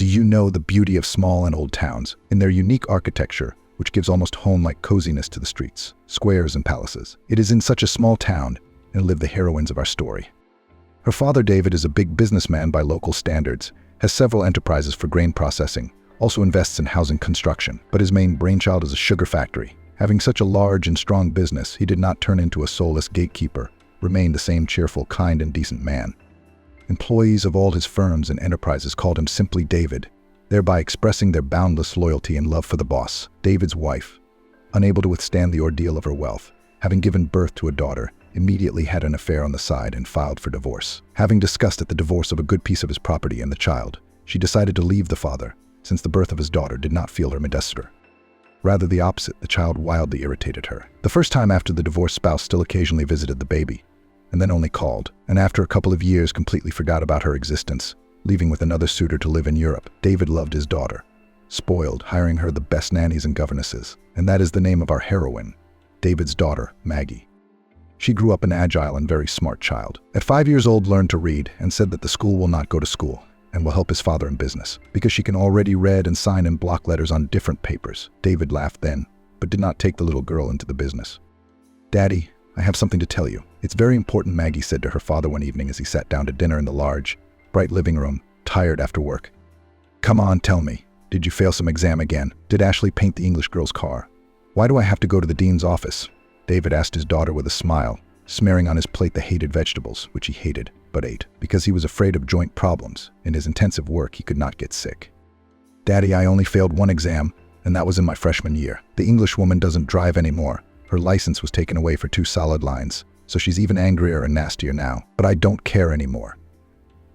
Do you know the beauty of small and old towns in their unique architecture, which gives almost home-like coziness to the streets, squares, and palaces? It is in such a small town and live the heroines of our story. Her father, David, is a big businessman by local standards, has several enterprises for grain processing, also invests in housing construction, but his main brainchild is a sugar factory. Having such a large and strong business, he did not turn into a soulless gatekeeper, remained the same cheerful, kind, and decent man. Employees of all his firms and enterprises called him simply David, thereby expressing their boundless loyalty and love for the boss. David's wife, unable to withstand the ordeal of her wealth, having given birth to a daughter, immediately had an affair on the side and filed for divorce. Having discussed the divorce of a good piece of his property and the child, she decided to leave the father, since the birth of his daughter did not feel her midester. Rather the opposite, the child wildly irritated her. The first time after the divorced spouse still occasionally visited the baby, and then only called, and after a couple of years completely forgot about her existence, leaving with another suitor to live in Europe. David loved his daughter, spoiled, hiring her the best nannies and governesses, and that is the name of our heroine, David's daughter, Maggie. She grew up an agile and very smart child. At 5 years old, learned to read and said that the school will not go to school and will help his father in business because she can already read and sign in block letters on different papers. David laughed then, but did not take the little girl into the business. "Daddy, I have something to tell you. It's very important," Maggie said to her father one evening as he sat down to dinner in the large, bright living room, tired after work. "Come on, tell me. Did you fail some exam again? Did Ashley paint the English girl's car? Why do I have to go to the dean's office?" David asked his daughter with a smile, smearing on his plate the hated vegetables, which he hated, but ate, because he was afraid of joint problems. In his intensive work, he could not get sick. "Daddy, I only failed one exam, and that was in my freshman year. The English woman doesn't drive anymore. Her license was taken away for 2 solid lines, so she's even angrier and nastier now. But I don't care anymore.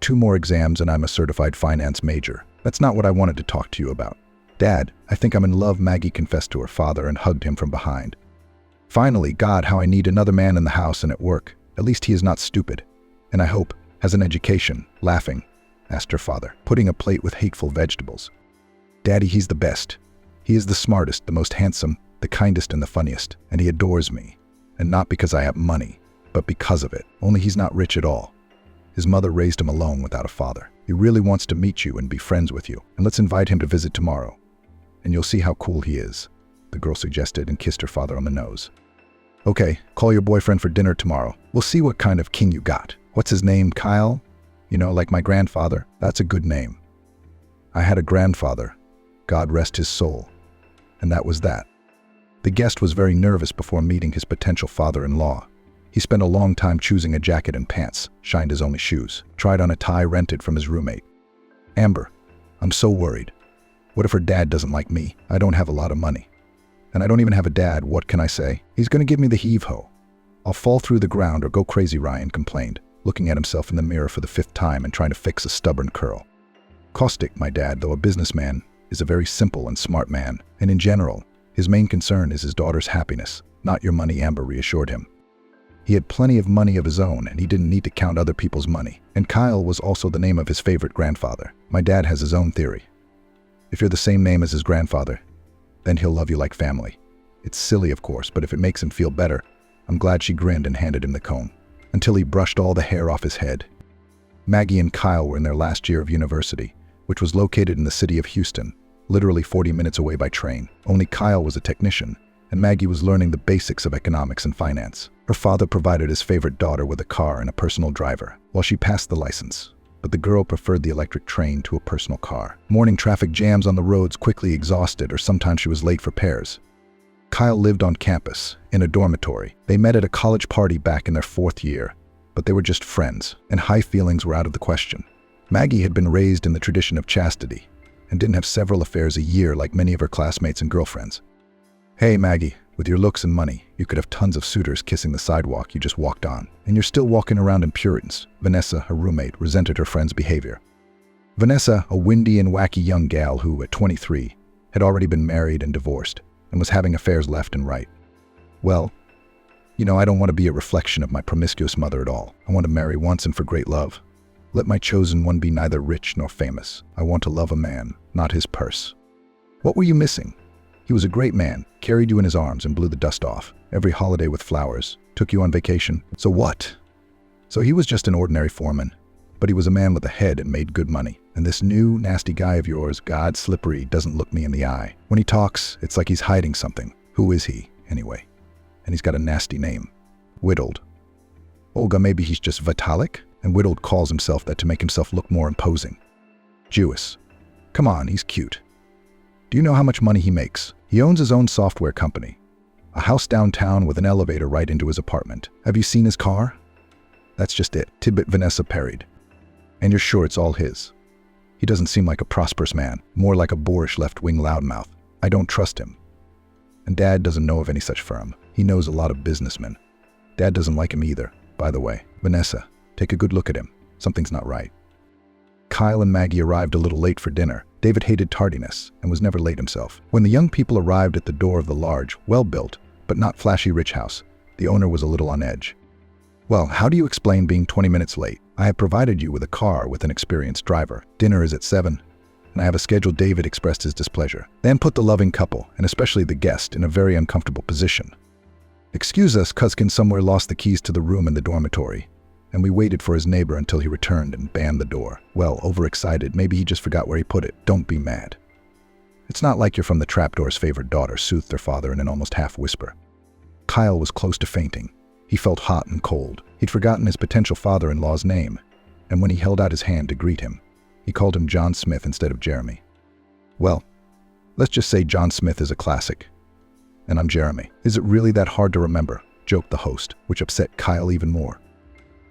2 more exams and I'm a certified finance major. That's not what I wanted to talk to you about. Dad, I think I'm in love," Maggie confessed to her father and hugged him from behind. "Finally, God, how I need another man in the house and at work. At least he is not stupid. And I hope has an education," laughing, asked her father, putting a plate with hateful vegetables. "Daddy, he's the best. He is the smartest, the most handsome, the kindest and the funniest, and he adores me. And not because I have money, but because of it. Only he's not rich at all. His mother raised him alone without a father. He really wants to meet you and be friends with you, and let's invite him to visit tomorrow. And you'll see how cool he is," the girl suggested and kissed her father on the nose. "Okay, call your boyfriend for dinner tomorrow. We'll see what kind of king you got. What's his name, Kyle? You know, like my grandfather? That's a good name. I had a grandfather, God rest his soul, and that was that." The guest was very nervous before meeting his potential father-in-law. He spent a long time choosing a jacket and pants, shined his only shoes, tried on a tie rented from his roommate. "Amber, I'm so worried. What if her dad doesn't like me? I don't have a lot of money. And I don't even have a dad, what can I say? He's gonna give me the heave-ho. I'll fall through the ground or go crazy," Ryan complained, looking at himself in the mirror for the 5th time and trying to fix a stubborn curl. Caustic, my dad, though a businessman, is a very simple and smart man, and in general, his main concern is his daughter's happiness, not your money, Amber reassured him. He had plenty of money of his own, and he didn't need to count other people's money. And Kyle was also the name of his favorite grandfather. My dad has his own theory. If you're the same name as his grandfather, then he'll love you like family. It's silly, of course, but if it makes him feel better, I'm glad she grinned and handed him the comb, until he brushed all the hair off his head. Maggie and Kyle were in their last year of university, which was located in the city of Houston, literally 40 minutes away by train. Only Kyle was a technician, and Maggie was learning the basics of economics and finance. Her father provided his favorite daughter with a car and a personal driver, while she passed the license. But the girl preferred the electric train to a personal car. Morning traffic jams on the roads, quickly exhausted, or sometimes she was late for pairs. Kyle lived on campus, in a dormitory. They met at a college party back in their 4th year, but they were just friends, and high feelings were out of the question. Maggie had been raised in the tradition of chastity, and didn't have several affairs a year like many of her classmates and girlfriends. "Hey, Maggie, with your looks and money, you could have tons of suitors kissing the sidewalk you just walked on, and you're still walking around in Puritans." Vanessa, her roommate, resented her friend's behavior. Vanessa, a windy and wacky young gal who, at 23, had already been married and divorced, and was having affairs left and right. "Well, you know, I don't want to be a reflection of my promiscuous mother at all. I want to marry once and for great love. Let my chosen one be neither rich nor famous. I want to love a man, not his purse." "What were you missing? He was a great man, carried you in his arms and blew the dust off, every holiday with flowers, took you on vacation. So what?" "So he was just an ordinary foreman, but he was a man with a head and made good money. And this new, nasty guy of yours, God slippery, doesn't look me in the eye. When he talks, it's like he's hiding something. Who is he, anyway? And he's got a nasty name. Whittled. Olga, maybe he's just Vitalik? And Whittled calls himself that to make himself look more imposing. Jewess. Come on, he's cute. Do you know how much money he makes? He owns his own software company. A house downtown with an elevator right into his apartment. Have you seen his car? That's just it. Tidbit Vanessa parried. And you're sure it's all his? He doesn't seem like a prosperous man, more like a boorish left-wing loudmouth. I don't trust him. And Dad doesn't know of any such firm. He knows a lot of businessmen. Dad doesn't like him either, by the way. Vanessa, take a good look at him. Something's not right. Kyle and Maggie arrived a little late for dinner. David hated tardiness and was never late himself. When the young people arrived at the door of the large, well-built, but not flashy rich house, the owner was a little on edge. Well, how do you explain being 20 minutes late? I have provided you with a car with an experienced driver. Dinner is at 7, and I have a schedule. David expressed his displeasure. Then put the loving couple, and especially the guest, in a very uncomfortable position. Excuse us, Cuskin somewhere lost the keys to the room in the dormitory, and we waited for his neighbor until he returned and banged the door. Well, overexcited, maybe he just forgot where he put it. Don't be mad. It's not like you're from the trapdoor's favorite daughter, soothed their father in an almost half whisper. Kyle was close to fainting. He felt hot and cold. He'd forgotten his potential father-in-law's name, and when he held out his hand to greet him, he called him John Smith instead of Jeremy. Well, let's just say John Smith is a classic, and I'm Jeremy. Is it really that hard to remember? Joked the host, which upset Kyle even more.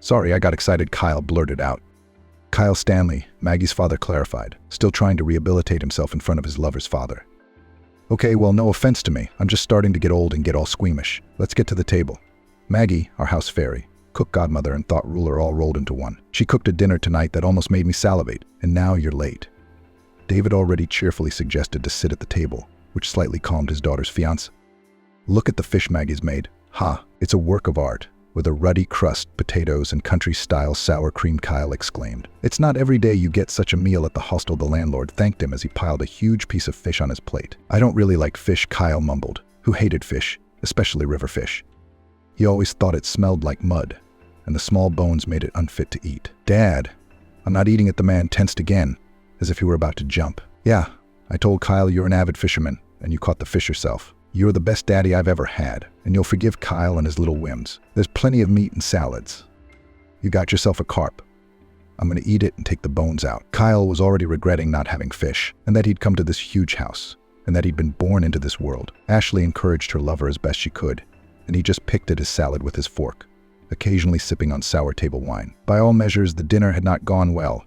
Sorry, I got excited, Kyle blurted out. Kyle Stanley, Maggie's father clarified, still trying to rehabilitate himself in front of his lover's father. Okay, well, no offense to me. I'm just starting to get old and get all squeamish. Let's get to the table. Maggie, our house fairy, cook godmother and thought ruler all rolled into one. She cooked a dinner tonight that almost made me salivate, and now you're late. David already cheerfully suggested to sit at the table, which slightly calmed his daughter's fiancé. Look at the fish Maggie's made. Ha, it's a work of art, with a ruddy crust, potatoes, and country-style sour cream, Kyle exclaimed. It's not every day you get such a meal at the hostel. The landlord thanked him as he piled a huge piece of fish on his plate. I don't really like fish, Kyle mumbled, who hated fish, especially river fish. He always thought it smelled like mud, and the small bones made it unfit to eat. Dad, I'm not eating it. The man tensed again, as if he were about to jump. Yeah, I told Kyle you're an avid fisherman, and you caught the fish yourself. You're the best daddy I've ever had, and you'll forgive Kyle and his little whims. There's plenty of meat and salads. You got yourself a carp. I'm gonna eat it and take the bones out. Kyle was already regretting not having fish, and that he'd come to this huge house, and that he'd been born into this world. Ashley encouraged her lover as best she could, and he just picked at his salad with his fork, occasionally sipping on sour table wine. By all measures, the dinner had not gone well.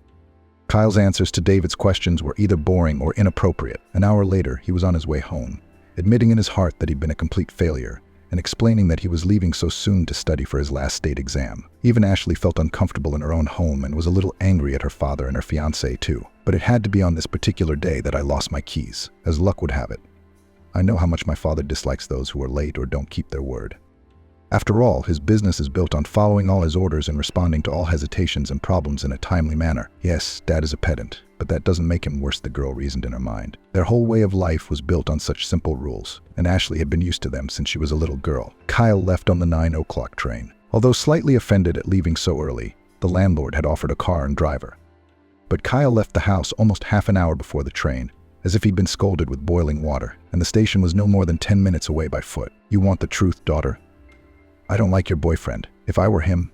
Kyle's answers to David's questions were either boring or inappropriate. An hour later, he was on his way home, admitting in his heart that he'd been a complete failure, and explaining that he was leaving so soon to study for his last state exam. Even Ashley felt uncomfortable in her own home and was a little angry at her father and her fiancé too. But it had to be on this particular day that I lost my keys, as luck would have it. I know how much my father dislikes those who are late or don't keep their word. After all, his business is built on following all his orders and responding to all hesitations and problems in a timely manner. Yes, Dad is a pedant, but that doesn't make him worse, the girl reasoned in her mind. Their whole way of life was built on such simple rules, and Ashley had been used to them since she was a little girl. Kyle left on the 9 o'clock train. Although slightly offended at leaving so early, the landlord had offered a car and driver. But Kyle left the house almost half an hour before the train, as if he'd been scolded with boiling water, and the station was no more than 10 minutes away by foot. You want the truth, daughter? I don't like your boyfriend. If I were him,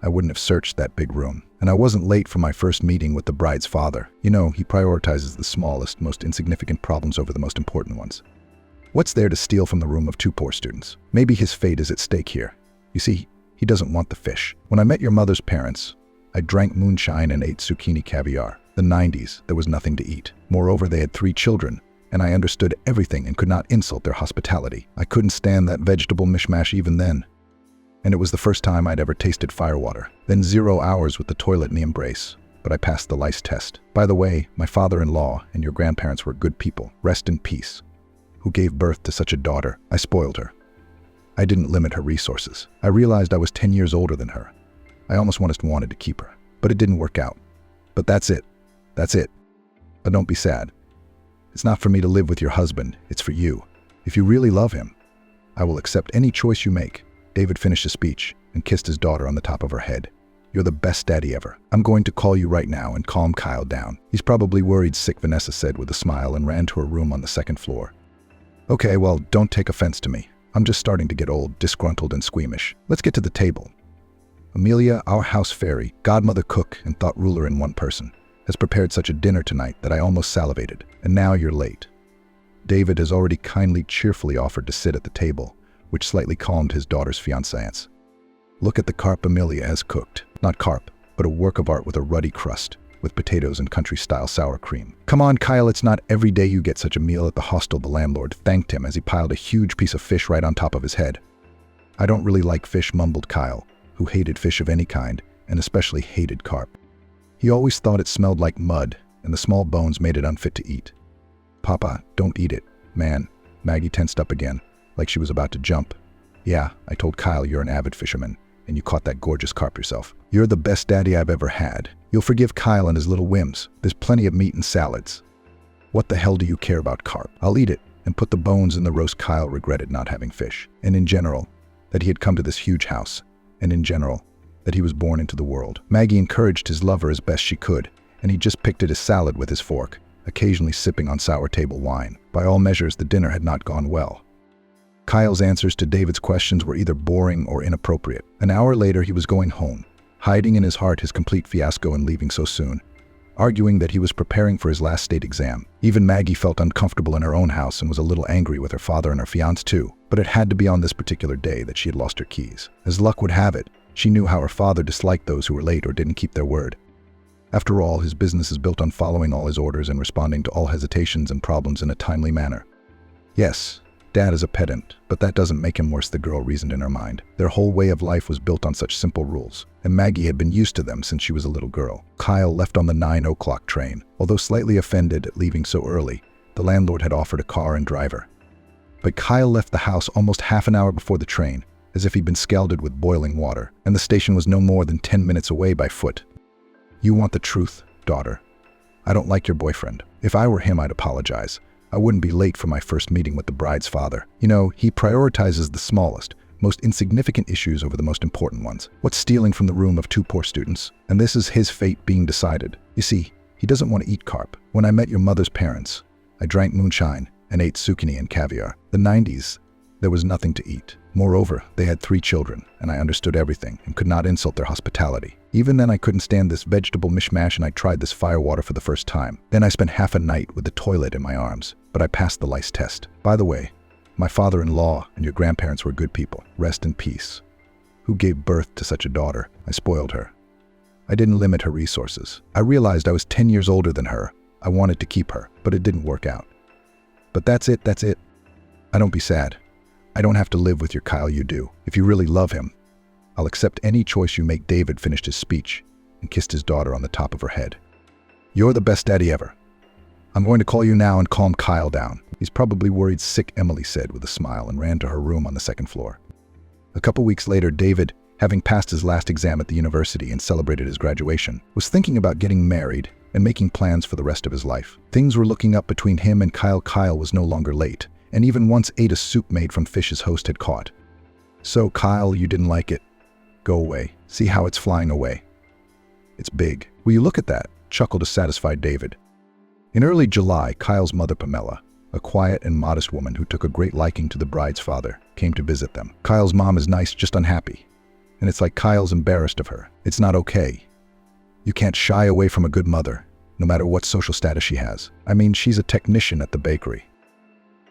I wouldn't have searched that big room. And I wasn't late for my first meeting with the bride's father. You know, he prioritizes the smallest, most insignificant problems over the most important ones. What's there to steal from the room of two poor students? Maybe his fate is at stake here. You see, he doesn't want the fish. When I met your mother's parents, I drank moonshine and ate zucchini caviar. The 90s, there was nothing to eat. Moreover, they had 3 children, and I understood everything and could not insult their hospitality. I couldn't stand that vegetable mishmash even then. And it was the first time I'd ever tasted firewater. Then 0 hours with the toilet in the embrace, but I passed the lice test. By the way, my father-in-law and your grandparents were good people, rest in peace, who gave birth to such a daughter. I spoiled her. I didn't limit her resources. I realized I was 10 years older than her. I almost wanted to keep her, but it didn't work out. But that's it. That's it. But don't be sad. It's not for me to live with your husband, it's for you. If you really love him, I will accept any choice you make. David finished his speech and kissed his daughter on the top of her head. You're the best daddy ever. I'm going to call you right now and calm Kyle down. He's probably worried sick, Vanessa said with a smile and ran to her room on the second floor. Okay, well, don't take offense to me. I'm just starting to get old, disgruntled and squeamish. Let's get to the table. Amelia, our house fairy, godmother, cook, and thought ruler in one person, has prepared such a dinner tonight that I almost salivated. And now you're late. David has already cheerfully offered to sit at the table, which slightly calmed his daughter's fiancé. Look at the carp Amelia has cooked. Not carp, but a work of art with a ruddy crust, with potatoes and country-style sour cream. Come on, Kyle, it's not every day you get such a meal at the hostel, the landlord thanked him as he piled a huge piece of fish right on top of his head. I don't really like fish, mumbled Kyle, who hated fish of any kind, and especially hated carp. He always thought it smelled like mud, and the small bones made it unfit to eat. Papa, don't eat it, man. Maggie tensed up again, like she was about to jump. Yeah, I told Kyle you're an avid fisherman, and you caught that gorgeous carp yourself. You're the best daddy I've ever had. You'll forgive Kyle and his little whims. There's plenty of meat and salads. What the hell do you care about carp? I'll eat it, and put the bones in the roast. Kyle regretted not having fish, and in general, that he had come to this huge house, and in general, that he was born into the world. Maggie encouraged his lover as best she could, and he just picked at his salad with his fork, occasionally sipping on sour table wine. By all measures, the dinner had not gone well. Kyle's answers to David's questions were either boring or inappropriate. An hour later, he was going home, hiding in his heart his complete fiasco in leaving so soon, arguing that he was preparing for his last state exam. Even Maggie felt uncomfortable in her own house and was a little angry with her father and her fiancé too, but it had to be on this particular day that she had lost her keys. As luck would have it, she knew how her father disliked those who were late or didn't keep their word. After all, his business is built on following all his orders and responding to all hesitations and problems in a timely manner. Yes, Dad is a pedant, but that doesn't make him worse, the girl reasoned in her mind. Their whole way of life was built on such simple rules, and Maggie had been used to them since she was a little girl. Kyle left on the 9 o'clock train. Although slightly offended at leaving so early, the landlord had offered a car and driver. But Kyle left the house almost half an hour before the train, as if he'd been scalded with boiling water, and the station was no more than 10 minutes away by foot. You want the truth, daughter? I don't like your boyfriend. If I were him, I'd apologize. I wouldn't be late for my first meeting with the bride's father. You know, he prioritizes the smallest, most insignificant issues over the most important ones. What's stealing from the room of 2 poor students? And this is his fate being decided. You see, he doesn't want to eat carp. When I met your mother's parents, I drank moonshine and ate zucchini and caviar. The 90s, there was nothing to eat. Moreover, they had 3 children, and I understood everything and could not insult their hospitality. Even then, I couldn't stand this vegetable mishmash, and I tried this firewater for the first time. Then I spent half a night with the toilet in my arms, but I passed the lice test. By the way, my father-in-law and your grandparents were good people. Rest in peace. Who gave birth to such a daughter? I spoiled her. I didn't limit her resources. I realized I was 10 years older than her. I wanted to keep her, but it didn't work out. But that's it. I don't be sad. I don't have to live with your Kyle, you do. If you really love him, I'll accept any choice you make. David finished his speech and kissed his daughter on the top of her head. You're the best daddy ever. I'm going to call you now and calm Kyle down. He's probably worried sick, Emily said with a smile and ran to her room on the second floor. A couple weeks later, David, having passed his last exam at the university and celebrated his graduation, was thinking about getting married and making plans for the rest of his life. Things were looking up between him and Kyle. Kyle was no longer late, and even once ate a soup made from fish his host had caught. So, Kyle, you didn't like it? Go away. See how it's flying away. It's big. Will you look at that? Chuckled a satisfied David. In early July, Kyle's mother, Pamela, a quiet and modest woman who took a great liking to the bride's father, came to visit them. Kyle's mom is nice, just unhappy. And it's like Kyle's embarrassed of her. It's not okay. You can't shy away from a good mother, no matter what social status she has. I mean, she's a technician at the bakery.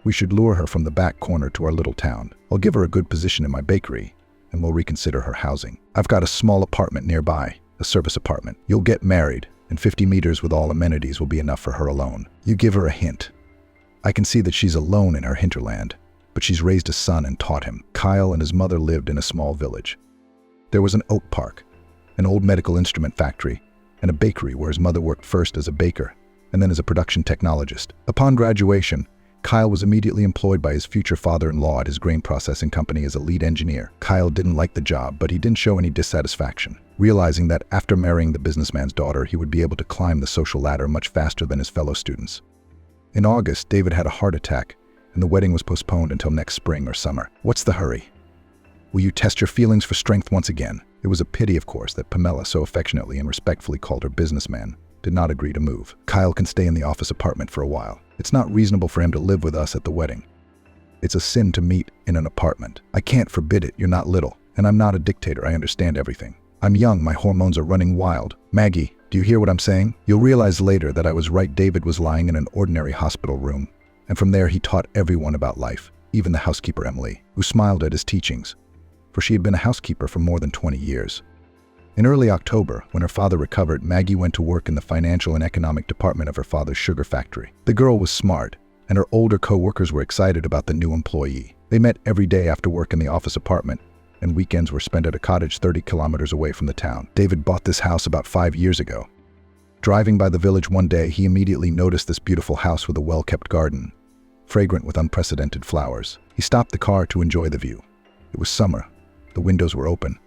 We should lure her from the back corner to our little town. I'll give her a good position in my bakery, and we'll reconsider her housing. I've got a small apartment nearby, a service apartment. You'll get married, and 50 meters with all amenities will be enough for her alone. You give her a hint. I can see that she's alone in her hinterland, but she's raised a son and taught him. Kyle and his mother lived in a small village. There was an oak park, an old medical instrument factory, and a bakery where his mother worked first as a baker and then as a production technologist. Upon graduation, Kyle was immediately employed by his future father-in-law at his grain processing company as a lead engineer. Kyle didn't like the job, but he didn't show any dissatisfaction, realizing that after marrying the businessman's daughter, he would be able to climb the social ladder much faster than his fellow students. In August, David had a heart attack, and the wedding was postponed until next spring or summer. What's the hurry? Will you test your feelings for strength once again? It was a pity, of course, that Pamela so affectionately and respectfully called her businessman did not agree to move. Kyle can stay in the office apartment for a while. It's not reasonable for him to live with us at the wedding. It's a sin to meet in an apartment. I can't forbid it, you're not little. And I'm not a dictator, I understand everything. I'm young, my hormones are running wild. Maggie, do you hear what I'm saying? You'll realize later that I was right. David was lying in an ordinary hospital room. And from there he taught everyone about life, even the housekeeper Emily, who smiled at his teachings, for she had been a housekeeper for more than 20 years. In early October, when her father recovered, Maggie went to work in the financial and economic department of her father's sugar factory. The girl was smart, and her older co-workers were excited about the new employee. They met every day after work in the office apartment, and weekends were spent at a cottage 30 kilometers away from the town. David bought this house about 5 years ago. Driving by the village one day, he immediately noticed this beautiful house with a well-kept garden, fragrant with unprecedented flowers. He stopped the car to enjoy the view. It was summer, the windows were open,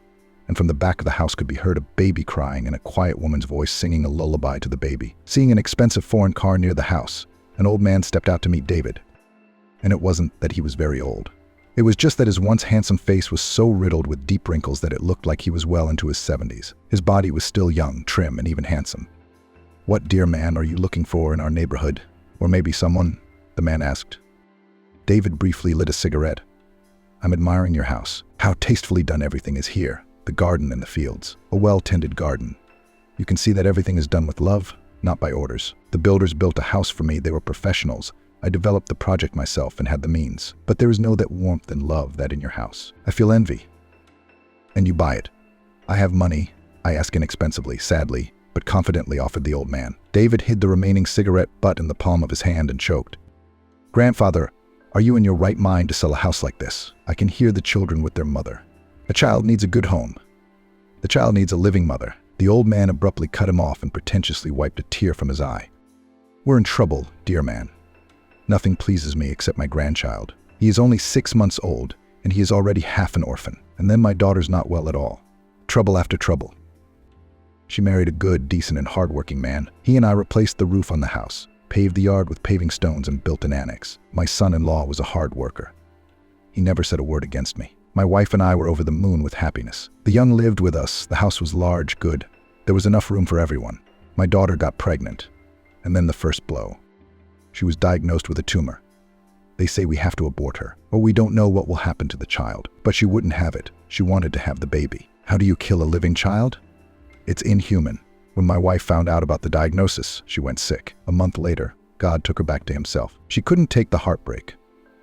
and from the back of the house could be heard a baby crying and a quiet woman's voice singing a lullaby to the baby. Seeing an expensive foreign car near the house, an old man stepped out to meet David. And it wasn't that he was very old. It was just that his once handsome face was so riddled with deep wrinkles that it looked like he was well into his 70s. His body was still young, trim, and even handsome. "What dear man are you looking for in our neighborhood? Or maybe someone?" the man asked. David briefly lit a cigarette. "I'm admiring your house. How tastefully done everything is here. The garden and the fields. A well-tended garden. You can see that everything is done with love, not by orders. The builders built a house for me. They were professionals. I developed the project myself and had the means. But there is no that warmth and love that in your house. I feel envy. And you buy it." "I have money," I asked inexpensively, sadly, but confidently offered the old man. David hid the remaining cigarette butt in the palm of his hand and choked. "Grandfather, are you in your right mind to sell a house like this? I can hear the children with their mother. A child needs a good home. The child needs a living mother." The old man abruptly cut him off and pretentiously wiped a tear from his eye. "We're in trouble, dear man. Nothing pleases me except my grandchild. He is only 6 months old, and he is already half an orphan. And then my daughter's not well at all. Trouble after trouble. She married a good, decent, and hard-working man. He and I replaced the roof on the house, paved the yard with paving stones, and built an annex. My son-in-law was a hard worker. He never said a word against me. My wife and I were over the moon with happiness. The young lived with us. The house was large, good. There was enough room for everyone. My daughter got pregnant, and then the first blow. She was diagnosed with a tumor. They say we have to abort her, or we don't know what will happen to the child. But she wouldn't have it. She wanted to have the baby. How do you kill a living child? It's inhuman. When my wife found out about the diagnosis, she went sick. A month later, God took her back to himself. She couldn't take the heartbreak.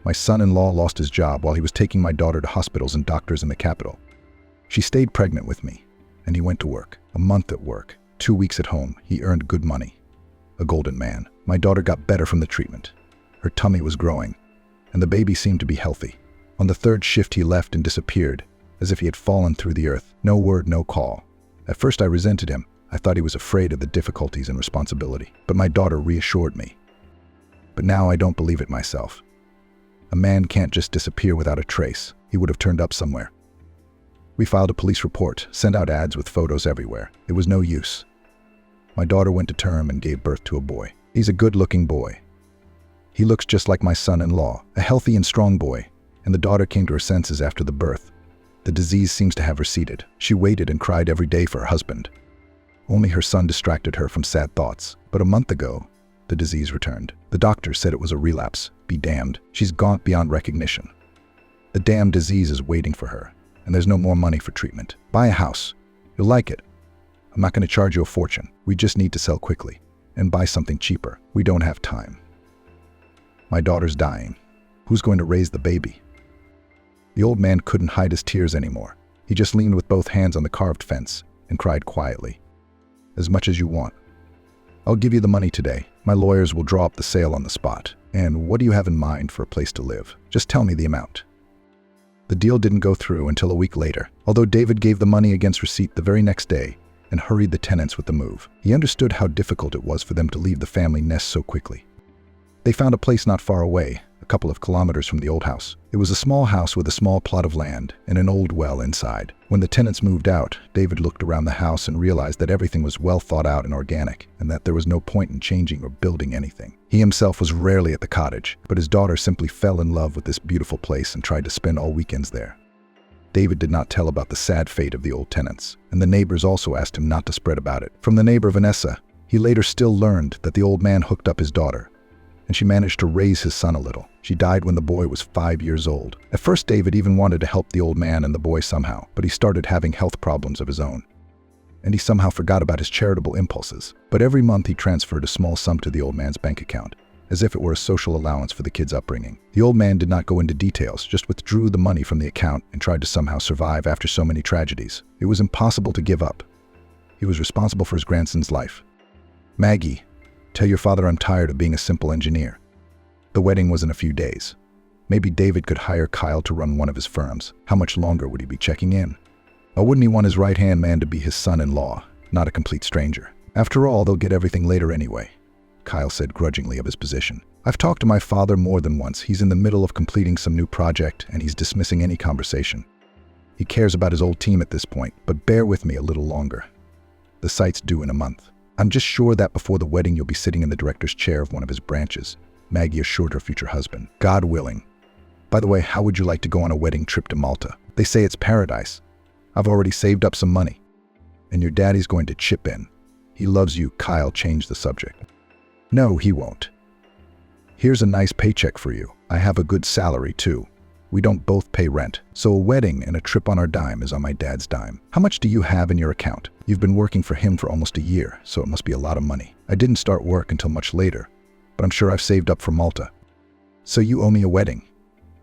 My son-in-law lost his job while he was taking my daughter to hospitals and doctors in the capital. She stayed pregnant with me, and he went to work. A month at work, 2 weeks at home. He earned good money. A golden man. My daughter got better from the treatment. Her tummy was growing, and the baby seemed to be healthy. On the 3rd shift, he left and disappeared, as if he had fallen through the earth. No word, no call. At first, I resented him. I thought he was afraid of the difficulties and responsibility. But my daughter reassured me. But now I don't believe it myself. A man can't just disappear without a trace. He would have turned up somewhere. We filed a police report, sent out ads with photos everywhere. It was no use. My daughter went to term and gave birth to a boy. He's a good-looking boy. He looks just like my son-in-law, a healthy and strong boy, and the daughter came to her senses after the birth. The disease seems to have receded. She waited and cried every day for her husband. Only her son distracted her from sad thoughts. But a month ago, the disease returned. The doctor said it was a relapse. Be damned. She's gaunt beyond recognition. The damn disease is waiting for her, and there's no more money for treatment. Buy a house. You'll like it. I'm not going to charge you a fortune. We just need to sell quickly and buy something cheaper. We don't have time. My daughter's dying. Who's going to raise the baby? The old man couldn't hide his tears anymore. He just leaned with both hands on the carved fence and cried quietly. As much as you want. I'll give you the money today. My lawyers will draw up the sale on the spot. And what do you have in mind for a place to live? Just tell me the amount. The deal didn't go through until a week later, although David gave the money against receipt the very next day and hurried the tenants with the move. He understood how difficult it was for them to leave the family nest so quickly. They found a place not far away, a couple of kilometers from the old house. It was a small house with a small plot of land and an old well inside. When the tenants moved out, David looked around the house and realized that everything was well thought out and organic, and that there was no point in changing or building anything. He himself was rarely at the cottage, but his daughter simply fell in love with this beautiful place and tried to spend all weekends there. David did not tell about the sad fate of the old tenants, and the neighbors also asked him not to spread about it. From the neighbor Vanessa, he later still learned that the old man hooked up his daughter, and she managed to raise his son a little. She died when the boy was 5 years old. At first, David even wanted to help the old man and the boy somehow, but he started having health problems of his own. And he somehow forgot about his charitable impulses. But every month he transferred a small sum to the old man's bank account, as if it were a social allowance for the kid's upbringing. The old man did not go into details, just withdrew the money from the account and tried to somehow survive after so many tragedies. It was impossible to give up. He was responsible for his grandson's life. Maggie, tell your father I'm tired of being a simple engineer. The wedding was in a few days. Maybe David could hire Kyle to run one of his firms. How much longer would he be checking in? Or wouldn't he want his right-hand man to be his son-in-law, not a complete stranger? After all, they'll get everything later anyway. Kyle said grudgingly of his position. I've talked to my father more than once. He's in the middle of completing some new project, and he's dismissing any conversation. He cares about his old team at this point, but bear with me a little longer. The site's due in a month. I'm just sure that before the wedding you'll be sitting in the director's chair of one of his branches, Maggie assured her future husband. God willing. By the way, how would you like to go on a wedding trip to Malta? They say it's paradise. I've already saved up some money. And your daddy's going to chip in. He loves you. Kyle changed the subject. No, he won't. Here's a nice paycheck for you. I have a good salary too. We don't both pay rent, so a wedding and a trip on our dime is on my dad's dime. How much do you have in your account? You've been working for him for almost a year, so it must be a lot of money. I didn't start work until much later, but I'm sure I've saved up for Malta. So you owe me a wedding.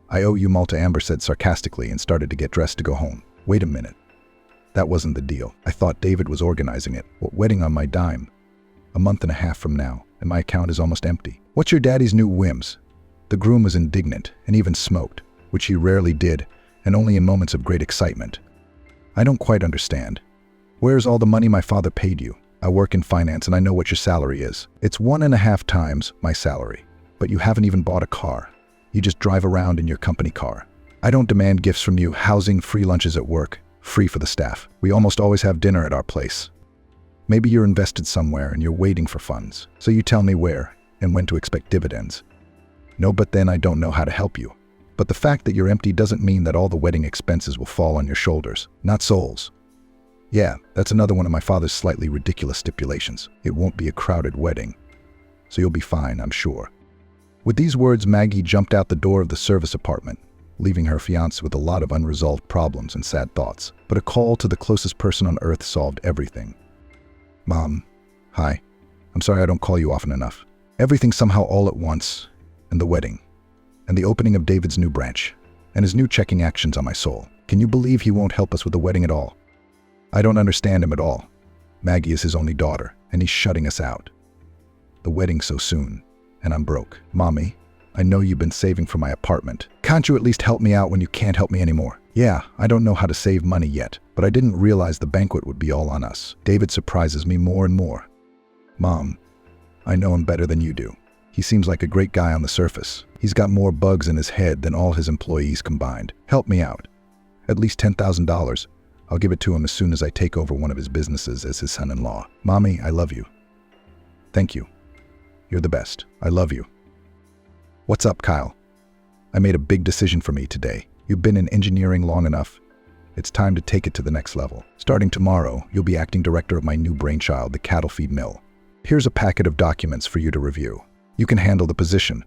I owe you Malta, Amber said sarcastically and started to get dressed to go home. Wait a minute. That wasn't the deal. I thought David was organizing it. What wedding on my dime? A month and a half from now, and my account is almost empty. What's your daddy's new whims? The groom was indignant and even smoked, which he rarely did, and only in moments of great excitement. I don't quite understand. Where's all the money my father paid you? I work in finance and I know what your salary is. It's 1.5 times my salary. But you haven't even bought a car. You just drive around in your company car. I don't demand gifts from you, housing, free lunches at work, free for the staff. We almost always have dinner at our place. Maybe you're invested somewhere and you're waiting for funds. So you tell me where and when to expect dividends. No, but then I don't know how to help you. But the fact that you're empty doesn't mean that all the wedding expenses will fall on your shoulders, not Soul's. Yeah, that's another one of my father's slightly ridiculous stipulations. It won't be a crowded wedding. So you'll be fine, I'm sure. With these words, Maggie jumped out the door of the service apartment, leaving her fiancé with a lot of unresolved problems and sad thoughts. But a call to the closest person on earth solved everything. Mom, hi. I'm sorry I don't call you often enough. Everything somehow all at once, and the wedding, and the opening of David's new branch, and his new checking actions on my soul. Can you believe he won't help us with the wedding at all? I don't understand him at all. Maggie is his only daughter, and he's shutting us out. The wedding so soon, and I'm broke. Mommy, I know you've been saving for my apartment. Can't you at least help me out when you can't help me anymore? Yeah, I don't know how to save money yet, but I didn't realize the banquet would be all on us. David surprises me more and more. Mom, I know him better than you do. He seems like a great guy on the surface. He's got more bugs in his head than all his employees combined. Help me out. At least $10,000. I'll give it to him as soon as I take over one of his businesses as his son-in-law. Mommy, I love you. Thank you. You're the best. I love you. What's up, Kyle? I made a big decision for me today. You've been in engineering long enough. It's time to take it to the next level. Starting tomorrow, you'll be acting director of my new brainchild, the cattle feed mill. Here's a packet of documents for you to review. You can handle the position.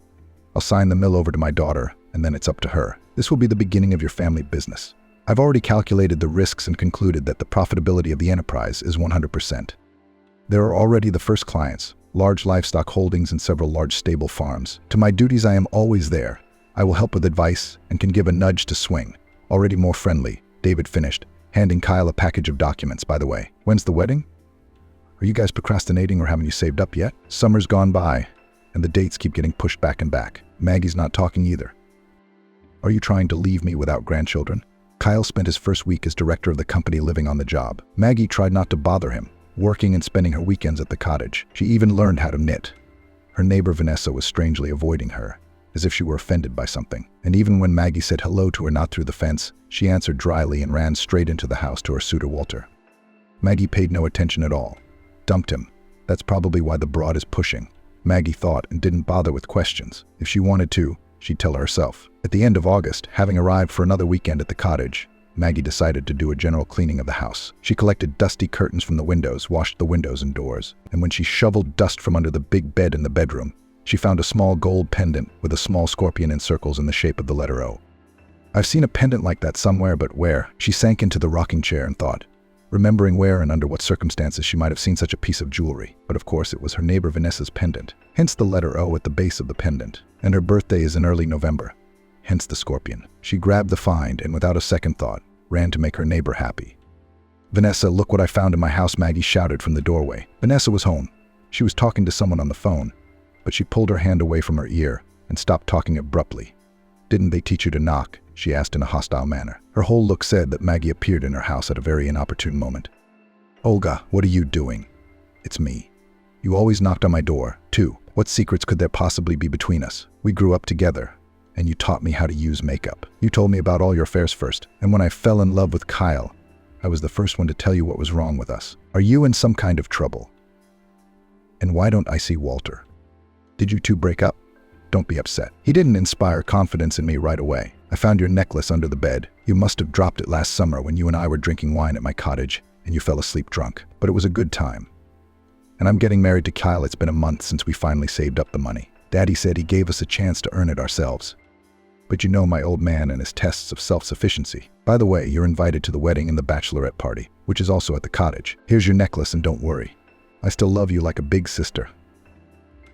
I'll sign the mill over to my daughter, and then it's up to her. This will be the beginning of your family business. I've already calculated the risks and concluded that the profitability of the enterprise is 100%. There are already the first clients, large livestock holdings and several large stable farms. To my duties, I am always there. I will help with advice and can give a nudge to swing. Already more friendly, David finished, handing Kyle a package of documents, by the way. When's the wedding? Are you guys procrastinating or haven't you saved up yet? Summer's gone by, and the dates keep getting pushed back and back. Maggie's not talking either. Are you trying to leave me without grandchildren? Kyle spent his first week as director of the company living on the job. Maggie tried not to bother him, working and spending her weekends at the cottage. She even learned how to knit. Her neighbor Vanessa was strangely avoiding her, as if she were offended by something. And even when Maggie said hello to her not through the fence, she answered dryly and ran straight into the house to her suitor Walter. Maggie paid no attention at all. Dumped him. That's probably why the broad is pushing. Maggie thought and didn't bother with questions. If she wanted to, she'd tell her herself. At the end of August, having arrived for another weekend at the cottage, Maggie decided to do a general cleaning of the house. She collected dusty curtains from the windows, washed the windows and doors, and when she shoveled dust from under the big bed in the bedroom, she found a small gold pendant with a small scorpion in circles in the shape of the letter O. I've seen a pendant like that somewhere, but where? She sank into the rocking chair and thought, remembering where and under what circumstances she might have seen such a piece of jewelry. But of course it was her neighbor Vanessa's pendant, hence the letter O at the base of the pendant. And her birthday is in early November, hence the scorpion. She grabbed the find and without a second thought, ran to make her neighbor happy. "Vanessa, look what I found in my house," Maggie shouted from the doorway. Vanessa was home. She was talking to someone on the phone, but she pulled her hand away from her ear and stopped talking abruptly. "Didn't they teach you to knock?" she asked in a hostile manner. Her whole look said that Maggie appeared in her house at a very inopportune moment. "Olga, what are you doing?" "It's me. You always knocked on my door, too. What secrets could there possibly be between us? We grew up together, and you taught me how to use makeup. You told me about all your affairs first, and when I fell in love with Kyle, I was the first one to tell you what was wrong with us. Are you in some kind of trouble? And why don't I see Walter? Did you two break up? Don't be upset. He didn't inspire confidence in me right away. I found your necklace under the bed. You must have dropped it last summer when you and I were drinking wine at my cottage, and you fell asleep drunk. But it was a good time. And I'm getting married to Kyle. It's been a month since we finally saved up the money. Daddy said he gave us a chance to earn it ourselves. But you know my old man and his tests of self-sufficiency. By the way, you're invited to the wedding and the bachelorette party, which is also at the cottage. Here's your necklace and don't worry. I still love you like a big sister."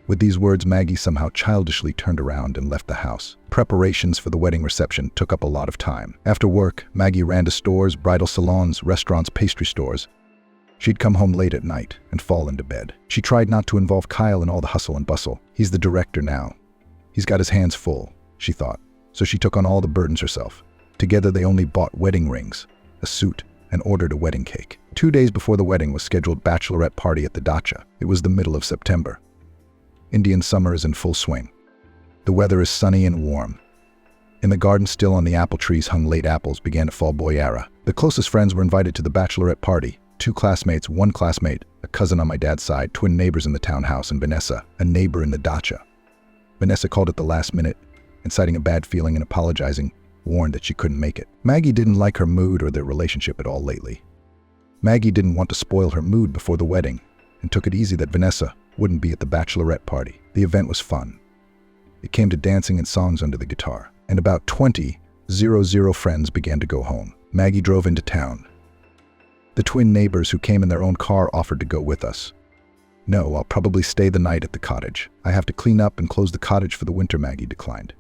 With these words, Maggie somehow childishly turned around and left the house. Preparations for the wedding reception took up a lot of time. After work, Maggie ran to stores, bridal salons, restaurants, pastry stores. She'd come home late at night and fall into bed. She tried not to involve Kyle in all the hustle and bustle. He's the director now. He's got his hands full, she thought. So she took on all the burdens herself. Together they only bought wedding rings, a suit, and ordered a wedding cake. 2 days before the wedding was scheduled bachelorette party at the dacha. It was the middle of September. Indian summer is in full swing. The weather is sunny and warm. In the garden still on the apple trees hung late apples began to fall boyara. The closest friends were invited to the bachelorette party. 2 classmates, 1 classmate, a cousin on my dad's side, twin neighbors in the townhouse, and Vanessa, a neighbor in the dacha. Vanessa called at the last minute, and citing a bad feeling and apologizing, warned that she couldn't make it. Maggie didn't like her mood or their relationship at all lately. Maggie didn't want to spoil her mood before the wedding, and took it easy that Vanessa wouldn't be at the bachelorette party. The event was fun. It came to dancing and songs under the guitar, and about 20 friends began to go home. Maggie drove into town. The twin neighbors who came in their own car offered to go with us. "No, I'll probably stay the night at the cottage. I have to clean up and close the cottage for the winter," Maggie declined.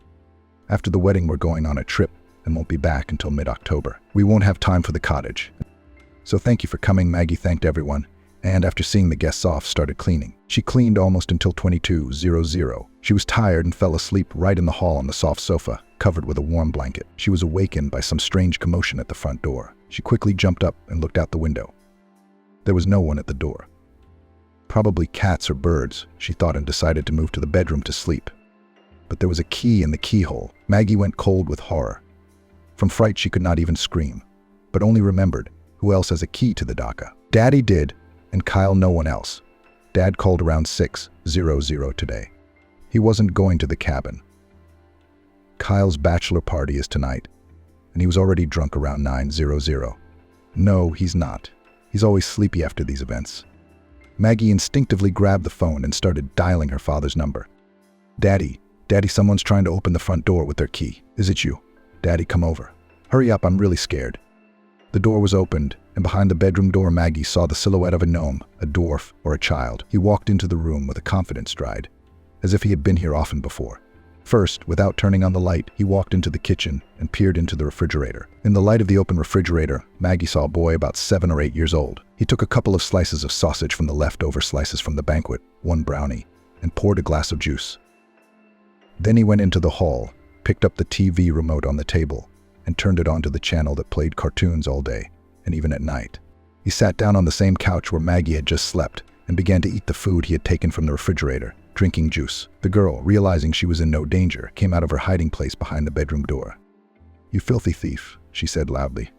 "After the wedding, we're going on a trip and won't be back until mid-October. We won't have time for the cottage. So thank you for coming." Maggie thanked everyone, and after seeing the guests off, started cleaning. She cleaned almost until 22:00. She was tired and fell asleep right in the hall on the soft sofa, covered with a warm blanket. She was awakened by some strange commotion at the front door. She quickly jumped up and looked out the window. There was no one at the door. Probably cats or birds, she thought, and decided to move to the bedroom to sleep. But there was a key in the keyhole. Maggie went cold with horror. From fright, she could not even scream, but only remembered, who else has a key to the dacha? Daddy did, and Kyle no one else. Dad called around 6:00 today. He wasn't going to the cabin. Kyle's bachelor party is tonight, and he was already drunk around 9:00. No, he's not. He's always sleepy after these events. Maggie instinctively grabbed the phone and started dialing her father's number. Daddy, someone's trying to open the front door with their key. Is it you? Daddy, come over. Hurry up, I'm really scared. The door was opened, and behind the bedroom door Maggie saw the silhouette of a gnome, a dwarf, or a child. He walked into the room with a confident stride, as if he had been here often before. First, without turning on the light, he walked into the kitchen and peered into the refrigerator. In the light of the open refrigerator, Maggie saw a boy about 7 or 8 years old. He took a couple of slices of sausage from the leftover slices from the banquet, 1 brownie, and poured a glass of juice. Then he went into the hall, picked up the TV remote on the table, and turned it on to the channel that played cartoons all day, and even at night. He sat down on the same couch where Maggie had just slept and began to eat the food he had taken from the refrigerator, drinking juice. The girl, realizing she was in no danger, came out of her hiding place behind the bedroom door. "You filthy thief," she said loudly.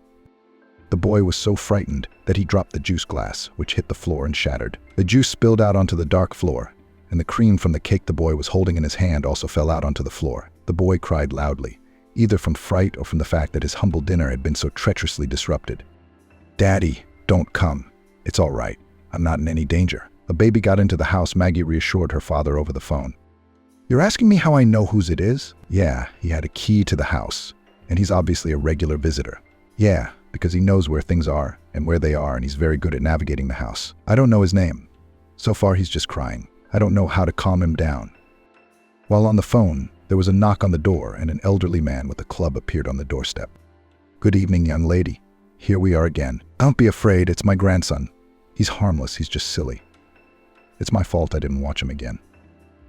The boy was so frightened that he dropped the juice glass, which hit the floor and shattered. The juice spilled out onto the dark floor, and the cream from the cake the boy was holding in his hand also fell out onto the floor. The boy cried loudly. either from fright or from the fact that his humble dinner had been so treacherously disrupted. "Daddy, don't come. It's all right. I'm not in any danger." A baby got into the house, Maggie reassured her father over the phone. "You're asking me how I know whose it is?" "Yeah, he had a key to the house, and he's obviously a regular visitor." "Yeah, because he knows where things are and where they are, and he's very good at navigating the house." "I don't know his name. So far, he's just crying. I don't know how to calm him down." While on the phone, there was a knock on the door, and an elderly man with a club appeared on the doorstep. "Good evening, young lady. Here we are again." "Don't be afraid, it's my grandson. He's harmless, he's just silly. It's my fault I didn't watch him again."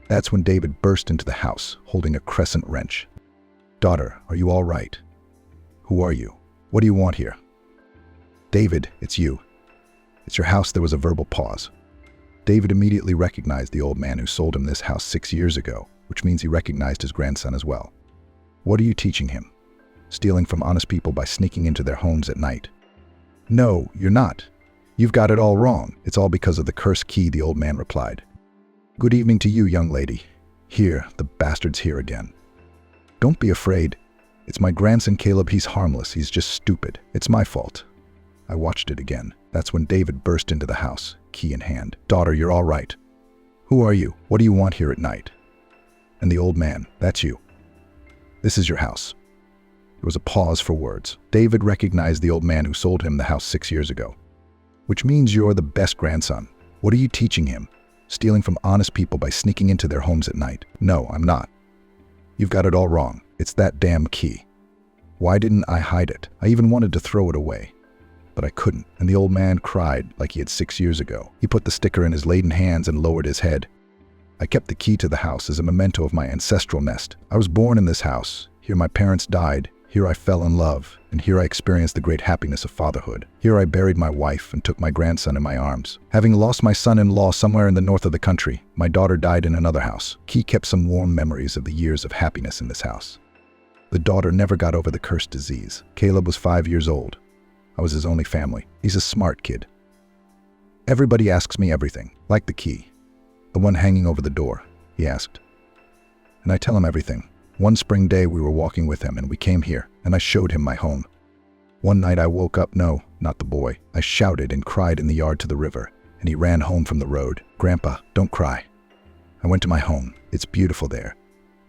That's when David burst into the house, holding a crescent wrench. "Daughter, are you all right? Who are you? What do you want here?" "David, it's you. It's your house." There was a verbal pause. David immediately recognized the old man who sold him this house 6 years ago, which means he recognized his grandson as well. "What are you teaching him? Stealing from honest people by sneaking into their homes at night?" "No, you're not. You've got it all wrong. It's all because of the cursed key," the old man replied. "Good evening to you, young lady. Here, the bastard's here again." "Don't be afraid. It's my grandson Caleb. He's harmless. He's just stupid. It's my fault. I watched it again." That's when David burst into the house, key in hand. "Daughter, you're all right. Who are you? What do you want here at night?" And the old man, "That's you. This is your house." There was a pause for words. David recognized the old man who sold him the house 6 years ago. "Which means you're the best grandson. What are you teaching him? Stealing from honest people by sneaking into their homes at night?" "No, I'm not. You've got it all wrong. It's that damn key. Why didn't I hide it? I even wanted to throw it away, but I couldn't." And the old man cried like he had 6 years ago. He put the sticker in his laden hands and lowered his head. "I kept the key to the house as a memento of my ancestral nest. I was born in this house. Here my parents died. Here I fell in love, and here I experienced the great happiness of fatherhood. Here I buried my wife and took my grandson in my arms. Having lost my son-in-law somewhere in the north of the country, my daughter died in another house. Key kept some warm memories of the years of happiness in this house. The daughter never got over the cursed disease. Caleb was 5 years old. I was his only family. He's a smart kid. Everybody asks me everything, like the key. The one hanging over the door," he asked. And I tell him everything. One spring day we were walking with him and we came here, and I showed him my home. One night I woke up, no, not the boy. I shouted and cried in the yard to the river, and he ran home from the road. "Grandpa, don't cry." I went to my home. It's beautiful there.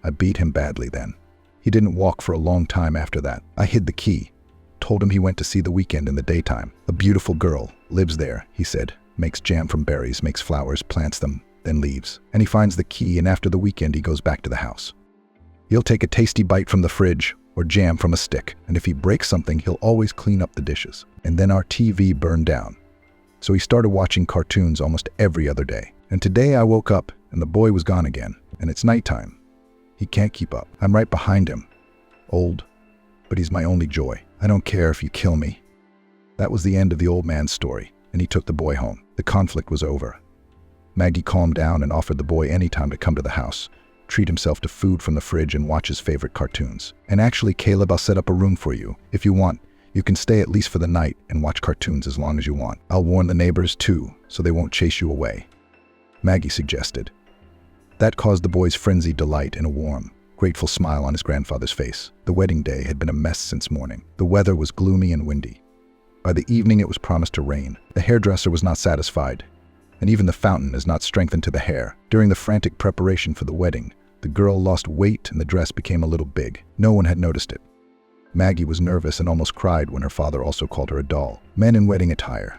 I beat him badly then. He didn't walk for a long time after that. I hid the key. Told him he went to see the weekend in the daytime. "A beautiful girl lives there," he said. "Makes jam from berries, makes flowers, plants them, then leaves." And he finds the key, and after the weekend he goes back to the house. He'll take a tasty bite from the fridge or jam from a stick, and if he breaks something, he'll always clean up the dishes. And then our TV burned down. So he started watching cartoons almost every other day. And today I woke up and the boy was gone again, and it's nighttime. He can't keep up. I'm right behind him. Old, but he's my only joy. I don't care if you kill me. That was the end of the old man's story, and he took the boy home. The conflict was over. Maggie calmed down and offered the boy any time to come to the house, treat himself to food from the fridge, and watch his favorite cartoons. "And actually, Caleb, I'll set up a room for you. If you want, you can stay at least for the night and watch cartoons as long as you want. I'll warn the neighbors too, so they won't chase you away," Maggie suggested. That caused the boy's frenzied delight and a warm, grateful smile on his grandfather's face. The wedding day had been a mess since morning. The weather was gloomy and windy. By the evening it was promised to rain. The hairdresser was not satisfied, and even the fountain is not strengthened to the hair. During the frantic preparation for the wedding, the girl lost weight and the dress became a little big. No one had noticed it. Maggie was nervous and almost cried when her father also called her a doll. Men in wedding attire.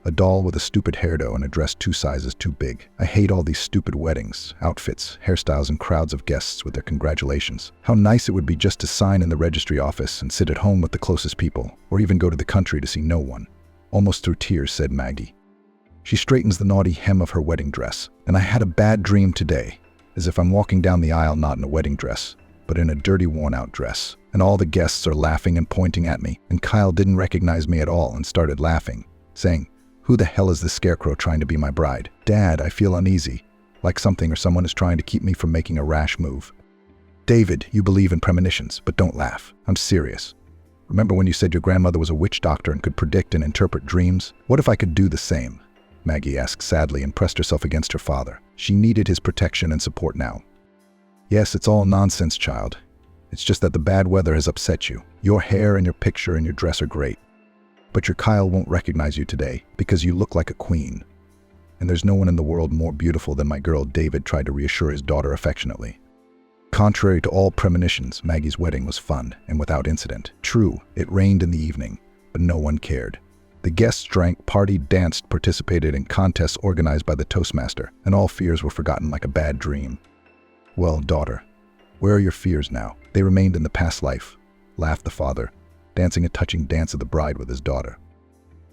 A doll with a stupid hairdo and a dress 2 sizes too big. I hate all these stupid weddings, outfits, hairstyles, and crowds of guests with their congratulations. How nice it would be just to sign in the registry office and sit at home with the closest people, or even go to the country to see no one. Almost through tears, said Maggie. She straightens the naughty hem of her wedding dress. "And I had a bad dream today, as if I'm walking down the aisle not in a wedding dress, but in a dirty, worn-out dress. And all the guests are laughing and pointing at me, and Kyle didn't recognize me at all and started laughing, saying, 'Who the hell is this scarecrow trying to be my bride?' Dad, I feel uneasy, like something or someone is trying to keep me from making a rash move." "David, you believe in premonitions, but don't laugh. I'm serious. Remember when you said your grandmother was a witch doctor and could predict and interpret dreams? What if I could do the same?" Maggie asked sadly and pressed herself against her father. She needed his protection and support now. "Yes, it's all nonsense, child. It's just that the bad weather has upset you. Your hair and your picture and your dress are great. But your Kyle won't recognize you today because you look like a queen. And there's no one in the world more beautiful than my girl, David tried to reassure his daughter affectionately. Contrary to all premonitions, Maggie's wedding was fun and without incident. True, it rained in the evening, but no one cared. The guests drank, partied, danced, participated in contests organized by the Toastmaster, and all fears were forgotten like a bad dream. Well, daughter, where are your fears now? They remained in the past life, laughed the father, dancing a touching dance of the bride with his daughter.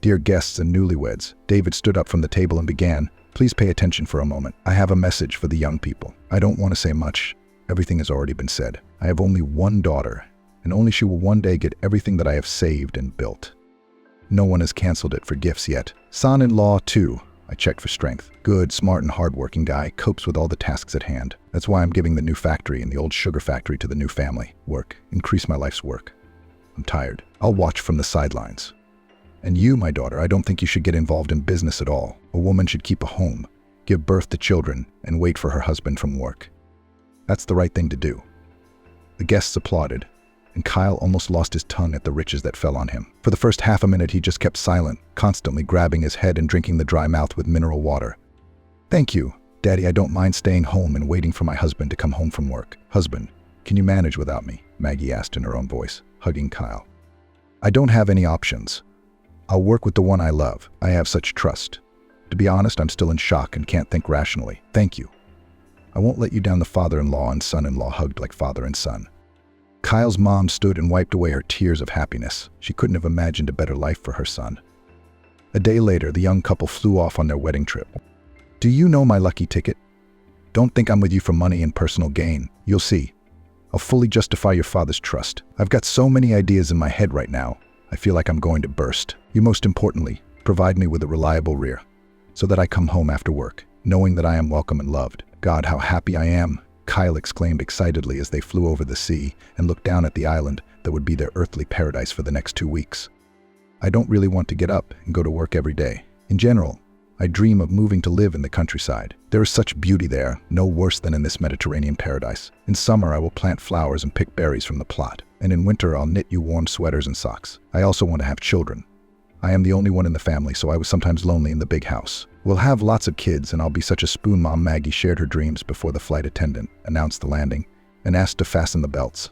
Dear guests and newlyweds, David stood up from the table and began, please pay attention for a moment. I have a message for the young people. I don't want to say much. Everything has already been said. I have only one daughter, and only she will one day get everything that I have saved and built. No one has canceled it for gifts yet. Son-in-law, too. I checked for strength. Good, smart, and hard-working guy, copes with all the tasks at hand. That's why I'm giving the new factory and the old sugar factory to the new family. Work. Increase my life's work. I'm tired. I'll watch from the sidelines. And you, my daughter, I don't think you should get involved in business at all. A woman should keep a home, give birth to children, and wait for her husband from work. That's the right thing to do. The guests applauded, and Kyle almost lost his tongue at the riches that fell on him. For the first half a minute, he just kept silent, constantly grabbing his head and drinking the dry mouth with mineral water. Thank you, Daddy. I don't mind staying home and waiting for my husband to come home from work. Husband, can you manage without me? Maggie asked in her own voice, hugging Kyle. I don't have any options. I'll work with the one I love. I have such trust. To be honest, I'm still in shock and can't think rationally. Thank you. I won't let you down. The father-in-law and son-in-law hugged like father and son. Kyle's mom stood and wiped away her tears of happiness. She couldn't have imagined a better life for her son. A day later, the young couple flew off on their wedding trip. Do you know my lucky ticket? Don't think I'm with you for money and personal gain. You'll see. I'll fully justify your father's trust. I've got so many ideas in my head right now. I feel like I'm going to burst. You most importantly, provide me with a reliable rear, so that I come home after work, knowing that I am welcome and loved. God, how happy I am, Kyle exclaimed excitedly as they flew over the sea and looked down at the island that would be their earthly paradise for the next 2 weeks. I don't really want to get up and go to work every day. In general, I dream of moving to live in the countryside. There is such beauty there, no worse than in this Mediterranean paradise. In summer, I will plant flowers and pick berries from the plot, and in winter, I'll knit you warm sweaters and socks. I also want to have children. I am the only one in the family, so I was sometimes lonely in the big house. We'll have lots of kids, and I'll be such a spoon mom. Maggie shared her dreams before the flight attendant announced the landing and asked to fasten the belts.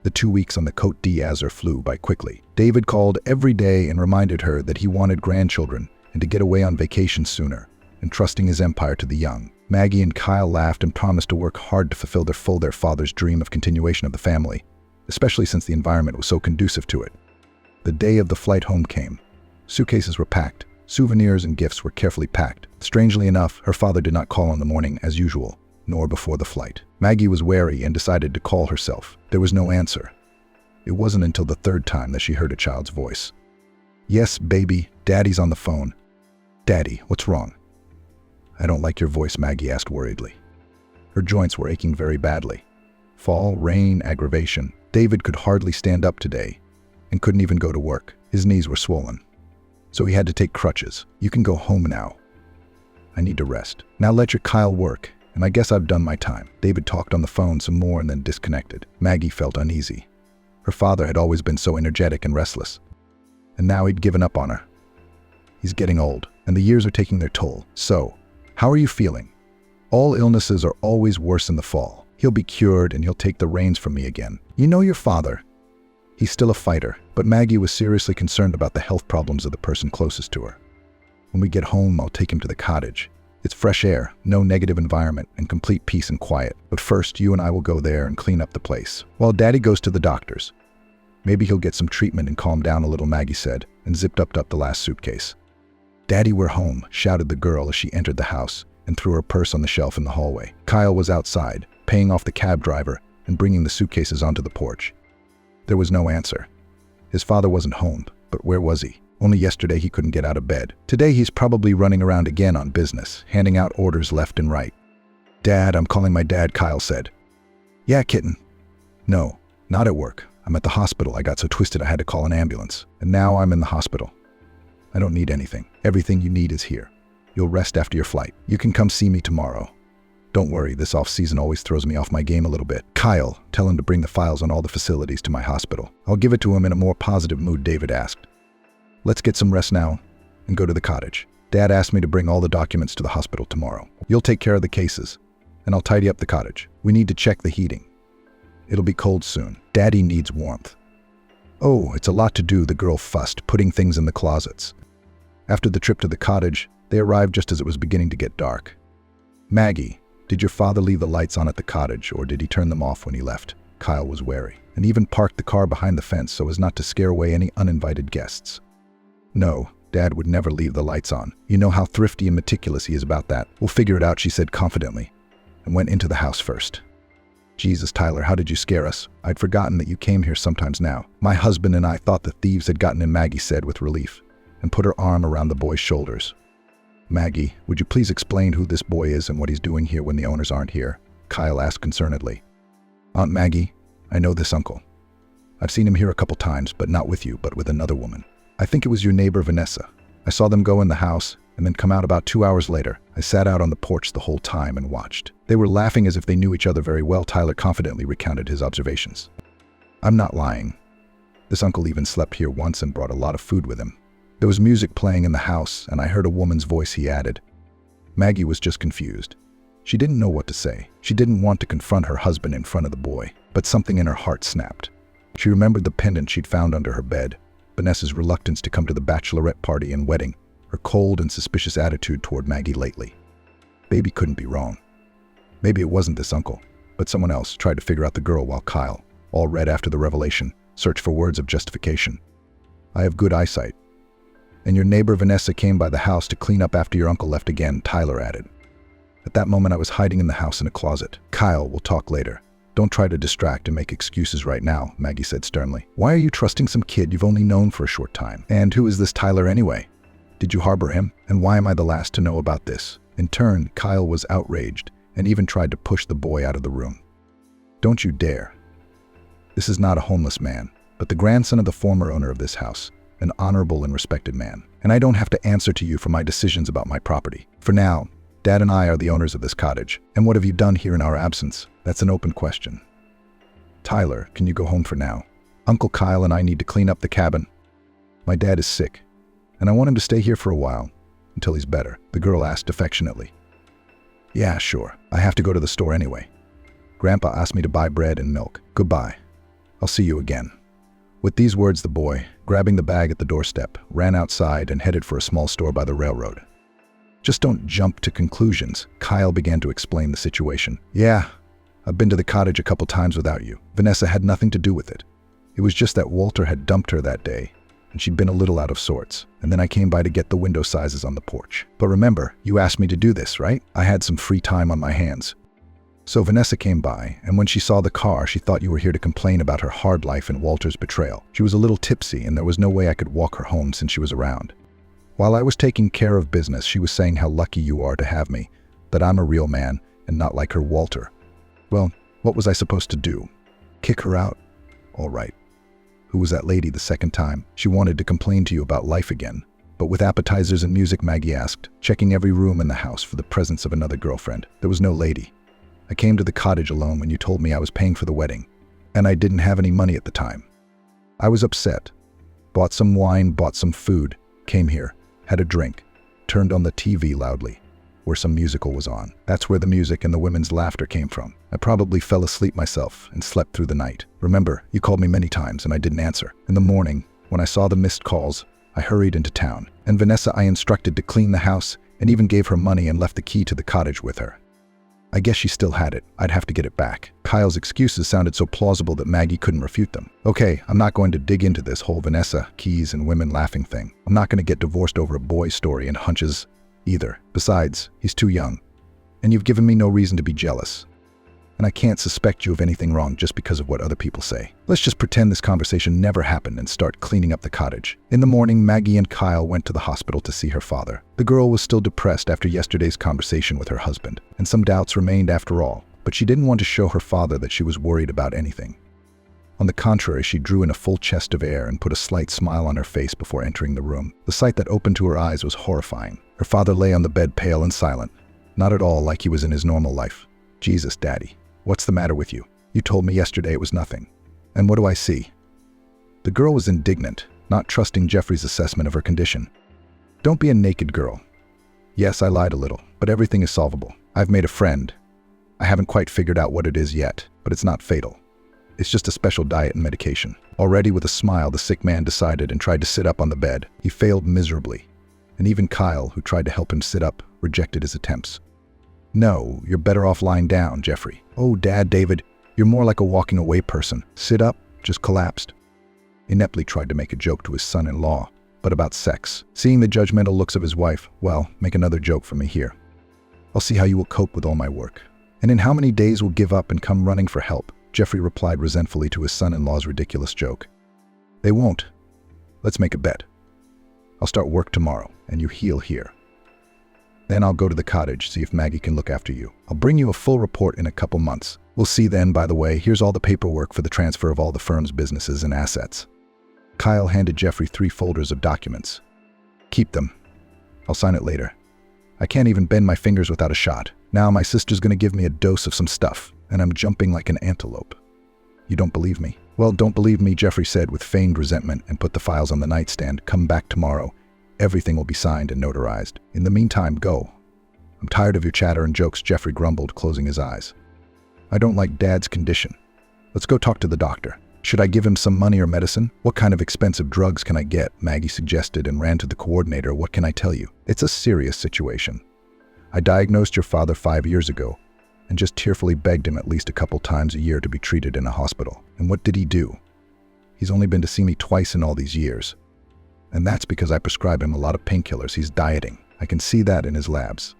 The 2 weeks on the Côte d'Azur flew by quickly. David called every day and reminded her that he wanted grandchildren and to get away on vacation sooner, entrusting his empire to the young. Maggie and Kyle laughed and promised to work hard to fulfill their father's dream of continuation of the family, especially since the environment was so conducive to it. The day of the flight home came. Suitcases were packed. Souvenirs and gifts were carefully packed. Strangely enough, her father did not call in the morning as usual, nor before the flight. Maggie was wary and decided to call herself. There was no answer. It wasn't until the third time that she heard a child's voice. Yes, baby, Daddy's on the phone. Daddy, what's wrong? I don't like your voice, Maggie asked worriedly. Her joints were aching very badly. Fall, rain, aggravation. David could hardly stand up today and couldn't even go to work. His knees were swollen, so he had to take crutches. You can go home now. I need to rest. Now let your Kyle work, and I guess I've done my time. David talked on the phone some more and then disconnected. Maggie felt uneasy. Her father had always been so energetic and restless, and now he'd given up on her. He's getting old, and the years are taking their toll. So, how are you feeling? All illnesses are always worse in the fall. He'll be cured and he'll take the reins from me again. You know your father. He's still a fighter, but Maggie was seriously concerned about the health problems of the person closest to her. When we get home, I'll take him to the cottage. It's fresh air, no negative environment, and complete peace and quiet. But first, you and I will go there and clean up the place, while Daddy goes to the doctor's. Maybe he'll get some treatment and calm down a little, Maggie said, and zipped up the last suitcase. Daddy, we're home, shouted the girl as she entered the house and threw her purse on the shelf in the hallway. Kyle was outside, paying off the cab driver and bringing the suitcases onto the porch. There was no answer. His father wasn't home, but where was he? Only yesterday he couldn't get out of bed. Today he's probably running around again on business, handing out orders left and right. Dad, I'm calling my dad, Kyle said. Yeah, kitten. No, not at work. I'm at the hospital. I got so twisted I had to call an ambulance. And now I'm in the hospital. I don't need anything. Everything you need is here. You'll rest after your flight. You can come see me tomorrow. Don't worry, this off-season always throws me off my game a little bit. Kyle, tell him to bring the files on all the facilities to my hospital. I'll give it to him in a more positive mood, David asked. Let's get some rest now and go to the cottage. Dad asked me to bring all the documents to the hospital tomorrow. You'll take care of the cases, and I'll tidy up the cottage. We need to check the heating. It'll be cold soon. Daddy needs warmth. Oh, it's a lot to do, the girl fussed, putting things in the closets. After the trip to the cottage, they arrived just as it was beginning to get dark. Maggie, did your father leave the lights on at the cottage, or did he turn them off when he left? Kyle was wary, and even parked the car behind the fence so as not to scare away any uninvited guests. No, Dad would never leave the lights on. You know how thrifty and meticulous he is about that. We'll figure it out, she said confidently, and went into the house first. Jesus, Tyler, how did you scare us? I'd forgotten that you came here sometimes now. My husband and I thought the thieves had gotten in, Maggie said with relief, and put her arm around the boy's shoulders. Maggie, would you please explain who this boy is and what he's doing here when the owners aren't here? Kyle asked concernedly. Aunt Maggie, I know this uncle. I've seen him here a couple times, but not with you, but with another woman. I think it was your neighbor Vanessa. I saw them go in the house and then come out about 2 hours later. I sat out on the porch the whole time and watched. They were laughing as if they knew each other very well, Tyler confidently recounted his observations. I'm not lying. This uncle even slept here once and brought a lot of food with him. There was music playing in the house, and I heard a woman's voice, he added. Maggie was just confused. She didn't know what to say. She didn't want to confront her husband in front of the boy, but something in her heart snapped. She remembered the pendant she'd found under her bed, Vanessa's reluctance to come to the bachelorette party and wedding, her cold and suspicious attitude toward Maggie lately. Baby couldn't be wrong. Maybe it wasn't this uncle, but someone else tried to figure out the girl while Kyle, all red after the revelation, searched for words of justification. I have good eyesight. And your neighbor Vanessa came by the house to clean up after your uncle left again, Tyler added. At that moment I was hiding in the house in a closet. Kyle, we'll talk later. Don't try to distract and make excuses right now, Maggie said sternly. Why are you trusting some kid you've only known for a short time? And who is this Tyler anyway? Did you harbor him? And why am I the last to know about this? In turn, Kyle was outraged and even tried to push the boy out of the room. Don't you dare. This is not a homeless man, but the grandson of the former owner of this house. An honorable and respected man, and I don't have to answer to you for my decisions about my property. For now, Dad and I are the owners of this cottage, and what have you done here in our absence? That's an open question. Tyler, can you go home for now? Uncle Kyle and I need to clean up the cabin. My dad is sick, and I want him to stay here for a while, until he's better, the girl asked affectionately. Yeah, sure. I have to go to the store anyway. Grandpa asked me to buy bread and milk. Goodbye. I'll see you again. With these words, the boy, grabbing the bag at the doorstep, ran outside and headed for a small store by the railroad. Just don't jump to conclusions, Kyle began to explain the situation. Yeah, I've been to the cottage a couple times without you. Vanessa had nothing to do with it. It was just that Walter had dumped her that day, and she'd been a little out of sorts, and then I came by to get the window sizes on the porch. But remember, you asked me to do this, right? I had some free time on my hands. So Vanessa came by, and when she saw the car, she thought you were here to complain about her hard life and Walter's betrayal. She was a little tipsy, and there was no way I could walk her home since she was around. While I was taking care of business, she was saying how lucky you are to have me, that I'm a real man and not like her Walter. Well, what was I supposed to do? Kick her out? All right. Who was that lady the second time? She wanted to complain to you about life again. But with appetizers and music, Maggie asked, checking every room in the house for the presence of another girlfriend. There was no lady. I came to the cottage alone when you told me I was paying for the wedding, and I didn't have any money at the time. I was upset. Bought some wine, bought some food, came here, had a drink, turned on the TV loudly, where some musical was on. That's where the music and the women's laughter came from. I probably fell asleep myself and slept through the night. Remember, you called me many times and I didn't answer. In the morning, when I saw the missed calls, I hurried into town, and Vanessa I instructed to clean the house and even gave her money and left the key to the cottage with her. I guess she still had it. I'd have to get it back. Kyle's excuses sounded so plausible that Maggie couldn't refute them. Okay, I'm not going to dig into this whole Vanessa, keys, and women laughing thing. I'm not going to get divorced over a boy's story and hunches either. Besides, he's too young. And you've given me no reason to be jealous. And I can't suspect you of anything wrong just because of what other people say. Let's just pretend this conversation never happened and start cleaning up the cottage. In the morning, Maggie and Kyle went to the hospital to see her father. The girl was still depressed after yesterday's conversation with her husband, and some doubts remained after all, but she didn't want to show her father that she was worried about anything. On the contrary, she drew in a full chest of air and put a slight smile on her face before entering the room. The sight that opened to her eyes was horrifying. Her father lay on the bed pale and silent, Not at all like he was in his normal life. Jesus, Daddy, what's the matter with you? You told me yesterday it was nothing. And what do I see? The girl was indignant, not trusting Jeffrey's assessment of her condition. Don't be a naked girl. Yes, I lied a little, but everything is solvable. I've made a friend. I haven't quite figured out what it is yet, but it's not fatal. It's just a special diet and medication. Already with a smile, the sick man decided and tried to sit up on the bed. He failed miserably. And even Kyle, who tried to help him sit up, rejected his attempts. No, you're better off lying down, Jeffrey. Oh, Dad, David, you're more like a walking away person. Sit up, just collapsed. Ineptly tried to make a joke to his son-in-law, but about sex. Seeing the judgmental looks of his wife, well, make another joke for me here. I'll see how you will cope with all my work. And in how many days will give up and come running for help? Jeffrey replied resentfully to his son-in-law's ridiculous joke. They won't. Let's make a bet. I'll start work tomorrow, and you heal here. Then I'll go to the cottage, see if Maggie can look after you. I'll bring you a full report in a couple months. We'll see then, by the way, here's all the paperwork for the transfer of all the firm's businesses and assets. Kyle handed Jeffrey 3 folders of documents. Keep them. I'll sign it later. I can't even bend my fingers without a shot. Now my sister's gonna give me a dose of some stuff, and I'm jumping like an antelope. You don't believe me? Well, don't believe me, Jeffrey said with feigned resentment and put the files on the nightstand. Come back tomorrow. Everything will be signed and notarized. In the meantime, go. I'm tired of your chatter and jokes, Jeffrey grumbled, closing his eyes. I don't like Dad's condition. Let's go talk to the doctor. Should I give him some money or medicine? What kind of expensive drugs can I get? Maggie suggested and ran to the coordinator. What can I tell you? It's a serious situation. I diagnosed your father 5 years ago and just tearfully begged him at least a couple times a year to be treated in a hospital. And what did he do? He's only been to see me twice in all these years. And that's because I prescribe him a lot of painkillers. He's dieting. I can see that in his labs.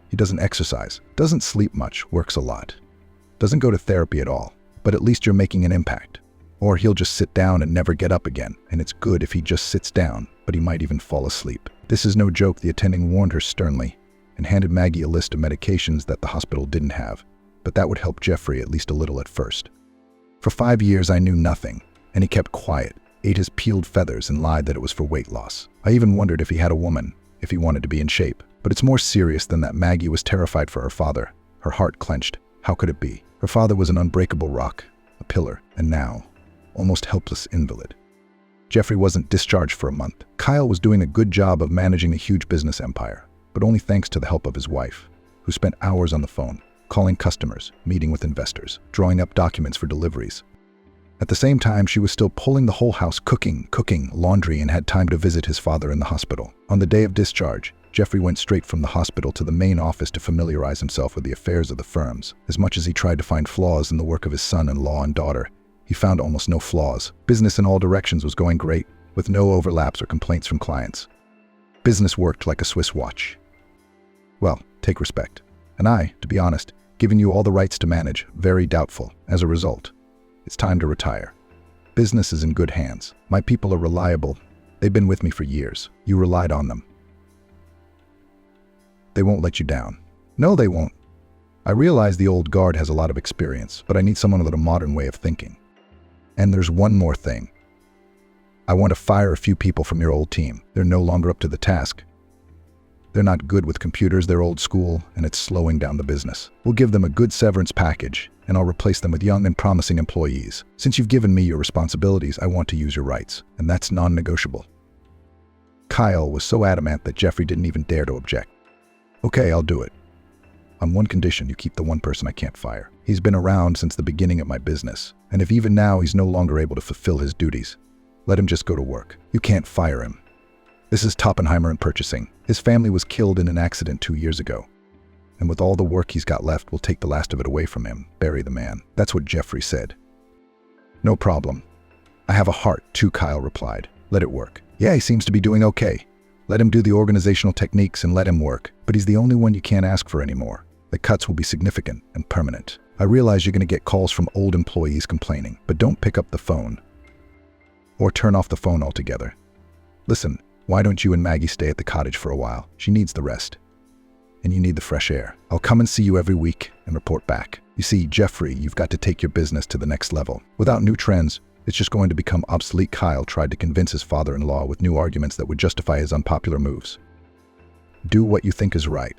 He doesn't exercise, doesn't sleep much, works a lot. Doesn't go to therapy at all. But at least you're making an impact. Or he'll just sit down and never get up again. And it's good if he just sits down, but he might even fall asleep. This is no joke, the attending warned her sternly and handed Maggie a list of medications that the hospital didn't have. But that would help Jeffrey at least a little at first. For 5 years I knew nothing, and he kept quiet, ate his peeled feathers and lied that it was for weight loss. I even wondered if he had a woman, if he wanted to be in shape. But it's more serious than that. Maggie was terrified for her father. Her heart clenched. How could it be? Her father was an unbreakable rock, a pillar, and now, almost helpless invalid. Jeffrey wasn't discharged for a month. Kyle was doing a good job of managing a huge business empire, but only thanks to the help of his wife, who spent hours on the phone, calling customers, meeting with investors, drawing up documents for deliveries. At the same time, she was still pulling the whole house, cooking, laundry, and had time to visit his father in the hospital. On the day of discharge, Jeffrey went straight from the hospital to the main office to familiarize himself with the affairs of the firms. As much as he tried to find flaws in the work of his son-in-law and daughter, he found almost no flaws. Business in all directions was going great, with no overlaps or complaints from clients. Business worked like a Swiss watch. Well, take respect. And I, to be honest, giving you all the rights to manage, very doubtful. As a result, it's time to retire. Business is in good hands. My people are reliable. They've been with me for years. You relied on them. They won't let you down. No, they won't. I realize the old guard has a lot of experience, but I need someone with a modern way of thinking. And there's one more thing. I want to fire a few people from your old team. They're no longer up to the task. They're not good with computers, they're old school, and it's slowing down the business. We'll give them a good severance package, and I'll replace them with young and promising employees. Since you've given me your responsibilities, I want to use your rights, and that's non-negotiable. Kyle was so adamant that Jeffrey didn't even dare to object. Okay, I'll do it. On one condition, you keep the one person I can't fire. He's been around since the beginning of my business, and if even now he's no longer able to fulfill his duties, let him just go to work. You can't fire him. This is Toppenheimer in purchasing. His family was killed in an accident 2 years ago. And with all the work he's got left, we'll take the last of it away from him, bury the man. That's what Jeffrey said. No problem. I have a heart, too, Kyle replied. Let it work. Yeah, he seems to be doing okay. Let him do the organizational techniques and let him work. But he's the only one you can't ask for anymore. The cuts will be significant and permanent. I realize you're going to get calls from old employees complaining, but don't pick up the phone. Or turn off the phone altogether. Listen, why don't you and Maggie stay at the cottage for a while? She needs the rest. And you need the fresh air. I'll come and see you every week and report back. You see, Jeffrey, you've got to take your business to the next level. Without new trends, it's just going to become obsolete. Kyle tried to convince his father-in-law with new arguments that would justify his unpopular moves. Do what you think is right.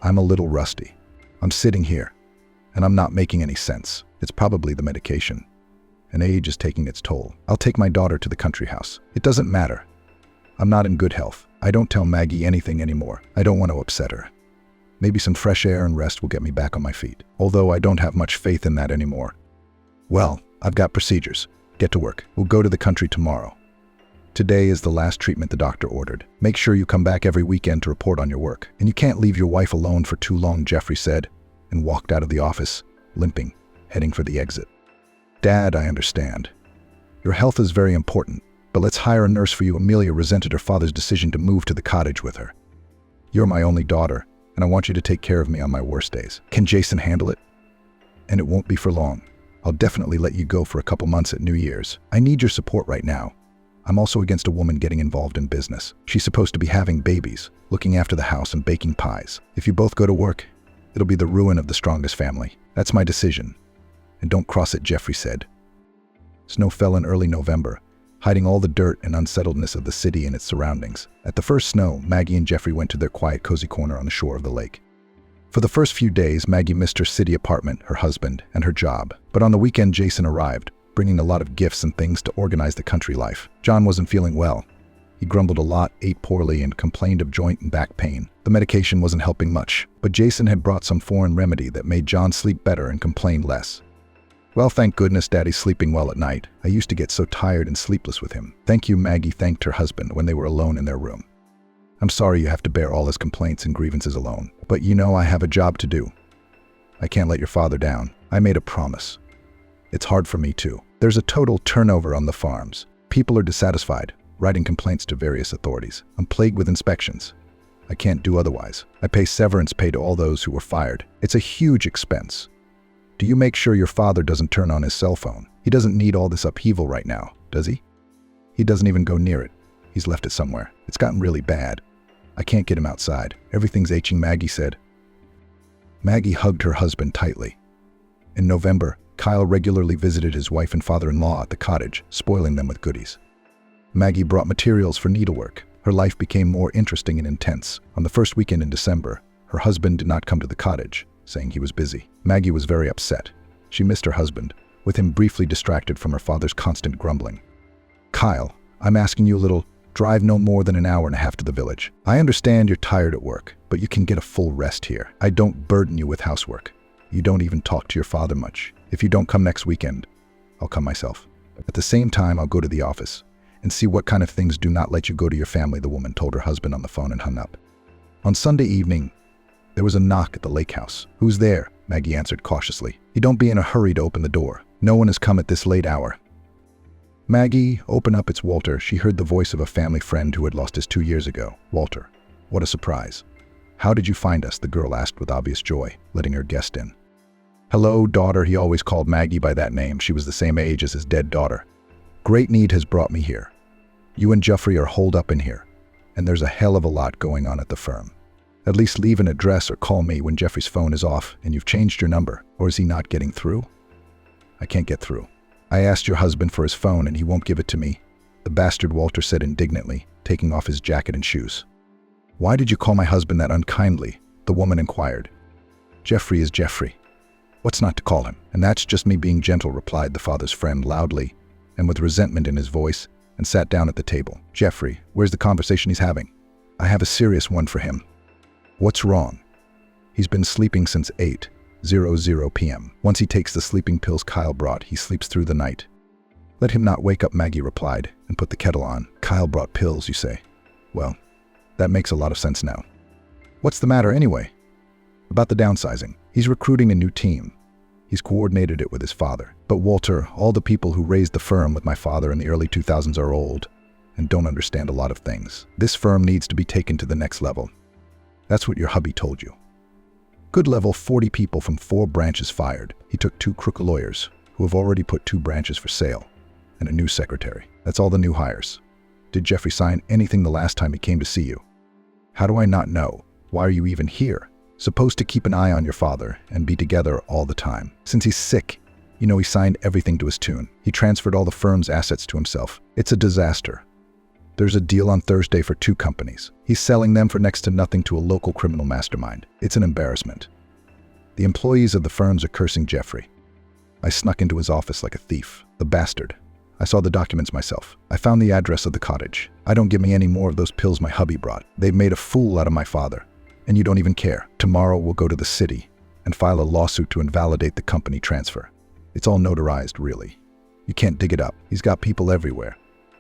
I'm a little rusty. I'm sitting here, and I'm not making any sense. It's probably the medication. And age is taking its toll. I'll take my daughter to the country house. It doesn't matter. I'm not in good health. I don't tell Maggie anything anymore. I don't want to upset her. Maybe some fresh air and rest will get me back on my feet, although I don't have much faith in that anymore. Well, I've got procedures. Get to work. We'll go to the country tomorrow. Today is the last treatment the doctor ordered. Make sure you come back every weekend to report on your work. And you can't leave your wife alone for too long, Jeffrey said, and walked out of the office, limping, heading for the exit. Dad, I understand. Your health is very important, but let's hire a nurse for you. Amelia resented her father's decision to move to the cottage with her. You're my only daughter, and I want you to take care of me on my worst days. Can Jason handle it? And it won't be for long. I'll definitely let you go for a couple months at New Year's. I need your support right now. I'm also against a woman getting involved in business. She's supposed to be having babies, looking after the house and baking pies. If you both go to work, it'll be the ruin of the strongest family. That's my decision. And don't cross it, Jeffrey said. Snow fell in early November, hiding all the dirt and unsettledness of the city and its surroundings. At the first snow, Maggie and Jeffrey went to their quiet, cozy corner on the shore of the lake. For the first few days, Maggie missed her city apartment, her husband, and her job. But on the weekend, Jason arrived, bringing a lot of gifts and things to organize the country life. John wasn't feeling well. He grumbled a lot, ate poorly, and complained of joint and back pain. The medication wasn't helping much, but Jason had brought some foreign remedy that made John sleep better and complain less. Well, thank goodness Daddy's sleeping well at night. I used to get so tired and sleepless with him. Thank you, Maggie thanked her husband when they were alone in their room. I'm sorry you have to bear all his complaints and grievances alone, but you know I have a job to do. I can't let your father down. I made a promise. It's hard for me too. There's a total turnover on the farms. People are dissatisfied, writing complaints to various authorities. I'm plagued with inspections. I can't do otherwise. I pay severance pay to all those who were fired. It's a huge expense. Do you make sure your father doesn't turn on his cell phone? He doesn't need all this upheaval right now, does he? He doesn't even go near it. He's left it somewhere. It's gotten really bad. I can't get him outside. Everything's aching, Maggie said. Maggie hugged her husband tightly. In November, Kyle regularly visited his wife and father-in-law at the cottage, spoiling them with goodies. Maggie brought materials for needlework. Her life became more interesting and intense. On the first weekend in December, her husband did not come to the cottage, saying he was busy. Maggie was very upset. She missed her husband, with him briefly distracted from her father's constant grumbling. Kyle, I'm asking you a little. Drive no more than an hour and a half to the village. I understand you're tired at work, but you can get a full rest here. I don't burden you with housework. You don't even talk to your father much. If you don't come next weekend, I'll come myself. At the same time, I'll go to the office and see what kind of things do not let you go to your family, the woman told her husband on the phone and hung up. On Sunday evening, there was a knock at the lake house. Who's there? Maggie answered cautiously. You don't be in a hurry to open the door. No one has come at this late hour. Maggie, open up, it's Walter. She heard the voice of a family friend who had lost his 2 years ago. Walter, what a surprise. How did you find us? The girl asked with obvious joy, letting her guest in. Hello, daughter. He always called Maggie by that name. She was the same age as his dead daughter. Great need has brought me here. You and Jeffrey are holed up in here, and there's a hell of a lot going on at the firm. At least leave an address or call me when Jeffrey's phone is off and you've changed your number. Or is he not getting through? I can't get through. I asked your husband for his phone and he won't give it to me, the bastard, Walter said indignantly, taking off his jacket and shoes. Why did you call my husband that unkindly? The woman inquired. Jeffrey is Jeffrey. What's not to call him? And that's just me being gentle, replied the father's friend loudly and with resentment in his voice, and sat down at the table. Jeffrey, where's the conversation he's having? I have a serious one for him. What's wrong? He's been sleeping since 8:00 p.m. Once he takes the sleeping pills Kyle brought, he sleeps through the night. Let him not wake up, Maggie replied, and put the kettle on. Kyle brought pills, you say? Well, that makes a lot of sense now. What's the matter anyway? About the downsizing. He's recruiting a new team. He's coordinated it with his father. But Walter, all the people who raised the firm with my father in the early 2000s are old and don't understand a lot of things. This firm needs to be taken to the next level. That's what your hubby told you. Good level, 40 people from 4 branches fired. He took 2 crook lawyers, who have already put 2 branches for sale, and a new secretary. That's all the new hires. Did Jeffrey sign anything the last time he came to see you? How do I not know? Why are you even here? Supposed to keep an eye on your father and be together all the time. Since he's sick, you know he signed everything to his tune. He transferred all the firm's assets to himself. It's a disaster. There's a deal on Thursday for 2 companies. He's selling them for next to nothing to a local criminal mastermind. It's an embarrassment. The employees of the firms are cursing Jeffrey. I snuck into his office like a thief. The bastard. I saw the documents myself. I found the address of the cottage. I don't give me any more of those pills my hubby brought. They've made a fool out of my father. And you don't even care. Tomorrow we'll go to the city and file a lawsuit to invalidate the company transfer. It's all notarized, really. You can't dig it up. He's got people everywhere.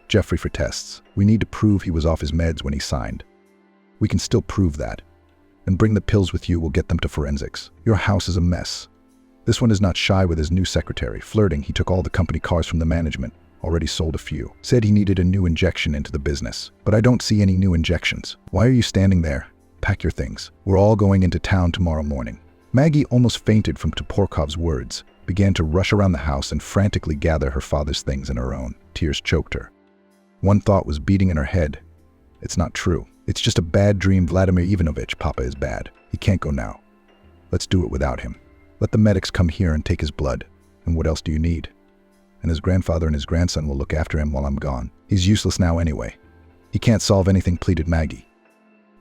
Jeffrey for tests. We need to prove he was off his meds when he signed. We can still prove that. Then bring the pills with you, we'll get them to forensics. Your house is a mess. This one is not shy with his new secretary. Flirting, he took all the company cars from the management. Already sold a few. Said he needed a new injection into the business. But I don't see any new injections. Why are you standing there? Pack your things. We're all going into town tomorrow morning. Maggie almost fainted from Toporkov's words, began to rush around the house and frantically gather her father's things in her own. Tears choked her. One thought was beating in her head. It's not true. It's just a bad dream. Vladimir Ivanovich, Papa is bad. He can't go now. Let's do it without him. Let the medics come here and take his blood. And what else do you need? And his grandfather and his grandson will look after him while I'm gone. He's useless now anyway. He can't solve anything, pleaded Maggie.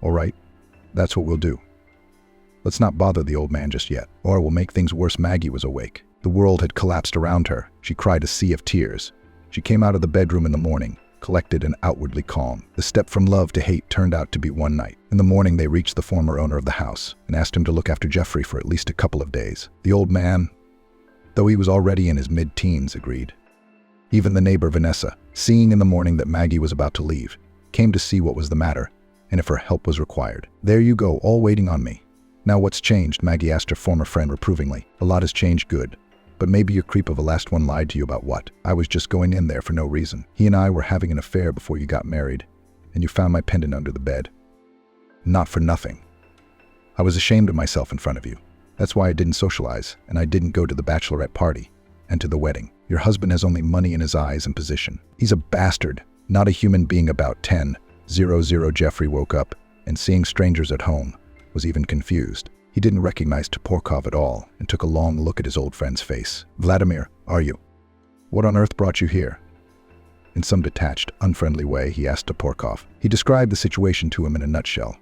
All right, that's what we'll do. Let's not bother the old man just yet, or it will make things worse. Maggie was awake. The world had collapsed around her. She cried a sea of tears. She came out of the bedroom in the morning, collected and outwardly calm. The step from love to hate turned out to be one night. In the morning, they reached the former owner of the house and asked him to look after Jeffrey for at least a couple of days. The old man, though he was already in his mid-teens, agreed. Even the neighbor Vanessa, seeing in the morning that Maggie was about to leave, came to see what was the matter and if her help was required. There you go, all waiting on me. Now what's changed? Maggie asked her former friend reprovingly. A lot has changed, good. But maybe your creep of a last one lied to you about what? I was just going in there for no reason. He and I were having an affair before you got married, and you found my pendant under the bed. Not for nothing. I was ashamed of myself in front of you. That's why I didn't socialize, and I didn't go to the bachelorette party and to the wedding. Your husband has only money in his eyes and position. He's a bastard, not a human being. About 10:00, Jeffrey woke up, and seeing strangers at home, was even confused. He didn't recognize Toporkov at all and took a long look at his old friend's face. Vladimir, are you? What on earth brought you here? In some detached, unfriendly way, he asked Toporkov. He described the situation to him in a nutshell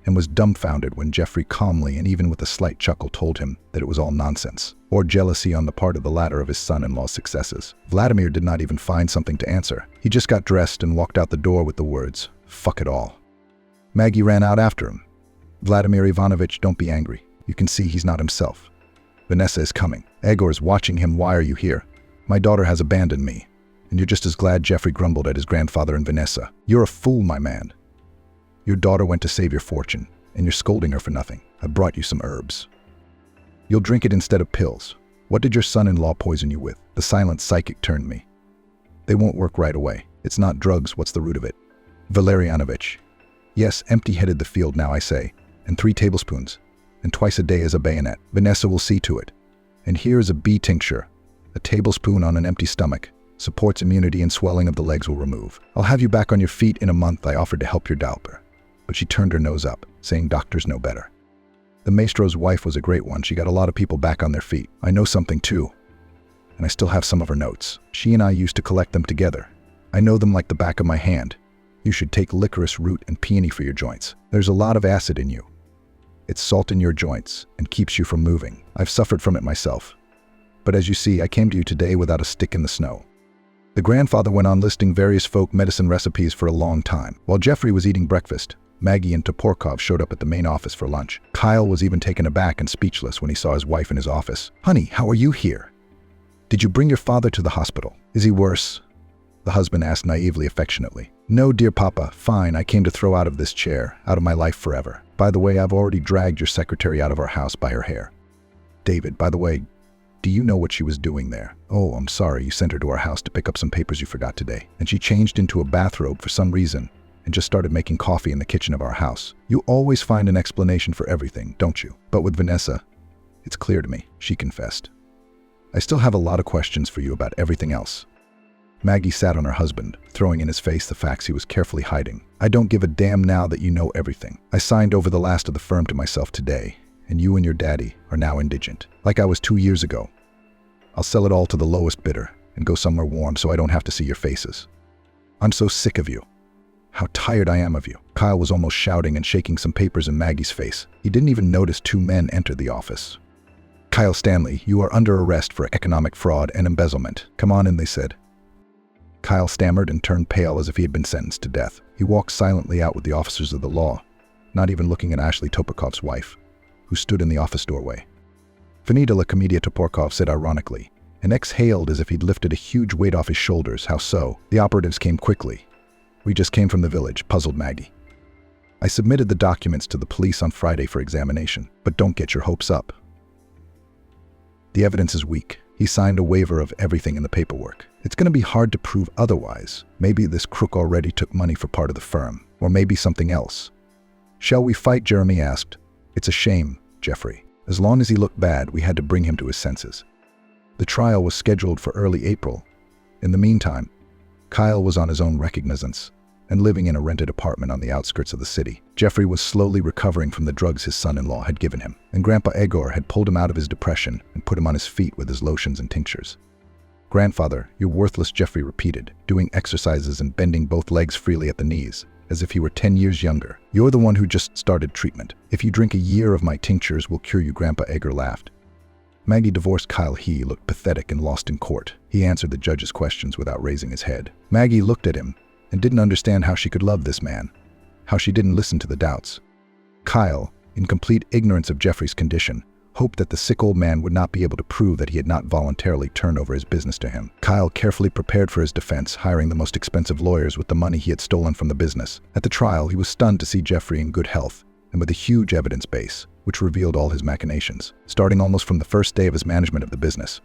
and was dumbfounded when Jeffrey calmly and even with a slight chuckle told him that it was all nonsense, or jealousy on the part of the latter of his son-in-law's successes. Vladimir did not even find something to answer. He just got dressed and walked out the door with the words, "Fuck it all." Maggie ran out after him. Vladimir Ivanovich, don't be angry. You can see he's not himself. Vanessa is coming. Egor is watching him. Why are you here? My daughter has abandoned me. And you're just as glad. Jeffrey grumbled at his grandfather and Vanessa. You're a fool, my man. Your daughter went to save your fortune, and you're scolding her for nothing. I brought you some herbs. You'll drink it instead of pills. What did your son-in-law poison you with? The silent psychic turned me. They won't work right away. It's not drugs. What's the root of it? Valerianovich. Yes, empty-headed the field now, I say. And 3 tablespoons, and twice a day as a bayonet. Vanessa will see to it. And here is a bee tincture. A tablespoon on an empty stomach. Supports immunity and swelling of the legs will remove. I'll have you back on your feet in a month. I offered to help your daughter, but she turned her nose up, saying doctors know better. The maestro's wife was a great one. She got a lot of people back on their feet. I know something too, and I still have some of her notes. She and I used to collect them together. I know them like the back of my hand. You should take licorice root and peony for your joints. There's a lot of acid in you. It's salt in your joints and keeps you from moving. I've suffered from it myself. But as you see, I came to you today without a stick in the snow. The grandfather went on listing various folk medicine recipes for a long time. While Jeffrey was eating breakfast, Maggie and Toporkov showed up at the main office for lunch. Kyle was even taken aback and speechless when he saw his wife in his office. Honey, how are you here? Did you bring your father to the hospital? Is he worse? The husband asked naively, affectionately. No, dear Papa, fine. I came to throw out of this chair, out of my life forever. By the way, I've already dragged your secretary out of our house by her hair. David, by the way, do you know what she was doing there? Oh, I'm sorry, you sent her to our house to pick up some papers you forgot today. And she changed into a bathrobe for some reason and just started making coffee in the kitchen of our house. You always find an explanation for everything, don't you? But with Vanessa, it's clear to me, she confessed. I still have a lot of questions for you about everything else. Maggie sat on her husband, throwing in his face the facts he was carefully hiding. I don't give a damn now that you know everything. I signed over the last of the firm to myself today, and you and your daddy are now indigent, like I was 2 years ago. I'll sell it all to the lowest bidder and go somewhere warm so I don't have to see your faces. I'm so sick of you. How tired I am of you." Kyle was almost shouting and shaking some papers in Maggie's face. He didn't even notice two men enter the office. "Kyle Stanley, you are under arrest for economic fraud and embezzlement. Come on in," they said. Kyle stammered and turned pale as if he had been sentenced to death. He walked silently out with the officers of the law, not even looking at Ashley Topakov's wife, who stood in the office doorway. Vanita La Comedia Toporkov said ironically, and exhaled as if he'd lifted a huge weight off his shoulders. "How so?" "The operatives came quickly. We just came from the village," puzzled Maggie. "I submitted the documents to the police on Friday for examination, but don't get your hopes up. The evidence is weak. He signed a waiver of everything in the paperwork. It's going to be hard to prove otherwise. Maybe this crook already took money for part of the firm, or maybe something else." "Shall we fight?" Jeremy asked. "It's a shame, Jeffrey. As long as he looked bad, we had to bring him to his senses." The trial was scheduled for early April. In the meantime, Kyle was on his own recognizance and living in a rented apartment on the outskirts of the city. Jeffrey was slowly recovering from the drugs his son-in-law had given him, and Grandpa Egor had pulled him out of his depression and put him on his feet with his lotions and tinctures. "Grandfather, you're worthless," Jeffrey repeated, doing exercises and bending both legs freely at the knees, as if he were 10 years younger. "You're the one who just started treatment. If you drink a year of my tinctures, we'll cure you," Grandpa Egor laughed. Maggie divorced Kyle. He looked pathetic and lost in court. He answered the judge's questions without raising his head. Maggie looked at him and didn't understand how she could love this man, how she didn't listen to the doubts. Kyle, in complete ignorance of Jeffrey's condition, hoped that the sick old man would not be able to prove that he had not voluntarily turned over his business to him. Kyle carefully prepared for his defense, hiring the most expensive lawyers with the money he had stolen from the business. At the trial, he was stunned to see Jeffrey in good health and with a huge evidence base, which revealed all his machinations, starting almost from the first day of his management of the business.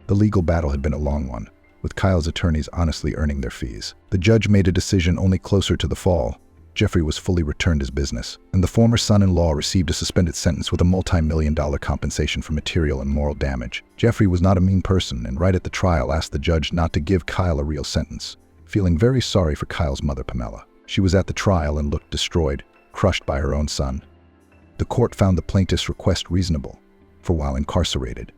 The legal battle had been a long one, with Kyle's attorneys honestly earning their fees. The judge made a decision only closer to the fall. Jeffrey was fully returned his business, and the former son-in-law received a suspended sentence with a multi-million-dollar compensation for material and moral damage. Jeffrey was not a mean person, and right at the trial asked the judge not to give Kyle a real sentence, feeling very sorry for Kyle's mother, Pamela. She was at the trial and looked destroyed, crushed by her own son. The court found the plaintiff's request reasonable, for while incarcerated,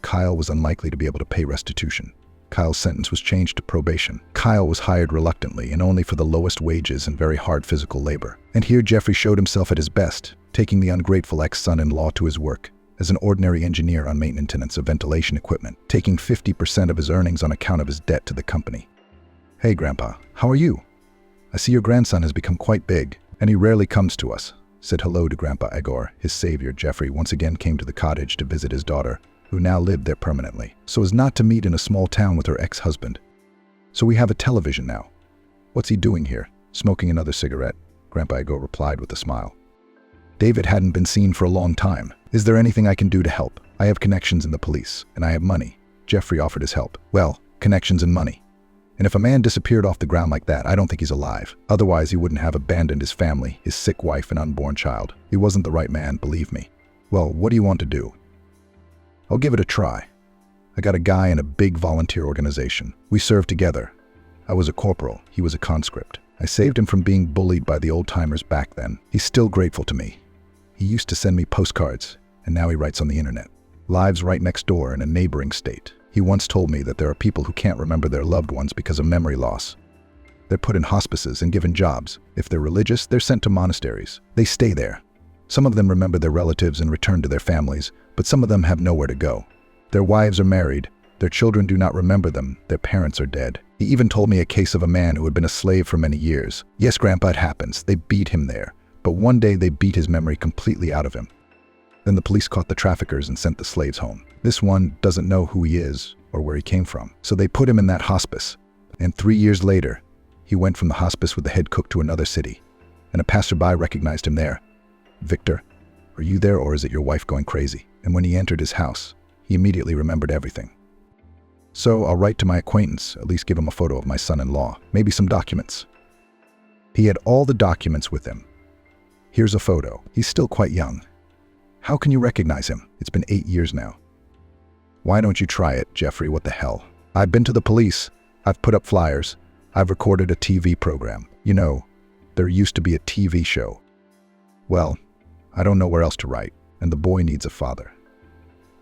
Kyle was unlikely to be able to pay restitution. Kyle's sentence was changed to probation. Kyle was hired reluctantly and only for the lowest wages and very hard physical labor. And here Jeffrey showed himself at his best, taking the ungrateful ex-son-in-law to his work as an ordinary engineer on maintenance of ventilation equipment, taking 50% of his earnings on account of his debt to the company. "Hey, Grandpa, how are you? I see your grandson has become quite big, and he rarely comes to us," said hello to Grandpa Egor. His savior, Jeffrey, once again came to the cottage to visit his daughter, who now lived there permanently, so as not to meet in a small town with her ex-husband. "So we have a television now. What's he doing here?" "Smoking another cigarette," Grandpa Egor replied with a smile. David hadn't been seen for a long time. "Is there anything I can do to help? I have connections in the police, and I have money." Jeffrey offered his help. "Well, connections and money. And if a man disappeared off the ground like that, I don't think he's alive. Otherwise, he wouldn't have abandoned his family, his sick wife and unborn child. He wasn't the right man, believe me." "Well, what do you want to do?" "I'll give it a try. I got a guy in a big volunteer organization. We served together. I was a corporal. He was a conscript. I saved him from being bullied by the old-timers back then. He's still grateful to me. He used to send me postcards, and now he writes on the internet. Lives right next door in a neighboring state. He once told me that there are people who can't remember their loved ones because of memory loss. They're put in hospices and given jobs. If they're religious, they're sent to monasteries. They stay there. Some of them remember their relatives and return to their families, but some of them have nowhere to go. Their wives are married. Their children do not remember them. Their parents are dead. He even told me a case of a man who had been a slave for many years. Yes, Grandpa, it happens. They beat him there. But one day they beat his memory completely out of him. Then the police caught the traffickers and sent the slaves home. This one doesn't know who he is or where he came from. So they put him in that hospice. And 3 years later, he went from the hospice with the head cook to another city. And a passerby recognized him there. "Victor, are you there or is it your wife going crazy?" And when he entered his house, he immediately remembered everything. "So I'll write to my acquaintance, at least give him a photo of my son-in-law, maybe some documents." He had all the documents with him. "Here's a photo. He's still quite young. How can you recognize him? It's been 8 years now." "Why don't you try it, Jeffrey? What the hell? I've been to the police. I've put up flyers. I've recorded a TV program. You know, there used to be a TV show. Well, I don't know where else to write, and the boy needs a father.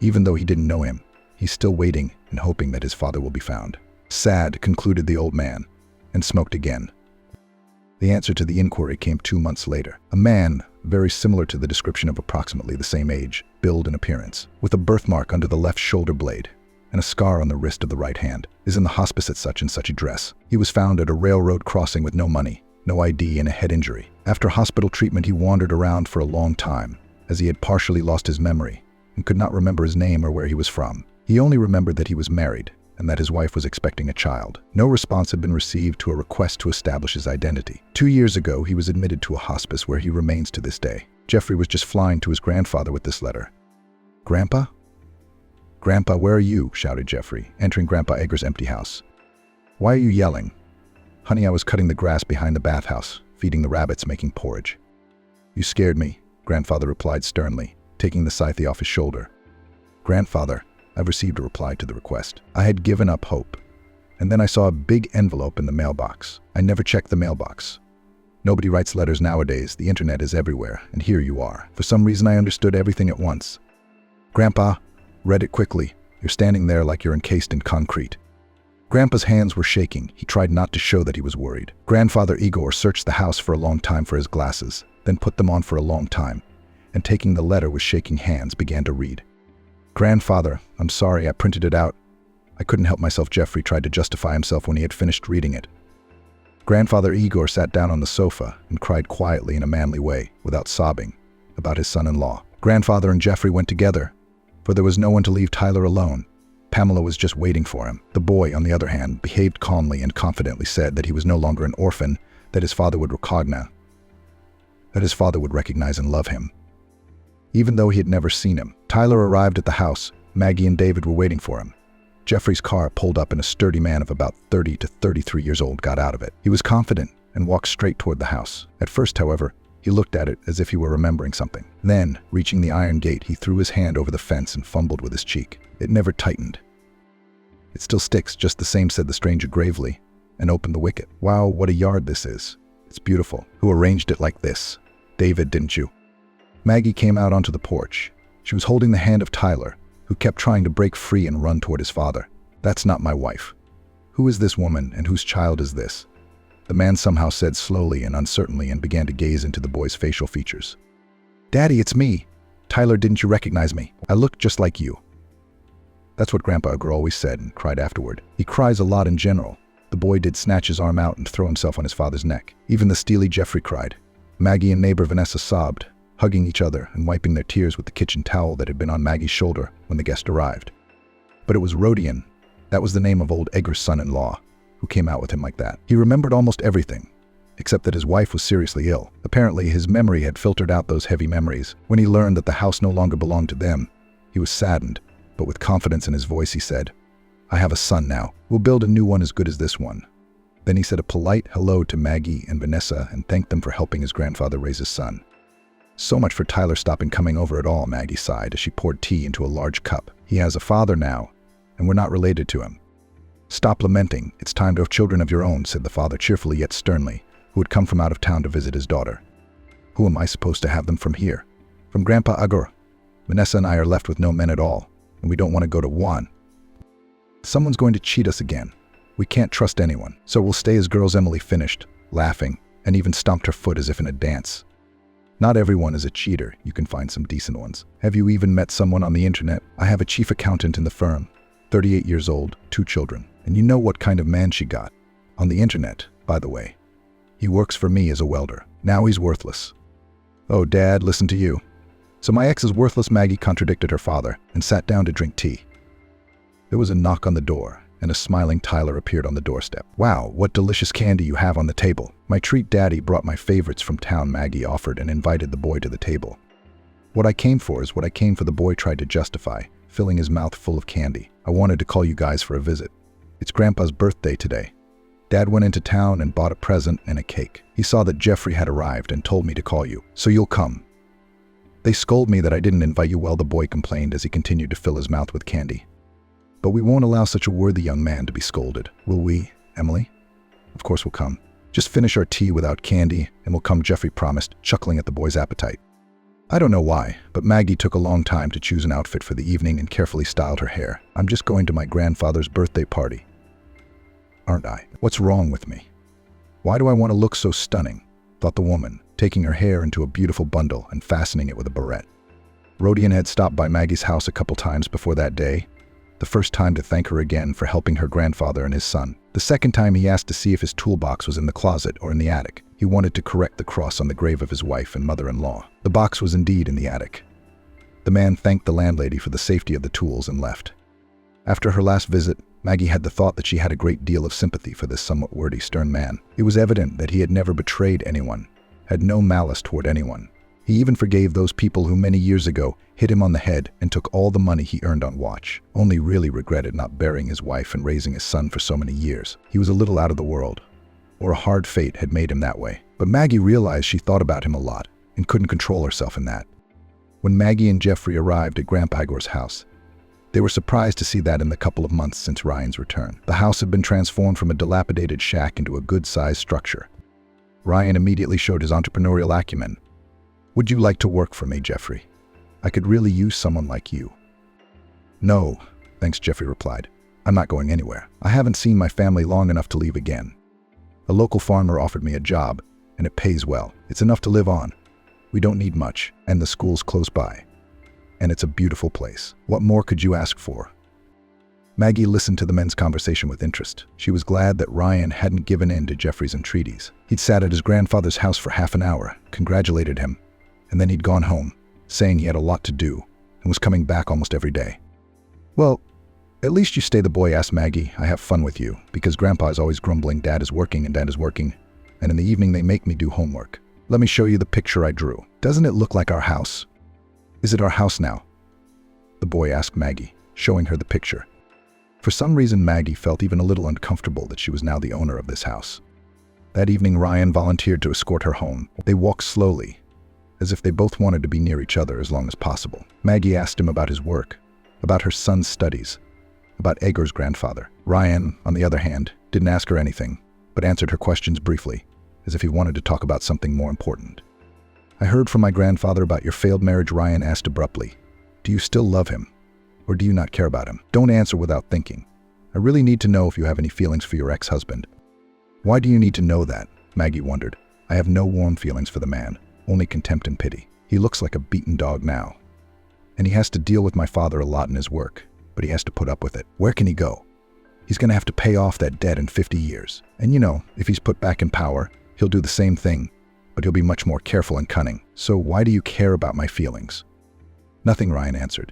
Even though he didn't know him, he's still waiting and hoping that his father will be found." Sad, concluded the old man, and smoked again. The answer to the inquiry came 2 months later. A man, very similar to the description of approximately the same age, build and appearance, with a birthmark under the left shoulder blade and a scar on the wrist of the right hand, is in the hospice at such and such address. He was found at a railroad crossing with no money, no ID, and a head injury. After hospital treatment, he wandered around for a long time, as he had partially lost his memory and could not remember his name or where he was from. He only remembered that he was married and that his wife was expecting a child. No response had been received to a request to establish his identity. 2 years ago, he was admitted to a hospice where he remains to this day. Jeffrey was just flying to his grandfather with this letter. "Grandpa? Grandpa, where are you?" shouted Jeffrey, entering Grandpa Egger's empty house. "Why are you yelling?" "Honey, I was cutting the grass behind the bathhouse, feeding the rabbits, making porridge." "You scared me," Grandfather replied sternly, taking the scythe off his shoulder. "Grandfather, I've received a reply to the request. I had given up hope. And then I saw a big envelope in the mailbox. I never checked the mailbox. Nobody writes letters nowadays. The internet is everywhere, and here you are. For some reason, I understood everything at once." "Grandpa, read it quickly. You're standing there like you're encased in concrete." Grandpa's hands were shaking. He tried not to show that he was worried. Grandfather Igor searched the house for a long time for his glasses, then put them on for a long time, and taking the letter with shaking hands, began to read. "Grandfather, I'm sorry, I printed it out. I couldn't help myself," Jeffrey tried to justify himself when he had finished reading it. Grandfather Igor sat down on the sofa and cried quietly in a manly way, without sobbing, about his son-in-law. Grandfather and Jeffrey went together, for there was no one to leave Tyler alone. Pamela was just waiting for him. The boy, on the other hand, behaved calmly and confidently said that he was no longer an orphan, that his father would recognize and love him. Even though he had never seen him, Tyler arrived at the house. Maggie and David were waiting for him. Jeffrey's car pulled up and a sturdy man of about 30 to 33 years old got out of it. He was confident and walked straight toward the house. At first, however, he looked at it as if he were remembering something. Then, reaching the iron gate, he threw his hand over the fence and fumbled with his cheek. It never tightened. "It still sticks just the same," said the stranger gravely, and opened the wicket. "Wow, what a yard this is. It's beautiful. Who arranged it like this? David, didn't you?" Maggie came out onto the porch. She was holding the hand of Tyler, who kept trying to break free and run toward his father. "That's not my wife. Who is this woman, and whose child is this?" The man somehow said slowly and uncertainly and began to gaze into the boy's facial features. "Daddy, it's me. Tyler, didn't you recognize me? I look just like you." That's what Grandpa Egger always said and cried afterward. He cries a lot in general. The boy did snatch his arm out and throw himself on his father's neck. Even the steely Jeffrey cried. Maggie and neighbor Vanessa sobbed, hugging each other and wiping their tears with the kitchen towel that had been on Maggie's shoulder when the guest arrived. But it was Rodion. That was the name of old Egger's son-in-law, who came out with him like that. He remembered almost everything, except that his wife was seriously ill. Apparently, his memory had filtered out those heavy memories. When he learned that the house no longer belonged to them, he was saddened, but with confidence in his voice he said, "I have a son now. We'll build a new one as good as this one." Then he said a polite hello to Maggie and Vanessa and thanked them for helping his grandfather raise his son. "So much for Tyler stopping coming over at all," Maggie sighed as she poured tea into a large cup. "He has a father now, and we're not related to him." "Stop lamenting. It's time to have children of your own," said the father cheerfully yet sternly, who had come from out of town to visit his daughter. "Who am I supposed to have them from here?" "From Grandpa Egger. Vanessa and I are left with no men at all, and we don't want to go to Juan. Someone's going to cheat us again. We can't trust anyone, so we'll stay as girls." Emily finished, laughing, and even stomped her foot as if in a dance. "Not everyone is a cheater. You can find some decent ones. Have you even met someone on the internet? I have a chief accountant in the firm, 38 years old, 2 children. And you know what kind of man she got. On the internet, by the way. He works for me as a welder. Now he's worthless." "Oh, Dad, listen to you. So my ex is worthless," Maggie contradicted her father, and sat down to drink tea. There was a knock on the door, and a smiling Tyler appeared on the doorstep. "Wow, what delicious candy you have on the table." "My treat, Daddy brought my favorites from town," Maggie offered and invited the boy to the table. "What I came for is what I came for," the boy tried to justify, filling his mouth full of candy. "I wanted to call you guys for a visit. It's Grandpa's birthday today. Dad went into town and bought a present and a cake. He saw that Jeffrey had arrived and told me to call you, so you'll come. They scold me that I didn't invite you." Well, the boy complained as he continued to fill his mouth with candy. "But we won't allow such a worthy young man to be scolded, will we, Emily?" "Of course we'll come. Just finish our tea without candy, and we'll come," Jeffrey promised, chuckling at the boy's appetite. I don't know why, but Maggie took a long time to choose an outfit for the evening and carefully styled her hair. "I'm just going to my grandfather's birthday party, aren't I? What's wrong with me?" Why do I want to look so stunning? Thought the woman, taking her hair into a beautiful bundle and fastening it with a barrette. Rodion had stopped by Maggie's house a couple times before that day. The first time to thank her again for helping her grandfather and his son. The second time he asked to see if his toolbox was in the closet or in the attic. He wanted to correct the cross on the grave of his wife and mother-in-law. The box was indeed in the attic. The man thanked the landlady for the safety of the tools and left. After her last visit, Maggie had the thought that she had a great deal of sympathy for this somewhat wordy, stern man. It was evident that he had never betrayed anyone, had no malice toward anyone. He even forgave those people who many years ago hit him on the head and took all the money he earned on watch. Only really regretted not burying his wife and raising his son for so many years. He was a little out of the world, or a hard fate had made him that way. But Maggie realized she thought about him a lot and couldn't control herself in that. When Maggie and Jeffrey arrived at Grandpa Igor's house, they were surprised to see that in the couple of months since Ryan's return. The house had been transformed from a dilapidated shack into a good-sized structure. Ryan immediately showed his entrepreneurial acumen. "Would you like to work for me, Jeffrey? I could really use someone like you." "No, thanks," Jeffrey replied. "I'm not going anywhere. I haven't seen my family long enough to leave again. A local farmer offered me a job, and it pays well. It's enough to live on. We don't need much, and the school's close by. And it's a beautiful place. What more could you ask for?" Maggie listened to the men's conversation with interest. She was glad that Ryan hadn't given in to Jeffrey's entreaties. He'd sat at his grandfather's house for half an hour, congratulated him, and then he'd gone home, saying he had a lot to do, and was coming back almost every day. "Well, at least you stay," the boy asked Maggie. "I have fun with you, because Grandpa is always grumbling Dad is working and Dad is working, and in the evening they make me do homework. Let me show you the picture I drew. Doesn't it look like our house?" "Is it our house now?" the boy asked Maggie, showing her the picture. For some reason, Maggie felt even a little uncomfortable that she was now the owner of this house. That evening, Ryan volunteered to escort her home. They walked slowly, as if they both wanted to be near each other as long as possible. Maggie asked him about his work, about her son's studies, about Igor's grandfather. Ryan, on the other hand, didn't ask her anything, but answered her questions briefly, as if he wanted to talk about something more important. "I heard from my grandfather about your failed marriage," Ryan asked abruptly. "Do you still love him? Or do you not care about him? Don't answer without thinking. I really need to know if you have any feelings for your ex-husband." "Why do you need to know that?" Maggie wondered. "I have no warm feelings for the man, only contempt and pity. He looks like a beaten dog now. And he has to deal with my father a lot in his work, but he has to put up with it. Where can he go? He's going to have to pay off that debt in 50 years. And you know, if he's put back in power, he'll do the same thing, but he'll be much more careful and cunning. So why do you care about my feelings?" "Nothing," Ryan answered.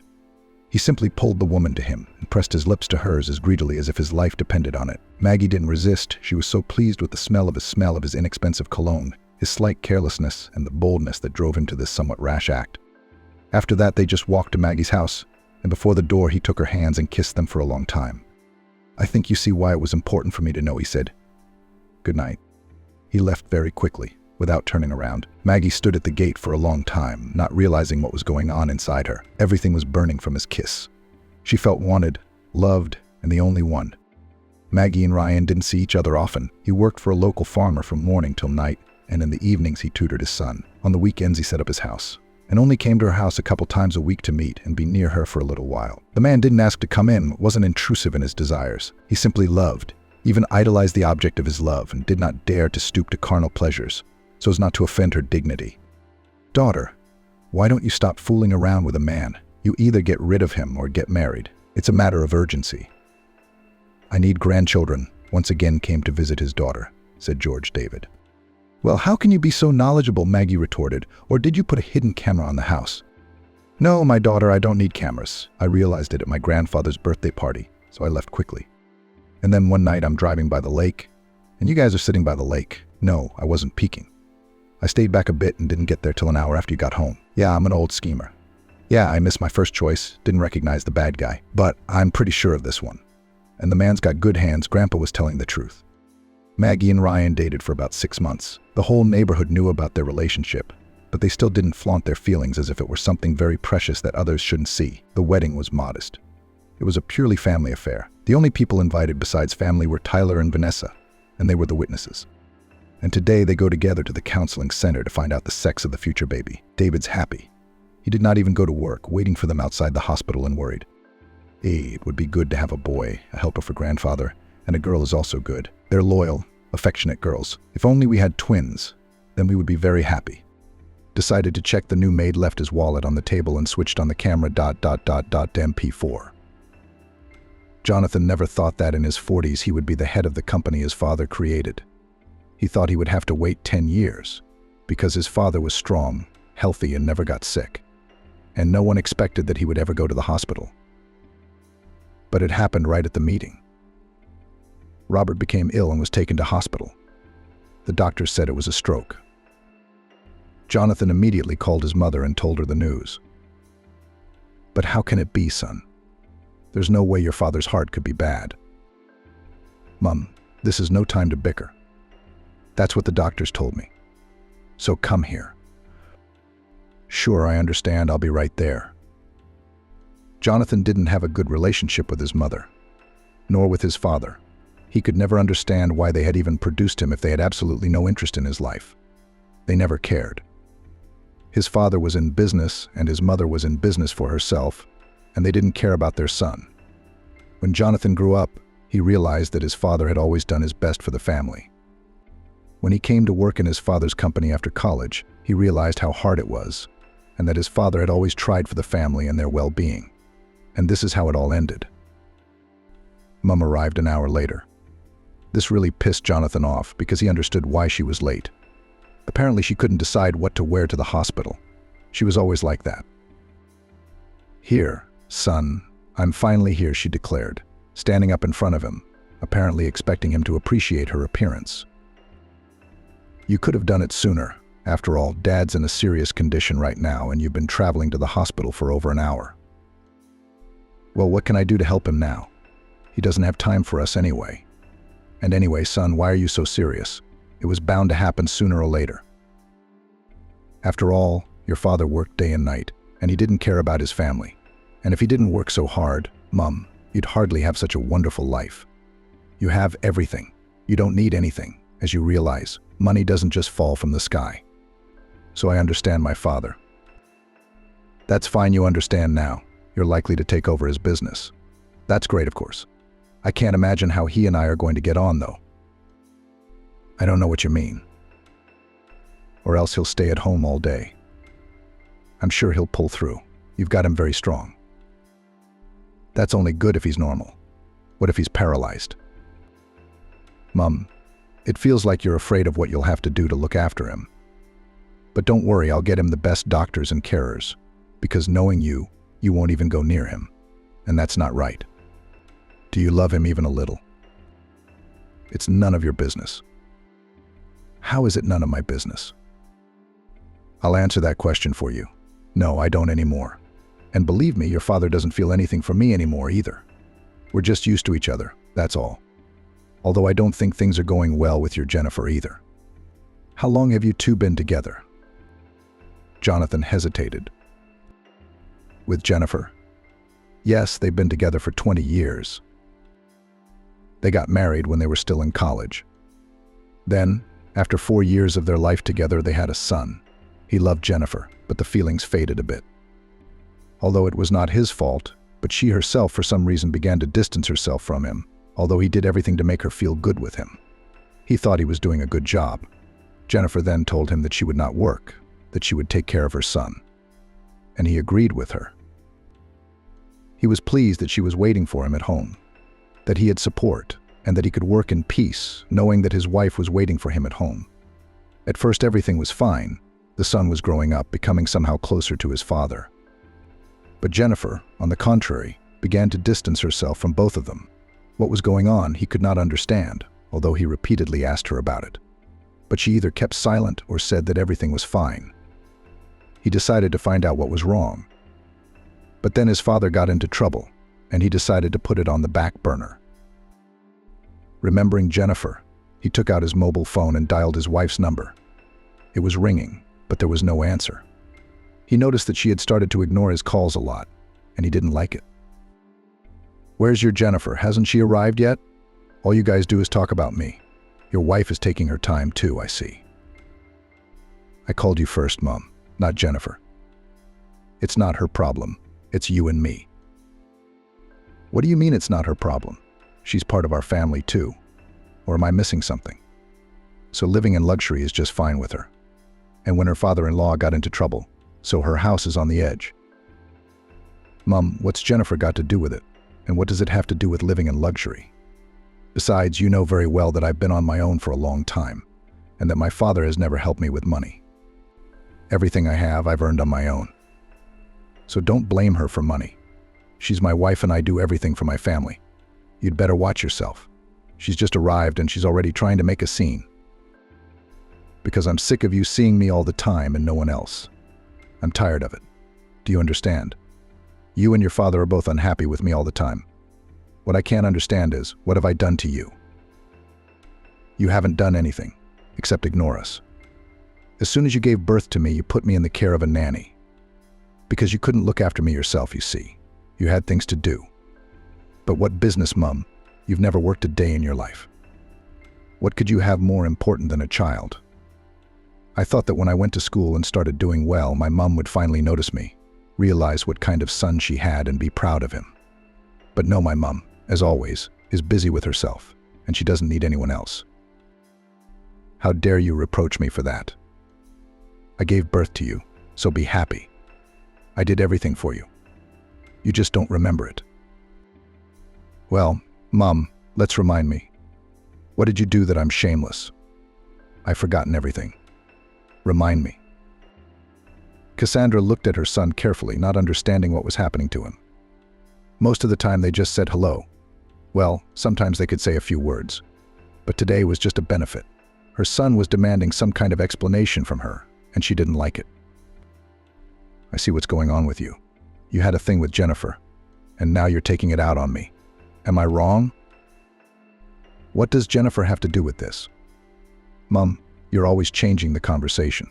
He simply pulled the woman to him and pressed his lips to hers as greedily as if his life depended on it. Maggie didn't resist. She was so pleased with the smell of his inexpensive cologne, his slight carelessness, and the boldness that drove him to this somewhat rash act. After that, they just walked to Maggie's house, and before the door he took her hands and kissed them for a long time. "I think you see why it was important for me to know," he said. "Good night." He left very quickly, without turning around. Maggie stood at the gate for a long time, not realizing what was going on inside her. Everything was burning from his kiss. She felt wanted, loved, and the only one. Maggie and Ryan didn't see each other often. He worked for a local farmer from morning till night, and in the evenings he tutored his son. On the weekends he set up his house, and only came to her house a couple times a week to meet and be near her for a little while. The man didn't ask to come in, wasn't intrusive in his desires. He simply loved, even idolized the object of his love, and did not dare to stoop to carnal pleasures, so as not to offend her dignity. "Daughter, why don't you stop fooling around with a man? You either get rid of him or get married. It's a matter of urgency." "I need grandchildren," once again came to visit his daughter, said George David. "Well, how can you be so knowledgeable?" Maggie retorted. "Or did you put a hidden camera on the house?" "No, my daughter, I don't need cameras. I realized it at my grandfather's birthday party, so I left quickly. And then one night I'm driving by the lake, and you guys are sitting by the lake. No, I wasn't peeking. I stayed back a bit and didn't get there till an hour after you got home. Yeah, I'm an old schemer. Yeah, I missed my first choice, didn't recognize the bad guy. But I'm pretty sure of this one. And the man's got good hands. Grandpa was telling the truth." Maggie and Ryan dated for about 6 months. The whole neighborhood knew about their relationship, but they still didn't flaunt their feelings as if it were something very precious that others shouldn't see. The wedding was modest. It was a purely family affair. The only people invited besides family were Tyler and Vanessa, and they were the witnesses. And today they go together to the counseling center to find out the sex of the future baby. David's happy. He did not even go to work, waiting for them outside the hospital and worried. It would be good to have a boy, a helper for grandfather, and a girl is also good. They're loyal, affectionate girls. If only we had twins, then we would be very happy. Decided to check the new maid, left his wallet on the table and switched on the camera. MP4. Jonathan never thought that in his 40s he would be the head of the company his father created. He thought he would have to wait 10 years because his father was strong, healthy, and never got sick. And no one expected that he would ever go to the hospital. But it happened right at the meeting. Robert became ill and was taken to hospital. The doctors said it was a stroke. Jonathan immediately called his mother and told her the news. "But how can it be, son? There's no way your father's heart could be bad." "Mum, this is no time to bicker. That's what the doctors told me. So come here." "Sure, I understand. I'll be right there." Jonathan didn't have a good relationship with his mother, nor with his father. He could never understand why they had even produced him if they had absolutely no interest in his life. They never cared. His father was in business and his mother was in business for herself, and they didn't care about their son. When Jonathan grew up, he realized that his father had always done his best for the family. When he came to work in his father's company after college, he realized how hard it was, and that his father had always tried for the family and their well-being. And this is how it all ended. Mum arrived an hour later. This really pissed Jonathan off because he understood why she was late. Apparently she couldn't decide what to wear to the hospital. She was always like that. "Here, son, I'm finally here," she declared, standing up in front of him, apparently expecting him to appreciate her appearance. "You could have done it sooner. After all, Dad's in a serious condition right now and you've been traveling to the hospital for over an hour." "Well, what can I do to help him now? He doesn't have time for us anyway. And anyway, son, why are you so serious? It was bound to happen sooner or later. After all, your father worked day and night, and he didn't care about his family. And if he didn't work so hard, Mum, you'd hardly have such a wonderful life. You have everything. You don't need anything, as you realize. Money doesn't just fall from the sky. So I understand my father." "That's fine, you understand now. You're likely to take over his business. That's great, of course. I can't imagine how he and I are going to get on, though." "I don't know what you mean." "Or else he'll stay at home all day. I'm sure he'll pull through. You've got him very strong." "That's only good if he's normal. What if he's paralyzed?" "Mum, it feels like you're afraid of what you'll have to do to look after him. But don't worry, I'll get him the best doctors and carers, because knowing you, you won't even go near him. And that's not right. Do you love him even a little?" "It's none of your business." "How is it none of my business?" "I'll answer that question for you. No, I don't anymore. And believe me, your father doesn't feel anything for me anymore either. We're just used to each other, that's all. Although I don't think things are going well with your Jennifer either." "How long have you two been together?" Jonathan hesitated. "With Jennifer? Yes, they've been together for 20 years. They got married when they were still in college. Then, after 4 years of their life together, they had a son. He loved Jennifer, but the feelings faded a bit. Although it was not his fault, but she herself for some reason began to distance herself from him, although he did everything to make her feel good with him. He thought he was doing a good job. Jennifer then told him that she would not work, that she would take care of her son. And he agreed with her. He was pleased that she was waiting for him at home, that he had support, and that he could work in peace, knowing that his wife was waiting for him at home. At first everything was fine. The son was growing up, becoming somehow closer to his father. But Jennifer, on the contrary, began to distance herself from both of them. What was going on, he could not understand, although he repeatedly asked her about it. But she either kept silent or said that everything was fine. He decided to find out what was wrong. But then his father got into trouble, and he decided to put it on the back burner. Remembering Jennifer, he took out his mobile phone and dialed his wife's number. It was ringing, but there was no answer. He noticed that she had started to ignore his calls a lot, and he didn't like it. "Where's your Jennifer? Hasn't she arrived yet? All you guys do is talk about me. Your wife is taking her time too, I see." "I called you first, Mom, not Jennifer. It's not her problem. It's you and me." "What do you mean it's not her problem? She's part of our family too. Or am I missing something?" so living in luxury is just fine with her. And when her father-in-law got into trouble, so her house is on the edge. Mom, what's Jennifer got to do with it? And what does it have to do with living in luxury? Besides, you know very well that I've been on my own for a long time, and that my father has never helped me with money. Everything I have, I've earned on my own. So don't blame her for money. She's my wife and I do everything for my family. You'd better watch yourself. She's just arrived and she's already trying to make a scene. Because I'm sick of you seeing me all the time and no one else. I'm tired of it. Do you understand? You and your father are both unhappy with me all the time. What I can't understand is, what have I done to you? You haven't done anything, except ignore us. As soon as you gave birth to me, you put me in the care of a nanny. Because you couldn't look after me yourself, you see. You had things to do. But what business, Mum? You've never worked a day in your life. What could you have more important than a child? I thought that when I went to school and started doing well, my mum would finally notice me, realize what kind of son she had and be proud of him. But no, my mum, as always, is busy with herself, and she doesn't need anyone else. How dare you reproach me for that? I gave birth to you, so be happy. I did everything for you. You just don't remember it. Well, Mum, let's remind me. What did you do that I'm shameless? I've forgotten everything. Remind me. Cassandra looked at her son carefully, not understanding what was happening to him. Most of the time they just said hello. Well, sometimes they could say a few words. But today was just a benefit. Her son was demanding some kind of explanation from her, and she didn't like it. I see what's going on with you. You had a thing with Jennifer, and now you're taking it out on me. Am I wrong? What does Jennifer have to do with this? Mum, you're always changing the conversation.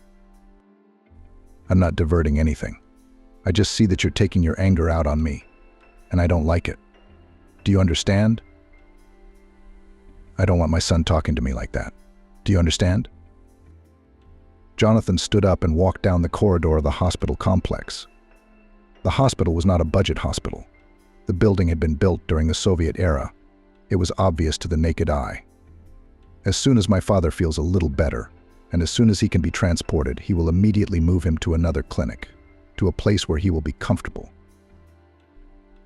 I'm not diverting anything. I just see that you're taking your anger out on me, and I don't like it. Do you understand? I don't want my son talking to me like that. Do you understand? Jonathan stood up and walked down the corridor of the hospital complex. The hospital was not a budget hospital. The building had been built during the Soviet era. It was obvious to the naked eye. As soon as my father feels a little better, and as soon as he can be transported, he will immediately move him to another clinic, to a place where he will be comfortable.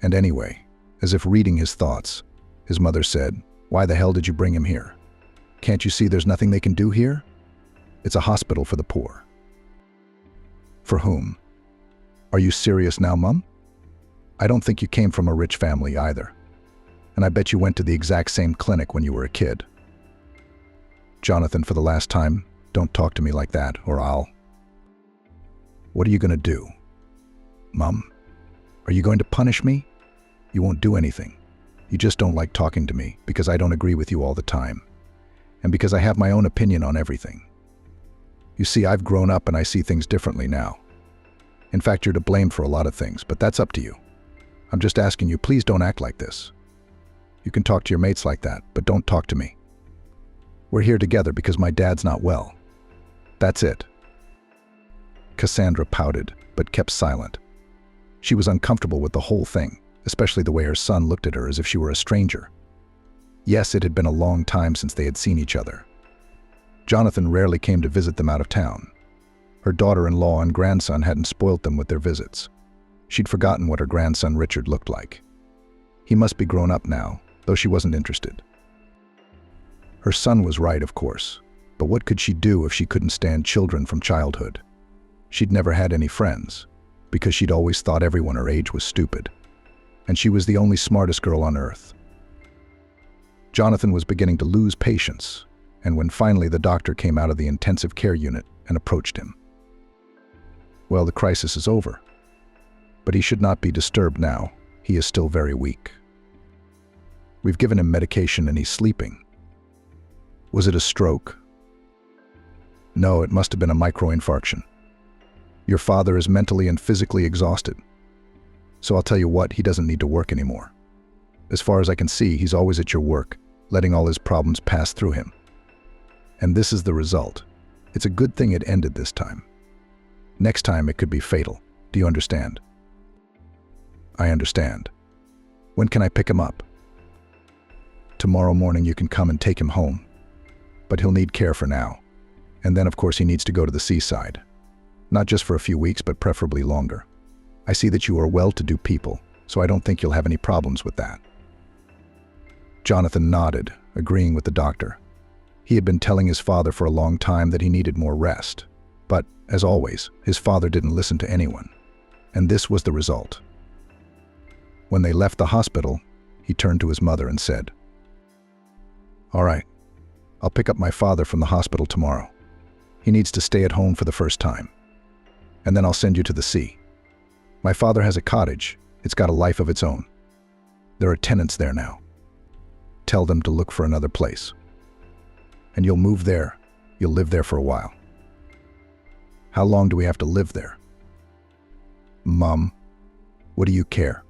And anyway, as if reading his thoughts, his mother said, "Why the hell did you bring him here? Can't you see there's nothing they can do here? It's a hospital for the poor." For whom? Are you serious now, Mum? I don't think you came from a rich family either. And I bet you went to the exact same clinic when you were a kid. Jonathan, for the last time, don't talk to me like that, or I'll... What are you going to do? Mum, are you going to punish me? You won't do anything. You just don't like talking to me because I don't agree with you all the time. And because I have my own opinion on everything. You see, I've grown up and I see things differently now. In fact, you're to blame for a lot of things, but that's up to you. I'm just asking you, please don't act like this. You can talk to your mates like that, but don't talk to me. We're here together because my dad's not well. That's it. Cassandra pouted, but kept silent. She was uncomfortable with the whole thing, especially the way her son looked at her as if she were a stranger. Yes, it had been a long time since they had seen each other. Jonathan rarely came to visit them out of town. Her daughter-in-law and grandson hadn't spoilt them with their visits. She'd forgotten what her grandson Richard looked like. He must be grown up now, though she wasn't interested. Her son was right, of course, but what could she do if she couldn't stand children from childhood? She'd never had any friends, because she'd always thought everyone her age was stupid, and she was the only smartest girl on earth. Jonathan was beginning to lose patience, and when finally the doctor came out of the intensive care unit and approached him. Well, the crisis is over, but he should not be disturbed now. He is still very weak. We've given him medication and he's sleeping. Was it a stroke? No, it must have been a microinfarction. Your father is mentally and physically exhausted. So I'll tell you what, he doesn't need to work anymore. As far as I can see, he's always at your work, letting all his problems pass through him. And this is the result. It's a good thing it ended this time. Next time it could be fatal. Do you understand? I understand. When can I pick him up? Tomorrow morning you can come and take him home. but he'll need care for now. And then, of course, he needs to go to the seaside. Not just for a few weeks, but preferably longer. I see that you are well-to-do people, so I don't think you'll have any problems with that. Jonathan nodded, agreeing with the doctor. He had been telling his father for a long time that he needed more rest. But, as always, his father didn't listen to anyone. And this was the result. When they left the hospital, he turned to his mother and said, "All right, I'll pick up my father from the hospital tomorrow. He needs to stay at home for the first time. And then I'll send you to the sea. My father has a cottage. It's got a life of its own. There are tenants there now. Tell them to look for another place. And you'll move there. You'll live there for a while." "How long do we have to live there?" "Mom, what do you care?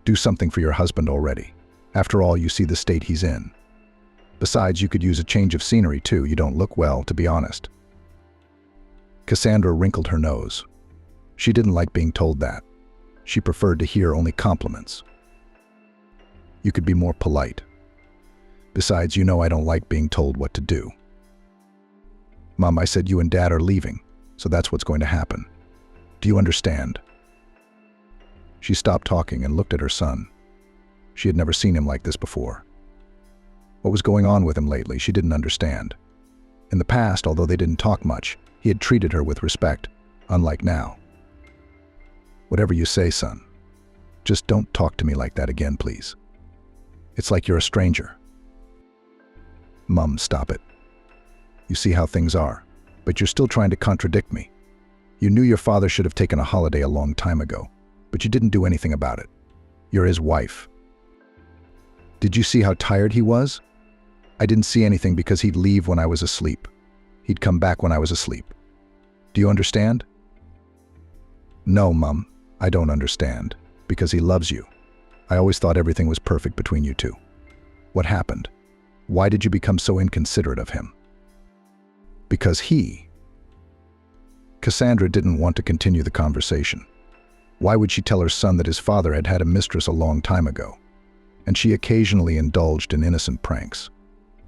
Do something for your husband already. After all, you see the state he's in. Besides, you could use a change of scenery too. You don't look well, to be honest." Cassandra wrinkled her nose. She didn't like being told that. She preferred to hear only compliments. "You could be more polite. Besides, you know I don't like being told what to do." "Mom, I said you and Dad are leaving, so that's what's going to happen. Do you understand?" She stopped talking and looked at her son. She had never seen him like this before. What was going on with him lately, she didn't understand. In the past, although they didn't talk much, he had treated her with respect, unlike now. "Whatever you say, son. Just don't talk to me like that again, please. It's like you're a stranger." "Mum, stop it. You see how things are, but you're still trying to contradict me. You knew your father should have taken a holiday a long time ago, but you didn't do anything about it. You're his wife. Did you see how tired he was? I didn't see anything because he'd leave when I was asleep. He'd come back when I was asleep. Do you understand?" "No, Mum, I don't understand, because he loves you. I always thought everything was perfect between you two. What happened? Why did you become so inconsiderate of him?" "Because Cassandra didn't want to continue the conversation. Why would she tell her son that his father had had a mistress a long time ago? And she occasionally indulged in innocent pranks.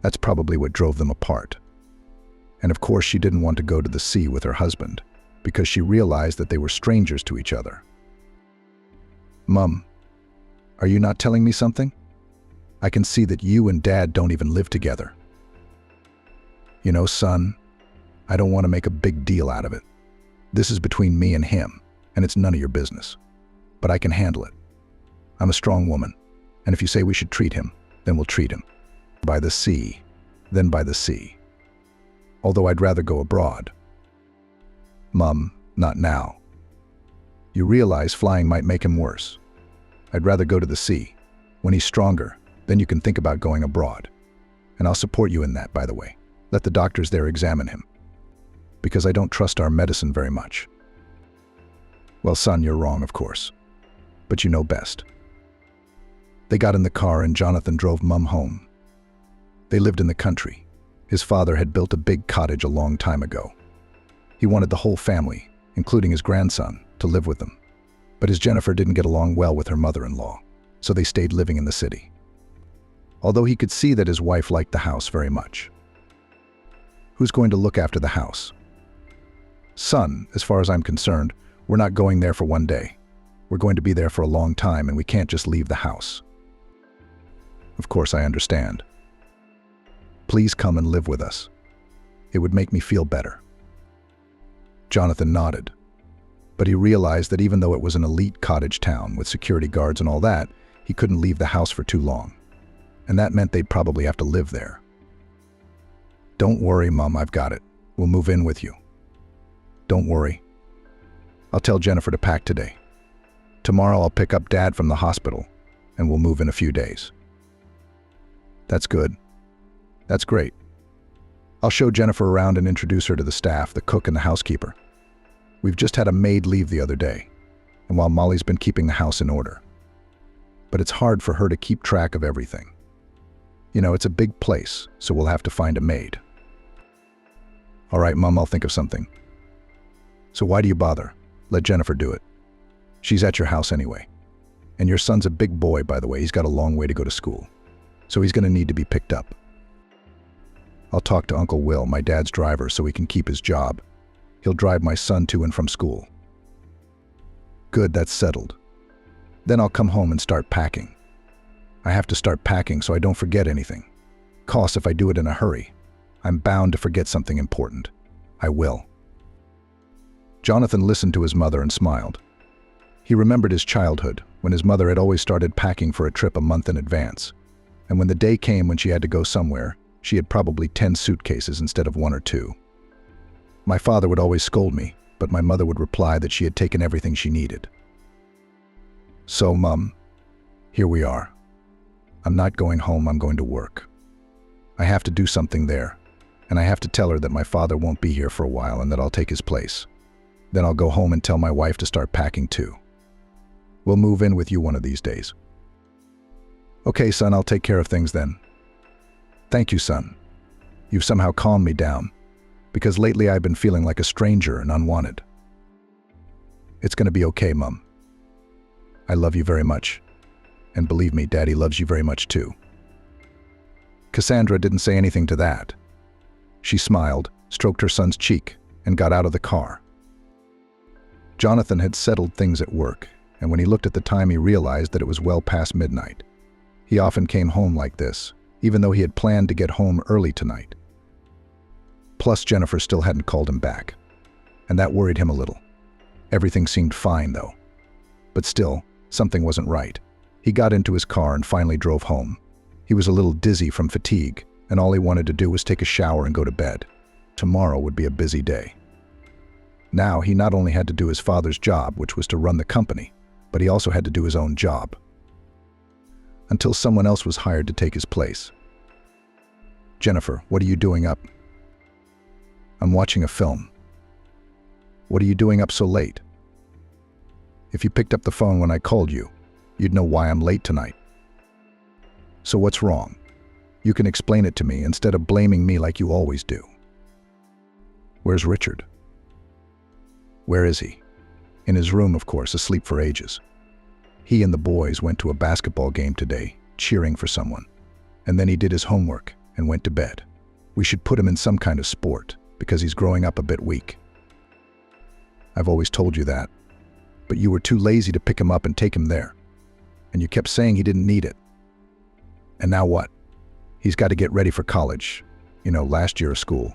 That's probably what drove them apart. And of course she didn't want to go to the sea with her husband, because she realized that they were strangers to each other." "Mum, are you not telling me something? I can see that you and Dad don't even live together." "You know, son, I don't want to make a big deal out of it. This is between me and him, and it's none of your business. But I can handle it. I'm a strong woman, and if you say we should treat him, then we'll treat him. By the sea, then by the sea. Although I'd rather go abroad." "Mum, not now. You realize flying might make him worse. I'd rather go to the sea. When he's stronger, then you can think about going abroad. And I'll support you in that, by the way. Let the doctors there examine him. Because I don't trust our medicine very much." "Well, son, you're wrong, of course. But you know best." They got in the car and Jonathan drove Mum home. They lived in the country. His father had built a big cottage a long time ago. He wanted the whole family, including his grandson, to live with them. But his Jennifer didn't get along well with her mother-in-law, so they stayed living in the city. Although he could see that his wife liked the house very much. "Who's going to look after the house?" "Son, as far as I'm concerned, we're not going there for one day. We're going to be there for a long time and we can't just leave the house." "Of course I understand. Please come and live with us. It would make me feel better." Jonathan nodded, but he realized that even though it was an elite cottage town with security guards and all that, he couldn't leave the house for too long. And that meant they'd probably have to live there. "Don't worry, Mum, I've got it. We'll move in with you." "Don't worry. I'll tell Jennifer to pack today. Tomorrow I'll pick up Dad from the hospital, and we'll move in a few days." "That's good. That's great. I'll show Jennifer around and introduce her to the staff, the cook and the housekeeper. We've just had a maid leave the other day, and while Molly's been keeping the house in order. But it's hard for her to keep track of everything. You know, it's a big place, so we'll have to find a maid." "All right, Mum, I'll think of something." "So why do you bother? Let Jennifer do it. She's at your house anyway. And your son's a big boy, by the way. He's got a long way to go to school. So he's going to need to be picked up." I'll talk to Uncle Will, my dad's driver, so he can keep his job. He'll drive my son to and from school. Good, that's settled. Then I'll come home and start packing. I have to start packing so I don't forget anything. 'Cause if I do it in a hurry, I'm bound to forget something important. I will. Jonathan listened to his mother and smiled. He remembered his childhood, when his mother had always started packing for a trip a month in advance. And when the day came when she had to go somewhere, she had probably 10 suitcases instead of 1 or 2. My father would always scold me, but my mother would reply that she had taken everything she needed. So, Mum, here we are. I'm not going home, I'm going to work. I have to do something there, and I have to tell her that my father won't be here for a while and that I'll take his place. Then I'll go home and tell my wife to start packing too. We'll move in with you one of these days. Okay, son, I'll take care of things then. Thank you, son. You've somehow calmed me down, because lately I've been feeling like a stranger and unwanted. It's going to be okay, Mum. I love you very much. And believe me, Daddy loves you very much too. Cassandra didn't say anything to that. She smiled, stroked her son's cheek, and got out of the car. Jonathan had settled things at work, and when he looked at the time he realized that it was well past midnight. He often came home like this, even though he had planned to get home early tonight. Plus, Jennifer still hadn't called him back, and that worried him a little. Everything seemed fine, though. But still, something wasn't right. He got into his car and finally drove home. He was a little dizzy from fatigue, and all he wanted to do was take a shower and go to bed. Tomorrow would be a busy day. Now, he not only had to do his father's job, which was to run the company, but he also had to do his own job. Until someone else was hired to take his place. Jennifer, what are you doing up? I'm watching a film. What are you doing up so late? If you picked up the phone when I called you, you'd know why I'm late tonight. So what's wrong? You can explain it to me instead of blaming me like you always do. Where's Richard? Where is he? In his room, of course, asleep for ages. He and the boys went to a basketball game today, cheering for someone. And then he did his homework and went to bed. We should put him in some kind of sport, because he's growing up a bit weak. I've always told you that. But you were too lazy to pick him up and take him there. And you kept saying he didn't need it. And now what? He's got to get ready for college. Last year of school.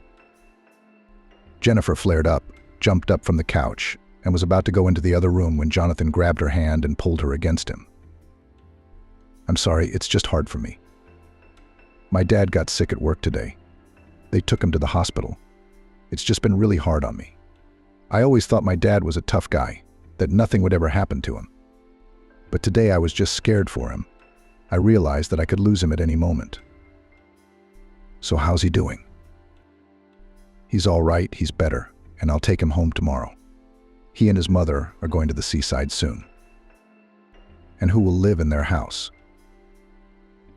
Jennifer flared up, jumped up from the couch, and was about to go into the other room when Jonathan grabbed her hand and pulled her against him. I'm sorry, it's just hard for me. My dad got sick at work today. They took him to the hospital. It's just been really hard on me. I always thought my dad was a tough guy, that nothing would ever happen to him. But today I was just scared for him. I realized that I could lose him at any moment. So how's he doing? He's all right, he's better, and I'll take him home tomorrow. He and his mother are going to the seaside soon. And who will live in their house?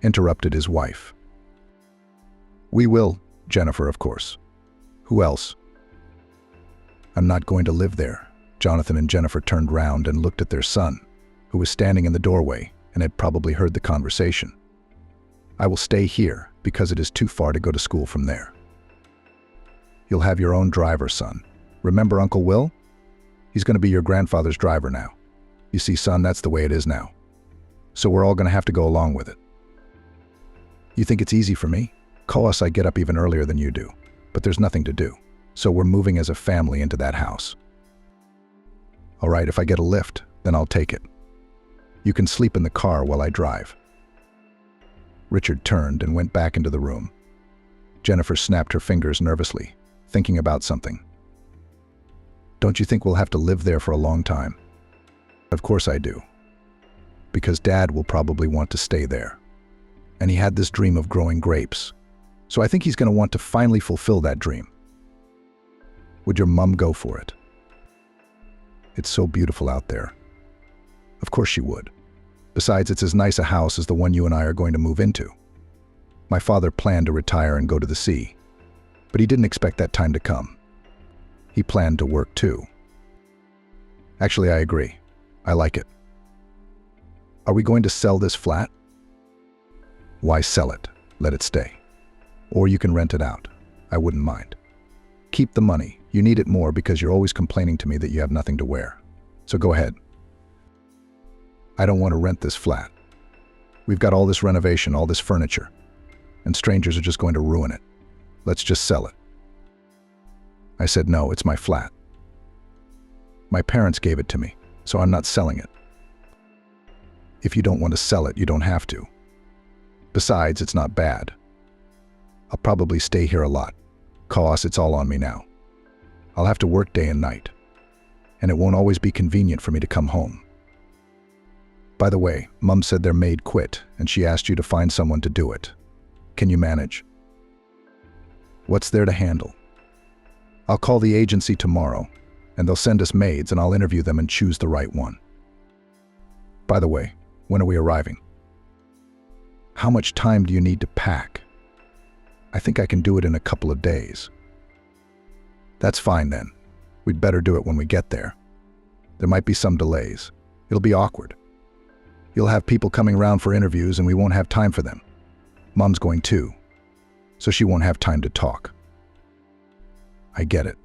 Interrupted his wife. We will, Jennifer, of course. Who else? I'm not going to live there. Jonathan and Jennifer turned round and looked at their son, who was standing in the doorway and had probably heard the conversation. I will stay here because it is too far to go to school from there. You'll have your own driver, son. Remember Uncle Will? He's going to be your grandfather's driver now. You see, son, that's the way it is now. So we're all going to have to go along with it. You think it's easy for me? I get up even earlier than you do, but there's nothing to do. So we're moving as a family into that house. All right, if I get a lift, then I'll take it. You can sleep in the car while I drive. Richard turned and went back into the room. Jennifer snapped her fingers nervously, thinking about something. Don't you think we'll have to live there for a long time? Of course I do. Because Dad will probably want to stay there. And he had this dream of growing grapes. So I think he's going to want to finally fulfill that dream. Would your mum go for it? It's so beautiful out there. Of course she would. Besides, it's as nice a house as the one you and I are going to move into. My father planned to retire and go to the sea, but he didn't expect that time to come. He planned to work too. Actually, I agree. I like it. Are we going to sell this flat? Why sell it? Let it stay. Or you can rent it out. I wouldn't mind. Keep the money. You need it more because you're always complaining to me that you have nothing to wear. So go ahead. I don't want to rent this flat. We've got all this renovation, all this furniture, and strangers are just going to ruin it. Let's just sell it. I said, no, it's my flat. My parents gave it to me, so I'm not selling it. If you don't want to sell it, you don't have to. Besides, it's not bad. I'll probably stay here a lot. Costs, it's all on me now. I'll have to work day and night, and it won't always be convenient for me to come home. By the way, Mum said their maid quit, and she asked you to find someone to do it. Can you manage? What's there to handle? I'll call the agency tomorrow, and they'll send us maids, and I'll interview them and choose the right one. By the way, when are we arriving? How much time do you need to pack? I think I can do it in a couple of days. That's fine then. We'd better do it when we get there. There might be some delays. It'll be awkward. You'll have people coming around for interviews and we won't have time for them. Mom's going too, so she won't have time to talk. I get it.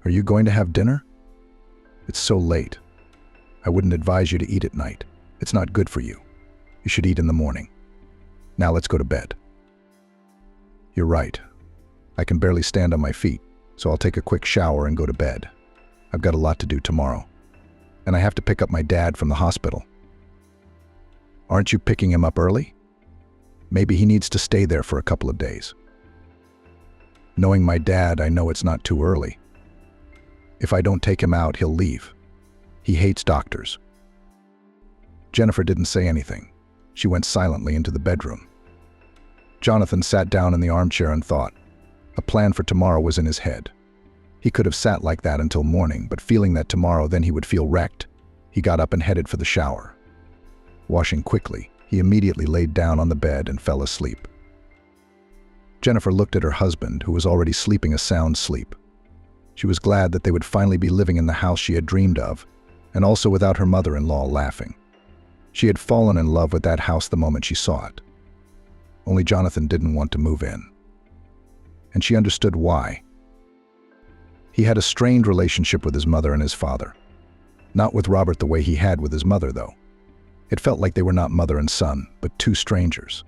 Are you going to have dinner? It's so late. I wouldn't advise you to eat at night. It's not good for you. You should eat in the morning. Now let's go to bed. You're right. I can barely stand on my feet, so I'll take a quick shower and go to bed. I've got a lot to do tomorrow. And I have to pick up my dad from the hospital. Aren't you picking him up early? Maybe he needs to stay there for a couple of days. Knowing my dad, I know it's not too early. If I don't take him out, he'll leave. He hates doctors. Jennifer didn't say anything. She went silently into the bedroom. Jonathan sat down in the armchair and thought. A plan for tomorrow was in his head. He could have sat like that until morning, but feeling that tomorrow then he would feel wrecked, he got up and headed for the shower. Washing quickly, he immediately laid down on the bed and fell asleep. Jennifer looked at her husband, who was already sleeping a sound sleep. She was glad that they would finally be living in the house she had dreamed of, and also without her mother-in-law laughing. She had fallen in love with that house the moment she saw it. Only Jonathan didn't want to move in. And she understood why. He had a strained relationship with his mother and his father. Not with Robert the way he had with his mother, though. It felt like they were not mother and son, but two strangers.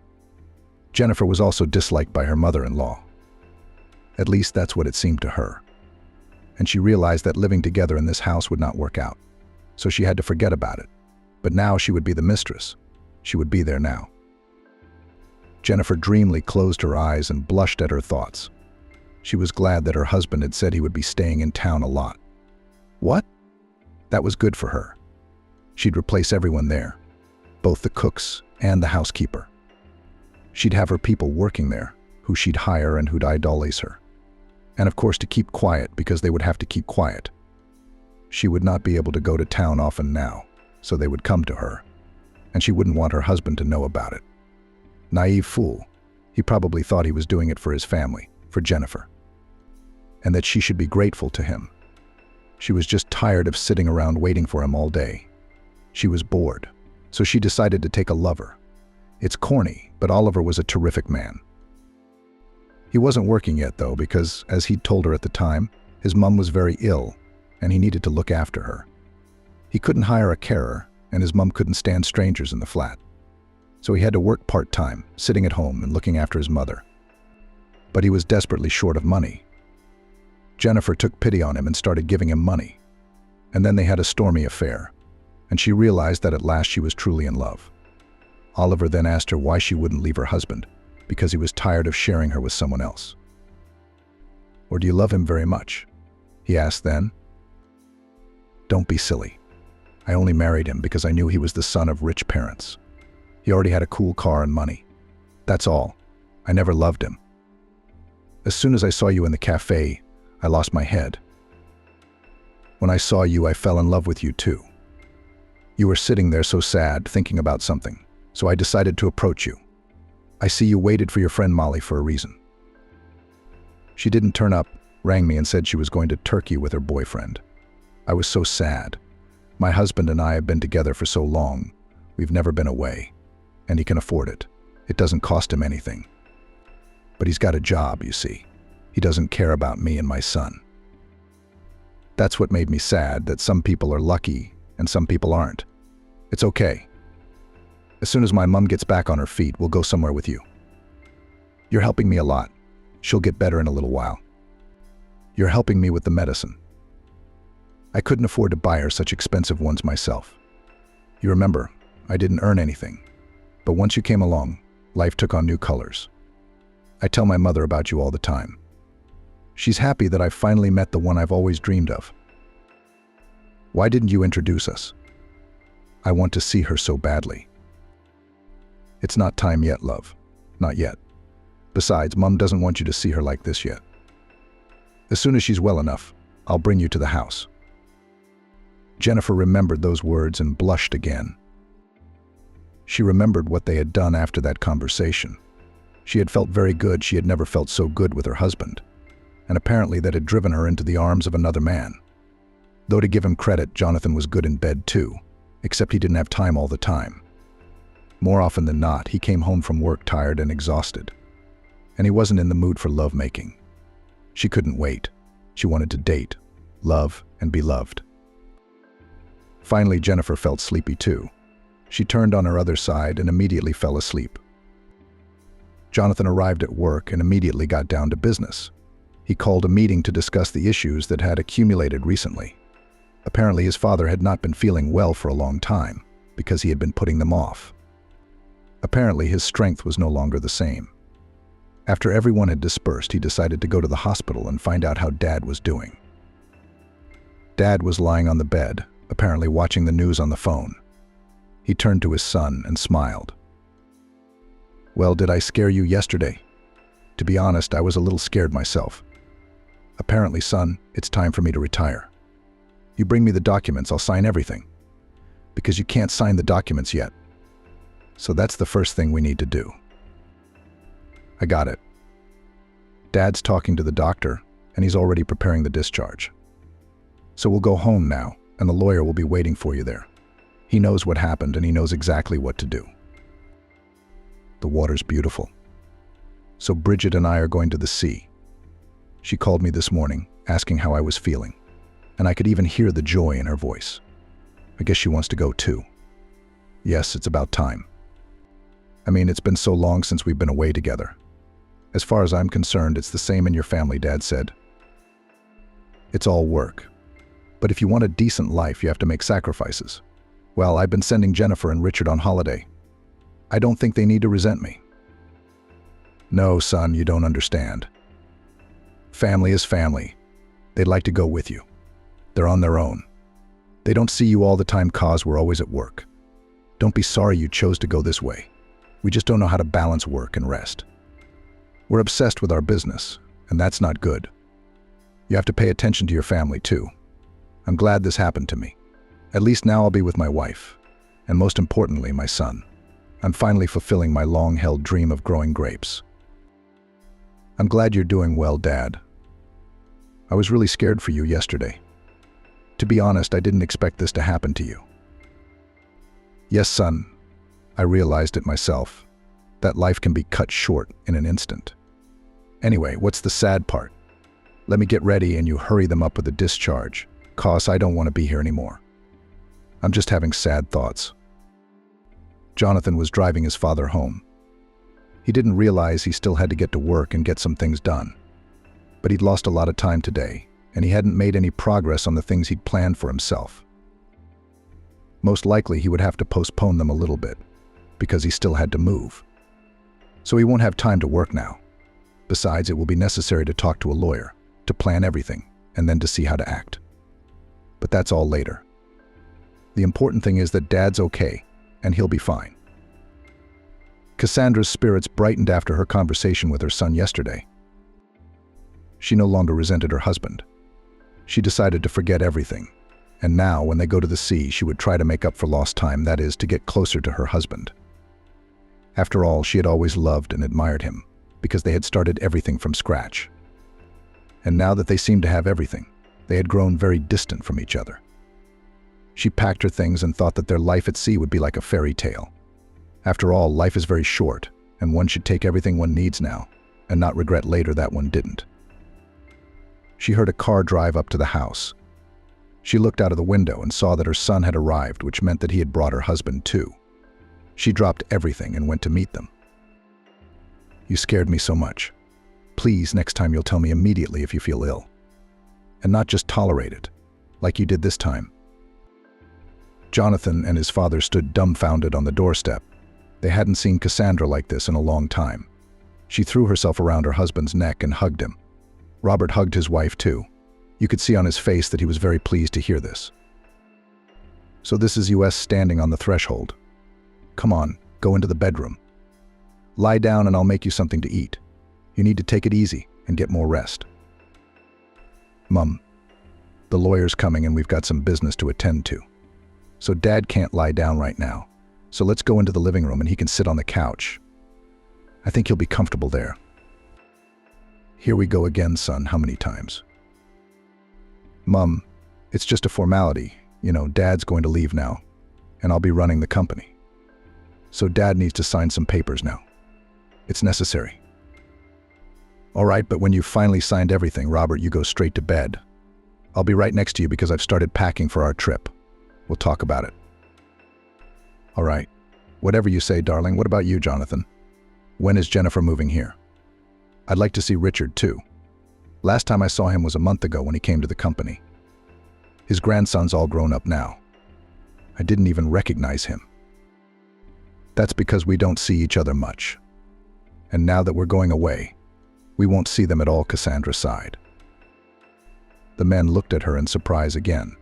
Jennifer was also disliked by her mother-in-law. At least that's what it seemed to her. And she realized that living together in this house would not work out. So she had to forget about it. But now she would be the mistress. She would be there now. Jennifer dreamily closed her eyes and blushed at her thoughts. She was glad that her husband had said he would be staying in town a lot. What? That was good for her. She'd replace everyone there, both the cooks and the housekeeper. She'd have her people working there, who she'd hire and who'd idolize her. And of course to keep quiet, because they would have to keep quiet. She would not be able to go to town often now, so they would come to her. And she wouldn't want her husband to know about it. Naive fool. He probably thought he was doing it for his family, for Jennifer. And that she should be grateful to him. She was just tired of sitting around waiting for him all day. She was bored, so she decided to take a lover. It's corny, but Oliver was a terrific man. He wasn't working yet, though, because, as he'd told her at the time, his mum was very ill, and he needed to look after her. He couldn't hire a carer, and his mum couldn't stand strangers in the flat. So he had to work part-time, sitting at home and looking after his mother. But he was desperately short of money. Jennifer took pity on him and started giving him money. And then they had a stormy affair, and she realized that at last she was truly in love. Oliver then asked her why she wouldn't leave her husband, because he was tired of sharing her with someone else. Or do you love him very much? He asked then. Don't be silly. I only married him because I knew he was the son of rich parents. He already had a cool car and money. That's all. I never loved him. As soon as I saw you in the cafe, I lost my head. When I saw you, I fell in love with you too. You were sitting there so sad, thinking about something, so I decided to approach you. I see you waited for your friend Molly for a reason. She didn't turn up, rang me and said she was going to Turkey with her boyfriend. I was so sad. My husband and I have been together for so long. We've never been away. And he can afford it. It doesn't cost him anything. But he's got a job, you see. He doesn't care about me and my son. That's what made me sad, that some people are lucky and some people aren't. It's okay. As soon as my mom gets back on her feet, we'll go somewhere with you. You're helping me a lot. She'll get better in a little while. You're helping me with the medicine. I couldn't afford to buy her such expensive ones myself. You remember, I didn't earn anything. But once you came along, life took on new colors. I tell my mother about you all the time. She's happy that I finally met the one I've always dreamed of. Why didn't you introduce us? I want to see her so badly. It's not time yet, love. Not yet. Besides, Mom doesn't want you to see her like this yet. As soon as she's well enough, I'll bring you to the house. Jennifer remembered those words and blushed again. She remembered what they had done after that conversation. She had felt very good. She had never felt so good with her husband. And apparently that had driven her into the arms of another man. Though to give him credit, Jonathan was good in bed too, except he didn't have time all the time. More often than not, he came home from work tired and exhausted. And he wasn't in the mood for lovemaking. She couldn't wait. She wanted to date, love, and be loved. Finally, Jennifer felt sleepy too. She turned on her other side and immediately fell asleep. Jonathan arrived at work and immediately got down to business. He called a meeting to discuss the issues that had accumulated recently. Apparently, his father had not been feeling well for a long time because he had been putting them off. Apparently, his strength was no longer the same. After everyone had dispersed, he decided to go to the hospital and find out how Dad was doing. Dad was lying on the bed, apparently watching the news on the phone. He turned to his son and smiled. Well, did I scare you yesterday? To be honest, I was a little scared myself. Apparently, son, it's time for me to retire. You bring me the documents, I'll sign everything. Because you can't sign the documents yet. So that's the first thing we need to do. I got it. Dad's talking to the doctor, and he's already preparing the discharge. So we'll go home now, and the lawyer will be waiting for you there. He knows what happened, and he knows exactly what to do. The water's beautiful. So Bridget and I are going to the sea. She called me this morning, asking how I was feeling, and I could even hear the joy in her voice. I guess she wants to go too. Yes, it's about time. I mean, it's been so long since we've been away together. As far as I'm concerned, it's the same in your family, Dad said. It's all work. But if you want a decent life, you have to make sacrifices. Well, I've been sending Jennifer and Richard on holiday. I don't think they need to resent me. No, son, you don't understand. Family is family. They'd like to go with you. They're on their own. They don't see you all the time cause we're always at work. Don't be sorry you chose to go this way. We just don't know how to balance work and rest. We're obsessed with our business, and that's not good. You have to pay attention to your family too. I'm glad this happened to me. At least now I'll be with my wife, and most importantly, my son. I'm finally fulfilling my long-held dream of growing grapes. I'm glad you're doing well, Dad. I was really scared for you yesterday. To be honest, I didn't expect this to happen to you. Yes, son, I realized it myself, that life can be cut short in an instant. Anyway, what's the sad part? Let me get ready and you hurry them up with the discharge, cause I don't want to be here anymore. I'm just having sad thoughts. Jonathan was driving his father home. He didn't realize he still had to get to work and get some things done. But he'd lost a lot of time today, and he hadn't made any progress on the things he'd planned for himself. Most likely he would have to postpone them a little bit, because he still had to move. So he won't have time to work now. Besides, it will be necessary to talk to a lawyer, to plan everything, and then to see how to act. But that's all later. The important thing is that Dad's okay, and he'll be fine. Cassandra's spirits brightened after her conversation with her son yesterday. She no longer resented her husband. She decided to forget everything, and now, when they go to the sea, she would try to make up for lost time, that is, to get closer to her husband. After all, she had always loved and admired him, because they had started everything from scratch. And now that they seemed to have everything, they had grown very distant from each other. She packed her things and thought that their life at sea would be like a fairy tale. After all, life is very short, and one should take everything one needs now, and not regret later that one didn't. She heard a car drive up to the house. She looked out of the window and saw that her son had arrived, which meant that he had brought her husband too. She dropped everything and went to meet them. "You scared me so much. Please, next time you'll tell me immediately if you feel ill. And not just tolerate it, like you did this time." Jonathan and his father stood dumbfounded on the doorstep. They hadn't seen Cassandra like this in a long time. She threw herself around her husband's neck and hugged him. Robert hugged his wife too. You could see on his face that he was very pleased to hear this. "So this is US standing on the threshold. Come on, go into the bedroom. Lie down and I'll make you something to eat. You need to take it easy and get more rest." "Mum, the lawyer's coming and we've got some business to attend to. So Dad can't lie down right now. So let's go into the living room and he can sit on the couch. I think he'll be comfortable there." "Here we go again, son. How many times?" "Mum, it's just a formality. You know, Dad's going to leave now, and I'll be running the company. So Dad needs to sign some papers now. It's necessary." "All right, but when you've finally signed everything, Robert, you go straight to bed. I'll be right next to you because I've started packing for our trip. We'll talk about it." "All right. Whatever you say, darling. What about you, Jonathan? When is Jennifer moving here? I'd like to see Richard, too. Last time I saw him was a month ago when he came to the company. His grandson's all grown up now. I didn't even recognize him." "That's because we don't see each other much. And now that we're going away, we won't see them at all," Cassandra sighed. The men looked at her in surprise again.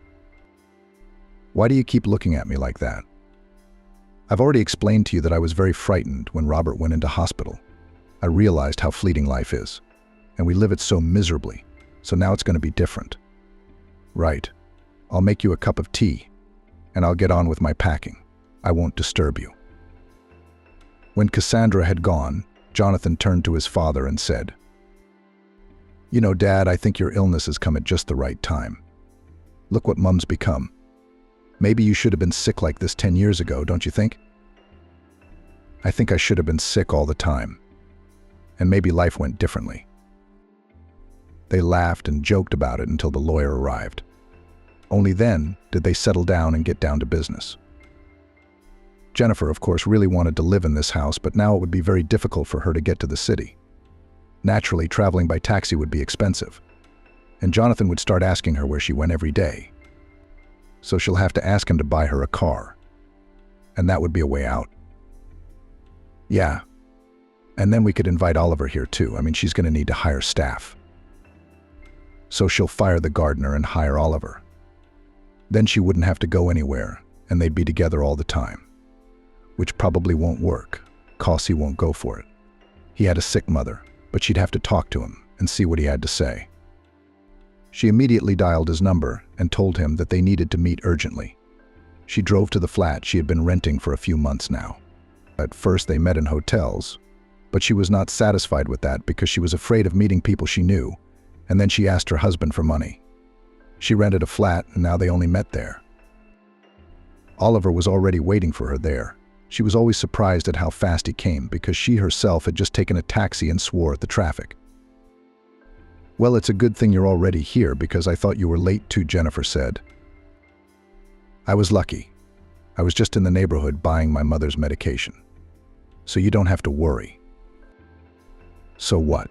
"Why do you keep looking at me like that? I've already explained to you that I was very frightened when Robert went into hospital. I realized how fleeting life is, and we live it so miserably, so now it's going to be different." "Right. I'll make you a cup of tea, and I'll get on with my packing. I won't disturb you." When Cassandra had gone, Jonathan turned to his father and said, "You know, Dad, I think your illness has come at just the right time. Look what Mum's become. Maybe you should have been sick like this 10 years ago, don't you think?" "I think I should have been sick all the time. And maybe life went differently." They laughed and joked about it until the lawyer arrived. Only then did they settle down and get down to business. Jennifer, of course, really wanted to live in this house, but now it would be very difficult for her to get to the city. Naturally, traveling by taxi would be expensive, and Jonathan would start asking her where she went every day. So she'll have to ask him to buy her a car, and that would be a way out. "Yeah, and then we could invite Oliver here too. I mean, she's going to need to hire staff. So she'll fire the gardener and hire Oliver. Then she wouldn't have to go anywhere, and they'd be together all the time. Which probably won't work, 'cause he won't go for it. He had a sick mother, but she'd have to talk to him and see what he had to say." She immediately dialed his number and told him that they needed to meet urgently. She drove to the flat she had been renting for a few months now. At first they met in hotels, but she was not satisfied with that because she was afraid of meeting people she knew, and then she asked her husband for money. She rented a flat, and now they only met there. Oliver was already waiting for her there. She was always surprised at how fast he came because she herself had just taken a taxi and swore at the traffic. "Well, it's a good thing you're already here because I thought you were late too," Jennifer said. "I was lucky. I was just in the neighborhood buying my mother's medication. So you don't have to worry." "So what?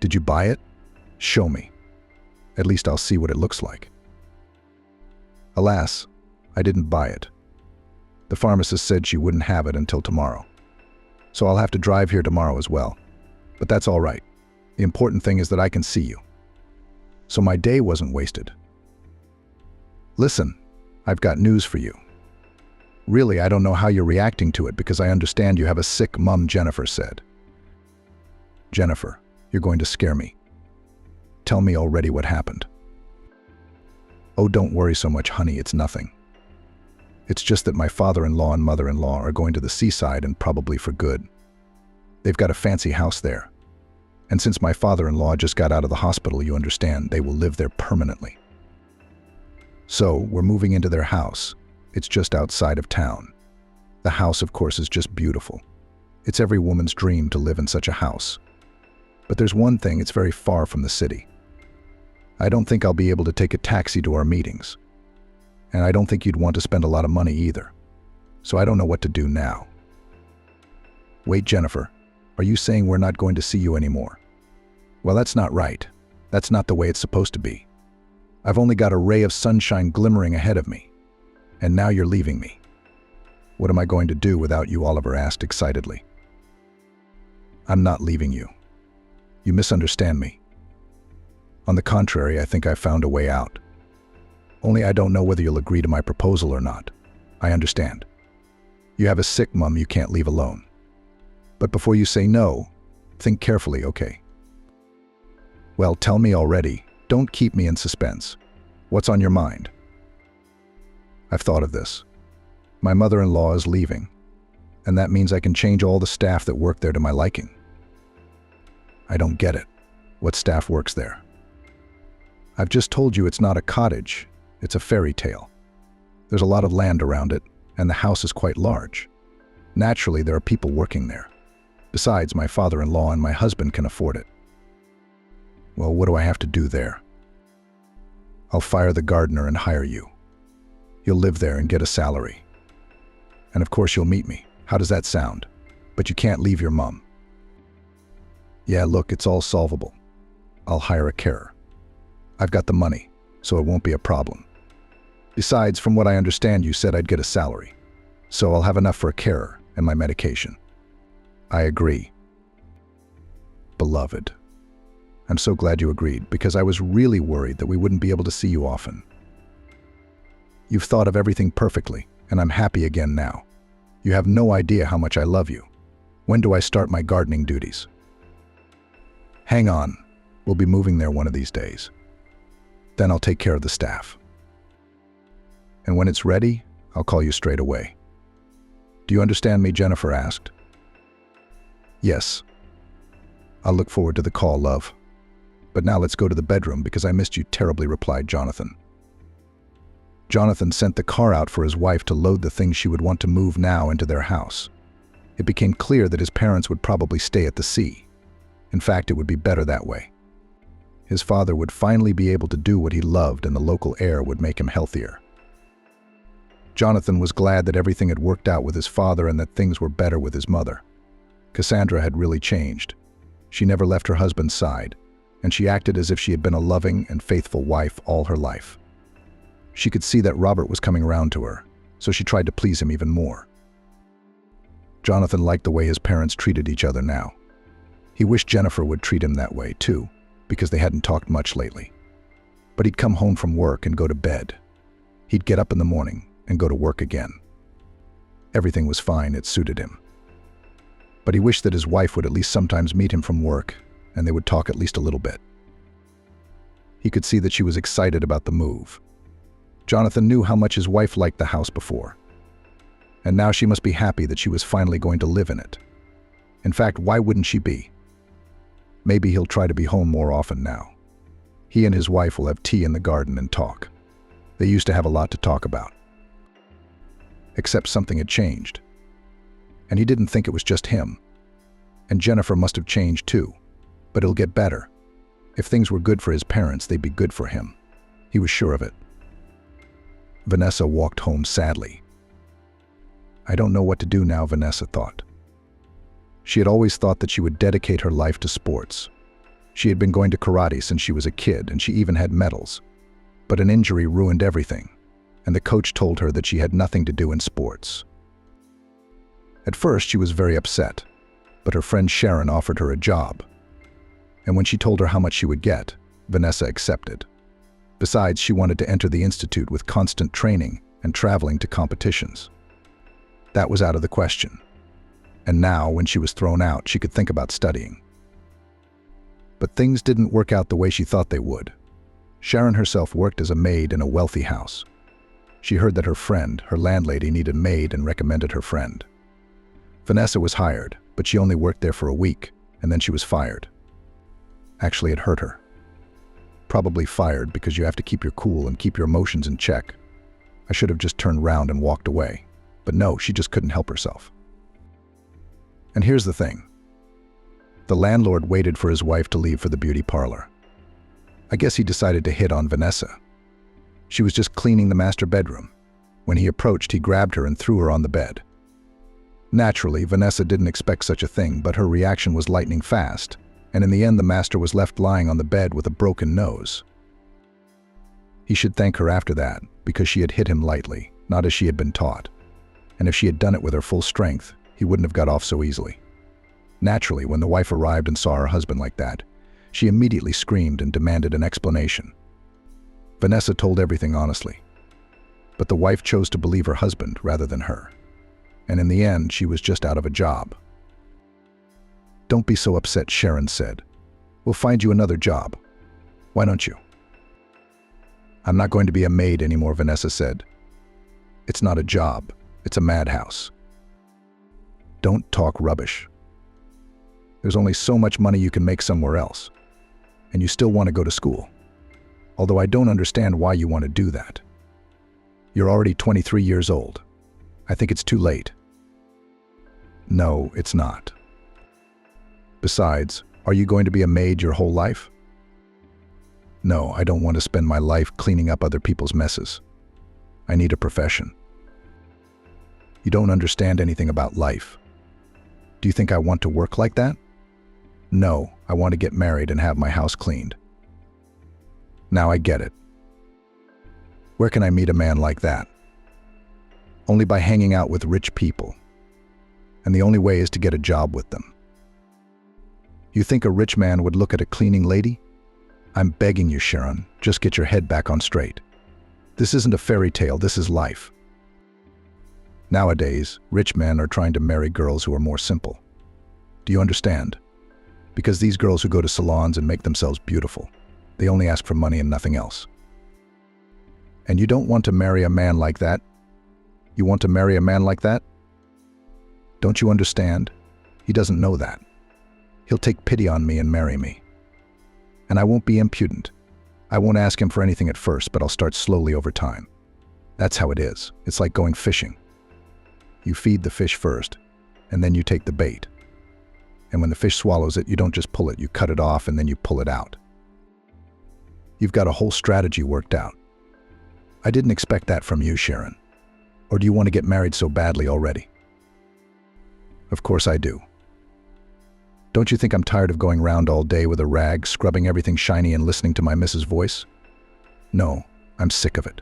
Did you buy it? Show me. At least I'll see what it looks like." "Alas, I didn't buy it. The pharmacist said she wouldn't have it until tomorrow. So I'll have to drive here tomorrow as well. But that's all right. The important thing is that I can see you. So my day wasn't wasted." "Listen, I've got news for you. Really, I don't know how you're reacting to it because I understand you have a sick mum," Jennifer said. "Jennifer, you're going to scare me. Tell me already what happened." "Oh, don't worry so much, honey, it's nothing. It's just that my father-in-law and mother-in-law are going to the seaside and probably for good. They've got a fancy house there. And since my father-in-law just got out of the hospital, you understand, they will live there permanently. So we're moving into their house. It's just outside of town. The house, of course, is just beautiful. It's every woman's dream to live in such a house. But there's one thing, it's very far from the city. I don't think I'll be able to take a taxi to our meetings. And I don't think you'd want to spend a lot of money either. So I don't know what to do now. Wait, Jennifer, are you saying we're not going to see you anymore? Well, that's not right. That's not the way it's supposed to be. I've only got a ray of sunshine glimmering ahead of me. And now you're leaving me. What am I going to do without you? Oliver asked excitedly. I'm not leaving you. You misunderstand me. On the contrary, I think I found a way out. Only I don't know whether you'll agree to my proposal or not. I understand. You have a sick mom you can't leave alone. But before you say no, think carefully, okay? Well, tell me already. Don't keep me in suspense. What's on your mind? I've thought of this. My mother-in-law is leaving, and that means I can change all the staff that work there to my liking. I don't get it. What staff works there? I've just told you it's not a cottage, it's a fairy tale. There's a lot of land around it, and the house is quite large. Naturally, there are people working there. Besides, my father-in-law and my husband can afford it. Well, what do I have to do there? I'll fire the gardener and hire you. You'll live there and get a salary. And of course you'll meet me. How does that sound? But you can't leave your mom. Yeah, look, it's all solvable. I'll hire a carer. I've got the money, so it won't be a problem. Besides, from what I understand, you said I'd get a salary. So I'll have enough for a carer and my medication. I agree. Beloved, I'm so glad you agreed, because I was really worried that we wouldn't be able to see you often. You've thought of everything perfectly, and I'm happy again now. You have no idea how much I love you. When do I start my gardening duties? Hang on. We'll be moving there one of these days. Then I'll take care of the staff. And when it's ready, I'll call you straight away. Do you understand me? Jennifer asked. Yes. I'll look forward to the call, love. But now let's go to the bedroom because I missed you terribly, replied Jonathan. Jonathan sent the car out for his wife to load the things she would want to move now into their house. It became clear that his parents would probably stay at the sea. In fact, it would be better that way. His father would finally be able to do what he loved, and the local air would make him healthier. Jonathan was glad that everything had worked out with his father and that things were better with his mother. Cassandra had really changed. She never left her husband's side, and she acted as if she had been a loving and faithful wife all her life. She could see that Robert was coming around to her, so she tried to please him even more. Jonathan liked the way his parents treated each other now. He wished Jennifer would treat him that way, too, because they hadn't talked much lately. But he'd come home from work and go to bed. He'd get up in the morning and go to work again. Everything was fine, it suited him. But he wished that his wife would at least sometimes meet him from work, and they would talk at least a little bit. He could see that she was excited about the move. Jonathan knew how much his wife liked the house before. And now she must be happy that she was finally going to live in it. In fact, why wouldn't she be? Maybe he'll try to be home more often now. He and his wife will have tea in the garden and talk. They used to have a lot to talk about. Except something had changed. And he didn't think it was just him. And Jennifer must have changed too. But it'll get better. If things were good for his parents, they'd be good for him. He was sure of it. Vanessa walked home sadly. I don't know what to do now, Vanessa thought. She had always thought that she would dedicate her life to sports. She had been going to karate since she was a kid, and she even had medals. But an injury ruined everything, and the coach told her that she had nothing to do in sports. At first, she was very upset, but her friend Sharon offered her a job. And when she told her how much she would get, Vanessa accepted. Besides, she wanted to enter the institute with constant training and traveling to competitions. That was out of the question. And now, when she was thrown out, she could think about studying. But things didn't work out the way she thought they would. Sharon herself worked as a maid in a wealthy house. She heard that her friend, her landlady, needed a maid and recommended her friend. Vanessa was hired, but she only worked there for a week, and then she was fired. Actually, it hurt her. Probably fired because you have to keep your cool and keep your emotions in check. I should have just turned round and walked away. But no, she just couldn't help herself. And here's the thing. The landlord waited for his wife to leave for the beauty parlor. I guess he decided to hit on Vanessa. She was just cleaning the master bedroom. When he approached, he grabbed her and threw her on the bed. Naturally, Vanessa didn't expect such a thing, but her reaction was lightning fast, and in the end the master was left lying on the bed with a broken nose. He should thank her after that, because she had hit him lightly, not as she had been taught. And if she had done it with her full strength, he wouldn't have got off so easily. Naturally, when the wife arrived and saw her husband like that, she immediately screamed and demanded an explanation. Vanessa told everything honestly, but the wife chose to believe her husband rather than her. And in the end, she was just out of a job. "Don't be so upset," Sharon said. "We'll find you another job. Why don't you?" "I'm not going to be a maid anymore," Vanessa said. "It's not a job. It's a madhouse." "Don't talk rubbish. There's only so much money you can make somewhere else, and you still want to go to school. Although I don't understand why you want to do that. You're already 23 years old. I think it's too late." "No, it's not. Besides, are you going to be a maid your whole life?" "No, I don't want to spend my life cleaning up other people's messes. I need a profession." "You don't understand anything about life. Do you think I want to work like that?" "No, I want to get married and have my house cleaned." "Now I get it. Where can I meet a man like that?" "Only by hanging out with rich people. And the only way is to get a job with them." "You think a rich man would look at a cleaning lady?" "I'm begging you, Sharon, just get your head back on straight. This isn't a fairy tale, this is life. Nowadays, rich men are trying to marry girls who are more simple. Do you understand? Because these girls who go to salons and make themselves beautiful, they only ask for money and nothing else. And you don't want to marry a man like that? You want to marry a man like that? Don't you understand? He doesn't know that. He'll take pity on me and marry me. And I won't be impudent. I won't ask him for anything at first, but I'll start slowly over time. That's how it is. It's like going fishing. You feed the fish first, and then you take the bait. And when the fish swallows it, you don't just pull it, you cut it off and then you pull it out. You've got a whole strategy worked out. I didn't expect that from you, Sharon. Or do you want to get married so badly already?" "Of course I do. Don't you think I'm tired of going round all day with a rag, scrubbing everything shiny and listening to my missus' voice? No, I'm sick of it.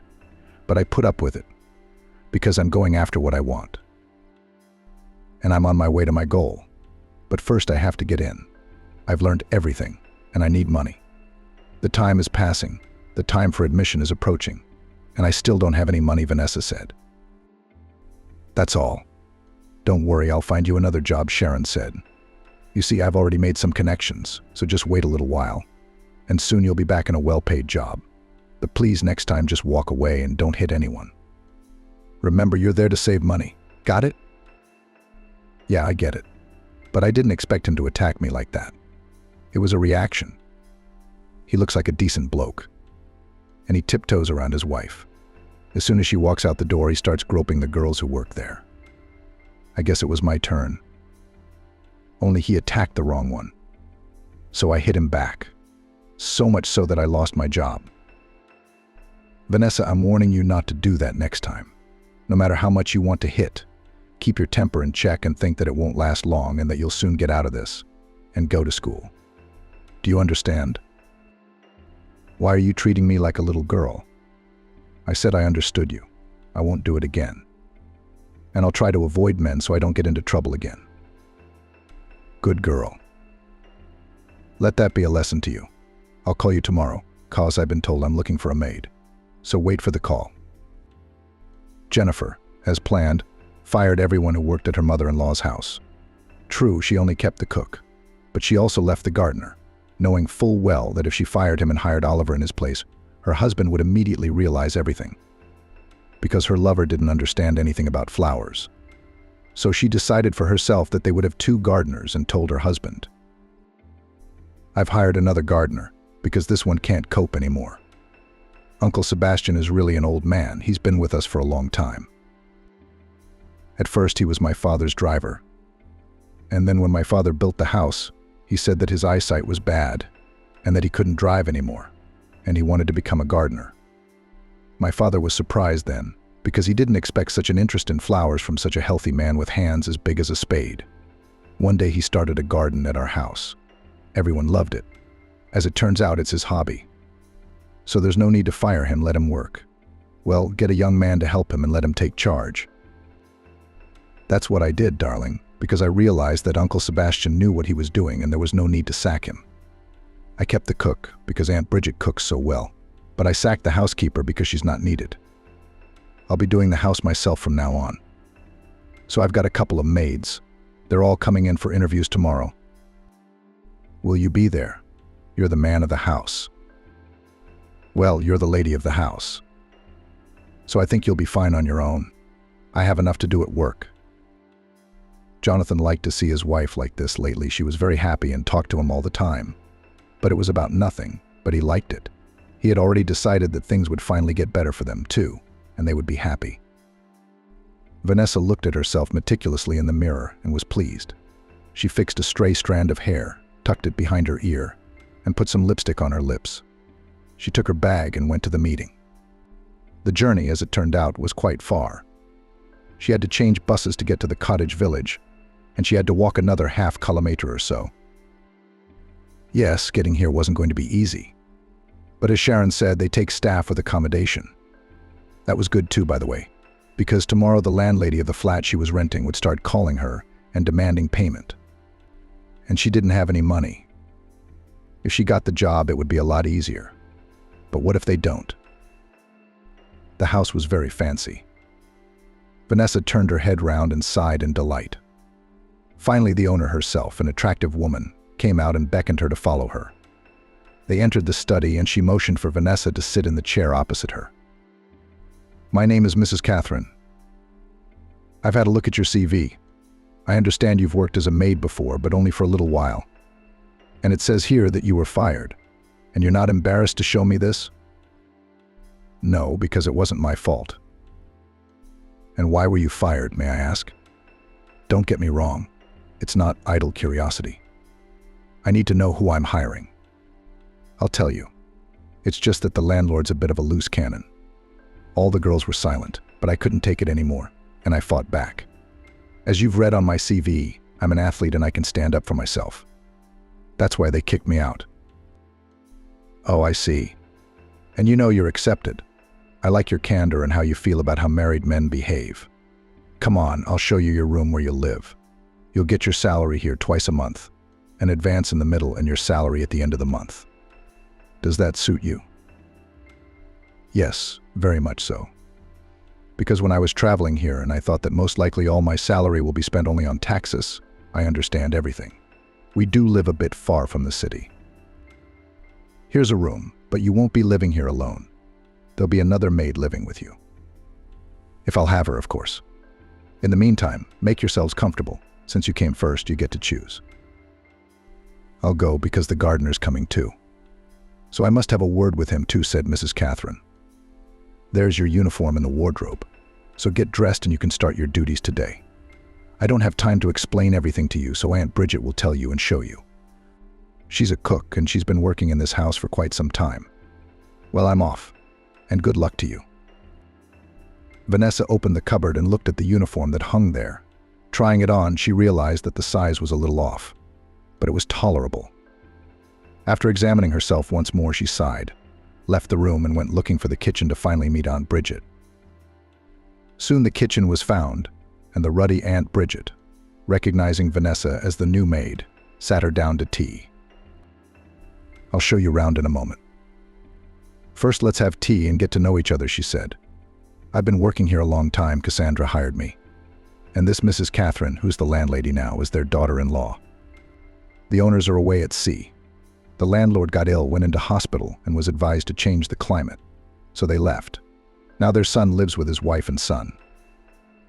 But I put up with it, because I'm going after what I want. And I'm on my way to my goal. But first I have to get in. I've learned everything, and I need money. The time is passing. The time for admission is approaching. And I still don't have any money," Vanessa said. "That's all. Don't worry, I'll find you another job," Sharon said. "You see, I've already made some connections, so just wait a little while. And soon you'll be back in a well-paid job. But please, next time, just walk away and don't hit anyone. Remember, you're there to save money. Got it?" "Yeah, I get it. But I didn't expect him to attack me like that. It was a reaction. He looks like a decent bloke." And he tiptoes around his wife. As soon as she walks out the door, he starts groping the girls who work there. I guess it was my turn. Only he attacked the wrong one. So I hit him back. So much so that I lost my job. Vanessa, I'm warning you not to do that next time. No matter how much you want to hit, keep your temper in check and think that it won't last long and that you'll soon get out of this and go to school. Do you understand? Why are you treating me like a little girl? I said I understood you. I won't do it again. And I'll try to avoid men so I don't get into trouble again. Good girl. Let that be a lesson to you. I'll call you tomorrow, 'cause I've been told I'm looking for a maid. So wait for the call. Jennifer, as planned, fired everyone who worked at her mother-in-law's house. True, she only kept the cook, but she also left the gardener, knowing full well that if she fired him and hired Oliver in his place, her husband would immediately realize everything. Because her lover didn't understand anything about flowers. So she decided for herself that they would have 2 gardeners and told her husband. I've hired another gardener, because this one can't cope anymore. Uncle Sebastian is really an old man. He's been with us for a long time. At first he was my father's driver. And then when my father built the house, He said that his eyesight was bad and that he couldn't drive anymore, and he wanted to become a gardener. My father was surprised then, because he didn't expect such an interest in flowers from such a healthy man with hands as big as a spade. One day he started a garden at our house. Everyone loved it. As it turns out, it's his hobby. So there's no need to fire him, let him work. Well, get a young man to help him and let him take charge. That's what I did, darling, because I realized that Uncle Sebastian knew what he was doing and there was no need to sack him. I kept the cook because Aunt Bridget cooks so well, but I sacked the housekeeper because she's not needed. I'll be doing the house myself from now on. So I've got a couple of maids. They're all coming in for interviews tomorrow. Will you be there? You're the man of the house. Well, you're the lady of the house. So I think you'll be fine on your own. I have enough to do at work. Jonathan liked to see his wife like this lately. She was very happy and talked to him all the time. But it was about nothing, but he liked it. He had already decided that things would finally get better for them too, and they would be happy. Vanessa looked at herself meticulously in the mirror and was pleased. She fixed a stray strand of hair, tucked it behind her ear, and put some lipstick on her lips. She took her bag and went to the meeting. The journey, as it turned out, was quite far. She had to change buses to get to the cottage village, and she had to walk another half-kilometer or so. Yes, getting here wasn't going to be easy. But as Sharon said, they take staff with accommodation. That was good too, by the way, because tomorrow the landlady of the flat she was renting would start calling her and demanding payment. And she didn't have any money. If she got the job, it would be a lot easier. But what if they don't? The house was very fancy. Vanessa turned her head round and sighed in delight. Finally, the owner herself, an attractive woman, came out and beckoned her to follow her. They entered the study and she motioned for Vanessa to sit in the chair opposite her. My name is Mrs. Catherine. I've had a look at your CV. I understand you've worked as a maid before, but only for a little while. And it says here that you were fired. And you're not embarrassed to show me this? No, because it wasn't my fault. And why were you fired, may I ask? Don't get me wrong. It's not idle curiosity. I need to know who I'm hiring. I'll tell you. It's just that the landlord's a bit of a loose cannon. All the girls were silent, but I couldn't take it anymore, and I fought back. As you've read on my CV, I'm an athlete and I can stand up for myself. That's why they kicked me out. Oh, I see. And you know you're accepted. I like your candor and how you feel about how married men behave. Come on, I'll show you your room where you'll live. You'll get your salary here twice a month, an advance in the middle and your salary at the end of the month. Does that suit you? Yes, very much so. Because when I was traveling here and I thought that most likely all my salary will be spent only on taxes, I understand everything. We do live a bit far from the city. Here's a room, but you won't be living here alone. There'll be another maid living with you. If I'll have her, of course. In the meantime, make yourselves comfortable. Since you came first, you get to choose. I'll go because the gardener's coming too. So I must have a word with him too, said Mrs. Catherine. There's your uniform in the wardrobe. So get dressed and you can start your duties today. I don't have time to explain everything to you, so Aunt Bridget will tell you and show you. She's a cook and she's been working in this house for quite some time. Well, I'm off, and good luck to you. Vanessa opened the cupboard and looked at the uniform that hung there. Trying it on, she realized that the size was a little off, but it was tolerable. After examining herself once more, she sighed, left the room and went looking for the kitchen to finally meet Aunt Bridget. Soon the kitchen was found, and the ruddy Aunt Bridget, recognizing Vanessa as the new maid, sat her down to tea. I'll show you round in a moment. First, let's have tea and get to know each other, she said. I've been working here a long time. Cassandra hired me. And this Mrs. Catherine, who's the landlady now, is their daughter-in-law. The owners are away at sea. The landlord got ill, went into hospital, and was advised to change the climate. So they left. Now their son lives with his wife and son.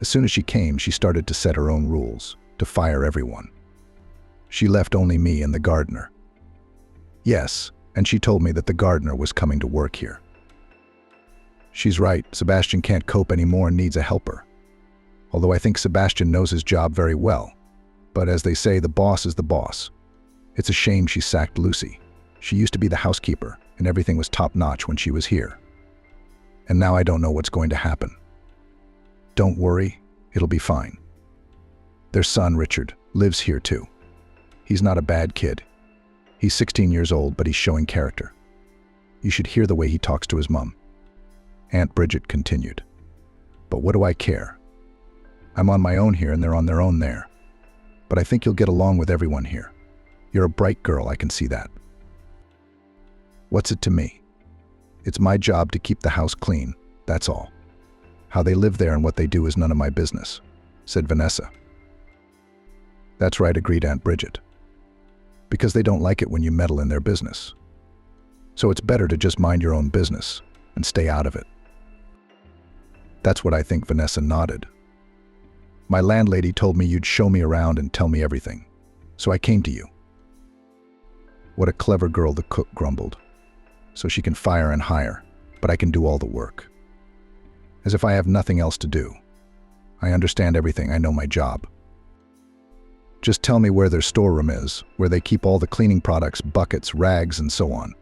As soon as she came, she started to set her own rules, to fire everyone. She left only me and the gardener. Yes, and she told me that the gardener was coming to work here. She's right, Sebastian can't cope anymore and needs a helper. Although I think Sebastian knows his job very well. But as they say, the boss is the boss. It's a shame she sacked Lucy. She used to be the housekeeper, and everything was top-notch when she was here. And now I don't know what's going to happen. Don't worry, it'll be fine. Their son, Richard, lives here too. He's not a bad kid. He's 16 years old, but he's showing character. You should hear the way he talks to his mum. Aunt Bridget continued. But what do I care? I'm on my own here and they're on their own there. But I think you'll get along with everyone here. You're a bright girl, I can see that. What's it to me? It's my job to keep the house clean, that's all. How they live there and what they do is none of my business, said Vanessa. That's right, agreed Aunt Bridget. Because they don't like it when you meddle in their business. So it's better to just mind your own business and stay out of it. That's what I think, Vanessa nodded. My landlady told me you'd show me around and tell me everything, so I came to you. What a clever girl, the cook grumbled. So she can fire and hire, but I can do all the work. As if I have nothing else to do. I understand everything, I know my job. Just tell me where their storeroom is, where they keep all the cleaning products, buckets, rags, and so on.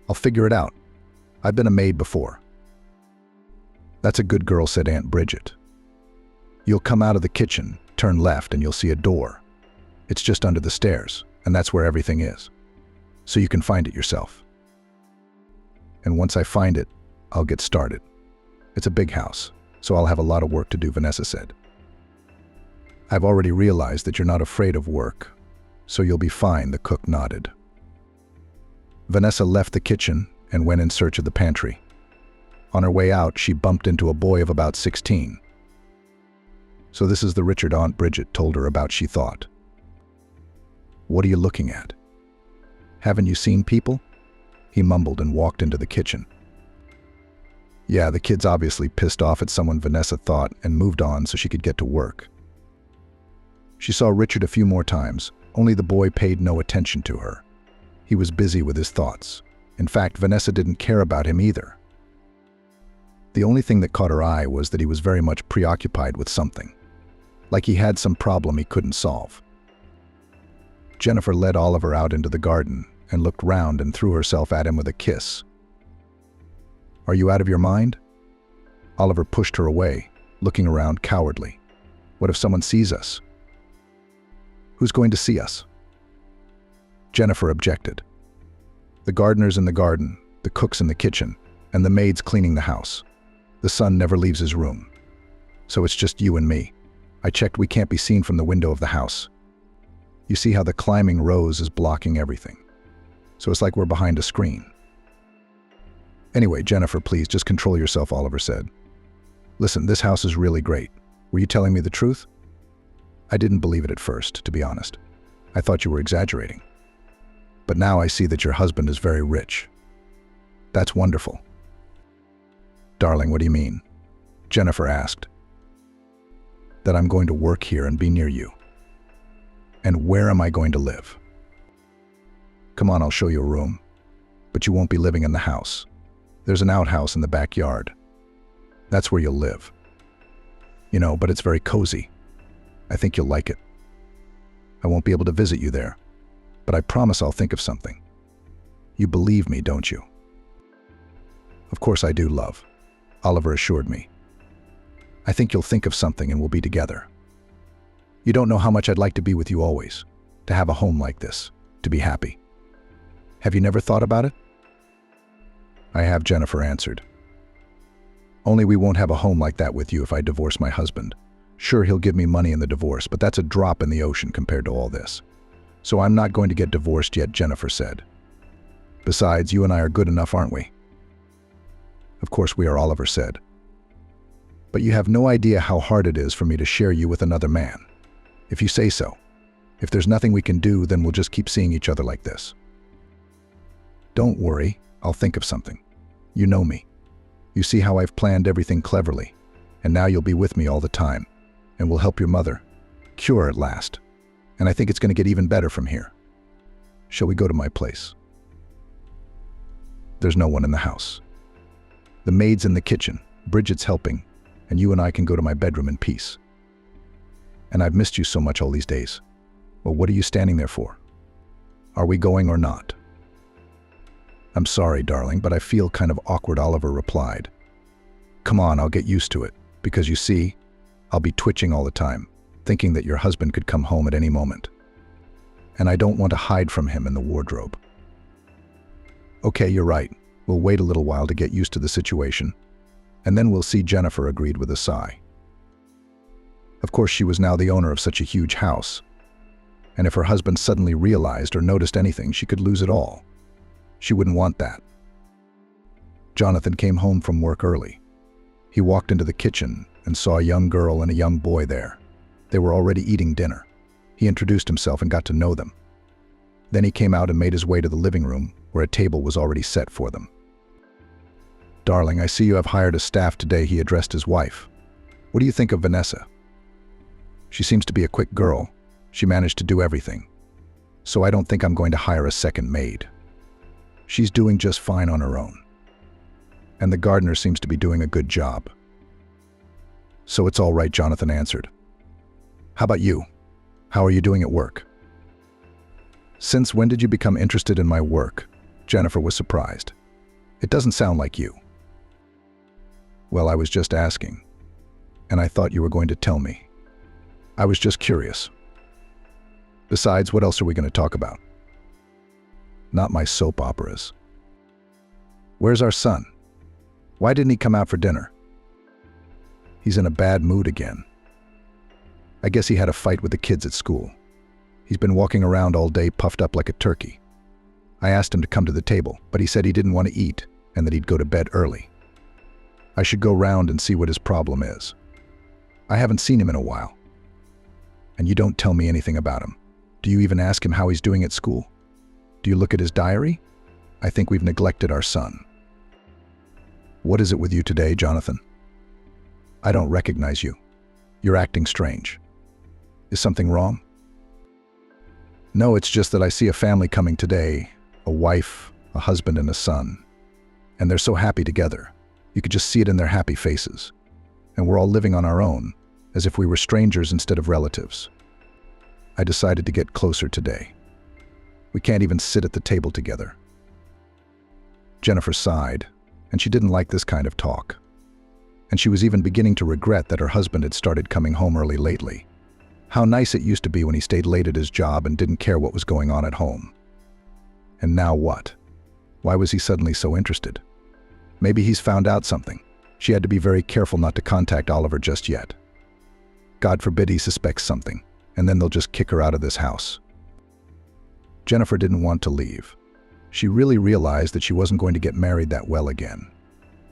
I'll figure it out. I've been a maid before. That's a good girl, said Aunt Bridget. You'll come out of the kitchen, turn left, and you'll see a door. It's just under the stairs, and that's where everything is. So you can find it yourself. And once I find it, I'll get started. It's a big house, so I'll have a lot of work to do, Vanessa said. I've already realized that you're not afraid of work, so you'll be fine, the cook nodded. Vanessa left the kitchen and went in search of the pantry. On her way out, she bumped into a boy of about 16. So this is the Richard Aunt Bridget told her about, she thought. What are you looking at? Haven't you seen people? He mumbled and walked into the kitchen. Yeah, the kid's obviously pissed off at someone, Vanessa thought, and moved on so she could get to work. She saw Richard a few more times, only the boy paid no attention to her. He was busy with his thoughts. In fact, Vanessa didn't care about him either. The only thing that caught her eye was that he was very much preoccupied with something, like he had some problem he couldn't solve. Jennifer led Oliver out into the garden and looked round and threw herself at him with a kiss. Are you out of your mind? Oliver pushed her away, looking around cowardly. What if someone sees us? Who's going to see us? Jennifer objected. The gardener's in the garden, the cook's in the kitchen, and the maid's cleaning the house. The son never leaves his room. So it's just you and me. I checked, we can't be seen from the window of the house. You see how the climbing rose is blocking everything. So it's like we're behind a screen. Anyway, Jennifer, please, just control yourself, Oliver said. Listen, this house is really great. Were you telling me the truth? I didn't believe it at first, to be honest. I thought you were exaggerating. But now I see that your husband is very rich. That's wonderful. Darling, what do you mean? Jennifer asked. That I'm going to work here and be near you. And where am I going to live? Come on, I'll show you a room. But you won't be living in the house. There's an outhouse in the backyard. That's where you'll live. You know, but it's very cozy. I think you'll like it. I won't be able to visit you there, but I promise I'll think of something. You believe me, don't you? Of course I do, love, Oliver assured me. I think you'll think of something and we'll be together. You don't know how much I'd like to be with you always, to have a home like this, to be happy. Have you never thought about it? I have, Jennifer answered. Only we won't have a home like that with you if I divorce my husband. Sure, he'll give me money in the divorce, but that's a drop in the ocean compared to all this. So I'm not going to get divorced yet, Jennifer said. Besides, you and I are good enough, aren't we? Of course we are, Oliver said. But you have no idea how hard it is for me to share you with another man. If you say so. If there's nothing we can do, then we'll just keep seeing each other like this. Don't worry, I'll think of something. You know me. You see how I've planned everything cleverly, and now you'll be with me all the time, and we'll help your mother cure at last. And I think it's going to get even better from here. Shall we go to my place? There's no one in the house. The maid's in the kitchen, Bridget's helping, and you and I can go to my bedroom in peace. And I've missed you so much all these days. Well, what are you standing there for? Are we going or not? I'm sorry, darling, but I feel kind of awkward, Oliver replied. Come on, I'll get used to it, because you see, I'll be twitching all the time, thinking that your husband could come home at any moment. And I don't want to hide from him in the wardrobe. Okay, you're right. We'll wait a little while to get used to the situation, and then we'll see, Jennifer agreed with a sigh. Of course, she was now the owner of such a huge house, and if her husband suddenly realized or noticed anything, she could lose it all. She wouldn't want that. Jonathan came home from work early. He walked into the kitchen and saw a young girl and a young boy there. They were already eating dinner. He introduced himself and got to know them. Then he came out and made his way to the living room, where a table was already set for them. Darling, I see you have hired a staff today, he addressed his wife. What do you think of Vanessa? She seems to be a quick girl. She managed to do everything. So I don't think I'm going to hire a second maid. She's doing just fine on her own. And the gardener seems to be doing a good job. So it's all right, Jonathan answered. How about you? How are you doing at work? Since when did you become interested in my work? Jennifer was surprised. It doesn't sound like you. Well, I was just asking, and I thought you were going to tell me. I was just curious. Besides, what else are we going to talk about? Not my soap operas. Where's our son? Why didn't he come out for dinner? He's in a bad mood again. I guess he had a fight with the kids at school. He's been walking around all day puffed up like a turkey. I asked him to come to the table, but he said he didn't want to eat and that he'd go to bed early. I should go round and see what his problem is. I haven't seen him in a while. And you don't tell me anything about him. Do you even ask him how he's doing at school? Do you look at his diary? I think we've neglected our son. What is it with you today, Jonathan? I don't recognize you. You're acting strange. Is something wrong? No, it's just that I see a family coming today, a wife, a husband, and a son. And they're so happy together. You could just see it in their happy faces. And we're all living on our own, as if we were strangers instead of relatives. I decided to get closer today. We can't even sit at the table together. Jennifer sighed, and she didn't like this kind of talk. And she was even beginning to regret that her husband had started coming home early lately. How nice it used to be when he stayed late at his job and didn't care what was going on at home. And now what? Why was he suddenly so interested? Maybe he's found out something. She had to be very careful not to contact Oliver just yet. God forbid he suspects something, and then they'll just kick her out of this house. Jennifer didn't want to leave. She really realized that she wasn't going to get married that well again.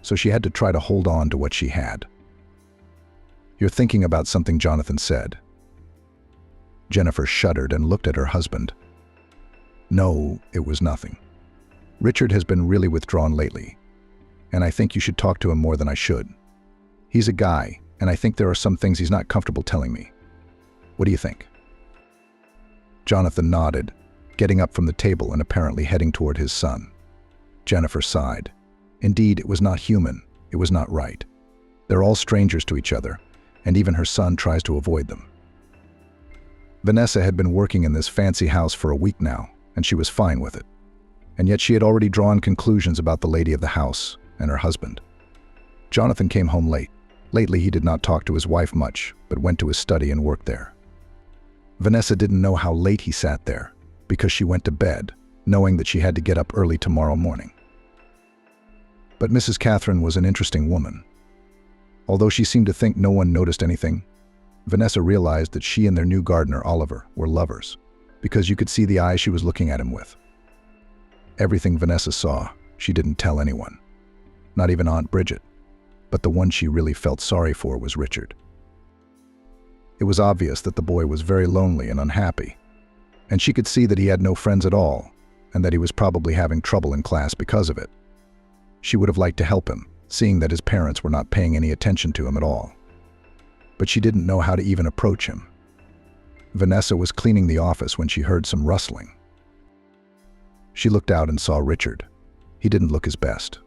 So she had to try to hold on to what she had. You're thinking about something, Jonathan said. Jennifer shuddered and looked at her husband. No, it was nothing. Richard has been really withdrawn lately, and I think you should talk to him more than I should. He's a guy, and I think there are some things he's not comfortable telling me. What do you think? Jonathan nodded, getting up from the table and apparently heading toward his son. Jennifer sighed. Indeed, it was not human. It was not right. They're all strangers to each other, and even her son tries to avoid them. Vanessa had been working in this fancy house for a week now, and she was fine with it. And yet she had already drawn conclusions about the lady of the house and her husband. Jonathan came home late. Lately, he did not talk to his wife much, but went to his study and worked there. Vanessa didn't know how late he sat there, because she went to bed, knowing that she had to get up early tomorrow morning. But Mrs. Catherine was an interesting woman. Although she seemed to think no one noticed anything, Vanessa realized that she and their new gardener, Oliver, were lovers, because you could see the eyes she was looking at him with. Everything Vanessa saw, she didn't tell anyone, not even Aunt Bridget, but the one she really felt sorry for was Richard. It was obvious that the boy was very lonely and unhappy, and she could see that he had no friends at all, and that he was probably having trouble in class because of it. She would have liked to help him, seeing that his parents were not paying any attention to him at all. But she didn't know how to even approach him. Vanessa was cleaning the office when she heard some rustling. She looked out and saw Richard. He didn't look his best.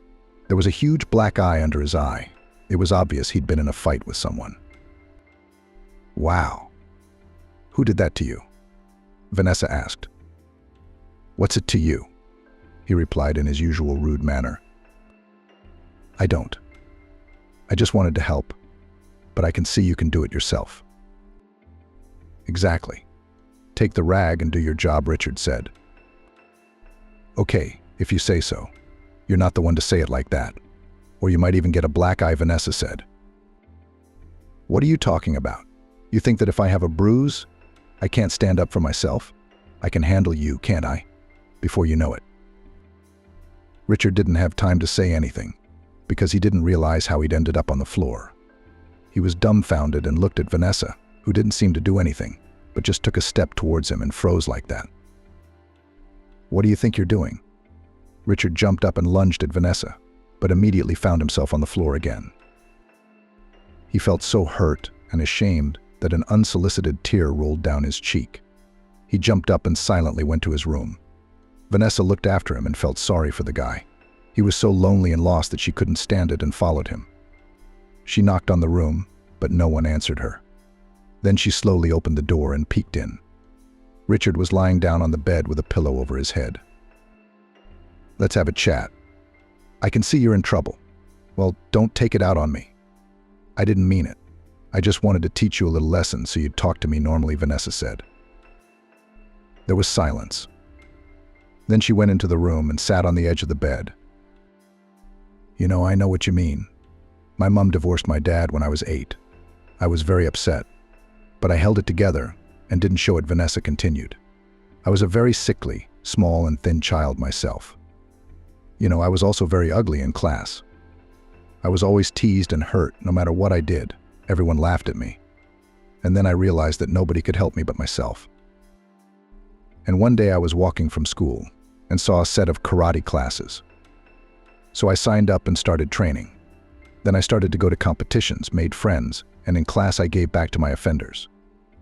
There was a huge black eye under his eye. It was obvious he'd been in a fight with someone. Wow. Who did that to you? Vanessa asked. "What's it to you?" he replied in his usual rude manner. "I don't. I just wanted to help, but I can see you can do it yourself." "Exactly. Take the rag and do your job," Richard said. "Okay, if you say so. You're not the one to say it like that. Or you might even get a black eye," Vanessa said. "What are you talking about? You think that if I have a bruise, I can't stand up for myself? I can handle you, can't I? Before you know it." Richard didn't have time to say anything, because he didn't realize how he'd ended up on the floor. He was dumbfounded and looked at Vanessa, who didn't seem to do anything, but just took a step towards him and froze like that. "What do you think you're doing?" Richard jumped up and lunged at Vanessa, but immediately found himself on the floor again. He felt so hurt and ashamed that an unsolicited tear rolled down his cheek. He jumped up and silently went to his room. Vanessa looked after him and felt sorry for the guy. He was so lonely and lost that she couldn't stand it and followed him. She knocked on the room, but no one answered her. Then she slowly opened the door and peeked in. Richard was lying down on the bed with a pillow over his head. "Let's have a chat. I can see you're in trouble. Well, don't take it out on me." "I didn't mean it. I just wanted to teach you a little lesson so you'd talk to me normally," Vanessa said. There was silence. Then she went into the room and sat on the edge of the bed. "You know, I know what you mean. My mom divorced my dad when I was 8. I was very upset, but I held it together and didn't show it," Vanessa continued. "I was a very sickly, small and thin child myself. You know, I was also very ugly in class. I was always teased and hurt no matter what I did. Everyone laughed at me. And then I realized that nobody could help me but myself. And one day I was walking from school and saw a set of karate classes. So I signed up and started training. Then I started to go to competitions, made friends, and in class I gave back to my offenders.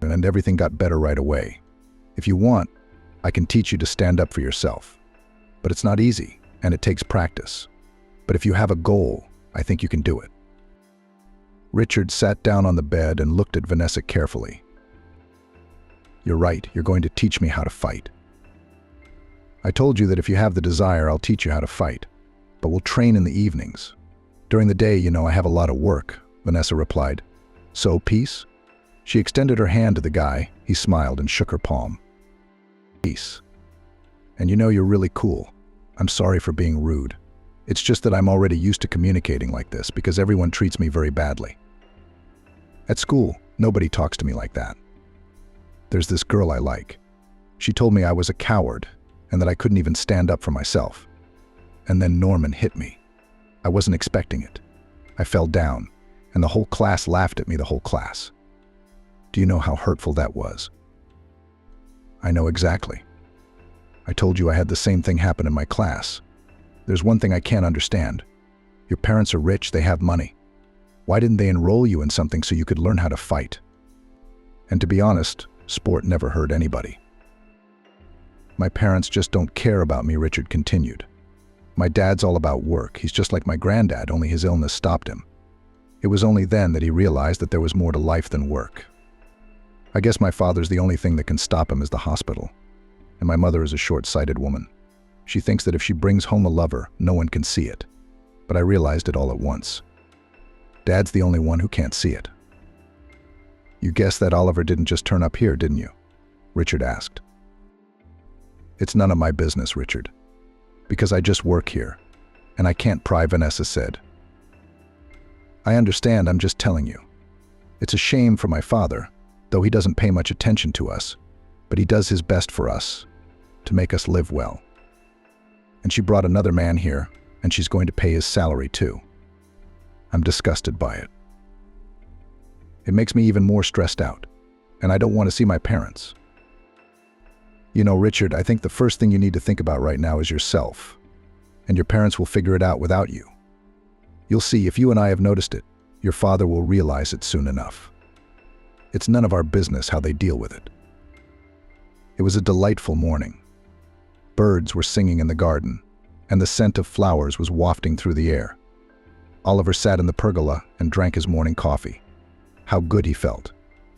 And everything got better right away. If you want, I can teach you to stand up for yourself. But it's not easy, and it takes practice. But if you have a goal, I think you can do it." Richard sat down on the bed and looked at Vanessa carefully. "You're right, you're going to teach me how to fight. I told you that if you have the desire, I'll teach you how to fight. But we'll train in the evenings. During the day, you know, I have a lot of work," Vanessa replied. "So, peace?" She extended her hand to the guy. He smiled and shook her palm. "Peace. And you know, you're really cool. I'm sorry for being rude. It's just that I'm already used to communicating like this because everyone treats me very badly. At school, nobody talks to me like that. There's this girl I like. She told me I was a coward and that I couldn't even stand up for myself. And then Norman hit me. I wasn't expecting it. I fell down, and the whole class laughed at me, the whole class. Do you know how hurtful that was?" "I know exactly. I told you I had the same thing happen in my class. There's one thing I can't understand. Your parents are rich, they have money. Why didn't they enroll you in something so you could learn how to fight? And to be honest, sport never hurt anybody." "My parents just don't care about me," Richard continued. "My dad's all about work. He's just like my granddad, only his illness stopped him. It was only then that he realized that there was more to life than work. I guess my father's the only thing that can stop him is the hospital. And my mother is a short-sighted woman. She thinks that if she brings home a lover, no one can see it. But I realized it all at once. Dad's the only one who can't see it." "You guessed that Oliver didn't just turn up here, didn't you?" Richard asked. "It's none of my business, Richard. Because I just work here, and I can't pry," Vanessa said. "I understand, I'm just telling you. It's a shame for my father, though he doesn't pay much attention to us, but he does his best for us, to make us live well. And she brought another man here, and she's going to pay his salary too. I'm disgusted by it. It makes me even more stressed out, and I don't want to see my parents. You know, Richard, I think the first thing you need to think about right now is yourself, and your parents will figure it out without you. You'll see, if you and I have noticed it, your father will realize it soon enough. It's none of our business how they deal with it." It was a delightful morning. Birds were singing in the garden, and the scent of flowers was wafting through the air. Oliver sat in the pergola and drank his morning coffee. How good he felt.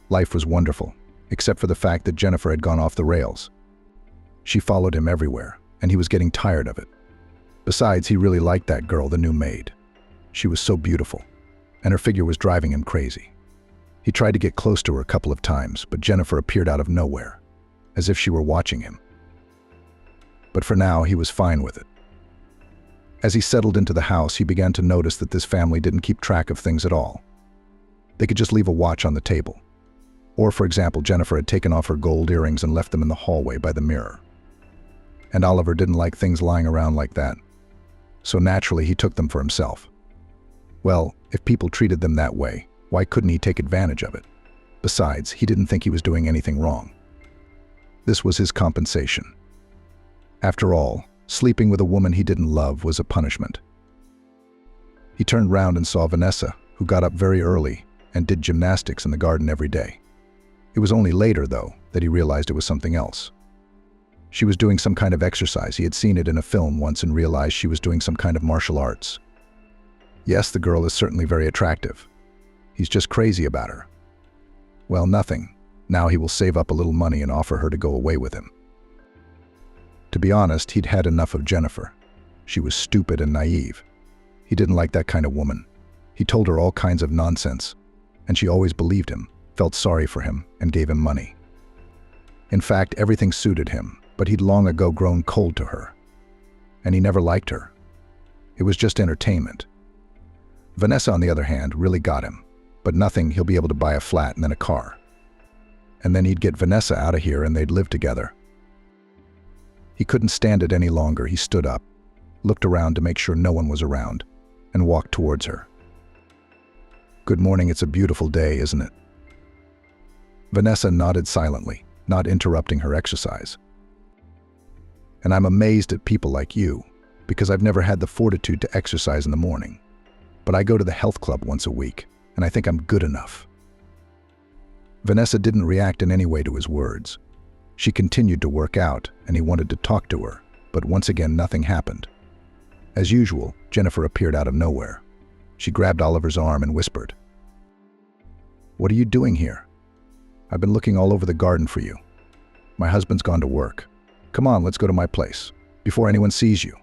Life was wonderful, except for the fact that Jennifer had gone off the rails. She followed him everywhere, and he was getting tired of it. Besides, he really liked that girl, the new maid. She was so beautiful, and her figure was driving him crazy. He tried to get close to her a couple of times, but Jennifer appeared out of nowhere, as if she were watching him. But for now, he was fine with it. As he settled into the house, he began to notice that this family didn't keep track of things at all. They could just leave a watch on the table. Or, for example, Jennifer had taken off her gold earrings and left them in the hallway by the mirror. And Oliver didn't like things lying around like that. So naturally, he took them for himself. Well, if people treated them that way, why couldn't he take advantage of it? Besides, he didn't think he was doing anything wrong. This was his compensation. After all, sleeping with a woman he didn't love was a punishment. He turned round and saw Vanessa, who got up very early and did gymnastics in the garden every day. It was only later, though, that he realized it was something else. She was doing some kind of exercise. He had seen it in a film once and realized she was doing some kind of martial arts. Yes, the girl is certainly very attractive. He's just crazy about her. Well, nothing. Now he will save up a little money and offer her to go away with him. To be honest, he'd had enough of Jennifer. She was stupid and naive. He didn't like that kind of woman. He told her all kinds of nonsense, and she always believed him, felt sorry for him, and gave him money. In fact, everything suited him, but he'd long ago grown cold to her. And he never liked her. It was just entertainment. Vanessa, on the other hand, really got him, but nothing, he'll be able to buy a flat and then a car. And then he'd get Vanessa out of here and they'd live together. He couldn't stand it any longer. He stood up, looked around to make sure no one was around, and walked towards her. "Good morning, it's a beautiful day, isn't it?" Vanessa nodded silently, not interrupting her exercise. "And I'm amazed at people like you, because I've never had the fortitude to exercise in the morning. But I go to the health club once a week, and I think I'm good enough." Vanessa didn't react in any way to his words. She continued to work out, and he wanted to talk to her, but once again nothing happened. As usual, Jennifer appeared out of nowhere. She grabbed Oliver's arm and whispered, "What are you doing here? I've been looking all over the garden for you. My husband's gone to work. Come on, let's go to my place, before anyone sees you.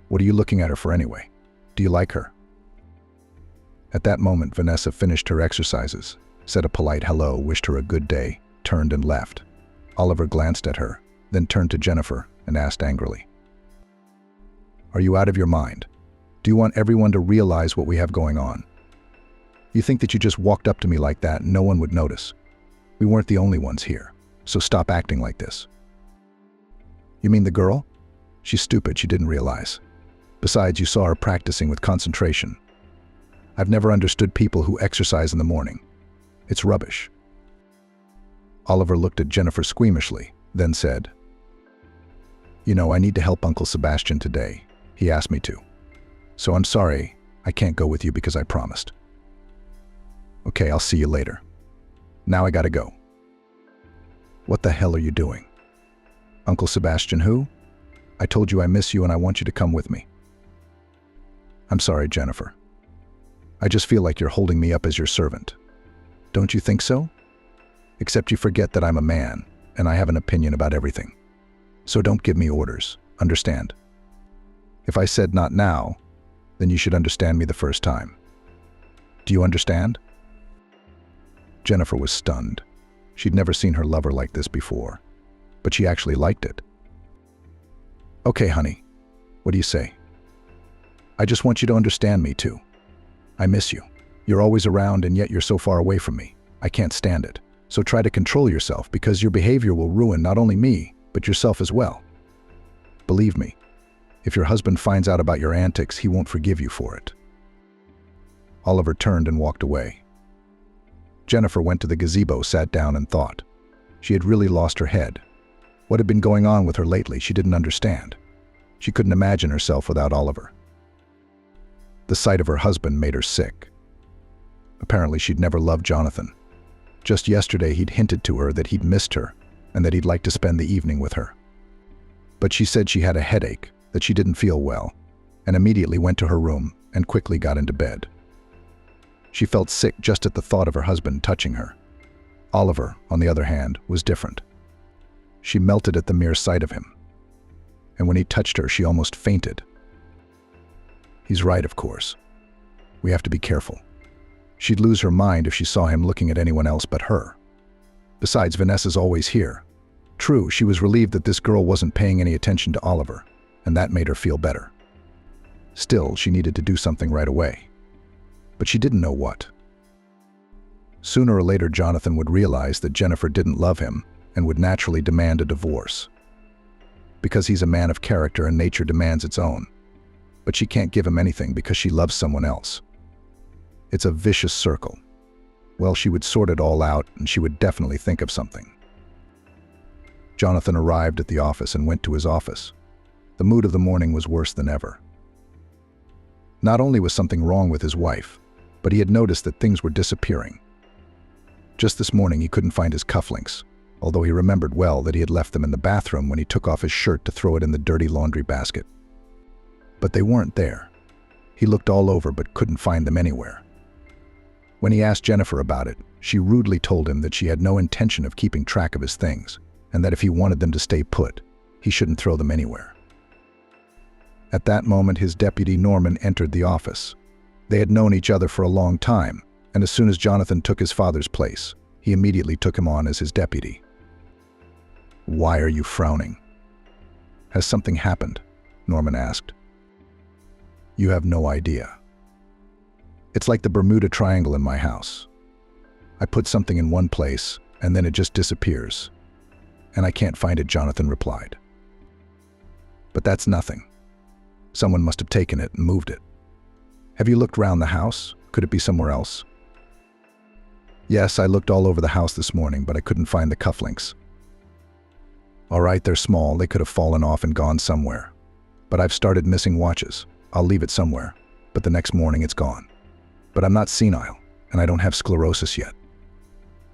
What are you looking at her for anyway? Do you like her?" At that moment, Vanessa finished her exercises, said a polite hello, wished her a good day, turned and left. Oliver glanced at her, then turned to Jennifer and asked angrily, "Are you out of your mind? Do you want everyone to realize what we have going on? You think that you just walked up to me like that and no one would notice? We weren't the only ones here, so stop acting like this." "You mean the girl? She's stupid, she didn't realize. Besides, you saw her practicing with concentration. I've never understood people who exercise in the morning. It's rubbish." Oliver looked at Jennifer squeamishly, then said, "You know, I need to help Uncle Sebastian today. He asked me to. So I'm sorry, I can't go with you because I promised." "Okay, I'll see you later. Now I gotta go." "What the hell are you doing?" "Uncle Sebastian who? I told you I miss you and I want you to come with me." "I'm sorry, Jennifer. I just feel like you're holding me up as your servant. Don't you think so? Except you forget that I'm a man, and I have an opinion about everything. So don't give me orders, understand? If I said not now, then you should understand me the first time. Do you understand?" Jennifer was stunned. She'd never seen her lover like this before, but she actually liked it. "Okay, honey, what do you say? I just want you to understand me too. I miss you. You're always around and yet you're so far away from me. I can't stand it. So try to control yourself because your behavior will ruin not only me, but yourself as well. Believe me, if your husband finds out about your antics, he won't forgive you for it." Oliver turned and walked away. Jennifer went to the gazebo, sat down and thought. She had really lost her head. What had been going on with her lately, she didn't understand. She couldn't imagine herself without Oliver. The sight of her husband made her sick. Apparently, she'd never loved Jonathan. Just yesterday, he'd hinted to her that he'd missed her and that he'd like to spend the evening with her. But she said she had a headache, that she didn't feel well, and immediately went to her room and quickly got into bed. She felt sick just at the thought of her husband touching her. Oliver, on the other hand, was different. She melted at the mere sight of him. And when he touched her, she almost fainted. He's right, of course. We have to be careful. She'd lose her mind if she saw him looking at anyone else but her. Besides, Vanessa's always here. True, she was relieved that this girl wasn't paying any attention to Oliver, and that made her feel better. Still, she needed to do something right away. But she didn't know what. Sooner or later, Jonathan would realize that Jennifer didn't love him and would naturally demand a divorce. Because he's a man of character and nature demands its own. But she can't give him anything because she loves someone else. It's a vicious circle. Well, she would sort it all out, and she would definitely think of something. Jonathan arrived at the office and went to his office. The mood of the morning was worse than ever. Not only was something wrong with his wife, but he had noticed that things were disappearing. Just this morning he couldn't find his cufflinks, although he remembered well that he had left them in the bathroom when he took off his shirt to throw it in the dirty laundry basket. But they weren't there. He looked all over but couldn't find them anywhere. When he asked Jennifer about it, she rudely told him that she had no intention of keeping track of his things, and that if he wanted them to stay put, he shouldn't throw them anywhere. At that moment, his deputy Norman entered the office. They had known each other for a long time, and as soon as Jonathan took his father's place, he immediately took him on as his deputy. "Why are you frowning?" "Has something happened?" Norman asked. "You have no idea. It's like the Bermuda Triangle in my house. I put something in one place, and then it just disappears. And I can't find it," Jonathan replied. "But that's nothing. Someone must have taken it and moved it. Have you looked around the house? Could it be somewhere else?" "Yes, I looked all over the house this morning, but I couldn't find the cufflinks." "All right, they're small. They could have fallen off and gone somewhere. But I've started missing watches. I'll leave it somewhere, but the next morning it's gone. But I'm not senile, and I don't have sclerosis yet.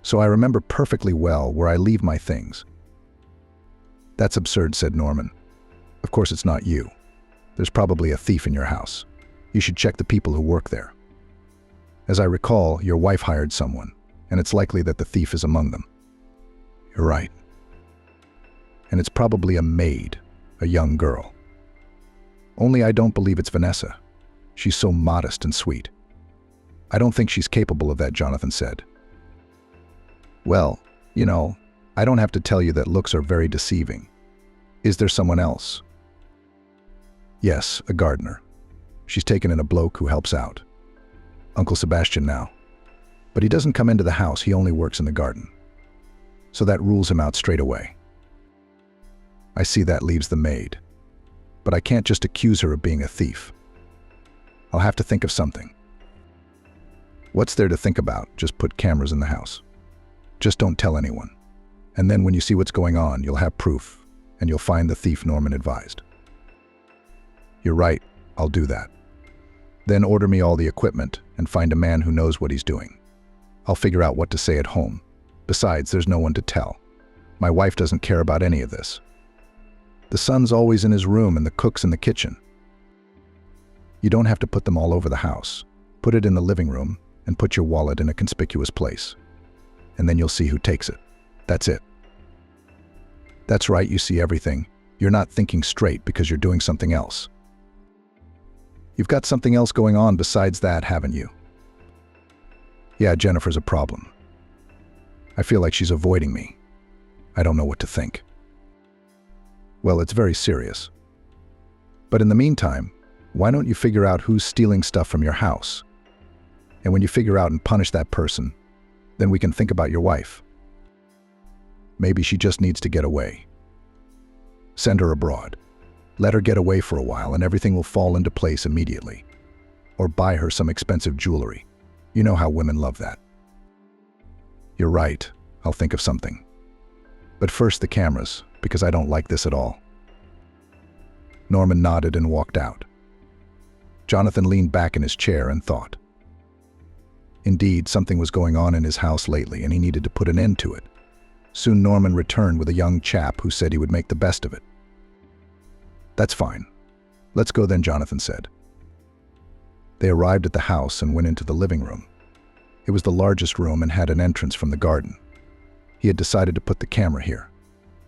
So I remember perfectly well where I leave my things." "That's absurd," said Norman. "Of course it's not you. There's probably a thief in your house. You should check the people who work there. As I recall, your wife hired someone, and it's likely that the thief is among them." "You're right. And it's probably a maid, a young girl. Only I don't believe it's Vanessa. She's so modest and sweet." "I don't think she's capable of that," Jonathan said. "Well, I don't have to tell you that looks are very deceiving. Is there someone else?" "Yes, a gardener. She's taken in a bloke who helps out. Uncle Sebastian now. But he doesn't come into the house, he only works in the garden. So that rules him out straight away." "I see that leaves the maid. But I can't just accuse her of being a thief. I'll have to think of something." "What's there to think about? Just put cameras in the house. Just don't tell anyone. And then when you see what's going on, you'll have proof, and you'll find the thief," Norman advised. "You're right, I'll do that. Then order me all the equipment and find a man who knows what he's doing. I'll figure out what to say at home. Besides, there's no one to tell. My wife doesn't care about any of this. The son's always in his room and the cook's in the kitchen. You don't have to put them all over the house. Put it in the living room and put your wallet in a conspicuous place. And then you'll see who takes it. That's it." "That's right, you see everything. You're not thinking straight because you're doing something else. You've got something else going on besides that, haven't you?" "Yeah, Jennifer's a problem. I feel like she's avoiding me. I don't know what to think." "Well, it's very serious. But in the meantime, why don't you figure out who's stealing stuff from your house? And when you figure out and punish that person, then we can think about your wife. Maybe she just needs to get away. Send her abroad. Let her get away for a while and everything will fall into place immediately. Or buy her some expensive jewelry. You know how women love that." "You're right. I'll think of something. But first the cameras, because I don't like this at all." Norman nodded and walked out. Jonathan leaned back in his chair and thought. Indeed, something was going on in his house lately and he needed to put an end to it. Soon Norman returned with a young chap who said he would make the best of it. "That's fine. Let's go then," Jonathan said. They arrived at the house and went into the living room. It was the largest room and had an entrance from the garden. He had decided to put the camera here.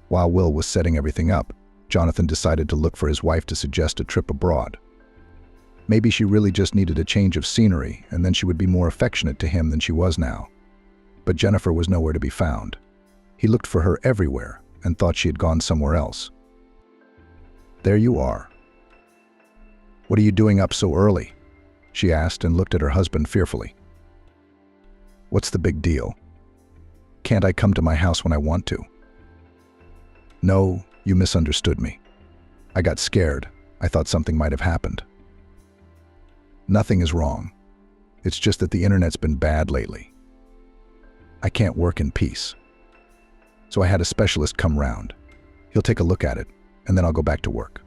While Will was setting everything up, Jonathan decided to look for his wife to suggest a trip abroad. Maybe she really just needed a change of scenery, and then she would be more affectionate to him than she was now. But Jennifer was nowhere to be found. He looked for her everywhere and thought she had gone somewhere else. "There you are. What are you doing up so early?" she asked and looked at her husband fearfully. "What's the big deal? Can't I come to my house when I want to?" "No, you misunderstood me. I got scared. I thought something might have happened." "Nothing is wrong. It's just that the internet's been bad lately. I can't work in peace. So I had a specialist come round. He'll take a look at it, and then I'll go back to work."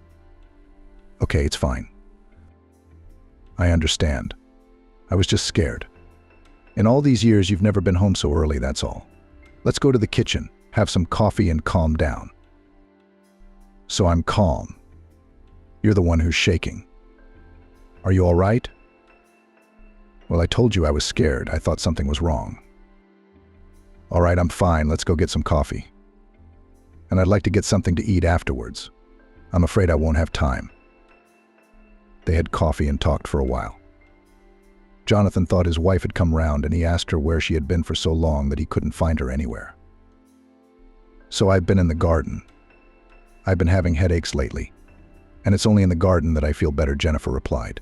"Okay, it's fine. I understand. I was just scared. In all these years, you've never been home so early, that's all. Let's go to the kitchen, have some coffee, and calm down." "So I'm calm. You're the one who's shaking. Are you all right?" "Well, I told you I was scared. I thought something was wrong." "All right, I'm fine. Let's go get some coffee. And I'd like to get something to eat afterwards. I'm afraid I won't have time." They had coffee and talked for a while. Jonathan thought his wife had come round, and he asked her where she had been for so long that he couldn't find her anywhere. "So I've been in the garden. I've been having headaches lately, and it's only in the garden that I feel better," Jennifer replied.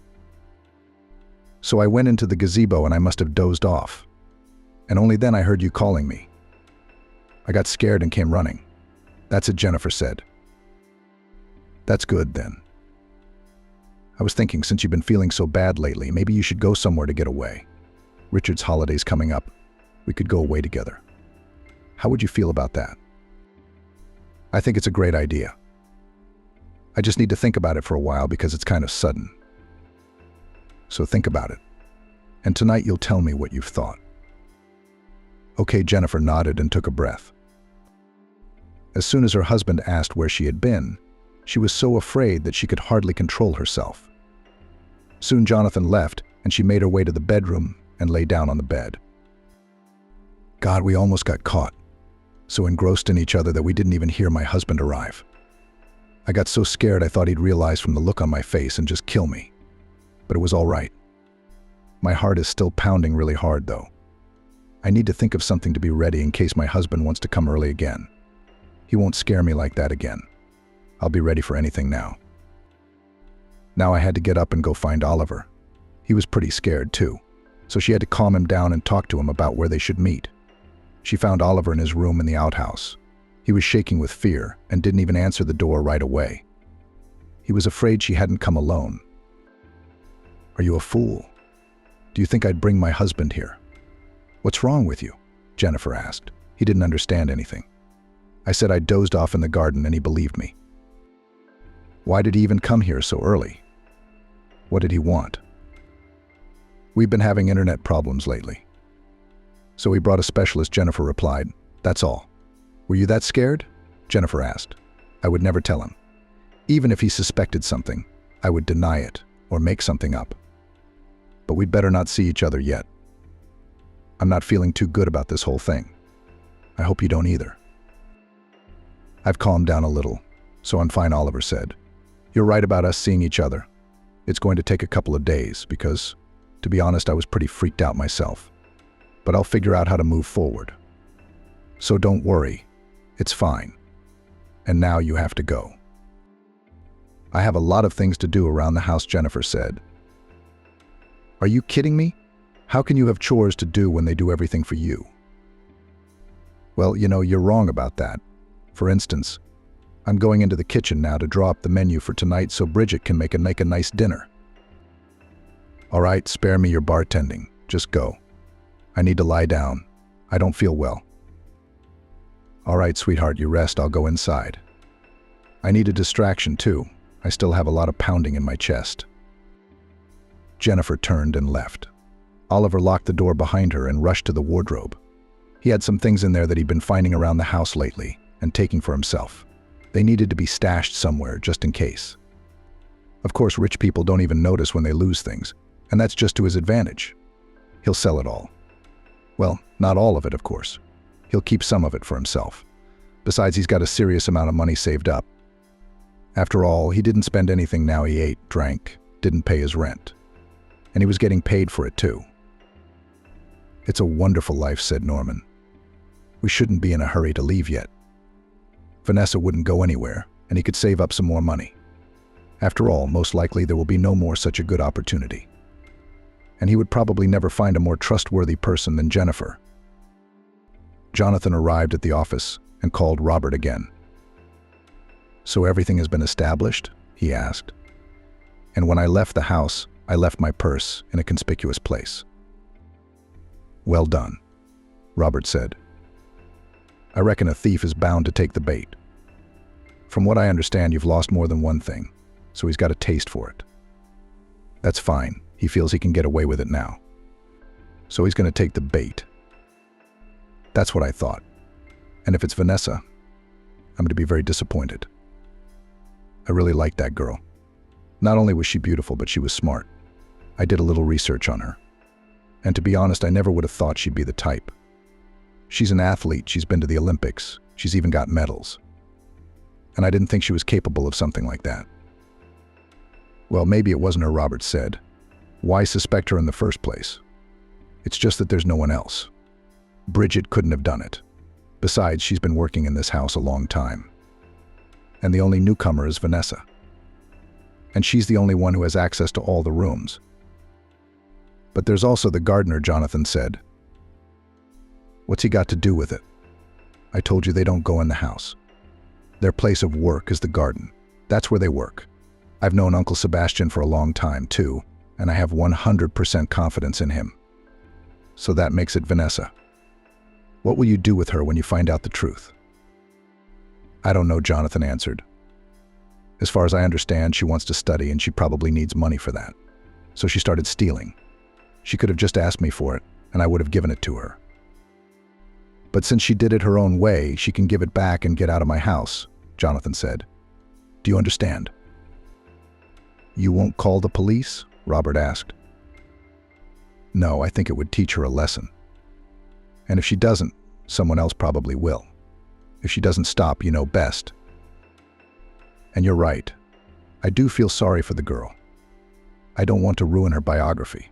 "So I went into the gazebo and I must have dozed off. And only then I heard you calling me. I got scared and came running." "That's it," Jennifer said. "That's good then. I was thinking, since you've been feeling so bad lately, maybe you should go somewhere to get away. Richard's holiday's coming up. We could go away together. How would you feel about that?" "I think it's a great idea. I just need to think about it for a while because it's kind of sudden." "So think about it. And tonight you'll tell me what you've thought." "Okay," Jennifer nodded and took a breath. As soon as her husband asked where she had been, she was so afraid that she could hardly control herself. Soon Jonathan left, and she made her way to the bedroom and lay down on the bed. "God, we almost got caught. So engrossed in each other that we didn't even hear my husband arrive. I got so scared I thought he'd realize from the look on my face and just kill me. But it was all right. My heart is still pounding really hard, though. I need to think of something to be ready in case my husband wants to come early again. He won't scare me like that again. I'll be ready for anything now." Now I had to get up and go find Oliver. He was pretty scared too, so she had to calm him down and talk to him about where they should meet. She found Oliver in his room in the outhouse. He was shaking with fear and didn't even answer the door right away. He was afraid she hadn't come alone. "Are you a fool? Do you think I'd bring my husband here?" "What's wrong with you?" Jennifer asked. He didn't understand anything. "I said I dozed off in the garden and he believed me." "Why did he even come here so early? What did he want?" "We've been having internet problems lately. So he brought a specialist," Jennifer replied. "That's all." "Were you that scared?" Jennifer asked. "I would never tell him. Even if he suspected something, I would deny it or make something up. But we'd better not see each other yet. I'm not feeling too good about this whole thing. I hope you don't either." "I've calmed down a little, so I'm fine," Oliver said. "You're right about us seeing each other. It's going to take a couple of days because, to be honest, I was pretty freaked out myself. But I'll figure out how to move forward. So don't worry. It's fine. And now you have to go." "I have a lot of things to do around the house," Jennifer said. "Are you kidding me? How can you have chores to do when they do everything for you?" "Well, you're wrong about that. For instance, I'm going into the kitchen now to draw up the menu for tonight so Bridget can make a nice dinner." "All right, spare me your bartending. Just go. I need to lie down. I don't feel well." "All right, sweetheart, you rest. I'll go inside. I need a distraction, too. I still have a lot of pounding in my chest." Jennifer turned and left. Oliver locked the door behind her and rushed to the wardrobe. He had some things in there that he'd been finding around the house lately and taking for himself. They needed to be stashed somewhere, just in case. Of course, rich people don't even notice when they lose things, and that's just to his advantage. He'll sell it all. Well, not all of it, of course. He'll keep some of it for himself. Besides, he's got a serious amount of money saved up. After all, he didn't spend anything now. He ate, drank, didn't pay his rent. And he was getting paid for it too. It's a wonderful life, said Norman. We shouldn't be in a hurry to leave yet. Vanessa wouldn't go anywhere, and he could save up some more money. After all, most likely there will be no more such a good opportunity. And he would probably never find a more trustworthy person than Jennifer. Jonathan arrived at the office and called Robert again. So everything has been established? He asked. And when I left the house, I left my purse in a conspicuous place. Well done, Robert said. I reckon a thief is bound to take the bait. From what I understand, you've lost more than one thing, so he's got a taste for it. That's fine. He feels he can get away with it now. So he's going to take the bait. That's what I thought. And if it's Vanessa, I'm going to be very disappointed. I really liked that girl. Not only was she beautiful, but she was smart. I did a little research on her. And to be honest, I never would have thought she'd be the type. She's an athlete, she's been to the Olympics, she's even got medals. And I didn't think she was capable of something like that. Well, maybe it wasn't her, Robert said. Why suspect her in the first place? It's just that there's no one else. Bridget couldn't have done it. Besides, she's been working in this house a long time. And the only newcomer is Vanessa. And she's the only one who has access to all the rooms. But there's also the gardener, Jonathan said. What's he got to do with it? I told you they don't go in the house. Their place of work is the garden. That's where they work. I've known Uncle Sebastian for a long time, too, and I have 100% confidence in him. So that makes it Vanessa. What will you do with her when you find out the truth? I don't know, Jonathan answered. As far as I understand, she wants to study and she probably needs money for that. So she started stealing. She could have just asked me for it, and I would have given it to her. But since she did it her own way, she can give it back and get out of my house, Jonathan said. Do you understand? You won't call the police? Robert asked. No, I think it would teach her a lesson. And if she doesn't, someone else probably will. If she doesn't stop, you know best. And you're right. I do feel sorry for the girl. I don't want to ruin her biography.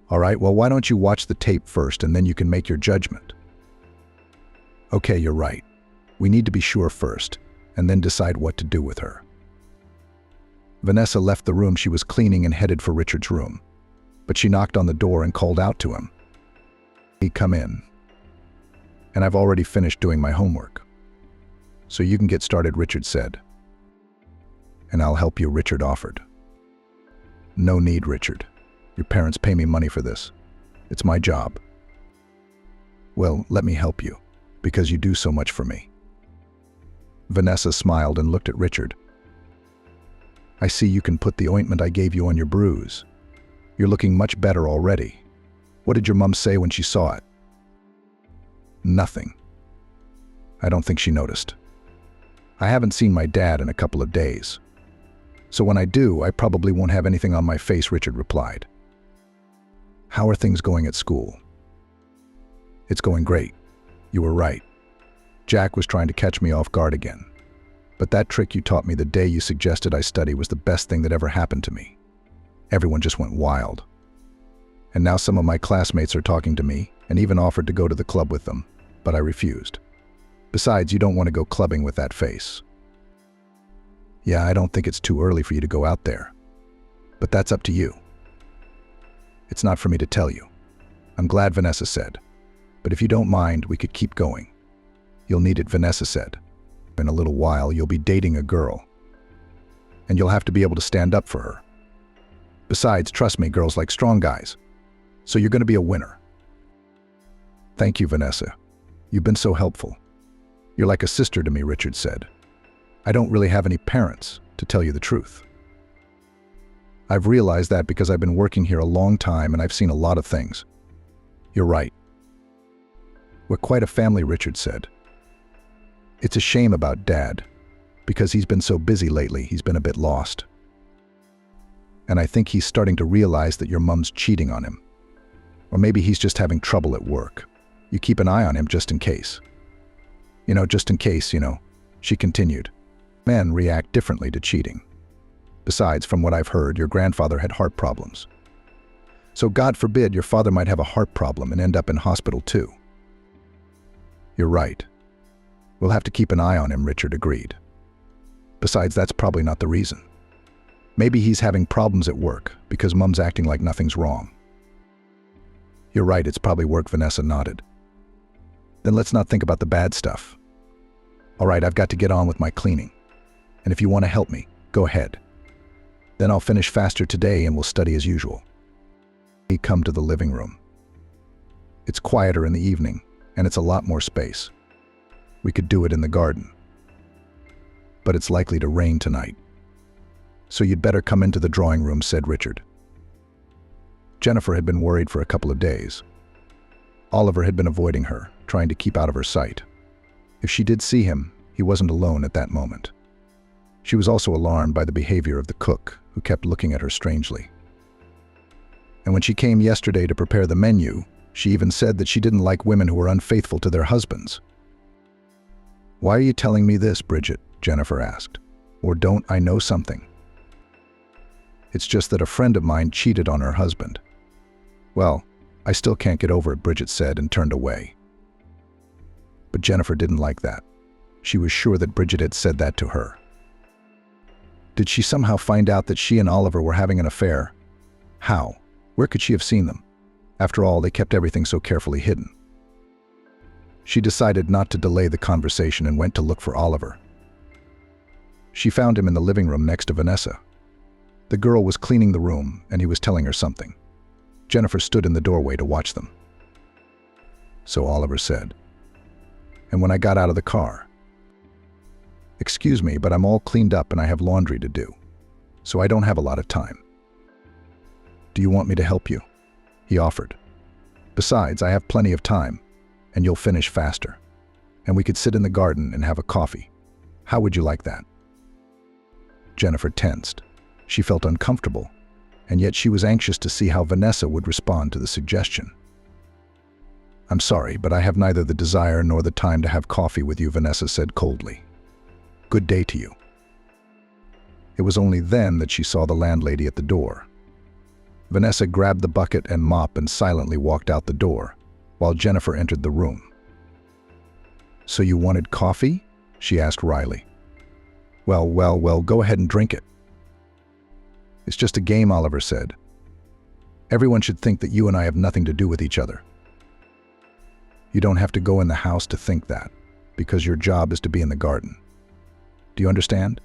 All right, well, why don't you watch the tape first and then you can make your judgment? Okay, you're right. We need to be sure first and then decide what to do with her. Vanessa left the room she was cleaning and headed for Richard's room. But she knocked on the door and called out to him. He'd come in. And I've already finished doing my homework. So you can get started, Richard said. And I'll help you, Richard offered. No need, Richard. Your parents pay me money for this. It's my job. Well, let me help you, because you do so much for me. Vanessa smiled and looked at Richard. I see you can put the ointment I gave you on your bruise. You're looking much better already. What did your mom say when she saw it? Nothing. I don't think she noticed. I haven't seen my dad in a couple of days. So when I do, I probably won't have anything on my face, Richard replied. How are things going at school? It's going great. You were right. Jack was trying to catch me off guard again. But that trick you taught me the day you suggested I study was the best thing that ever happened to me. Everyone just went wild. And now some of my classmates are talking to me and even offered to go to the club with them, but I refused. Besides, you don't want to go clubbing with that face. Yeah, I don't think it's too early for you to go out there. But that's up to you. It's not for me to tell you. I'm glad, Vanessa said. But if you don't mind, we could keep going. You'll need it, Vanessa said. In a little while, you'll be dating a girl. And you'll have to be able to stand up for her. Besides, trust me, girls like strong guys. So you're going to be a winner. Thank you, Vanessa. You've been so helpful. You're like a sister to me, Richard said. I don't really have any parents, to tell you the truth. I've realized that because I've been working here a long time and I've seen a lot of things. You're right. We're quite a family, Richard said. It's a shame about Dad, because he's been so busy lately, he's been a bit lost. And I think he's starting to realize that your mum's cheating on him. Or maybe he's just having trouble at work. You keep an eye on him just in case. Just in case, she continued. Men react differently to cheating. Besides, from what I've heard, your grandfather had heart problems. So God forbid your father might have a heart problem and end up in hospital too. You're right. We'll have to keep an eye on him, Richard agreed. Besides, that's probably not the reason. Maybe he's having problems at work because Mom's acting like nothing's wrong. You're right, it's probably work, Vanessa nodded. Then let's not think about the bad stuff. All right, I've got to get on with my cleaning. And if you want to help me, go ahead. Then I'll finish faster today and we'll study as usual. We come to the living room. It's quieter in the evening, and it's a lot more space. We could do it in the garden. But it's likely to rain tonight. So you'd better come into the drawing room, said Richard. Jennifer had been worried for a couple of days. Oliver had been avoiding her, trying to keep out of her sight. If she did see him, he wasn't alone at that moment. She was also alarmed by the behavior of the cook, who kept looking at her strangely. And when she came yesterday to prepare the menu, she even said that she didn't like women who were unfaithful to their husbands. Why are you telling me this, Bridget? Jennifer asked. Or don't I know something? It's just that a friend of mine cheated on her husband. Well, I still can't get over it, Bridget said and turned away. But Jennifer didn't like that. She was sure that Bridget had said that to her. Did she somehow find out that she and Oliver were having an affair? How? Where could she have seen them? After all, they kept everything so carefully hidden. She decided not to delay the conversation and went to look for Oliver. She found him in the living room next to Vanessa. The girl was cleaning the room, and he was telling her something. Jennifer stood in the doorway to watch them. So Oliver said, "And when I got out of the car, excuse me, but I'm all cleaned up and I have laundry to do, so I don't have a lot of time. Do you want me to help you?" He offered. "Besides, I have plenty of time, and you'll finish faster. And we could sit in the garden and have a coffee. How would you like that?" Jennifer tensed. She felt uncomfortable, and yet she was anxious to see how Vanessa would respond to the suggestion. "I'm sorry, but I have neither the desire nor the time to have coffee with you," Vanessa said coldly. "Good day to you." It was only then that she saw the landlady at the door. Vanessa grabbed the bucket and mop and silently walked out the door, while Jennifer entered the room. "So you wanted coffee?" she asked wryly. Well, go ahead and drink it." "It's just a game," Oliver said. "Everyone should think that you and I have nothing to do with each other. You don't have to go in the house to think that, because your job is to be in the garden. Do you understand?"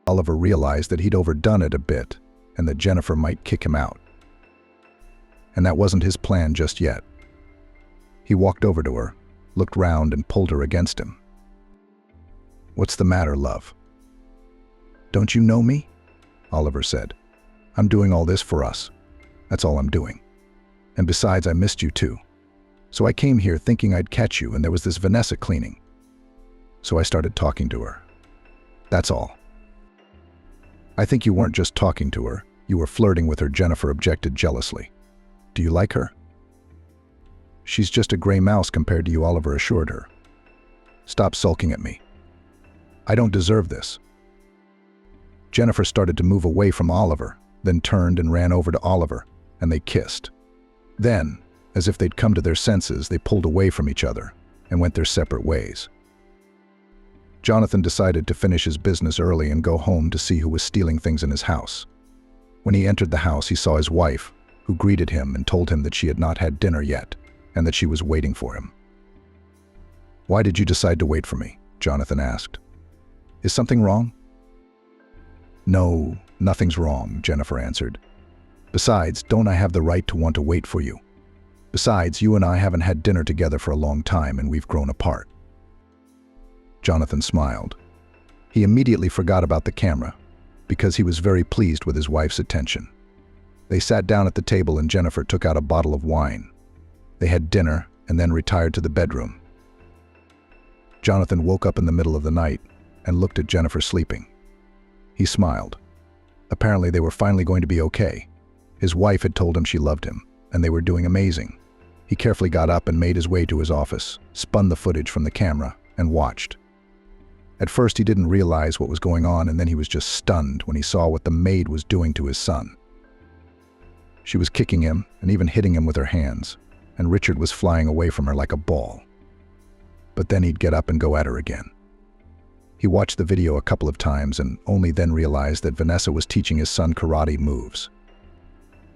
Oliver realized that he'd overdone it a bit, and that Jennifer might kick him out. And that wasn't his plan just yet. He walked over to her, looked round and pulled her against him. "What's the matter, love?" "Don't you know me?" Oliver said. "I'm doing all this for us. That's all I'm doing. And besides, I missed you too. So I came here thinking I'd catch you, and there was this Vanessa cleaning. So I started talking to her. That's all." "I think you weren't just talking to her, you were flirting with her," Jennifer objected jealously. "Do you like her?" "She's just a gray mouse compared to you," Oliver assured her. "Stop sulking at me. I don't deserve this." Jennifer started to move away from Oliver, then turned and ran over to Oliver, and they kissed. Then, as if they'd come to their senses, they pulled away from each other and went their separate ways. Jonathan decided to finish his business early and go home to see who was stealing things in his house. When he entered the house, he saw his wife, who greeted him and told him that she had not had dinner yet and that she was waiting for him. "Why did you decide to wait for me?" Jonathan asked. "Is something wrong?" "No, nothing's wrong," Jennifer answered. "Besides, don't I have the right to want to wait for you? Besides, you and I haven't had dinner together for a long time and we've grown apart." Jonathan smiled. He immediately forgot about the camera, because he was very pleased with his wife's attention. They sat down at the table and Jennifer took out a bottle of wine. They had dinner and then retired to the bedroom. Jonathan woke up in the middle of the night and looked at Jennifer sleeping. He smiled. Apparently they were finally going to be okay. His wife had told him she loved him, and they were doing amazing. He carefully got up and made his way to his office, spun the footage from the camera, and watched. At first he didn't realize what was going on, and then he was just stunned when he saw what the maid was doing to his son. She was kicking him and even hitting him with her hands, and Richard was flying away from her like a ball. But then he'd get up and go at her again. He watched the video a couple of times and only then realized that Vanessa was teaching his son karate moves.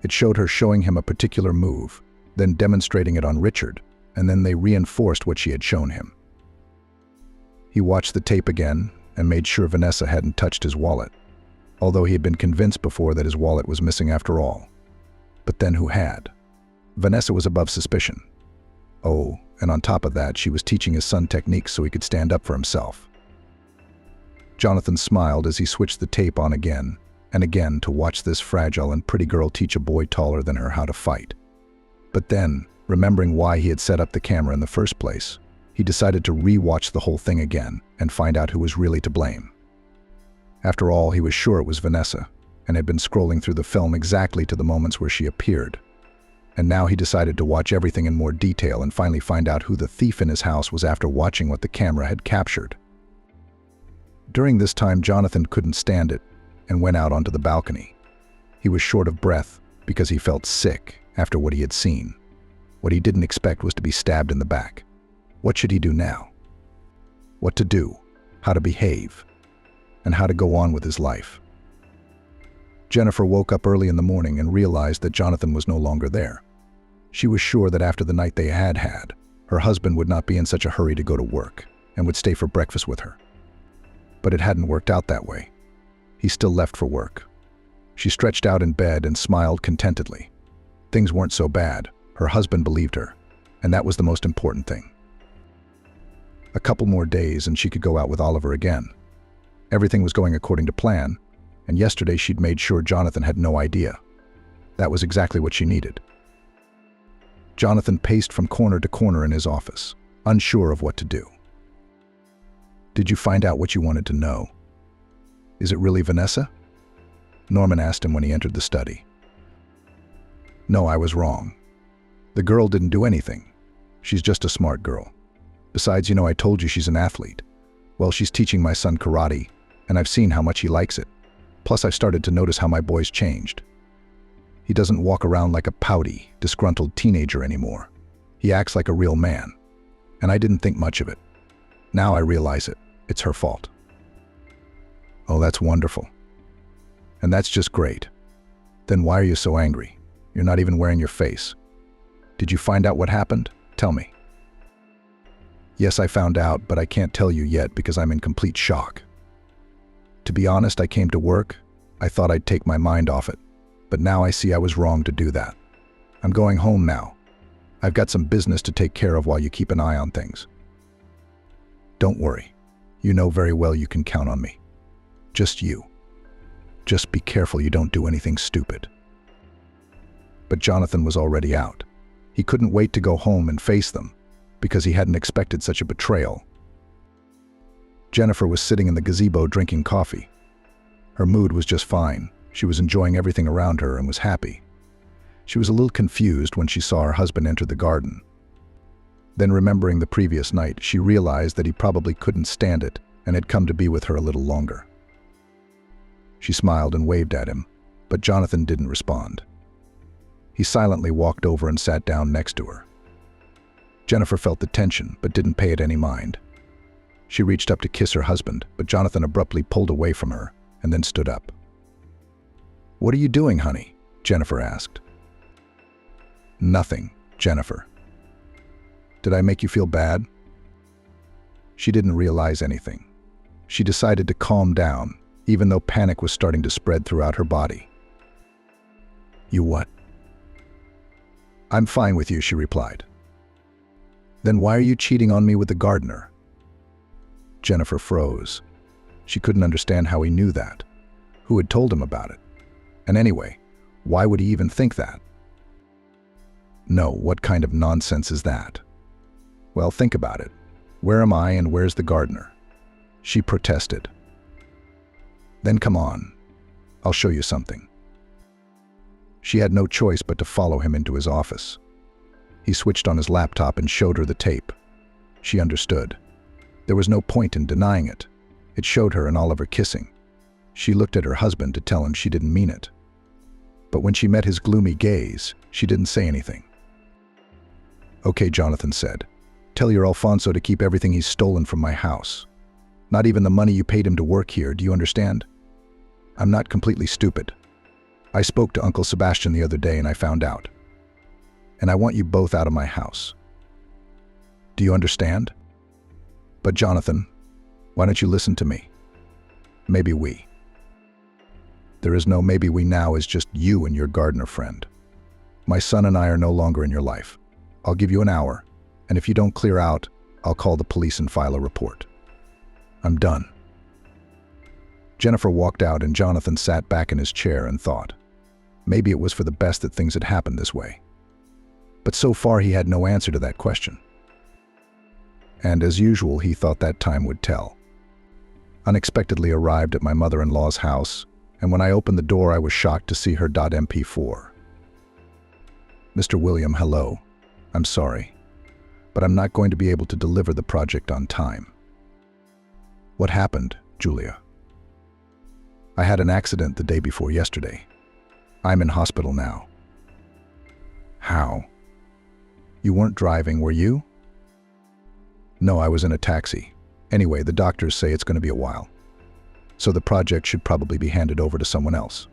It showed her showing him a particular move, then demonstrating it on Richard, and then they reinforced what she had shown him. He watched the tape again and made sure Vanessa hadn't touched his wallet, although he had been convinced before that his wallet was missing after all. But then who had? Vanessa was above suspicion. Oh, and on top of that, she was teaching his son techniques so he could stand up for himself. Jonathan smiled as he switched the tape on again and again to watch this fragile and pretty girl teach a boy taller than her how to fight. But then, remembering why he had set up the camera in the first place, he decided to re-watch the whole thing again and find out who was really to blame. After all, he was sure it was Vanessa, and had been scrolling through the film exactly to the moments where she appeared. And now he decided to watch everything in more detail and finally find out who the thief in his house was after watching what the camera had captured. During this time, Jonathan couldn't stand it and went out onto the balcony. He was short of breath because he felt sick after what he had seen. What he didn't expect was to be stabbed in the back. What should he do now? What to do, how to behave, and how to go on with his life. Jennifer woke up early in the morning and realized that Jonathan was no longer there. She was sure that after the night they had had, her husband would not be in such a hurry to go to work and would stay for breakfast with her. But it hadn't worked out that way. He still left for work. She stretched out in bed and smiled contentedly. Things weren't so bad. Her husband believed her, and that was the most important thing. A couple more days and she could go out with Oliver again. Everything was going according to plan, and yesterday she'd made sure Jonathan had no idea. That was exactly what she needed. Jonathan paced from corner to corner in his office, unsure of what to do. Did you find out what you wanted to know? Is it really Vanessa? Norman asked him when he entered the study. No, I was wrong. The girl didn't do anything. She's just a smart girl. Besides, I told you she's an athlete. Well, she's teaching my son karate, and I've seen how much he likes it. Plus, I've started to notice how my boy's changed. He doesn't walk around like a pouty, disgruntled teenager anymore. He acts like a real man, and I didn't think much of it. Now I realize it. It's her fault. Oh, that's wonderful. And that's just great. Then why are you so angry? You're not even wearing your face. Did you find out what happened? Tell me. Yes, I found out, but I can't tell you yet because I'm in complete shock. To be honest, I came to work. I thought I'd take my mind off it, but now I see I was wrong to do that. I'm going home now. I've got some business to take care of while you keep an eye on things. Don't worry. You know very well you can count on me. Just you. Just be careful you don't do anything stupid. But Jonathan was already out. He couldn't wait to go home and face them, because he hadn't expected such a betrayal. Jennifer was sitting in the gazebo drinking coffee. Her mood was just fine. She was enjoying everything around her and was happy. She was a little confused when she saw her husband enter the garden. Then, remembering the previous night, she realized that he probably couldn't stand it and had come to be with her a little longer. She smiled and waved at him, but Jonathan didn't respond. He silently walked over and sat down next to her. Jennifer felt the tension, but didn't pay it any mind. She reached up to kiss her husband, but Jonathan abruptly pulled away from her and then stood up. "What are you doing, honey?" Jennifer asked. "Nothing, Jennifer." "Did I make you feel bad?" She didn't realize anything. She decided to calm down, even though panic was starting to spread throughout her body. "You what?" "I'm fine with you," she replied. "Then why are you cheating on me with the gardener?" Jennifer froze. She couldn't understand how he knew that. Who had told him about it? And anyway, why would he even think that? No, what kind of nonsense is that? Well, think about it. Where am I and where's the gardener? She protested. Then come on. I'll show you something. She had no choice but to follow him into his office. He switched on his laptop and showed her the tape. She understood. There was no point in denying it. It showed her and Oliver kissing. She looked at her husband to tell him she didn't mean it. But when she met his gloomy gaze, she didn't say anything. "Okay," Jonathan said. "Tell your Alfonso to keep everything he's stolen from my house. Not even the money you paid him to work here, do you understand? I'm not completely stupid. I spoke to Uncle Sebastian the other day and I found out. And I want you both out of my house. Do you understand? But Jonathan, why don't you listen to me? Maybe we." "There is no maybe we now, is just you and your gardener friend. My son and I are no longer in your life. I'll give you an hour, and if you don't clear out, I'll call the police and file a report. I'm done." Jennifer walked out and Jonathan sat back in his chair and thought. Maybe it was for the best that things had happened this way. But so far he had no answer to that question. And as usual, he thought that time would tell. Unexpectedly arrived at my mother-in-law's house, and when I opened the door I was shocked to see her .mp4. "Mr. William, hello. I'm sorry, but I'm not going to be able to deliver the project on time." "What happened, Julia?" "I had an accident the day before yesterday. I'm in hospital now." "How? You weren't driving, were you?" "No, I was in a taxi. Anyway, the doctors say it's going to be a while. So the project should probably be handed over to someone else."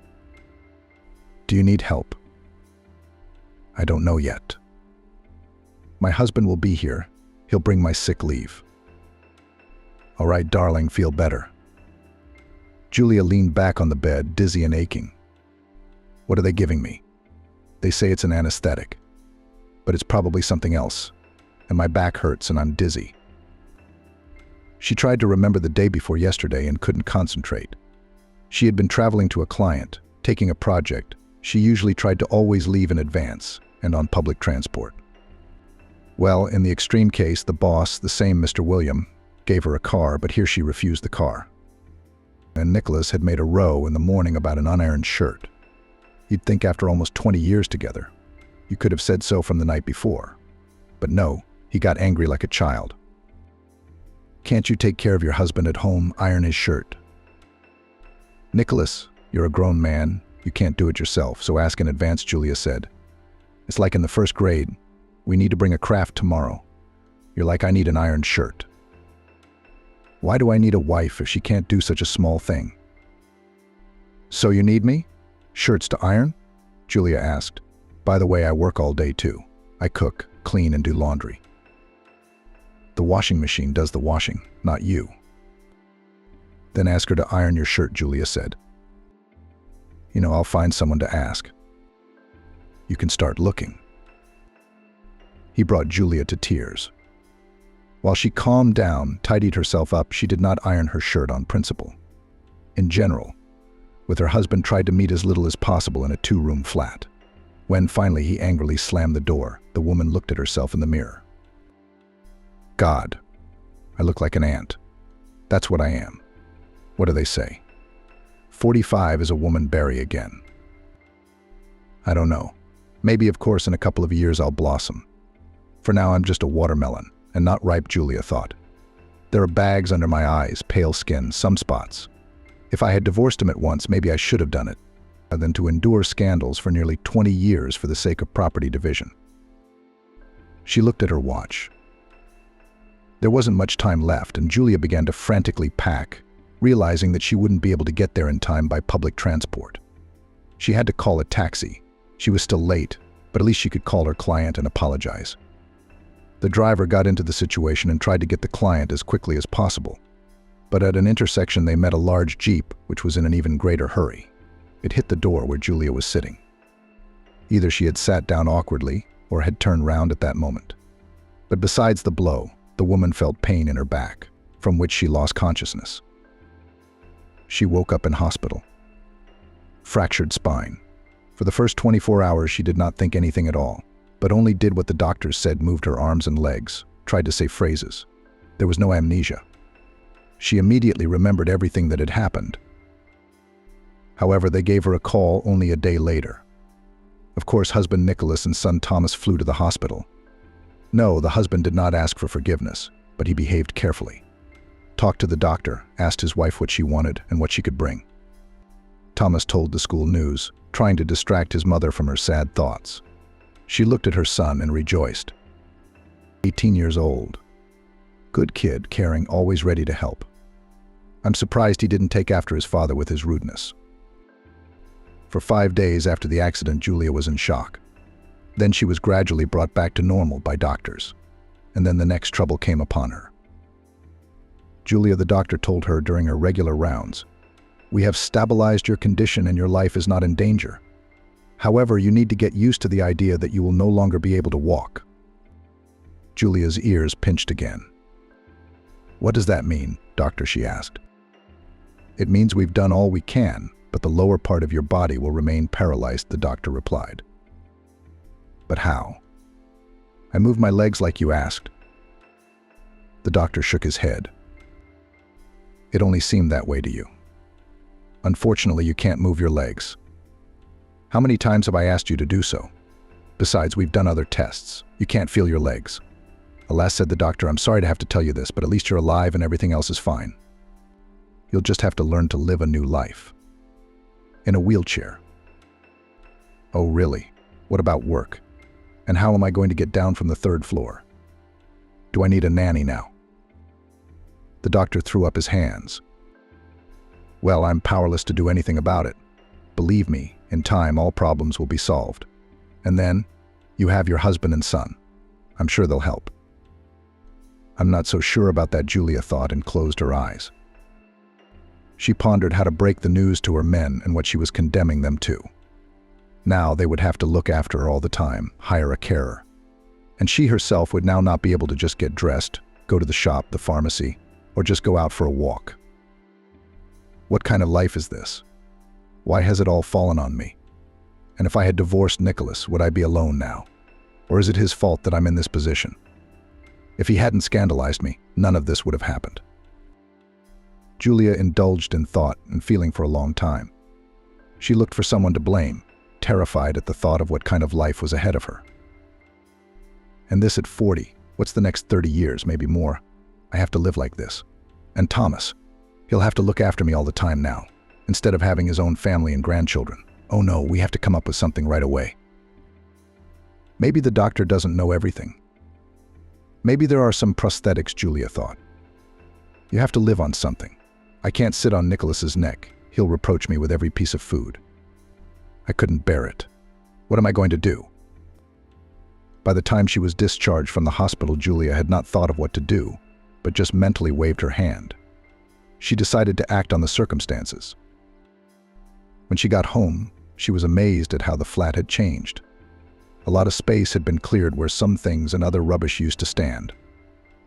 "Do you need help?" "I don't know yet. My husband will be here. He'll bring my sick leave." "All right, darling, feel better." Julia leaned back on the bed, dizzy and aching. "What are they giving me?" "They say it's an anesthetic, but it's probably something else, and my back hurts and I'm dizzy." She tried to remember the day before yesterday and couldn't concentrate. She had been traveling to a client, taking a project. She usually tried to always leave in advance and on public transport. Well, in the extreme case, the boss, the same Mr. William, gave her a car, but here she refused the car. And Nicholas had made a row in the morning about an unironed shirt. You'd think after almost 20 years together, you could have said so from the night before. But no, he got angry like a child. "Can't you take care of your husband at home, iron his shirt?" "Nicholas, you're a grown man. You can't do it yourself, so ask in advance," Julia said. "It's like in the first grade. We need to bring a craft tomorrow. You're like, I need an ironed shirt." "Why do I need a wife if she can't do such a small thing?" "So you need me? Shirts to iron?" Julia asked. "By the way, I work all day too. I cook, clean, and do laundry." "The washing machine does the washing, not you." "Then ask her to iron your shirt," Julia said. I'll find someone to ask. You can start looking." He brought Julia to tears. While she calmed down, tidied herself up, she did not iron her shirt on principle. In general, with her husband tried to meet as little as possible in a 2-room flat. When finally he angrily slammed the door, the woman looked at herself in the mirror. "God, I look like an ant. That's what I am. What do they say? 45 is a woman berry again. I don't know. Maybe, of course, in a couple of years I'll blossom. For now I'm just a watermelon, and not ripe," Julia thought. "There are bags under my eyes, pale skin, some spots. If I had divorced him at once, maybe I should have done it, rather than to endure scandals for nearly 20 years for the sake of property division." She looked at her watch. There wasn't much time left, and Julia began to frantically pack, realizing that she wouldn't be able to get there in time by public transport. She had to call a taxi. She was still late, but at least she could call her client and apologize. The driver got into the situation and tried to get the client as quickly as possible. But at an intersection they met a large Jeep, which was in an even greater hurry. It hit the door where Julia was sitting. Either she had sat down awkwardly or had turned round at that moment. But besides the blow, the woman felt pain in her back, from which she lost consciousness. She woke up in hospital. Fractured spine. For the first 24 hours she did not think anything at all, but only did what the doctors said, moved her arms and legs, tried to say phrases. There was no amnesia. She immediately remembered everything that had happened. However, they gave her a call only a day later. Of course, husband Nicholas and son Thomas flew to the hospital. No, the husband did not ask for forgiveness, but he behaved carefully. talked to the doctor, asked his wife what she wanted and what she could bring. Thomas told the school news, trying to distract his mother from her sad thoughts. She looked at her son and rejoiced. 18 years old. Good kid, caring, always ready to help. I'm surprised he didn't take after his father with his rudeness. For 5 days after the accident, Julia was in shock. Then she was gradually brought back to normal by doctors. And then the next trouble came upon her. Julia, the doctor told her during her regular rounds, "We have stabilized your condition and your life is not in danger. However, you need to get used to the idea that you will no longer be able to walk." Julia's ears pinched again. "What does that mean, doctor?" she asked. "It means we've done all we can, but the lower part of your body will remain paralyzed," the doctor replied. "But how?" "I moved my legs like you asked." The doctor shook his head. "It only seemed that way to you. Unfortunately, you can't move your legs. How many times have I asked you to do so? Besides, we've done other tests. You can't feel your legs." "Alas," said the doctor, "I'm sorry to have to tell you this, but at least you're alive and everything else is fine. You'll just have to learn to live a new life. In a wheelchair." "Oh, really? What about work? And how am I going to get down from the 3rd floor? Do I need a nanny now?" The doctor threw up his hands. "Well, I'm powerless to do anything about it. Believe me, in time all problems will be solved. And then, you have your husband and son. I'm sure they'll help." "I'm not so sure about that," Julia thought and closed her eyes. She pondered how to break the news to her men and what she was condemning them to. Now they would have to look after her all the time, hire a carer. And she herself would now not be able to just get dressed, go to the shop, the pharmacy, or just go out for a walk. What kind of life is this? Why has it all fallen on me? And if I had divorced Nicholas, would I be alone now? Or is it his fault that I'm in this position? If he hadn't scandalized me, none of this would have happened. Julia indulged in thought and feeling for a long time. She looked for someone to blame, terrified at the thought of what kind of life was ahead of her. And this at 40, what's the next 30 years, maybe more? I have to live like this. And Thomas, he'll have to look after me all the time now, instead of having his own family and grandchildren. Oh no, we have to come up with something right away. Maybe the doctor doesn't know everything. Maybe there are some prosthetics, Julia thought. You have to live on something. I can't sit on Nicholas's neck. He'll reproach me with every piece of food. I couldn't bear it. What am I going to do? By the time she was discharged from the hospital, Julia had not thought of what to do, but just mentally waved her hand. She decided to act on the circumstances. When she got home, she was amazed at how the flat had changed. A lot of space had been cleared where some things and other rubbish used to stand.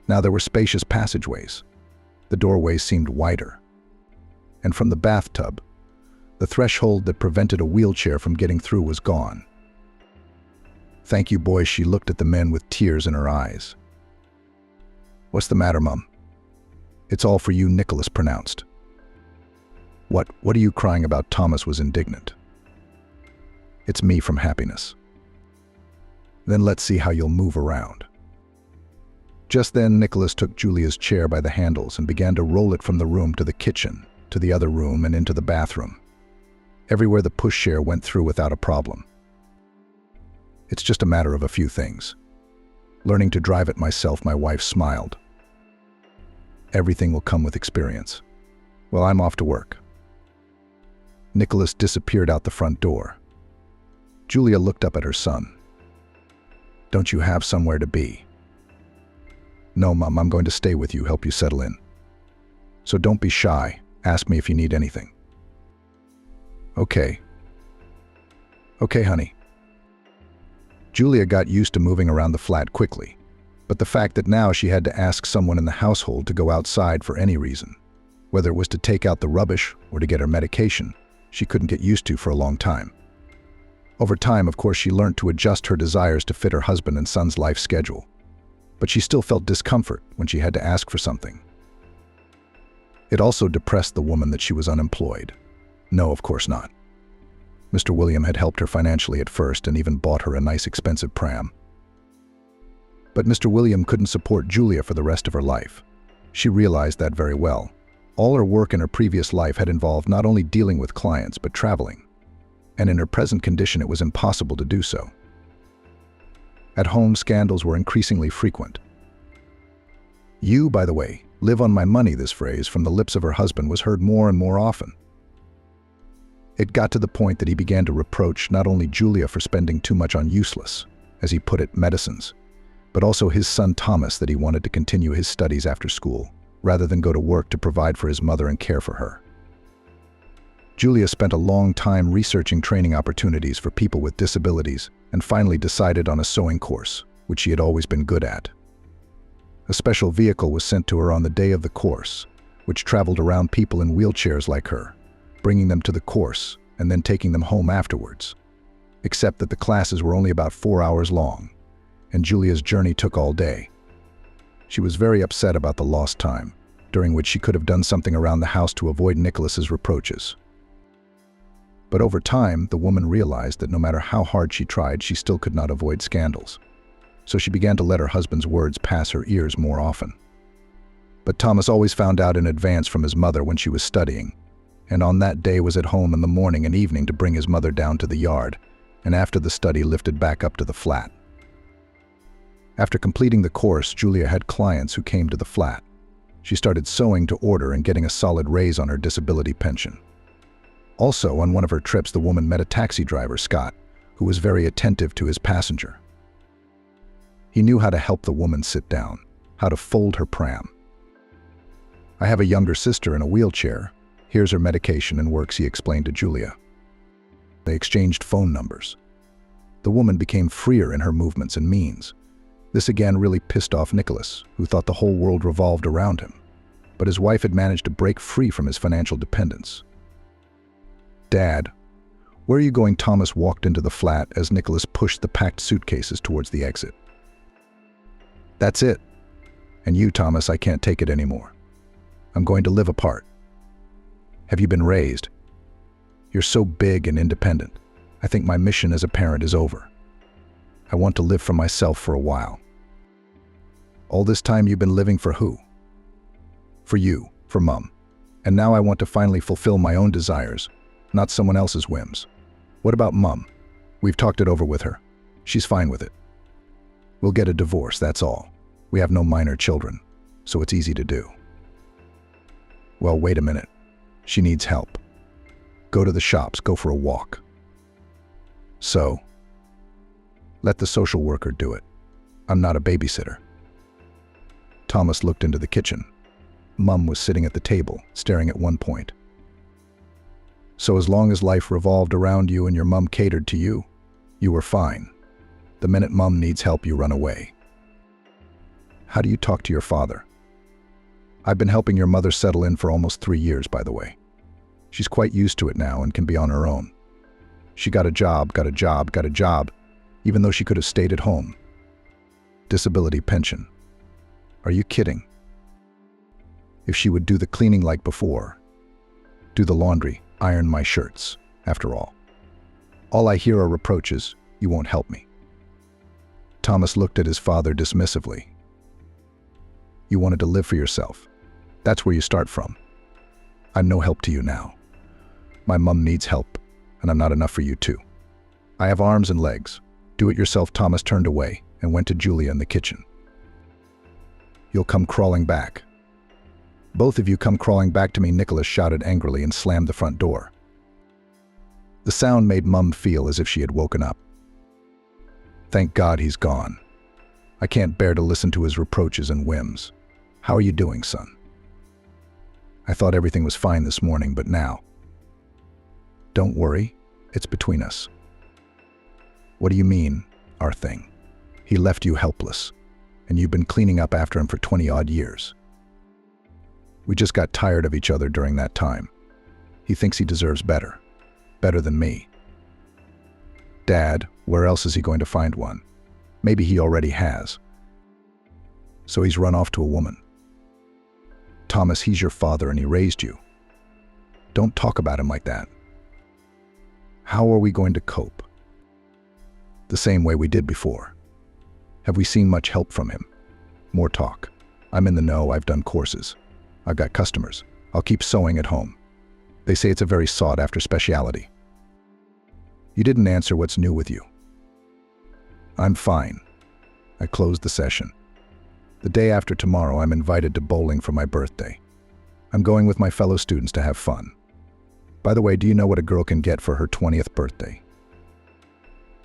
Now there were spacious passageways. The doorways seemed wider. And from the bathtub, the threshold that prevented a wheelchair from getting through was gone. "Thank you, boys," she looked at the men with tears in her eyes. "What's the matter, Mum?" "It's all for you," Nicholas pronounced. What are you crying about?" Thomas was indignant. "It's me from happiness." "Then let's see how you'll move around." Just then, Nicholas took Julia's chair by the handles and began to roll it from the room to the kitchen, to the other room, and into the bathroom. Everywhere the pushchair went through without a problem. "It's just a matter of a few things. Learning to drive it myself," my wife smiled. "Everything will come with experience. Well, I'm off to work." Nicholas disappeared out the front door. Julia looked up at her son. "Don't you have somewhere to be?" "No, Mum, I'm going to stay with you, help you settle in. So don't be shy. Ask me if you need anything." Okay, honey." Julia got used to moving around the flat quickly, but the fact that now she had to ask someone in the household to go outside for any reason, whether it was to take out the rubbish or to get her medication, she couldn't get used to for a long time. Over time, of course, she learned to adjust her desires to fit her husband and son's life schedule, but she still felt discomfort when she had to ask for something. It also depressed the woman that she was unemployed. No, of course not. Mr. William had helped her financially at first and even bought her a nice expensive pram. But Mr. William couldn't support Julia for the rest of her life. She realized that very well. All her work in her previous life had involved not only dealing with clients but traveling. And in her present condition it was impossible to do so. At home, scandals were increasingly frequent. "You, by the way, live on my money," this phrase from the lips of her husband was heard more and more often. It got to the point that he began to reproach not only Julia for spending too much on useless, as he put it, medicines, but also his son Thomas that he wanted to continue his studies after school, rather than go to work to provide for his mother and care for her. Julia spent a long time researching training opportunities for people with disabilities and finally decided on a sewing course, which she had always been good at. A special vehicle was sent to her on the day of the course, which traveled around people in wheelchairs like her, bringing them to the course and then taking them home afterwards. Except that the classes were only about 4 hours long, and Julia's journey took all day. She was very upset about the lost time, during which she could have done something around the house to avoid Nicholas's reproaches. But over time, the woman realized that no matter how hard she tried, she still could not avoid scandals. So she began to let her husband's words pass her ears more often. But Thomas always found out in advance from his mother when she was studying, and on that day was at home in the morning and evening to bring his mother down to the yard, and after the study lifted back up to the flat. After completing the course, Julia had clients who came to the flat. She started sewing to order and getting a solid raise on her disability pension. Also, on one of her trips, the woman met a taxi driver, Scott, who was very attentive to his passenger. He knew how to help the woman sit down, how to fold her pram. "I have a younger sister in a wheelchair. Here's her medication and works," he explained to Julia. They exchanged phone numbers. The woman became freer in her movements and means. This again really pissed off Nicholas, who thought the whole world revolved around him. But his wife had managed to break free from his financial dependence. "Dad, where are you going?" Thomas walked into the flat as Nicholas pushed the packed suitcases towards the exit. "That's it. And you, Thomas, I can't take it anymore. I'm going to live apart." "Have you been raised? You're so big and independent. I think my mission as a parent is over. I want to live for myself for a while." "All this time you've been living for who?" "For you, for Mum. And now I want to finally fulfill my own desires, not someone else's whims." "What about Mum?" "We've talked it over with her. She's fine with it. We'll get a divorce, that's all. We have no minor children, so it's easy to do." "Well, wait a minute. She needs help. Go to the shops, go for a walk." "So? Let the social worker do it. I'm not a babysitter." Thomas looked into the kitchen. Mum was sitting at the table, staring at one point. "So as long as life revolved around you and your mum catered to you, you were fine. The minute Mum needs help, you run away." "How do you talk to your father?" "I've been helping your mother settle in for almost 3 years, by the way. She's quite used to it now and can be on her own. She got a job, even though she could have stayed at home. Disability pension. Are you kidding? If she would do the cleaning like before, do the laundry, iron my shirts, after all. All I hear are reproaches, you won't help me." Thomas looked at his father dismissively. "You wanted to live for yourself. That's where you start from. I'm no help to you now. My mum needs help, and I'm not enough for you too. I have arms and legs. Do it yourself." Thomas turned away and went to Julia in the kitchen. "You'll come crawling back. Both of you come crawling back to me," Nicholas shouted angrily and slammed the front door. The sound made Mum feel as if she had woken up. "Thank God he's gone. I can't bear to listen to his reproaches and whims. How are you doing, son? I thought everything was fine this morning, but now." "Don't worry, it's between us." "What do you mean, our thing? He left you helpless, and you've been cleaning up after him for 20-odd years. We just got tired of each other during that time. He thinks he deserves better than me." "Dad, where else is he going to find one? Maybe he already has." "So he's run off to a woman." "Thomas, he's your father and he raised you. Don't talk about him like that." "How are we going to cope?" "The same way we did before." "Have we seen much help from him?" "More talk." I'm in the know, I've done courses. I've got customers. I'll keep sewing at home. They say it's a very sought-after specialty. You didn't answer what's new with you. I'm fine. I closed the session. The day after tomorrow, I'm invited to bowling for my birthday. I'm going with my fellow students to have fun. By the way, do you know what a girl can get for her 20th birthday?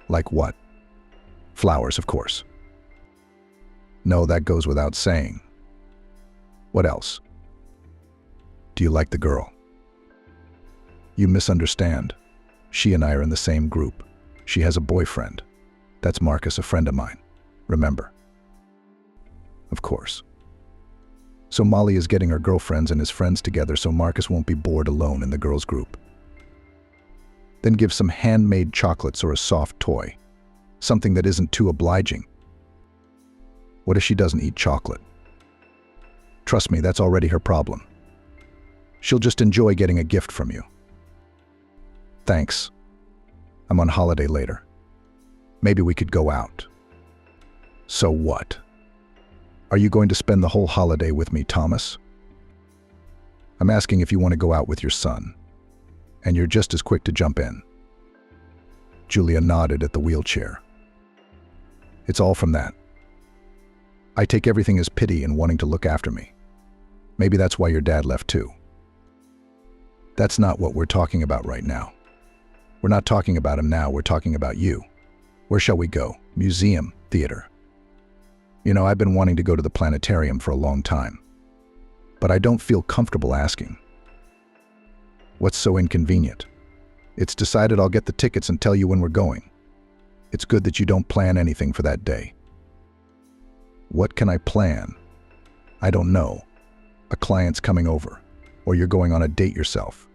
Like what? Flowers, of course. No, that goes without saying. What else? Do you like the girl? You misunderstand. She and I are in the same group. She has a boyfriend. That's Marcus, a friend of mine. Remember? Of course. So Molly is getting her girlfriends and his friends together so Marcus won't be bored alone in the girls' group. Then give some handmade chocolates or a soft toy. Something that isn't too obliging. What if she doesn't eat chocolate? Trust me, that's already her problem. She'll just enjoy getting a gift from you. Thanks. I'm on holiday later. Maybe we could go out. So what? Are you going to spend the whole holiday with me, Thomas? I'm asking if you want to go out with your son. And you're just as quick to jump in. Julia nodded at the wheelchair. It's all from that. I take everything as pity and wanting to look after me. Maybe that's why your dad left too. That's not what we're talking about right now. We're not talking about him now, we're talking about you. Where shall we go? Museum, theater. You know, I've been wanting to go to the planetarium for a long time. But I don't feel comfortable asking. What's so inconvenient? It's decided I'll get the tickets and tell you when we're going. It's good that you don't plan anything for that day. What can I plan? I don't know. A client's coming over, or you're going on a date yourself.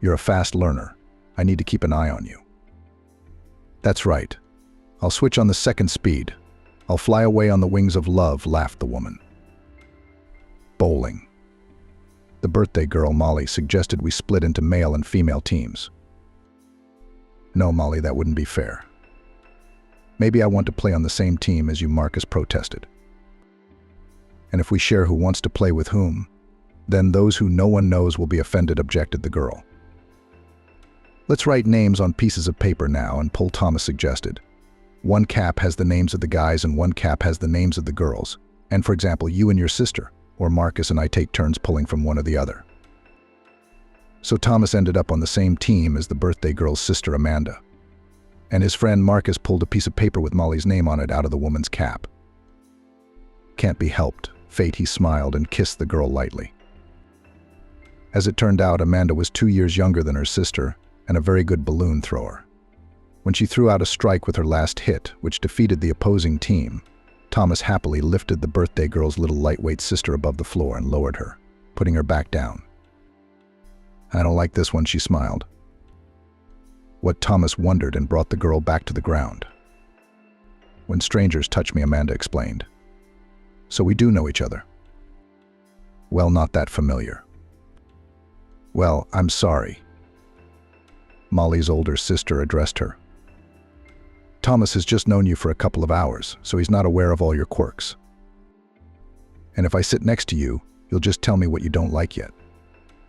You're a fast learner. I need to keep an eye on you. That's right. I'll switch on the second speed. I'll fly away on the wings of love, laughed the woman. Bowling. The birthday girl, Molly, suggested we split into male and female teams. No, Molly, that wouldn't be fair. Maybe I want to play on the same team as you, Marcus protested. And if we share who wants to play with whom, then those who no one knows will be offended, objected the girl. Let's write names on pieces of paper now, and Paul Thomas suggested. One cap has the names of the guys and one cap has the names of the girls. And for example, you and your sister, or Marcus and I take turns pulling from one or the other. So Thomas ended up on the same team as the birthday girl's sister Amanda. And his friend Marcus pulled a piece of paper with Molly's name on it out of the woman's cap. Can't be helped. Fate, he smiled and kissed the girl lightly. As it turned out, Amanda was 2 years younger than her sister and a very good balloon thrower. When she threw out a strike with her last hit, which defeated the opposing team, Thomas happily lifted the birthday girl's little lightweight sister above the floor and lowered her, putting her back down. I don't like this one, she smiled. What Thomas wondered and brought the girl back to the ground. When strangers touch me, Amanda explained. So we do know each other. Well, not that familiar. Well, I'm sorry. Molly's older sister addressed her. Thomas has just known you for a couple of hours, so he's not aware of all your quirks. And if I sit next to you, you'll just tell me what you don't like yet.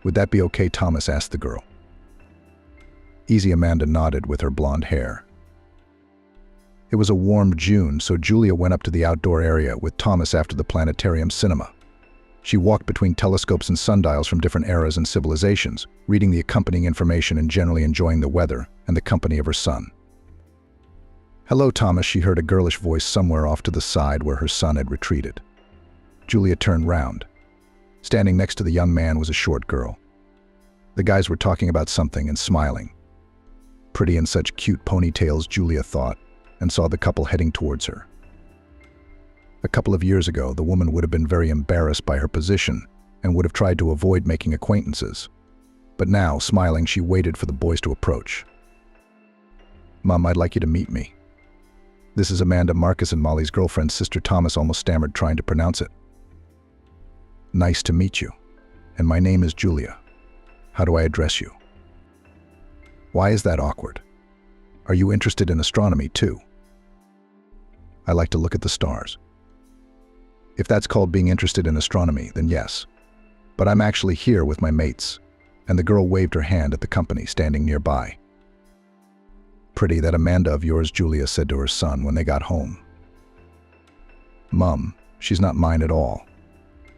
Would that be okay, Thomas asked the girl. Easy, Amanda nodded with her blonde hair. It was a warm June, so Julia went up to the outdoor area with Thomas after the planetarium cinema. She walked between telescopes and sundials from different eras and civilizations, reading the accompanying information and generally enjoying the weather and the company of her son. Hello, Thomas, she heard a girlish voice somewhere off to the side where her son had retreated. Julia turned round. Standing next to the young man was a short girl. The guys were talking about something and smiling. Pretty in such cute ponytails, Julia thought, and saw the couple heading towards her. A couple of years ago, the woman would have been very embarrassed by her position and would have tried to avoid making acquaintances. But now, smiling, she waited for the boys to approach. Mom, I'd like you to meet me. This is Amanda, Marcus and Molly's girlfriend, sister, Thomas almost stammered, trying to pronounce it. Nice to meet you. And my name is Julia. How do I address you? Why is that awkward? Are you interested in astronomy too? I like to look at the stars. If that's called being interested in astronomy, then yes. But I'm actually here with my mates." And the girl waved her hand at the company standing nearby. "Pretty, that Amanda of yours," Julia said to her son when they got home. "Mum, she's not mine at all.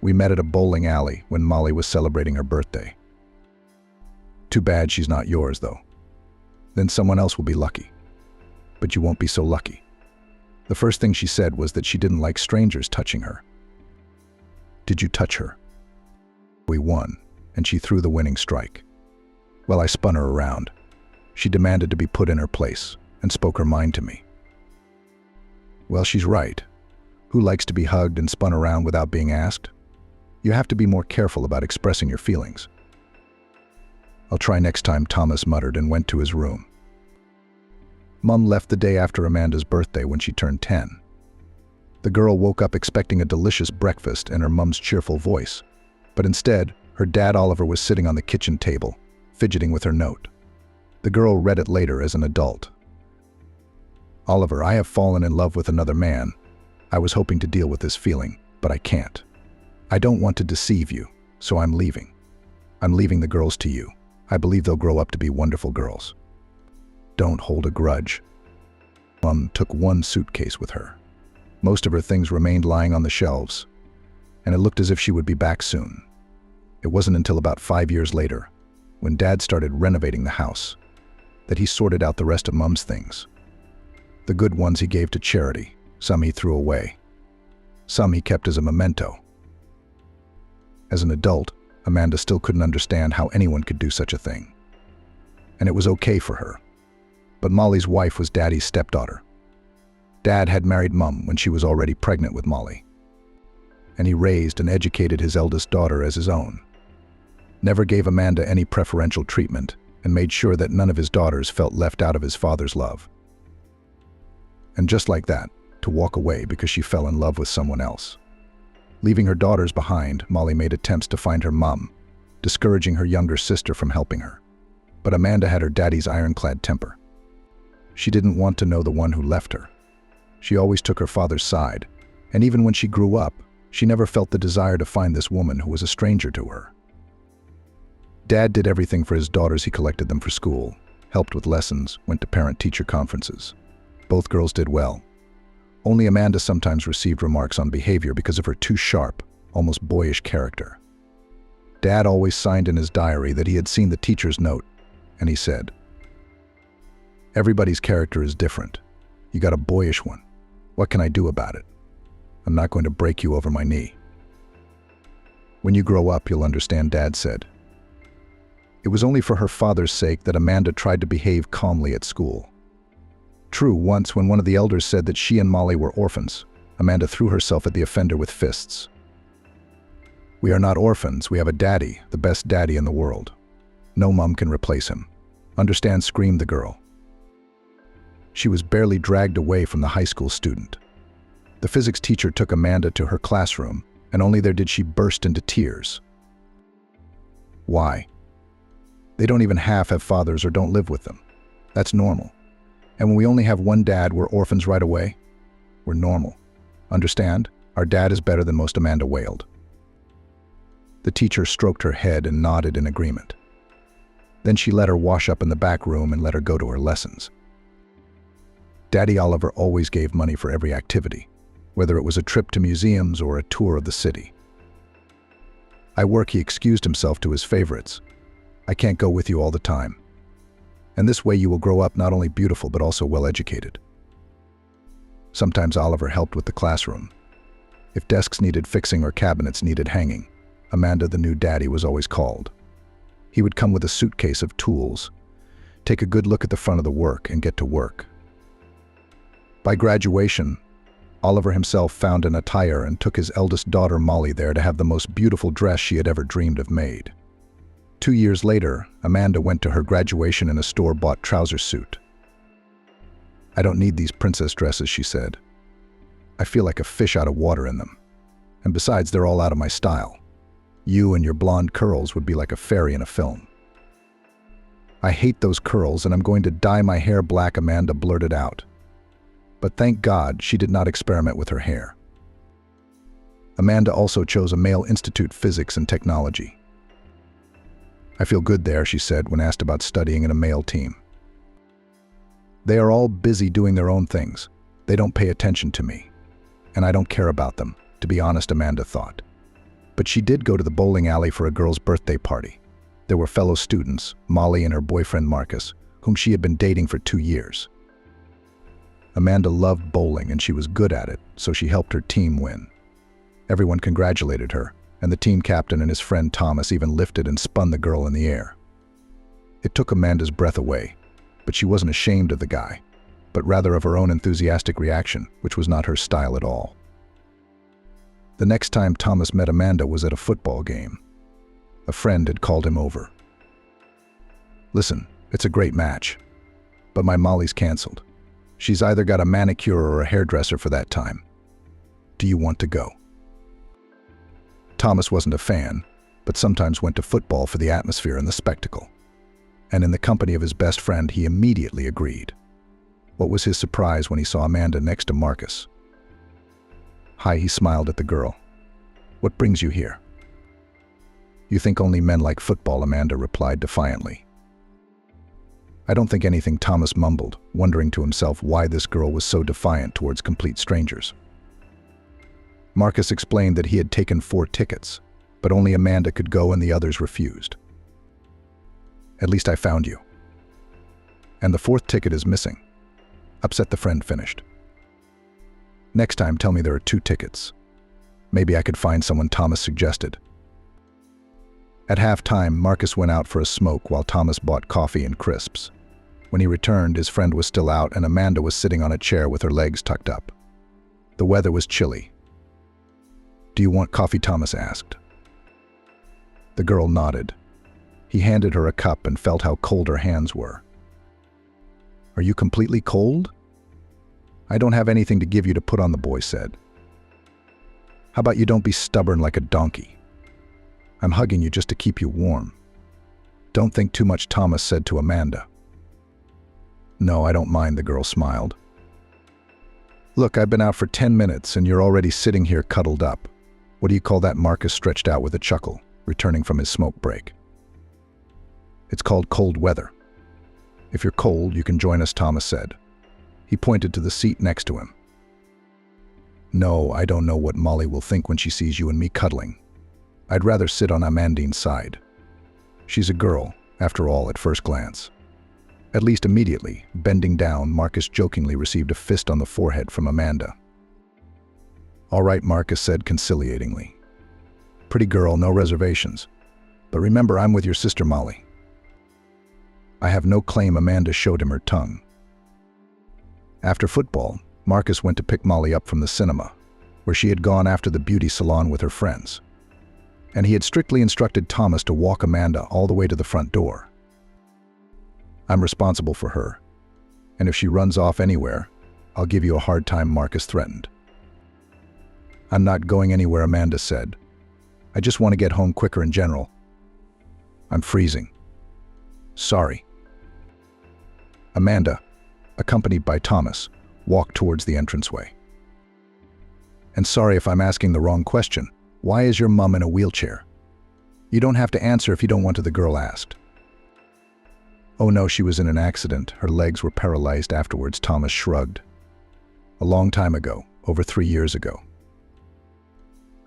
We met at a bowling alley when Molly was celebrating her birthday." "Too bad she's not yours, though. Then someone else will be lucky. But you won't be so lucky." The first thing she said was that she didn't like strangers touching her. "Did you touch her?" "We won, and she threw the winning strike. Well, I spun her around. She demanded to be put in her place and spoke her mind to me." "Well, she's right. Who likes to be hugged and spun around without being asked? You have to be more careful about expressing your feelings." "I'll try next time," Thomas muttered and went to his room. Mum left the day after Amanda's birthday when she turned 10. The girl woke up expecting a delicious breakfast and her mum's cheerful voice, but instead, her dad Oliver was sitting on the kitchen table, fidgeting with her note. The girl read it later as an adult. "Oliver, I have fallen in love with another man. I was hoping to deal with this feeling, but I can't. I don't want to deceive you, so I'm leaving. I'm leaving the girls to you. I believe they'll grow up to be wonderful girls. Don't hold a grudge." Mum took one suitcase with her. Most of her things remained lying on the shelves, and it looked as if she would be back soon. It wasn't until about 5 years later, when Dad started renovating the house, that he sorted out the rest of Mum's things. The good ones he gave to charity, some he threw away. Some he kept as a memento. As an adult, Amanda still couldn't understand how anyone could do such a thing. And it was okay for her. But Molly's wife was Daddy's stepdaughter. Dad had married Mum when she was already pregnant with Molly. And he raised and educated his eldest daughter as his own. Never gave Amanda any preferential treatment and made sure that none of his daughters felt left out of his father's love. And just like that, to walk away because she fell in love with someone else. Leaving her daughters behind, Molly made attempts to find her mum, discouraging her younger sister from helping her. But Amanda had her daddy's ironclad temper. She didn't want to know the one who left her. She always took her father's side, and even when she grew up, she never felt the desire to find this woman who was a stranger to her. Dad did everything for his daughters. He collected them for school, helped with lessons, went to parent-teacher conferences. Both girls did well. Only Amanda sometimes received remarks on behavior because of her too sharp, almost boyish character. Dad always signed in his diary that he had seen the teacher's note, and he said, "Everybody's character is different. You got a boyish one. What can I do about it? I'm not going to break you over my knee." "When you grow up, you'll understand," Dad said. It was only for her father's sake that Amanda tried to behave calmly at school. True, once when one of the elders said that she and Molly were orphans, Amanda threw herself at the offender with fists. "We are not orphans. We have a daddy, the best daddy in the world. No mum can replace him. Understand?" screamed the girl. She was barely dragged away from the high school student. The physics teacher took Amanda to her classroom, and only there did she burst into tears. Why? They don't even half have fathers or don't live with them. That's normal. And when we only have one dad, we're orphans right away? We're normal. Understand? Our dad is better than most, Amanda wailed. The teacher stroked her head and nodded in agreement. Then she let her wash up in the back room and let her go to her lessons. Daddy Oliver always gave money for every activity, whether it was a trip to museums or a tour of the city. "I work," he excused himself to his favorites. "I can't go with you all the time. And this way you will grow up not only beautiful but also well-educated." Sometimes Oliver helped with the classroom. If desks needed fixing or cabinets needed hanging, Amanda, the new daddy, was always called. He would come with a suitcase of tools, take a good look at the front of the work, and get to work. By graduation, Oliver himself found an attire and took his eldest daughter Molly there to have the most beautiful dress she had ever dreamed of made. 2 years later, Amanda went to her graduation in a store-bought trouser suit. "I don't need these princess dresses," she said. "I feel like a fish out of water in them. And besides, they're all out of my style. You and your blonde curls would be like a fairy in a film." "I hate those curls and I'm going to dye my hair black," Amanda blurted out. But thank God she did not experiment with her hair. Amanda also chose a male institute physics and technology. I feel good there, she said when asked about studying in a male team. They are all busy doing their own things. They don't pay attention to me. And I don't care about them, to be honest, Amanda thought. But she did go to the bowling alley for a girl's birthday party. There were fellow students, Molly and her boyfriend Marcus, whom she had been dating for 2 years. Amanda loved bowling and she was good at it, so she helped her team win. Everyone congratulated her, and the team captain and his friend Thomas even lifted and spun the girl in the air. It took Amanda's breath away, but she wasn't ashamed of the guy, but rather of her own enthusiastic reaction, which was not her style at all. The next time Thomas met Amanda was at a football game. A friend had called him over. "Listen, it's a great match, but my Molly's canceled. She's either got a manicure or a hairdresser for that time. Do you want to go?" Thomas wasn't a fan, but sometimes went to football for the atmosphere and the spectacle. And in the company of his best friend, he immediately agreed. What was his surprise when he saw Amanda next to Marcus? "Hi," he smiled at the girl. "What brings you here?" "You think only men like football," Amanda replied defiantly. "I don't think anything," Thomas mumbled, wondering to himself why this girl was so defiant towards complete strangers. Marcus explained that he had taken 4 tickets, but only Amanda could go and the others refused. "At least I found you. And the 4th ticket is missing," upset the friend finished. "Next time tell me there are 2 tickets. Maybe I could find someone," Thomas suggested. At halftime, Marcus went out for a smoke while Thomas bought coffee and crisps. When he returned, his friend was still out and Amanda was sitting on a chair with her legs tucked up. The weather was chilly. "Do you want coffee?" Thomas asked. The girl nodded. He handed her a cup and felt how cold her hands were. "Are you completely cold?" "I don't have anything to give you to put on," the boy said. "How about you don't be stubborn like a donkey? I'm hugging you just to keep you warm." "Don't think too much," Thomas said to Amanda. "No, I don't mind," the girl smiled. "Look, I've been out for 10 minutes and you're already sitting here cuddled up. What do you call that?" Marcus stretched out with a chuckle, returning from his smoke break. "It's called cold weather. If you're cold, you can join us," Thomas said. He pointed to the seat next to him. "No, I don't know what Molly will think when she sees you and me cuddling. I'd rather sit on Amandine's side. She's a girl, after all, at first glance." At least immediately, bending down, Marcus jokingly received a fist on the forehead from Amanda. "All right," Marcus said conciliatingly. "Pretty girl, no reservations. But remember, I'm with your sister Molly." "I have no claim," Amanda showed him her tongue. After football, Marcus went to pick Molly up from the cinema, where she had gone after the beauty salon with her friends. And he had strictly instructed Thomas to walk Amanda all the way to the front door. "I'm responsible for her, and if she runs off anywhere, I'll give you a hard time," Marcus threatened. "I'm not going anywhere," Amanda said. "I just want to get home quicker in general. I'm freezing. Sorry." Amanda, accompanied by Thomas, walked towards the entranceway. "And sorry if I'm asking the wrong question. Why is your mom in a wheelchair?" "You don't have to answer if you don't want to," the girl asked. "Oh no, she was in an accident. Her legs were paralyzed afterwards," Thomas shrugged. "A long time ago, over 3 years ago."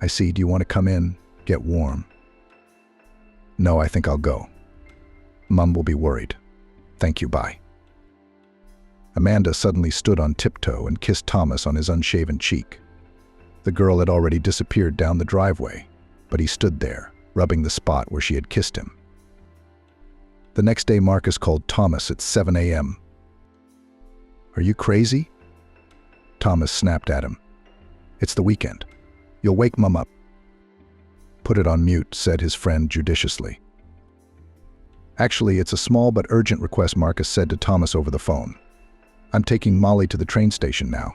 "I see. Do you want to come in? Get warm?" "No, I think I'll go. Mom will be worried. Thank you, bye." Amanda suddenly stood on tiptoe and kissed Thomas on his unshaven cheek. The girl had already disappeared down the driveway, but he stood there, rubbing the spot where she had kissed him. The next day, Marcus called Thomas at 7 a.m. "Are you crazy?" Thomas snapped at him. "It's the weekend. You'll wake Mum up." "Put it on mute," said his friend judiciously. "Actually, it's a small but urgent request," Marcus said to Thomas over the phone. "I'm taking Molly to the train station now.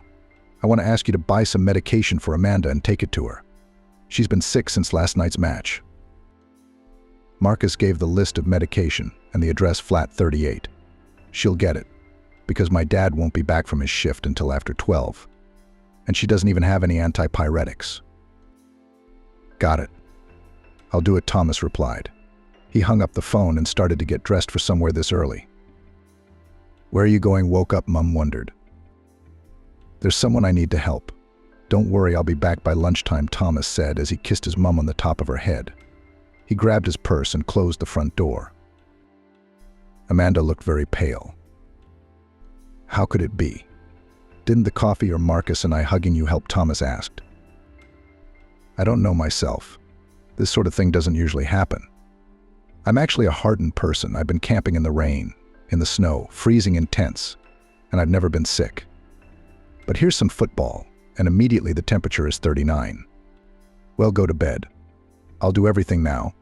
I want to ask you to buy some medication for Amanda and take it to her. She's been sick since last night's match." Marcus gave the list of medication and the address flat 38. "She'll get it, because my dad won't be back from his shift until after 12. And she doesn't even have any antipyretics." Got it. I'll do it, Thomas replied. He hung up the phone and started to get dressed for somewhere this early. Where are you going? Woke up, Mum wondered. There's someone I need to help. Don't worry, I'll be back by lunchtime, Thomas said as he kissed his mum on the top of her head. He grabbed his purse and closed the front door. Amanda looked very pale. How could it be? Didn't the coffee or Marcus and I hugging you help? Thomas asked. I don't know myself. This sort of thing doesn't usually happen. I'm actually a hardened person. I've been camping in the rain, in the snow, freezing intense, and I've never been sick. But here's some football, and immediately the temperature is 39. Well, go to bed. I'll do everything now.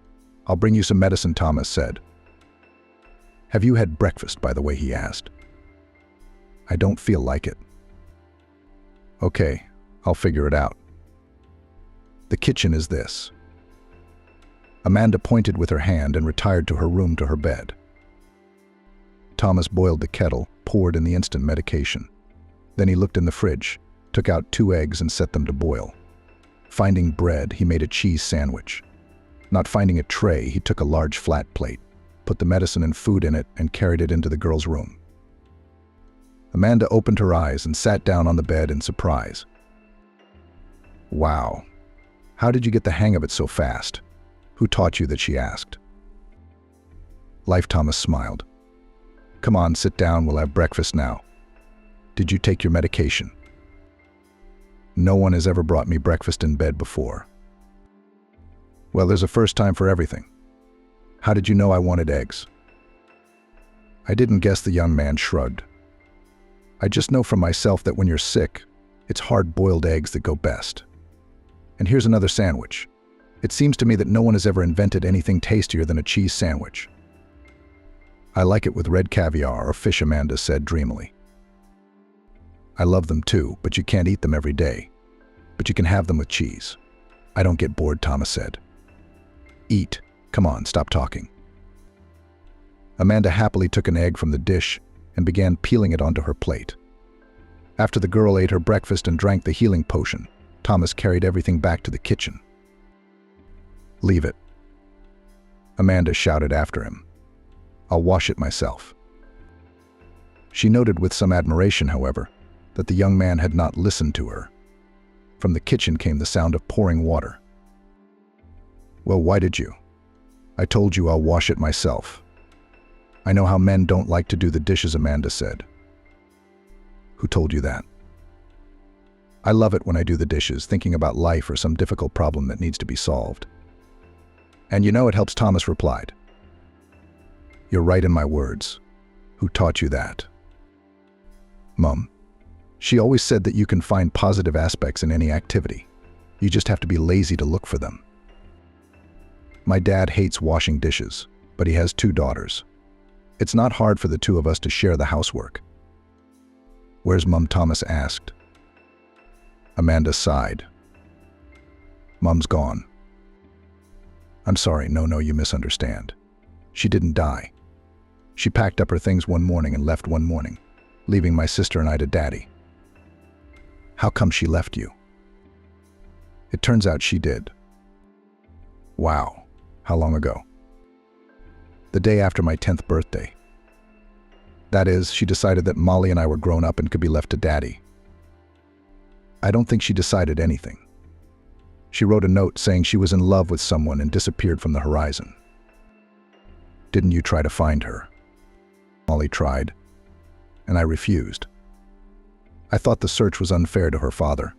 I'll bring you some medicine, Thomas said. Have you had breakfast, by the way? He asked. I don't feel like it. Okay, I'll figure it out. The kitchen is this. Amanda pointed with her hand and retired to her room to her bed. Thomas boiled the kettle, poured in the instant medication. Then he looked in the fridge, took out 2 eggs and set them to boil. Finding bread, he made a cheese sandwich. Not finding a tray, he took a large flat plate, put the medicine and food in it, and carried it into the girl's room. Amanda opened her eyes and sat down on the bed in surprise. Wow. How did you get the hang of it so fast? Who taught you that? She asked. Life, Thomas smiled. Come on, sit down, we'll have breakfast now. Did you take your medication? No one has ever brought me breakfast in bed before. Well, there's a first time for everything. How did you know I wanted eggs? I didn't guess, the young man shrugged. I just know from myself that when you're sick, it's hard-boiled eggs that go best. And here's another sandwich. It seems to me that no one has ever invented anything tastier than a cheese sandwich. I like it with red caviar or fish, Amanda said dreamily. I love them too, but you can't eat them every day. But you can have them with cheese. I don't get bored, Thomas said. Eat. Come on, stop talking. Amanda happily took an egg from the dish and began peeling it onto her plate. After the girl ate her breakfast and drank the healing potion, Thomas carried everything back to the kitchen. Leave it. Amanda shouted after him. I'll wash it myself. She noted with some admiration, however, that the young man had not listened to her. From the kitchen came the sound of pouring water. Well, why did you? I told you I'll wash it myself. I know how men don't like to do the dishes, Amanda said. Who told you that? I love it when I do the dishes, thinking about life or some difficult problem that needs to be solved. And you know it helps, Thomas replied. You're right in my words. Who taught you that? Mum. She always said that you can find positive aspects in any activity. You just have to be lazy to look for them. My dad hates washing dishes, but he has 2 daughters. It's not hard for the 2 of us to share the housework. Where's Mum? Thomas asked. Amanda sighed. Mum's gone. I'm sorry, no, you misunderstand. She didn't die. She packed up her things one morning and left one morning, leaving my sister and I to Daddy. How come she left you? It turns out she did. Wow. How long ago? The day after my 10th birthday. That is, she decided that Molly and I were grown up and could be left to Daddy. I don't think she decided anything. She wrote a note saying she was in love with someone and disappeared from the horizon. Didn't you try to find her? Molly tried, and I refused. I thought the search was unfair to her father.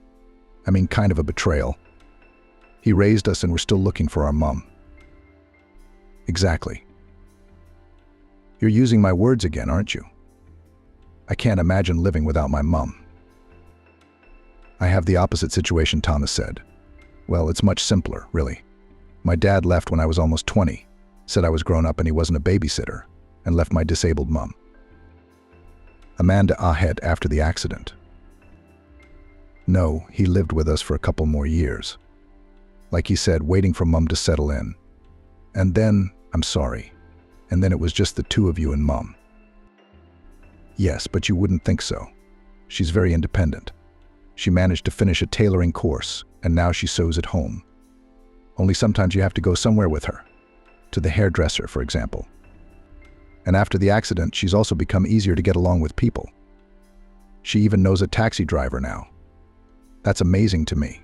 I mean, kind of a betrayal. He raised us and we're still looking for our mum. Exactly. You're using my words again, aren't you? I can't imagine living without my mum. I have the opposite situation, Thomas said. Well, it's much simpler, really. My dad left when I was almost 20, said I was grown up and he wasn't a babysitter, and left my disabled mum. Amanda ahed after the accident. No, he lived with us for a couple more years. Like he said, waiting for Mum to settle in. And then, I'm sorry, and then it was just the 2 of you and Mum. Yes, but you wouldn't think so. She's very independent. She managed to finish a tailoring course, and now she sews at home. Only sometimes you have to go somewhere with her. To the hairdresser, for example. And after the accident, she's also become easier to get along with people. She even knows a taxi driver now. That's amazing to me.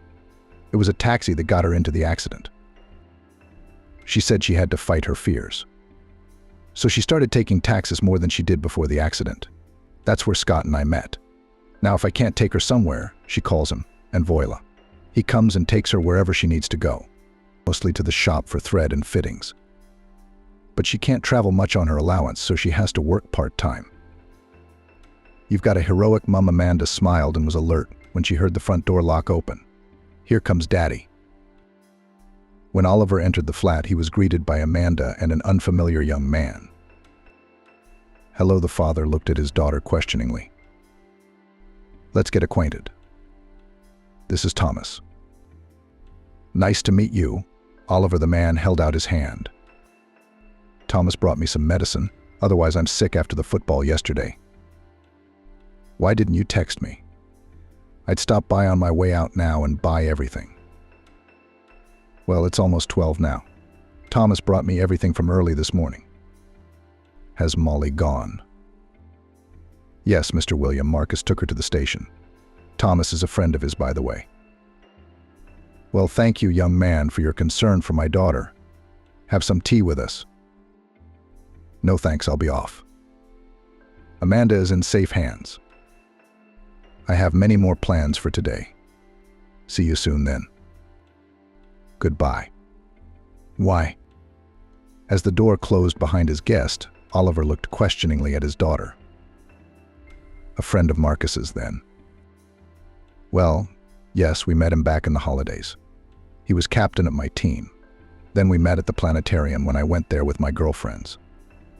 It was a taxi that got her into the accident. She said she had to fight her fears. So she started taking taxis more than she did before the accident. That's where Scott and I met. Now if I can't take her somewhere, she calls him, and voila. He comes and takes her wherever she needs to go, mostly to the shop for thread and fittings. But she can't travel much on her allowance, so she has to work part-time. You've got a heroic mum. Amanda smiled and was alert when she heard the front door lock open. Here comes Daddy. When Oliver entered the flat, he was greeted by Amanda and an unfamiliar young man. Hello, the father looked at his daughter questioningly. Let's get acquainted. This is Thomas. Nice to meet you. Oliver, the man, held out his hand. Thomas brought me some medicine, otherwise I'm sick after the football yesterday. Why didn't you text me? I'd stop by on my way out now and buy everything. Well, it's almost 12 now. Thomas brought me everything from early this morning. Has Molly gone? Yes, Mr. William. Marcus took her to the station. Thomas is a friend of his, by the way. Well, thank you, young man, for your concern for my daughter. Have some tea with us. No thanks, I'll be off. Amanda is in safe hands. I have many more plans for today. See you soon then. Goodbye. Why? As the door closed behind his guest, Oliver looked questioningly at his daughter. A friend of Marcus's, then? Well, yes, we met him back in the holidays. He was captain of my team. Then we met at the planetarium when I went there with my girlfriends.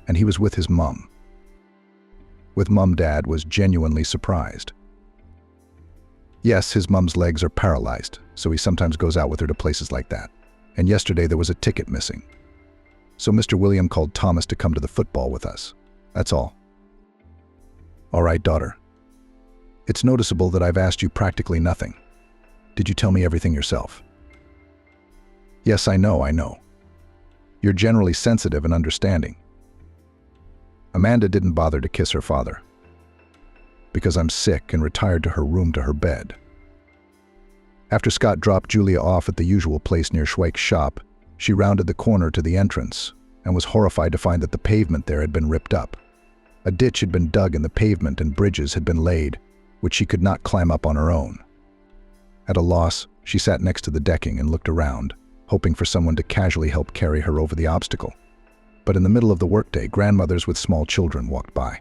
And he was with his mum. With mum, Dad was genuinely surprised. Yes, his mum's legs are paralyzed, so he sometimes goes out with her to places like that. And yesterday there was a ticket missing. So Mr. William called Thomas to come to the football with us. That's all. All right, daughter. It's noticeable that I've asked you practically nothing. Did you tell me everything yourself? Yes, I know. You're generally sensitive and understanding. Amanda didn't bother to kiss her father. Because I'm sick and retired to her room, to her bed. After Scott dropped Julia off at the usual place near Schweik's shop, she rounded the corner to the entrance and was horrified to find that the pavement there had been ripped up. A ditch had been dug in the pavement and bridges had been laid, which she could not climb up on her own. At a loss, she sat next to the decking and looked around, hoping for someone to casually help carry her over the obstacle. But in the middle of the workday, grandmothers with small children walked by.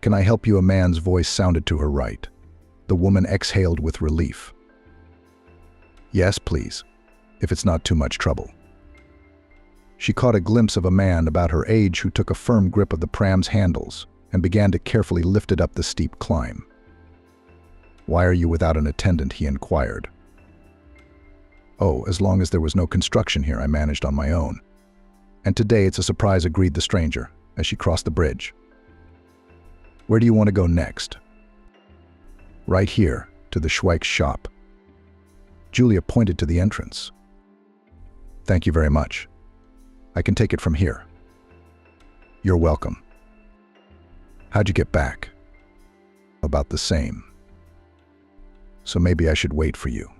Can I help you? A man's voice sounded to her right. The woman exhaled with relief. Yes, please, if it's not too much trouble. She caught a glimpse of a man about her age who took a firm grip of the pram's handles and began to carefully lift it up the steep climb. Why are you without an attendant? He inquired. Oh, as long as there was no construction here, I managed on my own. And today it's a surprise, agreed the stranger, as she crossed the bridge. Where do you want to go next? Right here, to the Schweik's shop. Julia pointed to the entrance. Thank you very much. I can take it from here. You're welcome. How'd you get back? About the same. So maybe I should wait for you.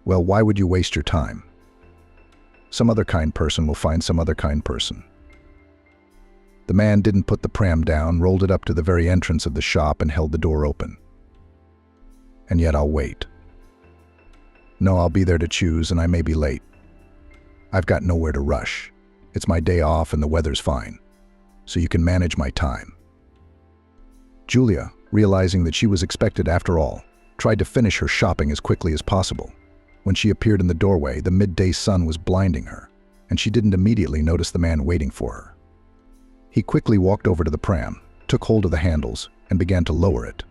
Well, why would you waste your time? Some other kind person will find some other kind person. The man didn't put the pram down, rolled it up to the very entrance of the shop and held the door open. And yet I'll wait. No, I'll be there to choose, and I may be late. I've got nowhere to rush. It's my day off and the weather's fine, so you can manage my time. Julia, realizing that she was expected after all, tried to finish her shopping as quickly as possible. When she appeared in the doorway, the midday sun was blinding her, and she didn't immediately notice the man waiting for her. He quickly walked over to the pram, took hold of the handles, and began to lower it.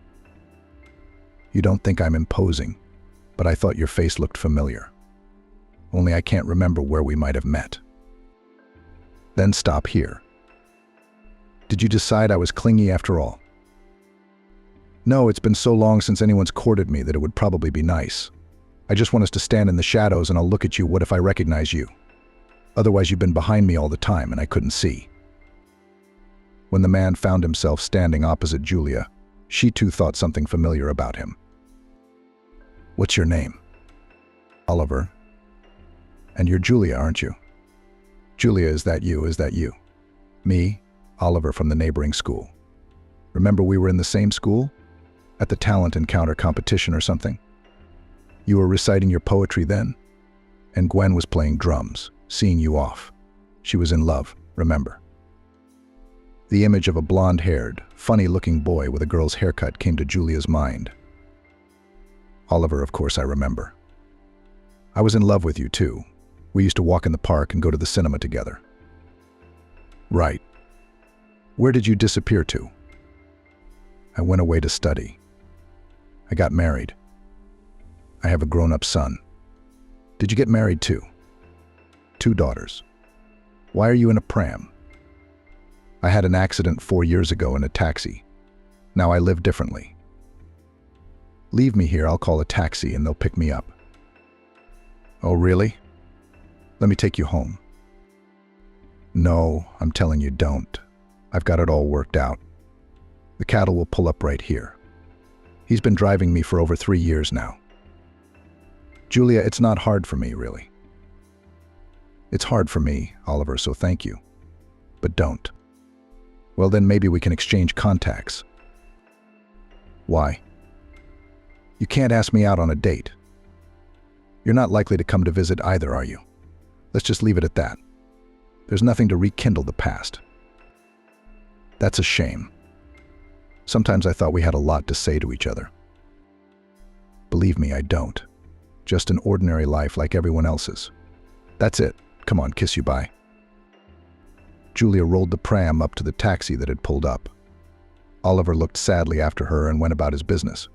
You don't think I'm imposing, but I thought your face looked familiar. Only I can't remember where we might have met. Then stop here. Did you decide I was clingy after all? No, it's been so long since anyone's courted me that it would probably be nice. I just want us to stand in the shadows and I'll look at you. What if I recognize you? Otherwise, you've been behind me all the time and I couldn't see. When the man found himself standing opposite Julia, she too thought something familiar about him. What's your name? Oliver. And you're Julia, aren't you? Julia, is that you? Is that you? Me, Oliver from the neighboring school. Remember we were in the same school? At the talent encounter competition or something? You were reciting your poetry then? And Gwen was playing drums, seeing you off. She was in love, remember? The image of a blonde-haired, funny-looking boy with a girl's haircut came to Julia's mind. Oliver, of course I remember. I was in love with you too. We used to walk in the park and go to the cinema together. Right. Where did you disappear to? I went away to study. I got married. I have a grown-up son. Did you get married too? 2 daughters. Why are you in a pram? I had an accident 4 years ago in a taxi. Now I live differently. Leave me here, I'll call a taxi and they'll pick me up. Oh, really? Let me take you home. No, I'm telling you, don't. I've got it all worked out. The cattle will pull up right here. He's been driving me for over 3 years now. Julia, it's not hard for me, really. It's hard for me, Oliver, so thank you. But don't. Well, then maybe we can exchange contacts. Why? You can't ask me out on a date. You're not likely to come to visit either, are you? Let's just leave it at that. There's nothing to rekindle the past. That's a shame. Sometimes I thought we had a lot to say to each other. Believe me, I don't. Just an ordinary life like everyone else's. That's it. Come on, kiss you bye. Julia rolled the pram up to the taxi that had pulled up. Oliver looked sadly after her and went about his business.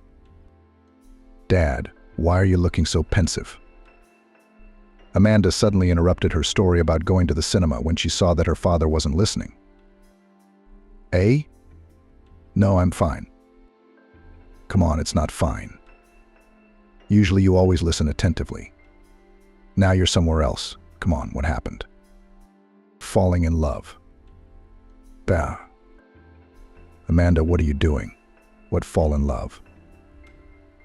Dad, why are you looking so pensive? Amanda suddenly interrupted her story about going to the cinema when she saw that her father wasn't listening. Eh? No, I'm fine. Come on, it's not fine. Usually you always listen attentively. Now you're somewhere else. Come on, what happened? Falling in love. Bah. Amanda, what are you doing? What fall in love?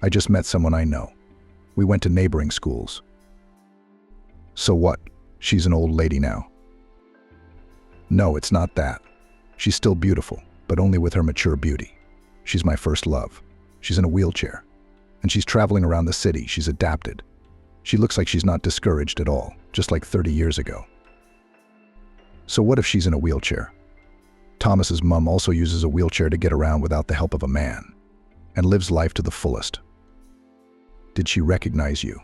I just met someone I know. We went to neighboring schools. So what? She's an old lady now. No, it's not that. She's still beautiful, but only with her mature beauty. She's my first love. She's in a wheelchair. And she's traveling around the city. She's adapted. She looks like she's not discouraged at all, just like 30 years ago. So what if she's in a wheelchair? Thomas's mom also uses a wheelchair to get around without the help of a man, and lives life to the fullest. Did she recognize you?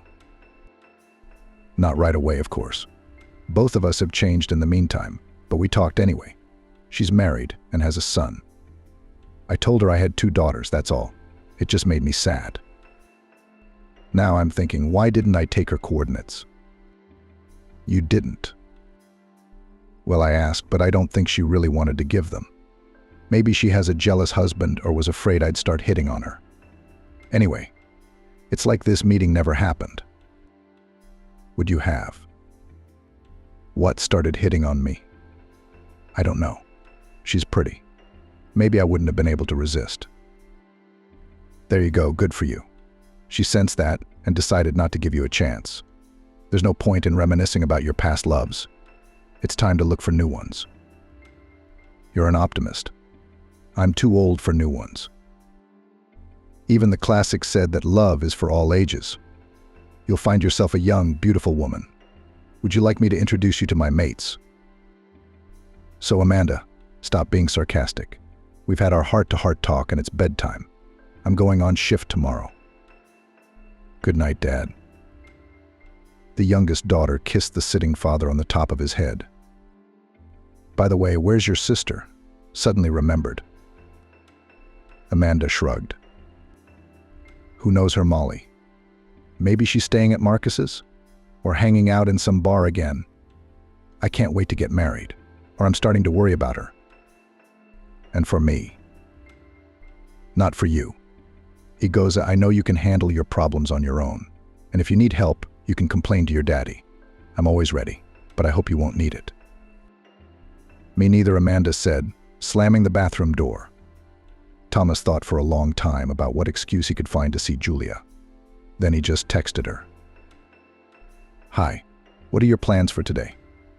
Not right away, of course. Both of us have changed in the meantime, but we talked anyway. She's married and has a son. I told her I had 2 daughters, that's all. It just made me sad. Now I'm thinking, why didn't I take her coordinates? You didn't. Well, I asked, but I don't think she really wanted to give them. Maybe she has a jealous husband or was afraid I'd start hitting on her. Anyway, it's like this meeting never happened. Would you have? What started hitting on me? I don't know. She's pretty. Maybe I wouldn't have been able to resist. There you go, good for you. She sensed that and decided not to give you a chance. There's no point in reminiscing about your past loves. It's time to look for new ones. You're an optimist. I'm too old for new ones. Even the classics said that love is for all ages. You'll find yourself a young, beautiful woman. Would you like me to introduce you to my mates? So Amanda, stop being sarcastic. We've had our heart-to-heart talk and it's bedtime. I'm going on shift tomorrow. Good night, Dad. The youngest daughter kissed the sitting father on the top of his head. By the way, where's your sister? Suddenly remembered. Amanda shrugged. Who knows her, Molly? Maybe she's staying at Marcus's? Or hanging out in some bar again? I can't wait to get married, or I'm starting to worry about her. And for me. Not for you. Igoza, I know you can handle your problems on your own. And if you need help, you can complain to your daddy. I'm always ready, but I hope you won't need it. Me neither, Amanda said, slamming the bathroom door. Thomas thought for a long time about what excuse he could find to see Julia. Then he just texted her. Hi, what are your plans for today?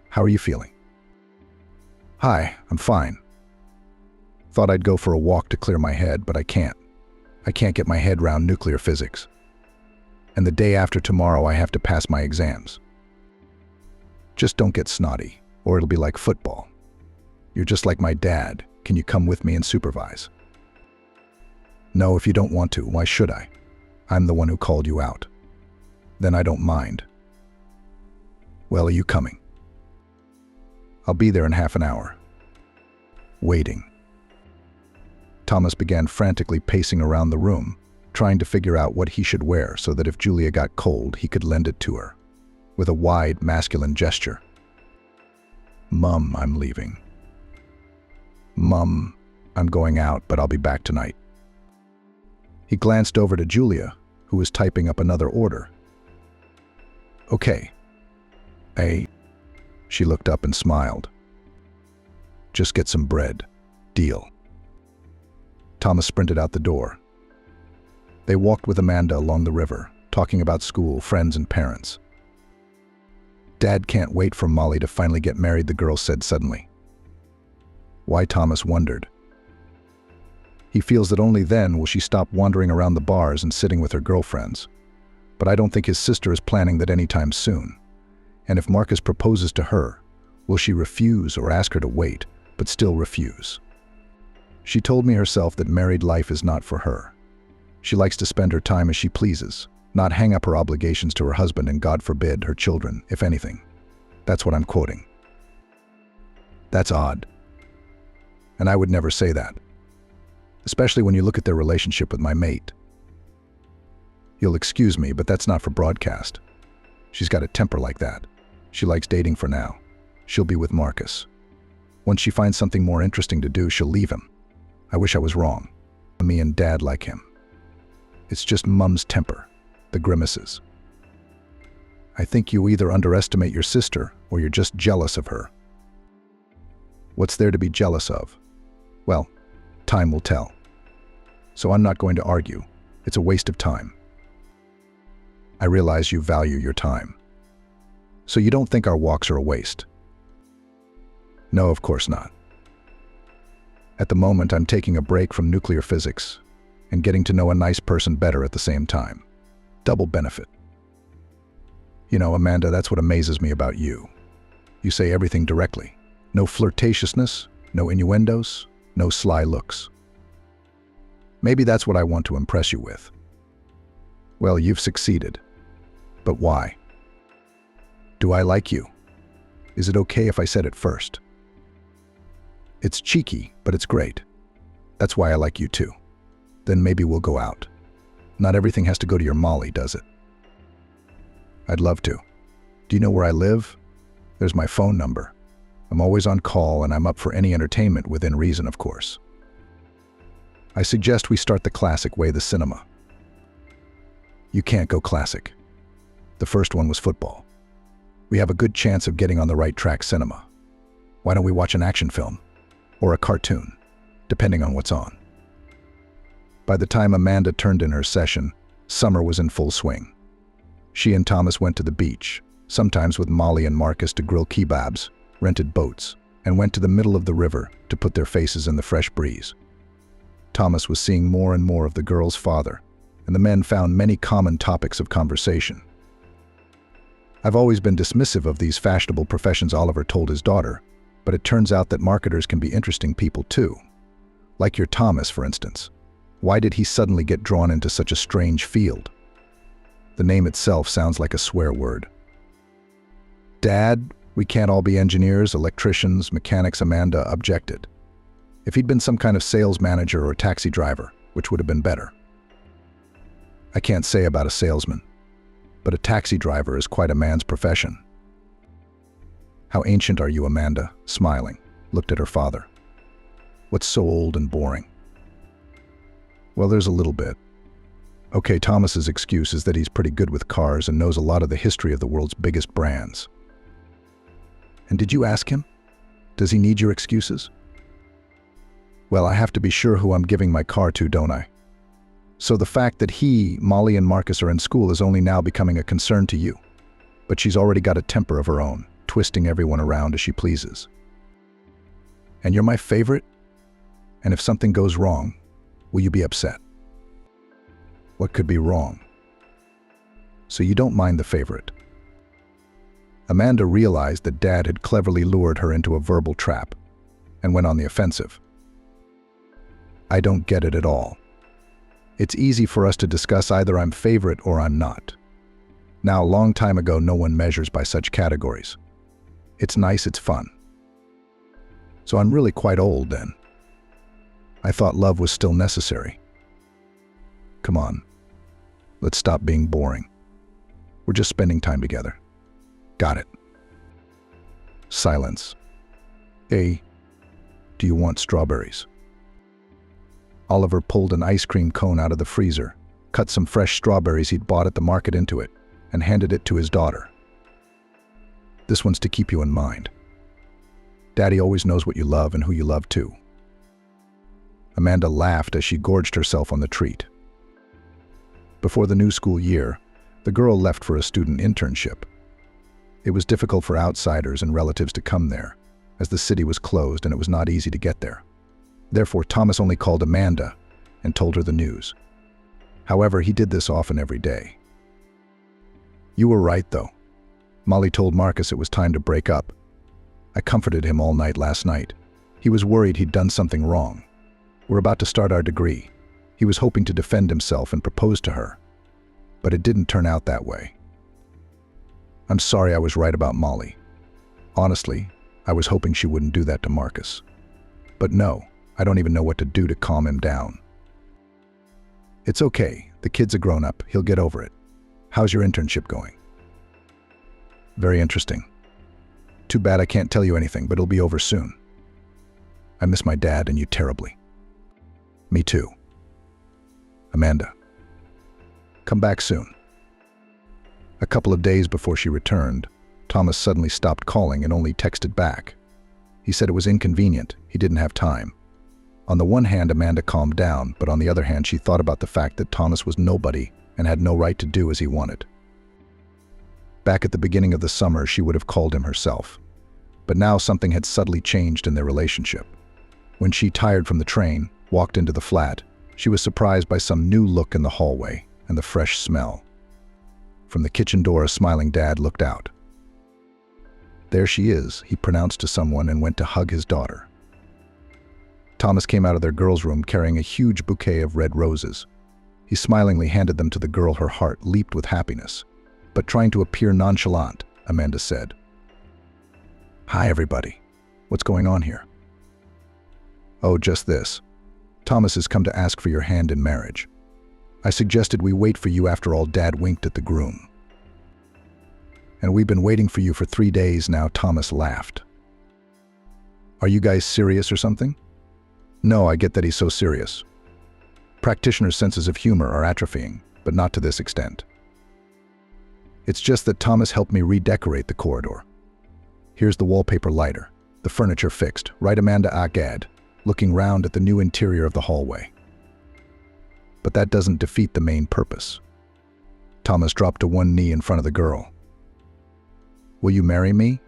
How are you feeling? Hi, I'm fine. Thought I'd go for a walk to clear my head, but I can't. I can't get my head round nuclear physics. And the day after tomorrow I have to pass my exams. Just don't get snotty, or it'll be like football. You're just like my dad. Can you come with me and supervise? No, if you don't want to, why should I? I'm the one who called you out. Then I don't mind. Well, are you coming? I'll be there in half an hour. Waiting. Thomas began frantically pacing around the room, trying to figure out what he should wear so that if Julia got cold, he could lend it to her, with a wide, masculine gesture. Mum, I'm leaving. Mum, I'm going out, but I'll be back tonight. He glanced over to Julia, who was typing up another order. Okay. She looked up and smiled. Just get some bread. Deal. Thomas sprinted out the door. They walked with Amanda along the river, talking about school, friends, and parents. Dad can't wait for Molly to finally get married, the girl said suddenly. Why, Thomas wondered. He feels that only then will she stop wandering around the bars and sitting with her girlfriends. But I don't think his sister is planning that anytime soon. And if Marcus proposes to her, will she refuse or ask her to wait, but still refuse? She told me herself that married life is not for her. She likes to spend her time as she pleases, not hang up her obligations to her husband and, God forbid, her children, if anything. That's what I'm quoting. That's odd. And I would never say that. Especially when you look at their relationship with my mate. You'll excuse me, but that's not for broadcast. She's got a temper like that. She likes dating for now. She'll be with Marcus. Once she finds something more interesting to do, she'll leave him. I wish I was wrong. Me and Dad like him. It's just Mum's temper, the grimaces. I think you either underestimate your sister or you're just jealous of her. What's there to be jealous of? Well, time will tell. So I'm not going to argue. It's a waste of time. I realize you value your time. So you don't think our walks are a waste? No, of course not. At the moment, I'm taking a break from nuclear physics and getting to know a nice person better at the same time. Double benefit. You know, Amanda, that's what amazes me about you. You say everything directly. No flirtatiousness, no innuendos, no sly looks. Maybe that's what I want to impress you with. Well, you've succeeded. But why? Do I like you? Is it okay if I said it first? It's cheeky, but it's great. That's why I like you too. Then maybe we'll go out. Not everything has to go to your Molly, does it? I'd love to. Do you know where I live? There's my phone number. I'm always on call and I'm up for any entertainment within reason, of course. I suggest we start the classic way, the cinema. You can't go classic. The first one was football. We have a good chance of getting on the right track, cinema. Why don't we watch an action film? Or a cartoon, depending on what's on. By the time Amanda turned in her session, summer was in full swing. She and Thomas went to the beach, sometimes with Molly and Marcus to grill kebabs, rented boats, and went to the middle of the river to put their faces in the fresh breeze. Thomas was seeing more and more of the girl's father, and the men found many common topics of conversation. I've always been dismissive of these fashionable professions, Oliver told his daughter, but it turns out that marketers can be interesting people too. Like your Thomas, for instance. Why did he suddenly get drawn into such a strange field? The name itself sounds like a swear word. Dad, we can't all be engineers, electricians, mechanics, Amanda objected. If he'd been some kind of sales manager or taxi driver, which would have been better. I can't say about a salesman, but a taxi driver is quite a man's profession. How ancient are you, Amanda, smiling, looked at her father. What's so old and boring? Well, there's a little bit. Okay, Thomas's excuse is that he's pretty good with cars and knows a lot of the history of the world's biggest brands. And did you ask him? Does he need your excuses? Well, I have to be sure who I'm giving my car to, don't I? So the fact that he, Molly, and Marcus are in school is only now becoming a concern to you. But she's already got a temper of her own, twisting everyone around as she pleases. And you're my favorite? And if something goes wrong, will you be upset? What could be wrong? So you don't mind the favorite. Amanda realized that Dad had cleverly lured her into a verbal trap and went on the offensive. I don't get it at all. It's easy for us to discuss either I'm favorite or I'm not. Now, a long time ago, no one measures by such categories. It's nice, it's fun. So I'm really quite old then. I thought love was still necessary. Come on, let's stop being boring. We're just spending time together. Got it. Silence. A. Do you want strawberries? Oliver pulled an ice cream cone out of the freezer, cut some fresh strawberries he'd bought at the market into it, and handed it to his daughter. This one's to keep you in mind. Daddy always knows what you love and who you love too. Amanda laughed as she gorged herself on the treat. Before the new school year, the girl left for a student internship. It was difficult for outsiders and relatives to come there, as the city was closed and it was not easy to get there. Therefore, Thomas only called Amanda and told her the news. However, he did this often every day. You were right, though. Molly told Marcus it was time to break up. I comforted him all night last night. He was worried he'd done something wrong. We're about to start our degree. He was hoping to defend himself and propose to her. But it didn't turn out that way. I'm sorry I was right about Molly. Honestly, I was hoping she wouldn't do that to Marcus. But no, I don't even know what to do to calm him down. It's okay. The kid's a grown-up. He'll get over it. How's your internship going? Very interesting. Too bad I can't tell you anything, but it'll be over soon. I miss my dad and you terribly. Me too. Amanda. Come back soon. A couple of days before she returned, Thomas suddenly stopped calling and only texted back. He said it was inconvenient. He didn't have time. On the one hand, Amanda calmed down, but on the other hand, she thought about the fact that Thomas was nobody and had no right to do as he wanted. Back at the beginning of the summer, she would have called him herself. But now something had subtly changed in their relationship. When she, tired from the train, walked into the flat, she was surprised by some new look in the hallway and the fresh smell. From the kitchen door, a smiling Dad looked out. There she is, he pronounced to someone and went to hug his daughter. Thomas came out of their girls' room carrying a huge bouquet of red roses. He smilingly handed them to the girl. Her heart leaped with happiness. But trying to appear nonchalant, Amanda said, "Hi, everybody. What's going on here?" "Oh, just this. Thomas has come to ask for your hand in marriage. I suggested we wait for you. After all, Dad winked at the groom. And we've been waiting for you for 3 days now." Thomas laughed. "Are you guys serious or something?" "No, I get that he's so serious. Practitioners' senses of humor are atrophying, but not to this extent. It's just that Thomas helped me redecorate the corridor. Here's the wallpaper lighter, the furniture fixed, right?" Amanda agad, looking round at the new interior of the hallway. "But that doesn't defeat the main purpose." Thomas dropped to one knee in front of the girl. "Will you marry me?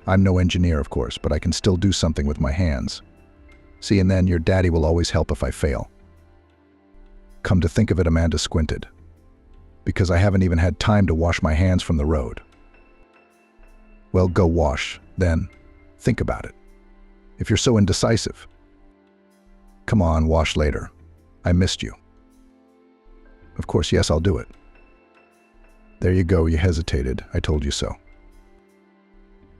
I'm no engineer, of course, but I can still do something with my hands. See, and then your daddy will always help if I fail." Come to think of it, Amanda squinted. "Because I haven't even had time to wash my hands from the road." "Well, go wash, then. Think about it. If you're so indecisive." "Come on, wash later. I missed you." "Of course, yes, I'll do it." "There you go, you hesitated. I told you so."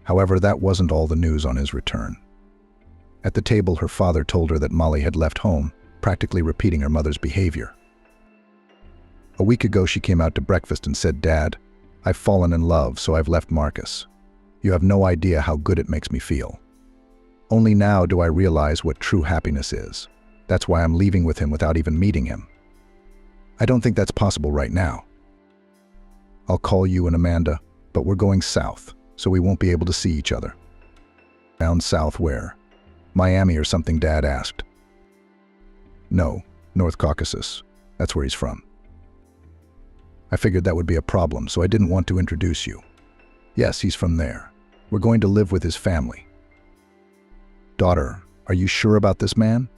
However, that wasn't all the news on his return. At the table, her father told her that Molly had left home, practically repeating her mother's behavior. A week ago, she came out to breakfast and said, "Dad, I've fallen in love, so I've left Marcus. You have no idea how good it makes me feel. Only now do I realize what true happiness is. That's why I'm leaving with him without even meeting him." I don't think that's possible right now. I'll call you and Amanda, but we're going south, so we won't be able to see each other. Down south where? Miami or something, Dad asked. No, North Caucasus. That's where he's from. I figured that would be a problem, so I didn't want to introduce you. Yes, he's from there. We're going to live with his family. Daughter, are you sure about this man?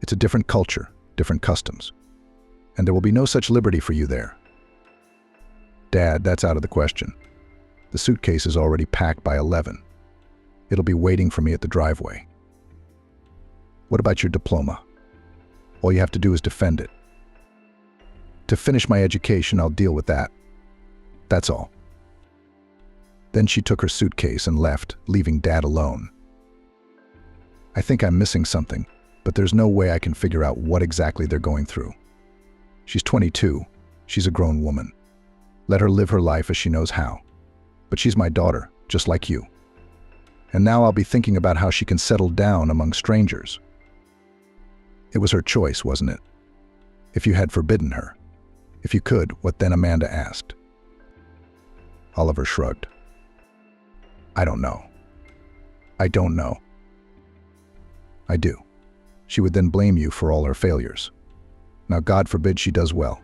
It's a different culture, different customs. And there will be no such liberty for you there. Dad, that's out of the question. The suitcase is already packed by 11. It'll be waiting for me at the driveway. What about your diploma? All you have to do is defend it. To finish my education, I'll deal with that. That's all. Then she took her suitcase and left, leaving Dad alone. I think I'm missing something, but there's no way I can figure out what exactly they're going through. She's 22. She's a grown woman. Let her live her life as she knows how. But she's my daughter, just like you. And now I'll be thinking about how she can settle down among strangers. It was her choice, wasn't it? If you had forbidden her. If you could, what then? Amanda asked. Oliver shrugged. I don't know. I don't know. I do. She would then blame you for all her failures. Now, God forbid she does well.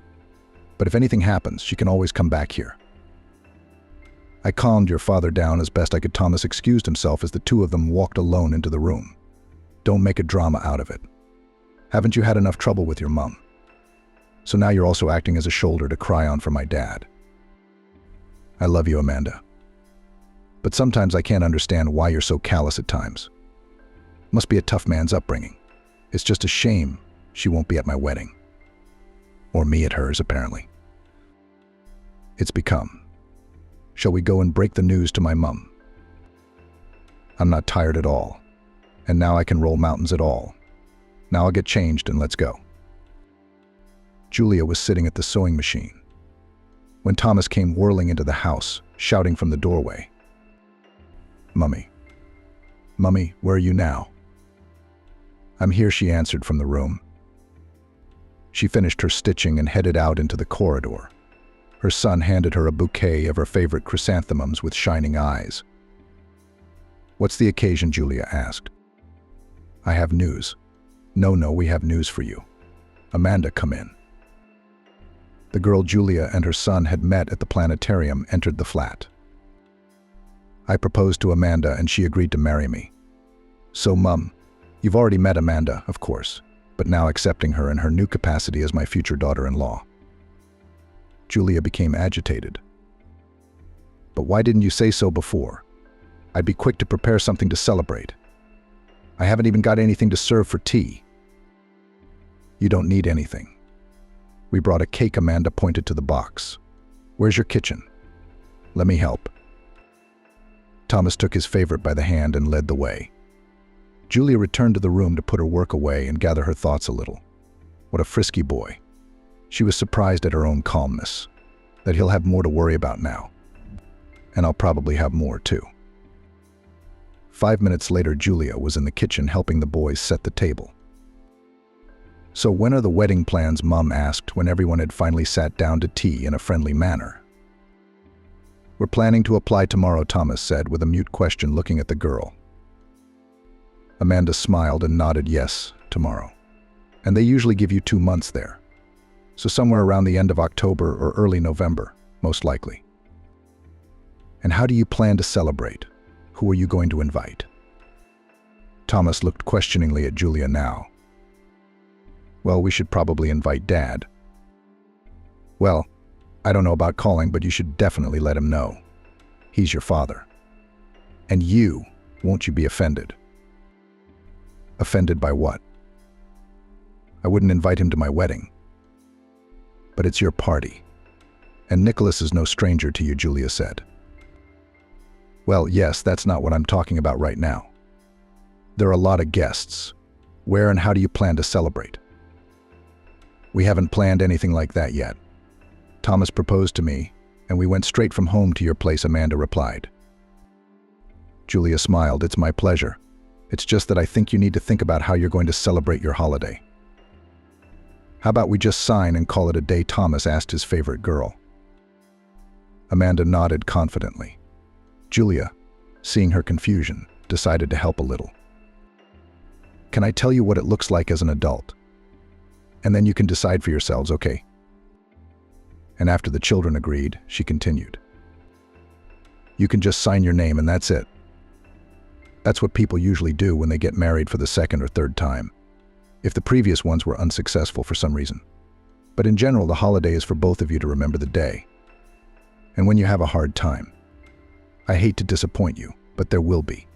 But if anything happens, she can always come back here. I calmed your father down as best I could. Thomas excused himself as the two of them walked alone into the room. Don't make a drama out of it. Haven't you had enough trouble with your mom? So now you're also acting as a shoulder to cry on for my dad. I love you, Amanda. But sometimes I can't understand why you're so callous at times. Must be a tough man's upbringing. It's just a shame she won't be at my wedding. Or me at hers, apparently. It's become. Shall we go and break the news to my mum? I'm not tired at all. And now I can roll mountains at all. Now I'll get changed and let's go. Julia was sitting at the sewing machine when Thomas came whirling into the house, shouting from the doorway. Mummy. Mummy, where are you now? I'm here, she answered from the room. She finished her stitching and headed out into the corridor. Her son handed her a bouquet of her favorite chrysanthemums with shining eyes. What's the occasion? Julia asked. I have news. No, we have news for you. Amanda, come in. The girl Julia and her son had met at the planetarium entered the flat. I proposed to Amanda and she agreed to marry me. So, Mum, you've already met Amanda, of course, but now accepting her in her new capacity as my future daughter-in-law. Julia became agitated. But why didn't you say so before? I'd be quick to prepare something to celebrate. I haven't even got anything to serve for tea. You don't need anything. We brought a cake. Amanda pointed to the box. Where's your kitchen? Let me help. Thomas took his favorite by the hand and led the way. Julia returned to the room to put her work away and gather her thoughts a little. What a frisky boy. She was surprised at her own calmness, that he'll have more to worry about now. And I'll probably have more too. 5 minutes later, Julia was in the kitchen helping the boys set the table. So when are the wedding plans? Mom asked when everyone had finally sat down to tea in a friendly manner. We're planning to apply tomorrow, Thomas said with a mute question looking at the girl. Amanda smiled and nodded yes, tomorrow. And they usually give you 2 months there. So somewhere around the end of October or early November, most likely. And how do you plan to celebrate? Who are you going to invite? Thomas looked questioningly at Julia now. Well, we should probably invite Dad. Well, I don't know about calling, but you should definitely let him know. He's your father. And you, won't you be offended? Offended by what? I wouldn't invite him to my wedding. But it's your party. And Nicholas is no stranger to you, Julia said. Well, yes, that's not what I'm talking about right now. There are a lot of guests. Where and how do you plan to celebrate? We haven't planned anything like that yet. Thomas proposed to me, and we went straight from home to your place, Amanda replied. Julia smiled. It's my pleasure. It's just that I think you need to think about how you're going to celebrate your holiday. How about we just sign and call it a day?" Thomas asked his favorite girl. Amanda nodded confidently. Julia, seeing her confusion, decided to help a little. "Can I tell you what it looks like as an adult? And then you can decide for yourselves, okay?" And after the children agreed, she continued. "You can just sign your name and that's it. That's what people usually do when they get married for the second or third time, if the previous ones were unsuccessful for some reason. But in general, the holiday is for both of you to remember the day. And when you have a hard time, I hate to disappoint you, but there will be.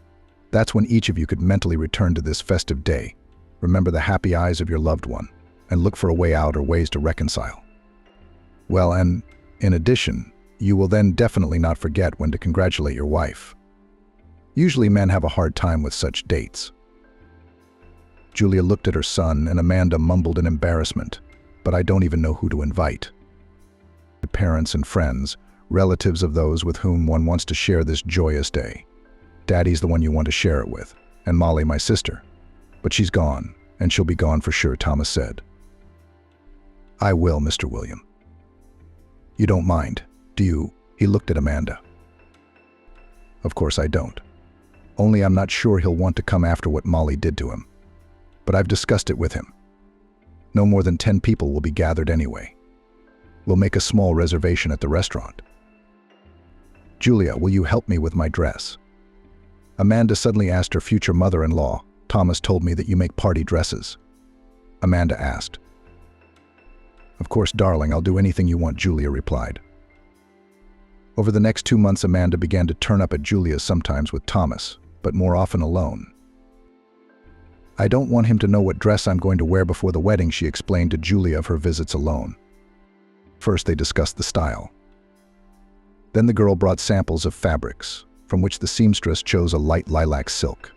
That's when each of you could mentally return to this festive day, remember the happy eyes of your loved one, and look for a way out or ways to reconcile. Well, and in addition, you will then definitely not forget when to congratulate your wife. Usually men have a hard time with such dates." Julia looked at her son, and Amanda mumbled in embarrassment, "But I don't even know who to invite." Parents and friends, relatives of those with whom one wants to share this joyous day. Daddy's the one you want to share it with, and Molly, my sister. But she's gone, and she'll be gone for sure," Thomas said. "I will, Mr. William. You don't mind, do you?" He looked at Amanda. "Of course I don't. Only I'm not sure he'll want to come after what Molly did to him. But I've discussed it with him. No more than 10 people will be gathered anyway. We'll make a small reservation at the restaurant. Julia, will you help me with my dress?" Amanda suddenly asked her future mother-in-law. "Thomas told me that you make party dresses." Amanda asked. "Of course, darling, I'll do anything you want," Julia replied. Over the next 2 months, Amanda began to turn up at Julia's sometimes with Thomas, but more often alone. "I don't want him to know what dress I'm going to wear before the wedding," she explained to Julia of her visits alone. First, they discussed the style. Then the girl brought samples of fabrics, from which the seamstress chose a light lilac silk.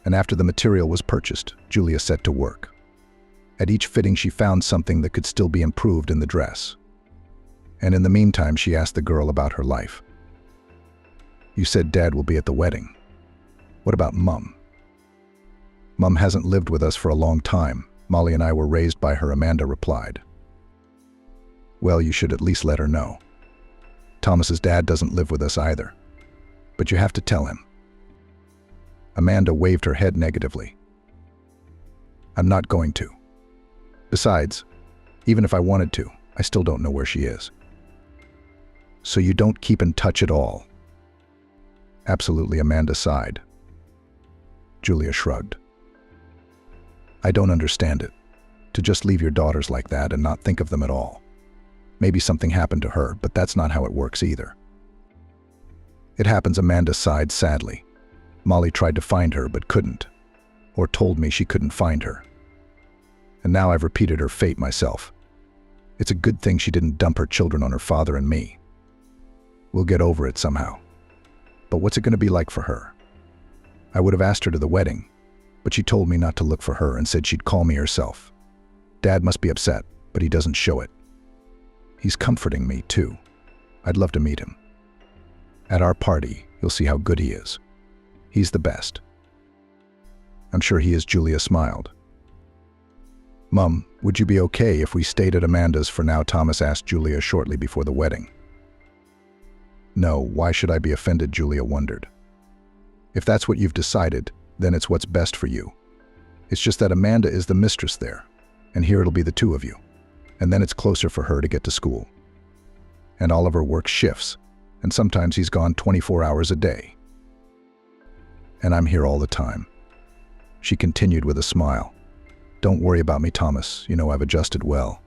And after the material was purchased, Julia set to work. At each fitting, she found something that could still be improved in the dress. And in the meantime, she asked the girl about her life. "You said Dad will be at the wedding. What about Mum?" "Mum hasn't lived with us for a long time. Molly and I were raised by her," Amanda replied. "Well, you should at least let her know. Thomas's dad doesn't live with us either. But you have to tell him." Amanda waved her head negatively. "I'm not going to. Besides, even if I wanted to, I still don't know where she is." "So you don't keep in touch at all?" "Absolutely," Amanda sighed. Julia shrugged. "I don't understand it. To just leave your daughters like that and not think of them at all. Maybe something happened to her, but that's not how it works either." "It happens," Amanda sighed sadly. "Molly tried to find her but couldn't, or told me she couldn't find her. And now I've repeated her fate myself. It's a good thing she didn't dump her children on her father and me. We'll get over it somehow. But what's it going to be like for her? I would have asked her to the wedding, but she told me not to look for her and said she'd call me herself. Dad must be upset, but he doesn't show it. He's comforting me, too. I'd love to meet him. At our party, you'll see how good he is. He's the best." "I'm sure he is," Julia smiled. "Mum, would you be okay if we stayed at Amanda's for now?" Thomas asked Julia shortly before the wedding. "No, why should I be offended?" Julia wondered. "If that's what you've decided, then it's what's best for you. It's just that Amanda is the mistress there, and here it'll be the two of you. And then it's closer for her to get to school. And Oliver works shifts, and sometimes he's gone 24 hours a day. And I'm here all the time." She continued with a smile. "Don't worry about me, Thomas. You know I've adjusted well.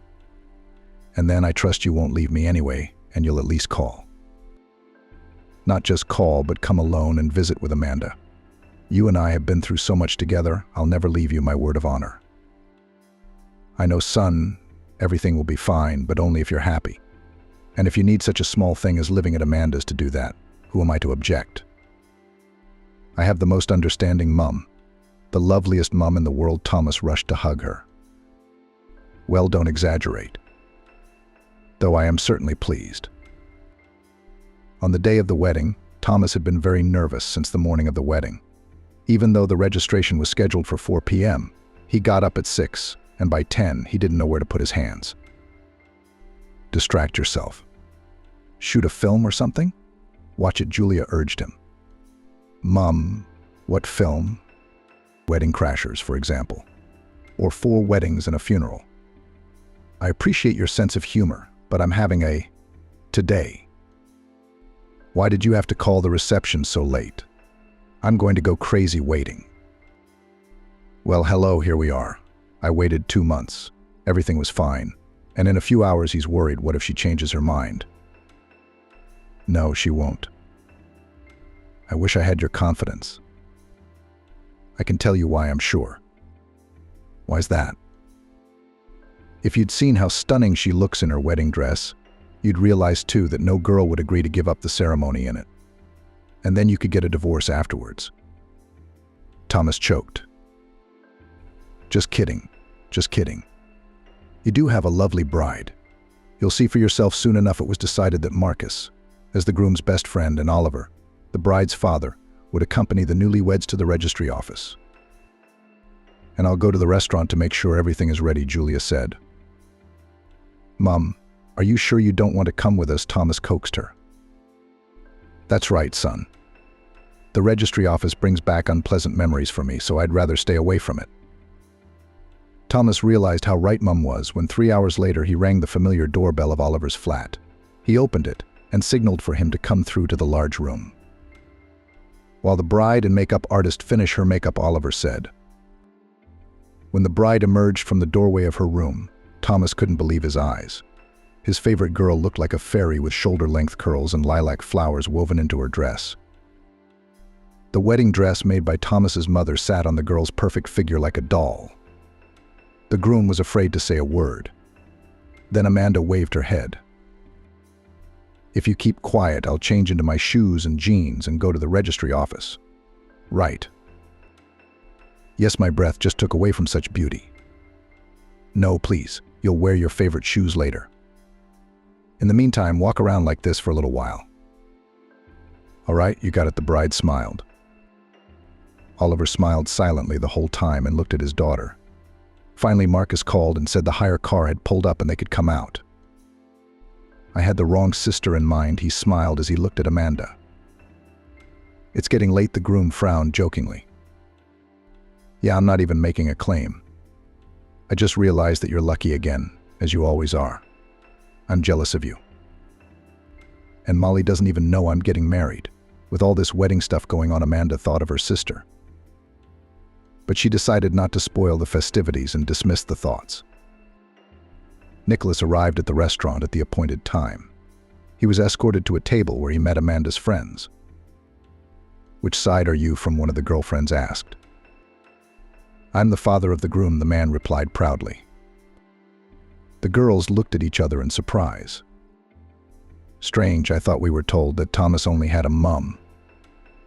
And then I trust you won't leave me anyway, and you'll at least call. Not just call, but come alone and visit with Amanda. You and I have been through so much together, I'll never leave you, my word of honor. I know, son, everything will be fine, but only if you're happy. And if you need such a small thing as living at Amanda's to do that, who am I to object? I have the most understanding mum, the loveliest mum in the world." Thomas rushed to hug her. "Well, don't exaggerate. Though I am certainly pleased." On the day of the wedding, Thomas had been very nervous since the morning of the wedding. Even though the registration was scheduled for 4 p.m., he got up at 6 and by 10, he didn't know where to put his hands. Distract yourself. Shoot a film or something? Watch it, Julia urged him. Mom, what film? Wedding Crashers, for example. Or 4 weddings and a funeral. I appreciate your sense of humor, but I'm having a today. Why did you have to call the reception so late? I'm going to go crazy waiting. Well, hello, here we are. I waited 2 months. Everything was fine. And in a few hours he's worried, what if she changes her mind? No, she won't. I wish I had your confidence. I can tell you why I'm sure. Why's that? If you'd seen how stunning she looks in her wedding dress, you'd realize too that no girl would agree to give up the ceremony in it. And then you could get a divorce afterwards. Thomas choked. Just kidding. Just kidding. You do have a lovely bride. You'll see for yourself soon enough. It was decided that Marcus, as the groom's best friend, and Oliver, the bride's father, would accompany the newlyweds to the registry office. And I'll go to the restaurant to make sure everything is ready, Julia said. Mom, are you sure you don't want to come with us? Thomas coaxed her. That's right, son. The registry office brings back unpleasant memories for me, so I'd rather stay away from it. Thomas realized how right Mom was when 3 hours later he rang the familiar doorbell of Oliver's flat. He opened it and signaled for him to come through to the large room. While the bride and makeup artist finished her makeup, Oliver said. When the bride emerged from the doorway of her room, Thomas couldn't believe his eyes. His favorite girl looked like a fairy with shoulder-length curls and lilac flowers woven into her dress. The wedding dress made by Thomas's mother sat on the girl's perfect figure like a doll. The groom was afraid to say a word. Then Amanda waved her head. If you keep quiet, I'll change into my shoes and jeans and go to the registry office. Right. Yes, my breath just took away from such beauty. No, please, you'll wear your favorite shoes later. In the meantime, walk around like this for a little while. All right, you got it, the bride smiled. Oliver smiled silently the whole time and looked at his daughter. Finally, Marcus called and said the hire car had pulled up and they could come out. I had the wrong sister in mind, he smiled as he looked at Amanda. It's getting late, the groom frowned jokingly. Yeah, I'm not even making a claim. I just realized that you're lucky again, as you always are. I'm jealous of you. And Molly doesn't even know I'm getting married. With all this wedding stuff going on, Amanda thought of her sister. But she decided not to spoil the festivities and dismissed the thoughts. Nicholas arrived at the restaurant at the appointed time. He was escorted to a table where he met Amanda's friends. Which side are you from? One of the girlfriends asked. I'm the father of the groom, the man replied proudly. The girls looked at each other in surprise. Strange, I thought we were told that Thomas only had a mum.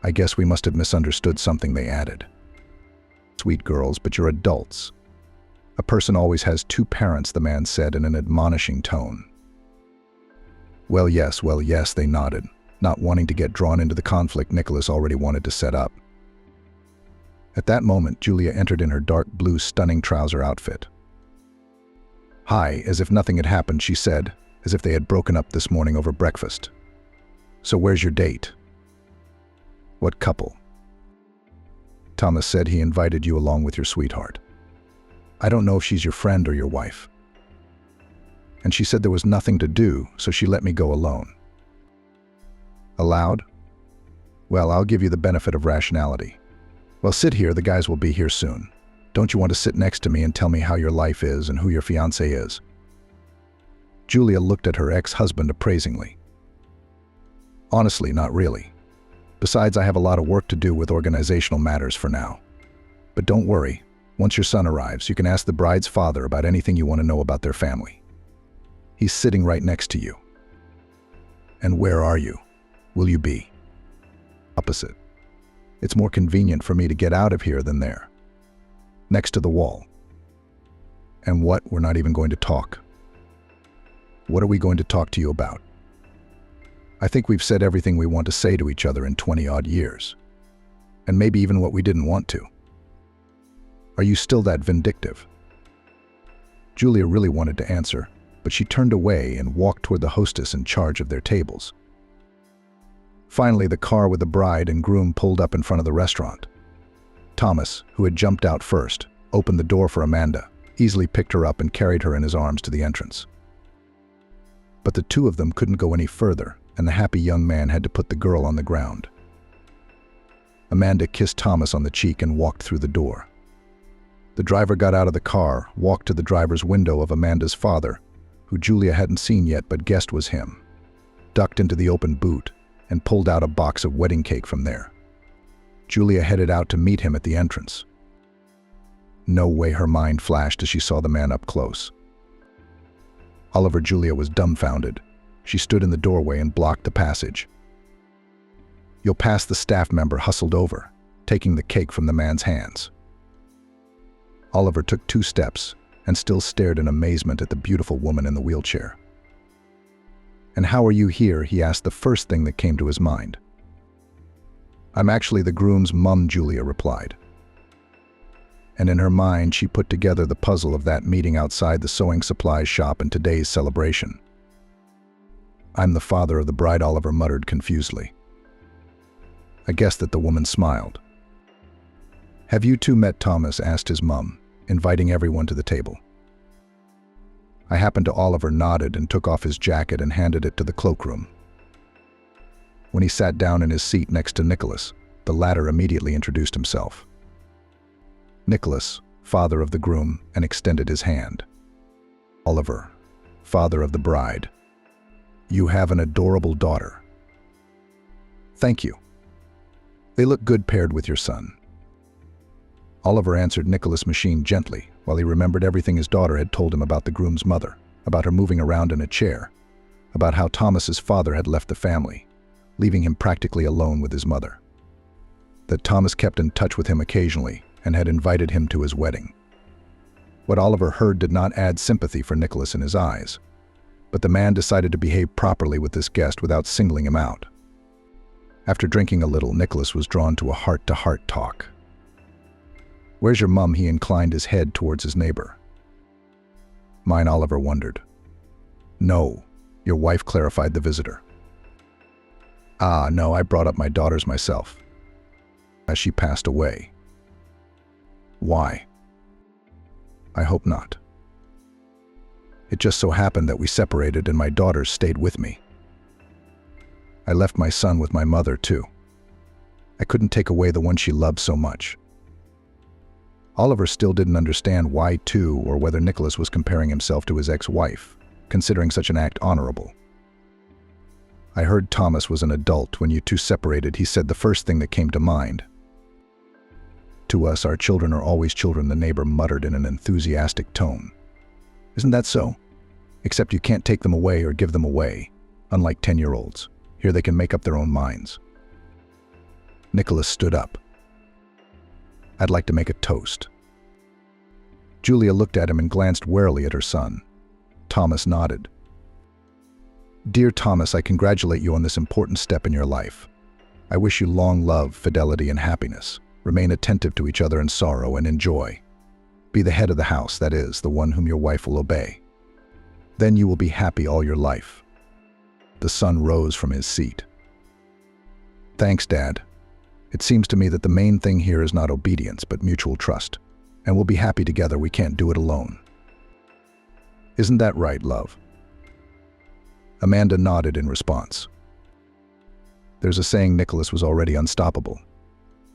I guess we must have misunderstood something, they added. Sweet girls, but you're adults. A person always has 2 parents, the man said in an admonishing tone. Well, yes, they nodded, not wanting to get drawn into the conflict Nicholas already wanted to set up. At that moment, Julia entered in her dark blue stunning trouser outfit. Hi, as if nothing had happened, she said, as if they had broken up this morning over breakfast. So where's your date? What couple? Thomas said he invited you along with your sweetheart. I don't know if she's your friend or your wife. And she said there was nothing to do, so she let me go alone. Allowed? Well, I'll give you the benefit of rationality. Well, sit here, the guys will be here soon. Don't you want to sit next to me and tell me how your life is and who your fiancé is? Julia looked at her ex-husband appraisingly. Honestly, not really. Besides, I have a lot of work to do with organizational matters for now. But don't worry, once your son arrives, you can ask the bride's father about anything you want to know about their family. He's sitting right next to you. And where are you? Will you be? Opposite. It's more convenient for me to get out of here than there. Next to the wall. And what? We're not even going to talk. What are we going to talk to you about? I think we've said everything we want to say to each other in 20-odd years. And maybe even what we didn't want to. Are you still that vindictive? Julia really wanted to answer, but she turned away and walked toward the hostess in charge of their tables. Finally, the car with the bride and groom pulled up in front of the restaurant. Thomas, who had jumped out first, opened the door for Amanda, easily picked her up and carried her in his arms to the entrance. But the two of them couldn't go any further, and the happy young man had to put the girl on the ground. Amanda kissed Thomas on the cheek and walked through the door. The driver got out of the car, walked to the driver's window of Amanda's father, who Julia hadn't seen yet but guessed was him, ducked into the open boot, and pulled out a box of wedding cake from there. Julia headed out to meet him at the entrance. No way, her mind flashed as she saw the man up close. Julia was dumbfounded. She stood in the doorway and blocked the passage. "You'll pass," the staff member hustled over, taking the cake from the man's hands. Oliver took 2 steps and still stared in amazement at the beautiful woman in the wheelchair. "And how are you here?" he asked, the first thing that came to his mind. "I'm actually the groom's mum," Julia replied. And in her mind, she put together the puzzle of that meeting outside the sewing supplies shop and today's celebration. "I'm the father of the bride," Oliver muttered confusedly. I guessed that the woman smiled. "Have you two met Thomas?" asked his mum, inviting everyone to the table. I happened to Oliver nodded and took off his jacket and handed it to the cloakroom. When he sat down in his seat next to Nicholas, the latter immediately introduced himself. Nicholas, father of the groom, and extended his hand. "Oliver, father of the bride. You have an adorable daughter." "Thank you. They look good paired with your son." Oliver answered Nicholas' machine gently, while he remembered everything his daughter had told him about the groom's mother, about her moving around in a chair, about how Thomas's father had left the family, leaving him practically alone with his mother. That Thomas kept in touch with him occasionally and had invited him to his wedding. What Oliver heard did not add sympathy for Nicholas in his eyes, but the man decided to behave properly with this guest without singling him out. After drinking a little, Nicholas was drawn to a heart-to-heart talk. "Where's your mum?" He inclined his head towards his neighbor. "Mine," Oliver wondered. "No, your wife," clarified the visitor. "Ah, no, I brought up my daughters myself, as she passed away." "Why?" "I hope not. It just so happened that we separated and my daughters stayed with me. I left my son with my mother, too. I couldn't take away the one she loved so much." Oliver still didn't understand why two, or whether Nicholas was comparing himself to his ex-wife, considering such an act honorable. "I heard Thomas was an adult when you two separated," he said, the first thing that came to mind. "To us, our children are always children," the neighbor muttered in an enthusiastic tone. "Isn't that so? Except you can't take them away or give them away, unlike 10-year-olds. Here they can make up their own minds." Nicholas stood up. "I'd like to make a toast." Julia looked at him and glanced warily at her son. Thomas nodded. "Dear Thomas, I congratulate you on this important step in your life. I wish you long love, fidelity, and happiness. Remain attentive to each other in sorrow and in joy. Be the head of the house, that is, the one whom your wife will obey. Then you will be happy all your life." The son rose from his seat. "Thanks, Dad. It seems to me that the main thing here is not obedience, but mutual trust. And we'll be happy together. We can't do it alone. Isn't that right, love?" Amanda nodded in response. There's a saying Nicholas was already unstoppable.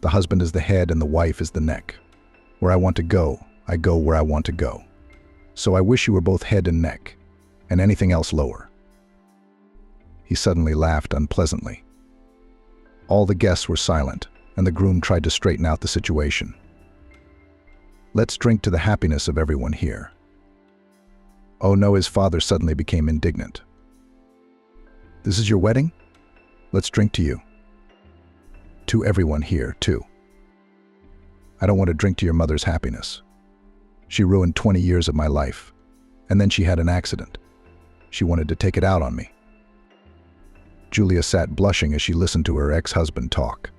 The husband is the head and the wife is the neck. Where I want to go, I go where I want to go. So I wish you were both head and neck, and anything else lower. He suddenly laughed unpleasantly. All the guests were silent, and the groom tried to straighten out the situation. "Let's drink to the happiness of everyone here." "Oh no," his father suddenly became indignant. "This is your wedding? Let's drink to you. To everyone here, too. I don't want to drink to your mother's happiness. She ruined 20 years of my life, and then she had an accident. She wanted to take it out on me." Julia sat blushing as she listened to her ex-husband talk.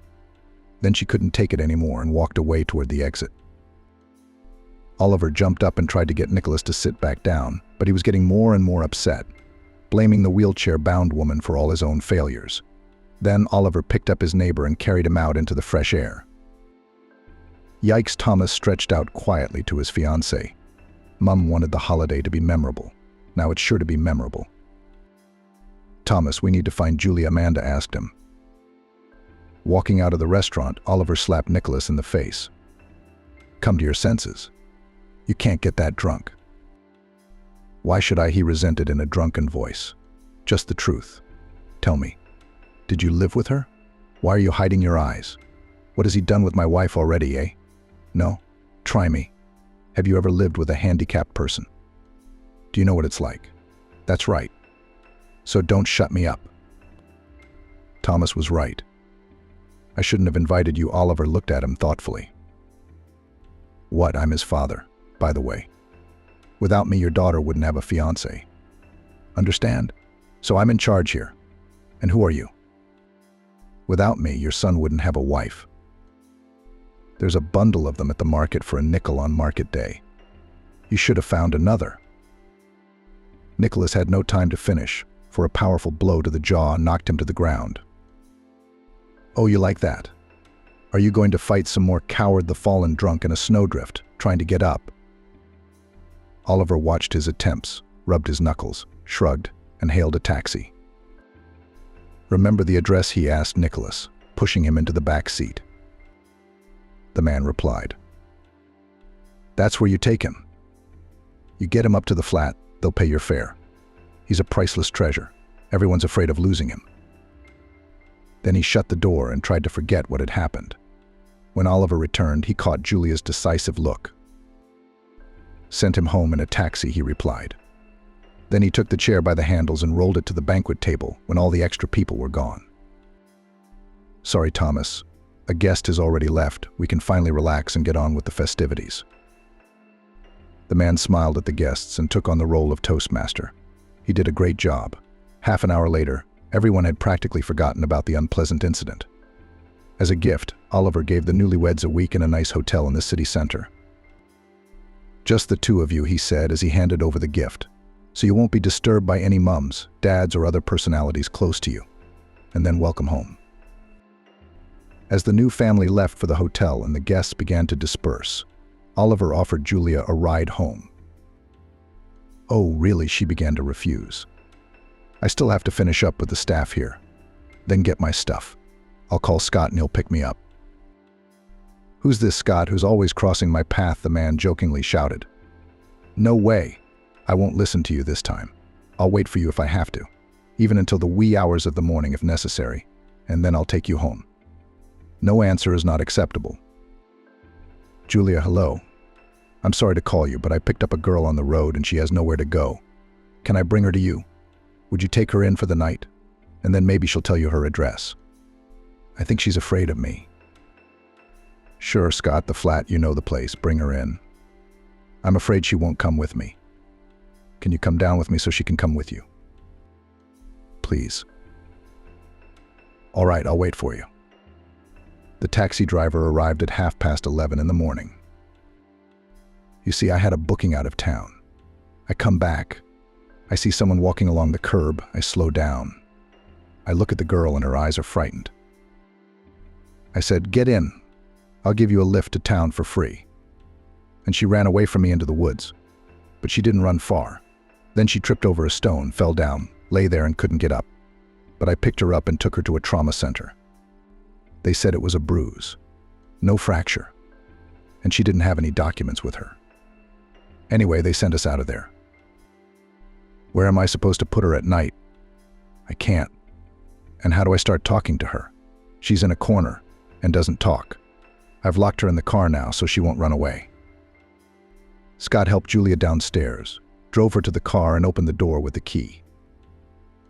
Then she couldn't take it anymore and walked away toward the exit. Oliver jumped up and tried to get Nicholas to sit back down, but he was getting more and more upset, blaming the wheelchair-bound woman for all his own failures. Then Oliver picked up his neighbor and carried him out into the fresh air. Yikes, Thomas stretched out quietly to his fiancée. Mum wanted the holiday to be memorable. Now it's sure to be memorable. Thomas, we need to find Julie, Amanda asked him. Walking out of the restaurant, Oliver slapped Nicholas in the face. Come to your senses. You can't get that drunk. Why should I? He resented in a drunken voice. Just the truth. Tell me, did you live with her? Why are you hiding your eyes? What has he done with my wife already, eh? No? Try me. Have you ever lived with a handicapped person? Do you know what it's like? That's right. So don't shut me up. Thomas was right. I shouldn't have invited you. Oliver looked at him thoughtfully. What? I'm his father, by the way. Without me, your daughter wouldn't have a fiancé. Understand? So I'm in charge here. And who are you? Without me, your son wouldn't have a wife. There's a bundle of them at the market for a nickel on market day. You should have found another. Nicholas had no time to finish, for a powerful blow to the jaw knocked him to the ground. Oh, you like that? Are you going to fight some more coward, the fallen drunk in a snowdrift, trying to get up? Oliver watched his attempts, rubbed his knuckles, shrugged, and hailed a taxi. Remember the address? He asked Nicholas, pushing him into the back seat. The man replied. That's where you take him. You get him up to the flat, they'll pay your fare. He's a priceless treasure. Everyone's afraid of losing him. Then he shut the door and tried to forget what had happened. When Oliver returned, he caught Julia's decisive look. Sent him home in a taxi, he replied. Then he took the chair by the handles and rolled it to the banquet table when all the extra people were gone. Sorry, Thomas. A guest has already left. We can finally relax and get on with the festivities. The man smiled at the guests and took on the role of Toastmaster. He did a great job. Half an hour later, everyone had practically forgotten about the unpleasant incident. As a gift, Oliver gave the newlyweds a week in a nice hotel in the city center. Just the two of you, he said as he handed over the gift, so you won't be disturbed by any mums, dads, or other personalities close to you. And then welcome home. As the new family left for the hotel and the guests began to disperse, Oliver offered Julia a ride home. Oh, really? She began to refuse. I still have to finish up with the staff here. Then get my stuff. I'll call Scott and he'll pick me up. Who's this Scott who's always crossing my path? The man jokingly shouted. No way. I won't listen to you this time. I'll wait for you if I have to, even until the wee hours of the morning if necessary, and then I'll take you home. No answer is not acceptable. Julia, hello. I'm sorry to call you, but I picked up a girl on the road and she has nowhere to go. Can I bring her to you? Would you take her in for the night? And then maybe she'll tell you her address. I think she's afraid of me. Sure, Scott, the flat, you know the place. Bring her in. I'm afraid she won't come with me. Can you come down with me so she can come with you? Please. All right, I'll wait for you. The taxi driver arrived at 11:30 in the morning. You see, I had a booking out of town. I come back. I see someone walking along the curb. I slow down. I look at the girl and her eyes are frightened. I said, get in. I'll give you a lift to town for free. And she ran away from me into the woods. But she didn't run far. Then she tripped over a stone, fell down, lay there and couldn't get up. But I picked her up and took her to a trauma center. They said it was a bruise. No fracture. And she didn't have any documents with her. Anyway, they sent us out of there. Where am I supposed to put her at night? I can't. And how do I start talking to her? She's in a corner and doesn't talk. I've locked her in the car now so she won't run away. Scott helped Julia downstairs, drove her to the car and opened the door with the key.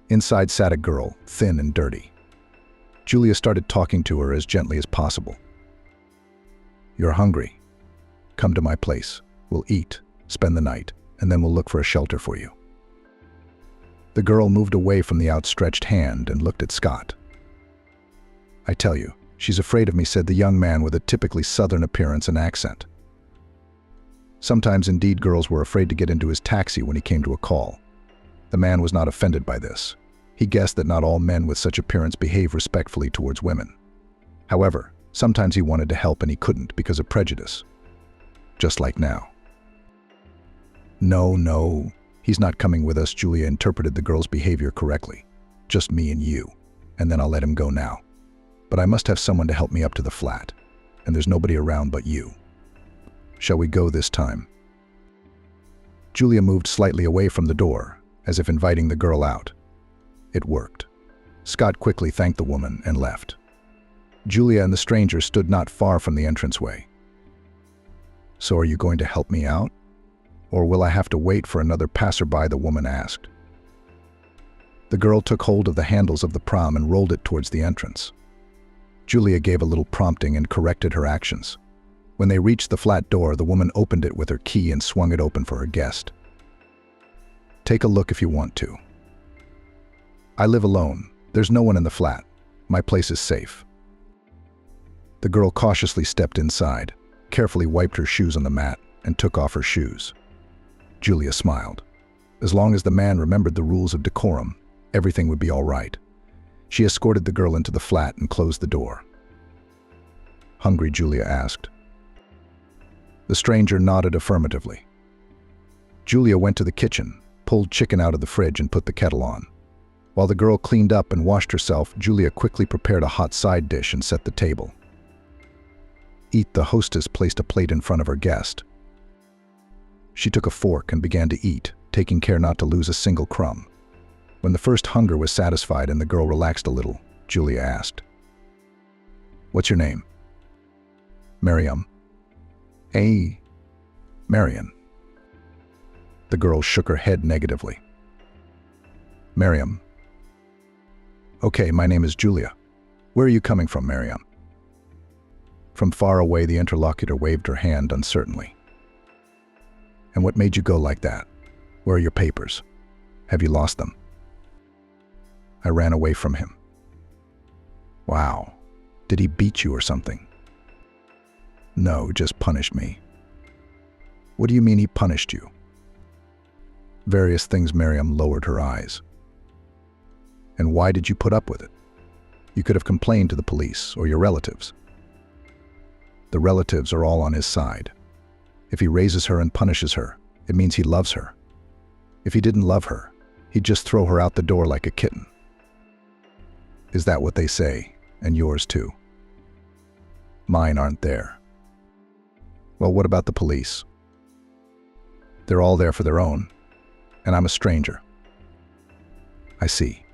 Inside sat a girl, thin and dirty. Julia started talking to her as gently as possible. You're hungry. Come to my place. We'll eat, spend the night, and then we'll look for a shelter for you. The girl moved away from the outstretched hand and looked at Scott. I tell you, she's afraid of me, said the young man with a typically southern appearance and accent. Sometimes, indeed, girls were afraid to get into his taxi when he came to a call. The man was not offended by this. He guessed that not all men with such appearance behave respectfully towards women. However, sometimes he wanted to help and he couldn't because of prejudice. Just like now. No, he's not coming with us. Julia interpreted the girl's behavior correctly. Just me and you, and then I'll let him go now. But I must have someone to help me up to the flat, and there's nobody around but you. Shall we go this time? Julia moved slightly away from the door, as if inviting the girl out. It worked. Scott quickly thanked the woman and left. Julia and the stranger stood not far from the entranceway. So are you going to help me out? Or will I have to wait for another passerby? The woman asked. The girl took hold of the handles of the pram and rolled it towards the entrance. Julia gave a little prompting and corrected her actions. When they reached the flat door, the woman opened it with her key and swung it open for her guest. Take a look if you want to. I live alone. There's no one in the flat. My place is safe. The girl cautiously stepped inside, carefully wiped her shoes on the mat, and took off her shoes. Julia smiled. As long as the man remembered the rules of decorum, everything would be all right. She escorted the girl into the flat and closed the door. Hungry? Julia asked. The stranger nodded affirmatively. Julia went to the kitchen, pulled chicken out of the fridge and put the kettle on. While the girl cleaned up and washed herself, Julia quickly prepared a hot side dish and set the table. Eat. The hostess placed a plate in front of her guest. She took a fork and began to eat, taking care not to lose a single crumb. When the first hunger was satisfied and the girl relaxed a little, Julia asked, "What's your name?" "Miriam." "Hey, Marion." The girl shook her head negatively. "Miriam." "Okay, my name is Julia. Where are you coming from, Miriam?" From far away, the interlocutor waved her hand uncertainly. "And what made you go like that? Where are your papers? Have you lost them?" "I ran away from him." "Wow. Did he beat you or something?" "No, just punished me." "What do you mean he punished you?" "Various things." Miriam lowered her eyes. "And why did you put up with it? You could have complained to the police or your relatives." "The relatives are all on his side. If he raises her and punishes her, it means he loves her. If he didn't love her, he'd just throw her out the door like a kitten." "Is that what they say? And yours too?" "Mine aren't there." "Well, what about the police?" "They're all there for their own, and I'm a stranger." "I see.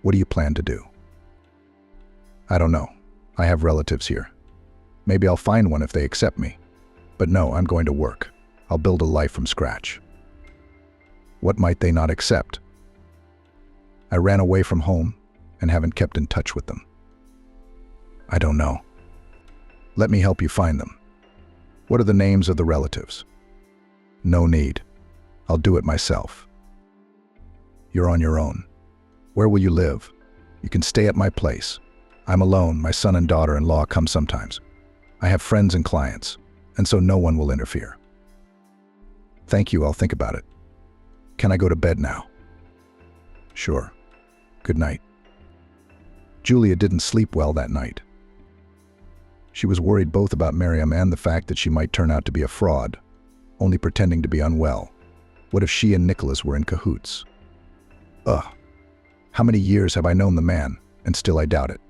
What do you plan to do?" "I don't know. I have relatives here. Maybe I'll find one if they accept me. But no, I'm going to work. I'll build a life from scratch." "What might they not accept?" "I ran away from home and haven't kept in touch with them." "I don't know." "Let me help you find them. What are the names of the relatives?" "No need. I'll do it myself." "You're on your own. Where will you live?" "You can stay at my place. I'm alone. My son and daughter-in-law come sometimes. I have friends and clients, and so no one will interfere." "Thank you. I'll think about it. Can I go to bed now?" "Sure. Good night." Julia didn't sleep well that night. She was worried both about Miriam and the fact that she might turn out to be a fraud, only pretending to be unwell. What if she and Nicholas were in cahoots? Ugh. How many years have I known the man, and still I doubt it.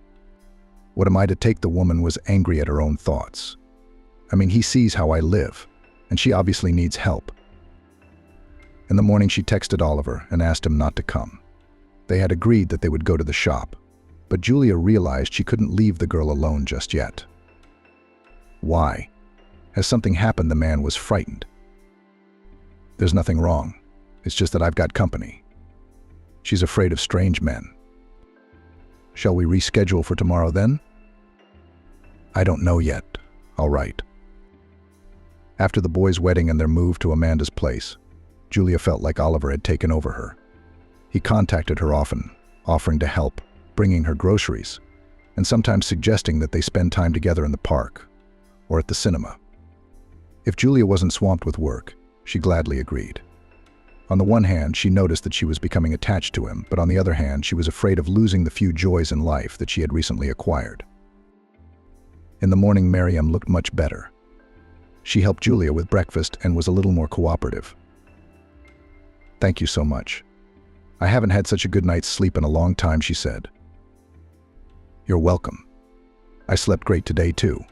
What am I to take? The woman was angry at her own thoughts. I mean, he sees how I live, and she obviously needs help. In the morning, she texted Oliver and asked him not to come. They had agreed that they would go to the shop, but Julia realized she couldn't leave the girl alone just yet. Why? Has something happened? The man was frightened. "There's nothing wrong. It's just that I've got company. She's afraid of strange men." "Shall we reschedule for tomorrow then?" "I don't know yet. I'll write." After the boys' wedding and their move to Amanda's place, Julia felt like Oliver had taken over her. He contacted her often, offering to help, bringing her groceries, and sometimes suggesting that they spend time together in the park or at the cinema. If Julia wasn't swamped with work, she gladly agreed. On the one hand, she noticed that she was becoming attached to him, but on the other hand, she was afraid of losing the few joys in life that she had recently acquired. In the morning, Miriam looked much better. She helped Julia with breakfast and was a little more cooperative. "Thank you so much. I haven't had such a good night's sleep in a long time," she said. "You're welcome. I slept great today too.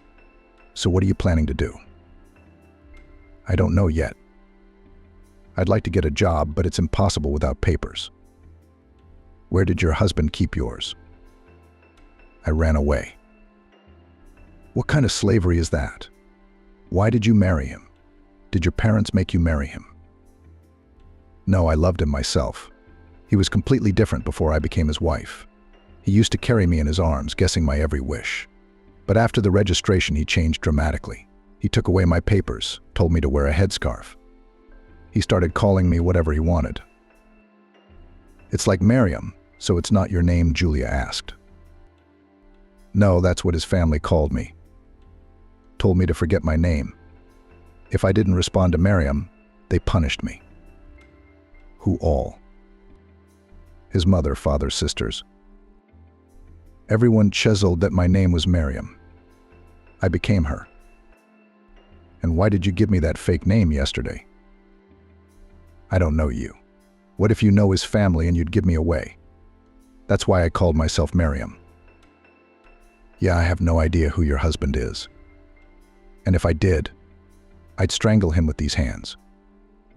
So what are you planning to do?" "I don't know yet. I'd like to get a job, but it's impossible without papers." "Where did your husband keep yours?" "I ran away." "What kind of slavery is that? Why did you marry him? Did your parents make you marry him?" "No, I loved him myself. He was completely different before I became his wife. He used to carry me in his arms, guessing my every wish. But after the registration, he changed dramatically. He took away my papers, told me to wear a headscarf. He started calling me whatever he wanted." "It's like Miriam, so it's not your name?" Julia asked. "No, that's what his family called me. Told me to forget my name. If I didn't respond to Miriam, they punished me." "Who all?" "His mother, father, sisters. Everyone chiseled that my name was Miriam. I became her." "And why did you give me that fake name yesterday?" "I don't know you. What if you know his family and you'd give me away? That's why I called myself Miriam." "Yeah, I have no idea who your husband is. And if I did, I'd strangle him with these hands.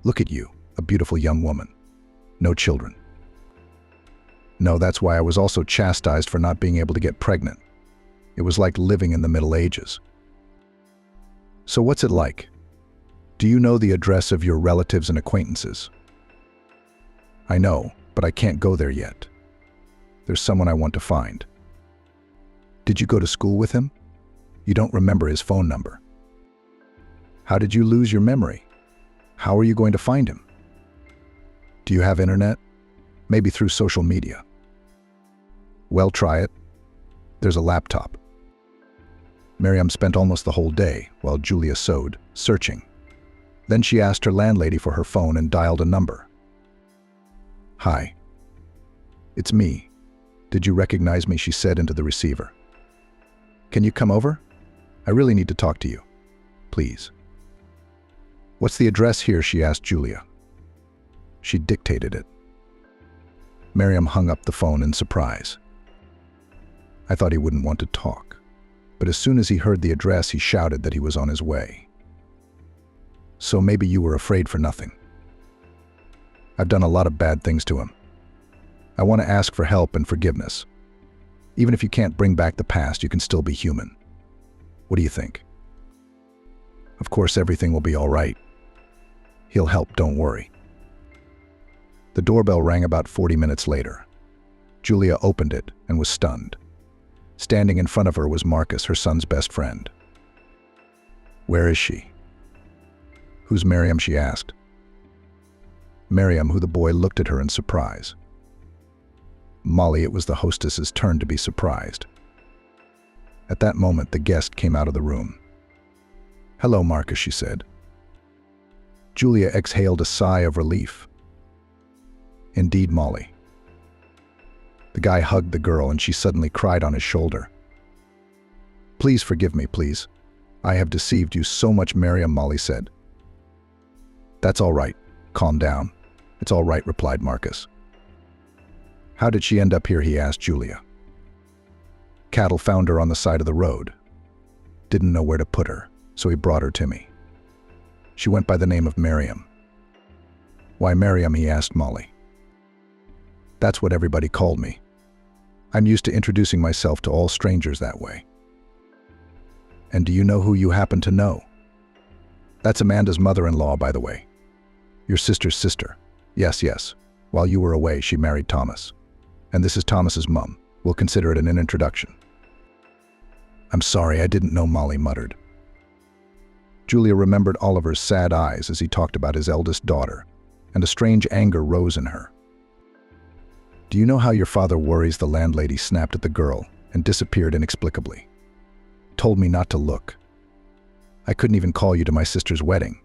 Look at you, a beautiful young woman. No children." "No, that's why I was also chastised for not being able to get pregnant. It was like living in the Middle Ages." "So what's it like? Do you know the address of your relatives and acquaintances?" "I know, but I can't go there yet. There's someone I want to find." "Did you go to school with him? You don't remember his phone number. How did you lose your memory? How are you going to find him? Do you have internet? Maybe through social media." "Well, try it. There's a laptop." Miriam spent almost the whole day, while Julia sewed, searching. Then she asked her landlady for her phone and dialed a number. "Hi. It's me. Did you recognize me?" she said into the receiver. "Can you come over? I really need to talk to you. Please." "What's the address here?" she asked Julia. She dictated it. Miriam hung up the phone in surprise. "I thought he wouldn't want to talk, but as soon as he heard the address, he shouted that he was on his way." "So maybe you were afraid for nothing." "I've done a lot of bad things to him. I want to ask for help and forgiveness. Even if you can't bring back the past, you can still be human. What do you think?" "Of course, everything will be all right. He'll help, don't worry." The doorbell rang about 40 minutes later. Julia opened it and was stunned. Standing in front of her was Marcus, her son's best friend. "Where is she?" "Who's Miriam?" she asked. Miriam, who the boy looked at her in surprise. Molly, it was the hostess's turn to be surprised. At that moment, the guest came out of the room. "Hello, Marcus," she said. Julia exhaled a sigh of relief. "Indeed, Molly." The guy hugged the girl and she suddenly cried on his shoulder. "Please forgive me, please. I have deceived you so much, Miriam," Molly said. "That's all right. Calm down. It's all right," replied Marcus. "How did she end up here?" he asked Julia. "Cattle found her on the side of the road. Didn't know where to put her, so he brought her to me. She went by the name of Miriam." "Why Miriam?" he asked Molly. "That's what everybody called me. I'm used to introducing myself to all strangers that way." "And do you know who you happen to know?" "That's Amanda's mother-in-law, by the way. Your sister's sister. Yes, yes. While you were away, she married Thomas. And this is Thomas's mum. We'll consider it an introduction." "I'm sorry, I didn't know," Molly muttered. Julia remembered Oliver's sad eyes as he talked about his eldest daughter, and a strange anger rose in her. "Do you know how your father worries?" the landlady snapped at the girl and disappeared inexplicably. "Told me not to look." I couldn't even call you to my sister's wedding.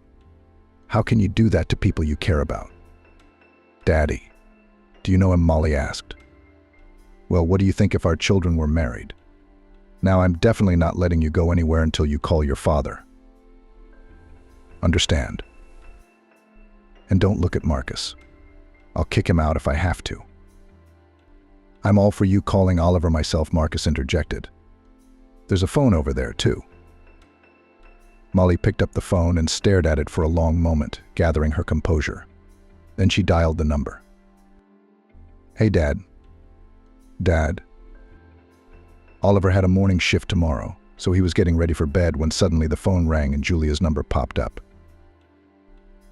How can you do that to people you care about? Daddy, do you know him? Molly asked. Well, what do you think if our children were married? Now, I'm definitely not letting you go anywhere until you call your father. Understand? And don't look at Marcus. I'll kick him out if I have to. I'm all for you calling Oliver myself, Marcus interjected. There's a phone over there, too. Molly picked up the phone and stared at it for a long moment, gathering her composure. Then she dialed the number. Hey, Dad. Dad. Oliver had a morning shift tomorrow, so he was getting ready for bed when suddenly the phone rang and Julia's number popped up.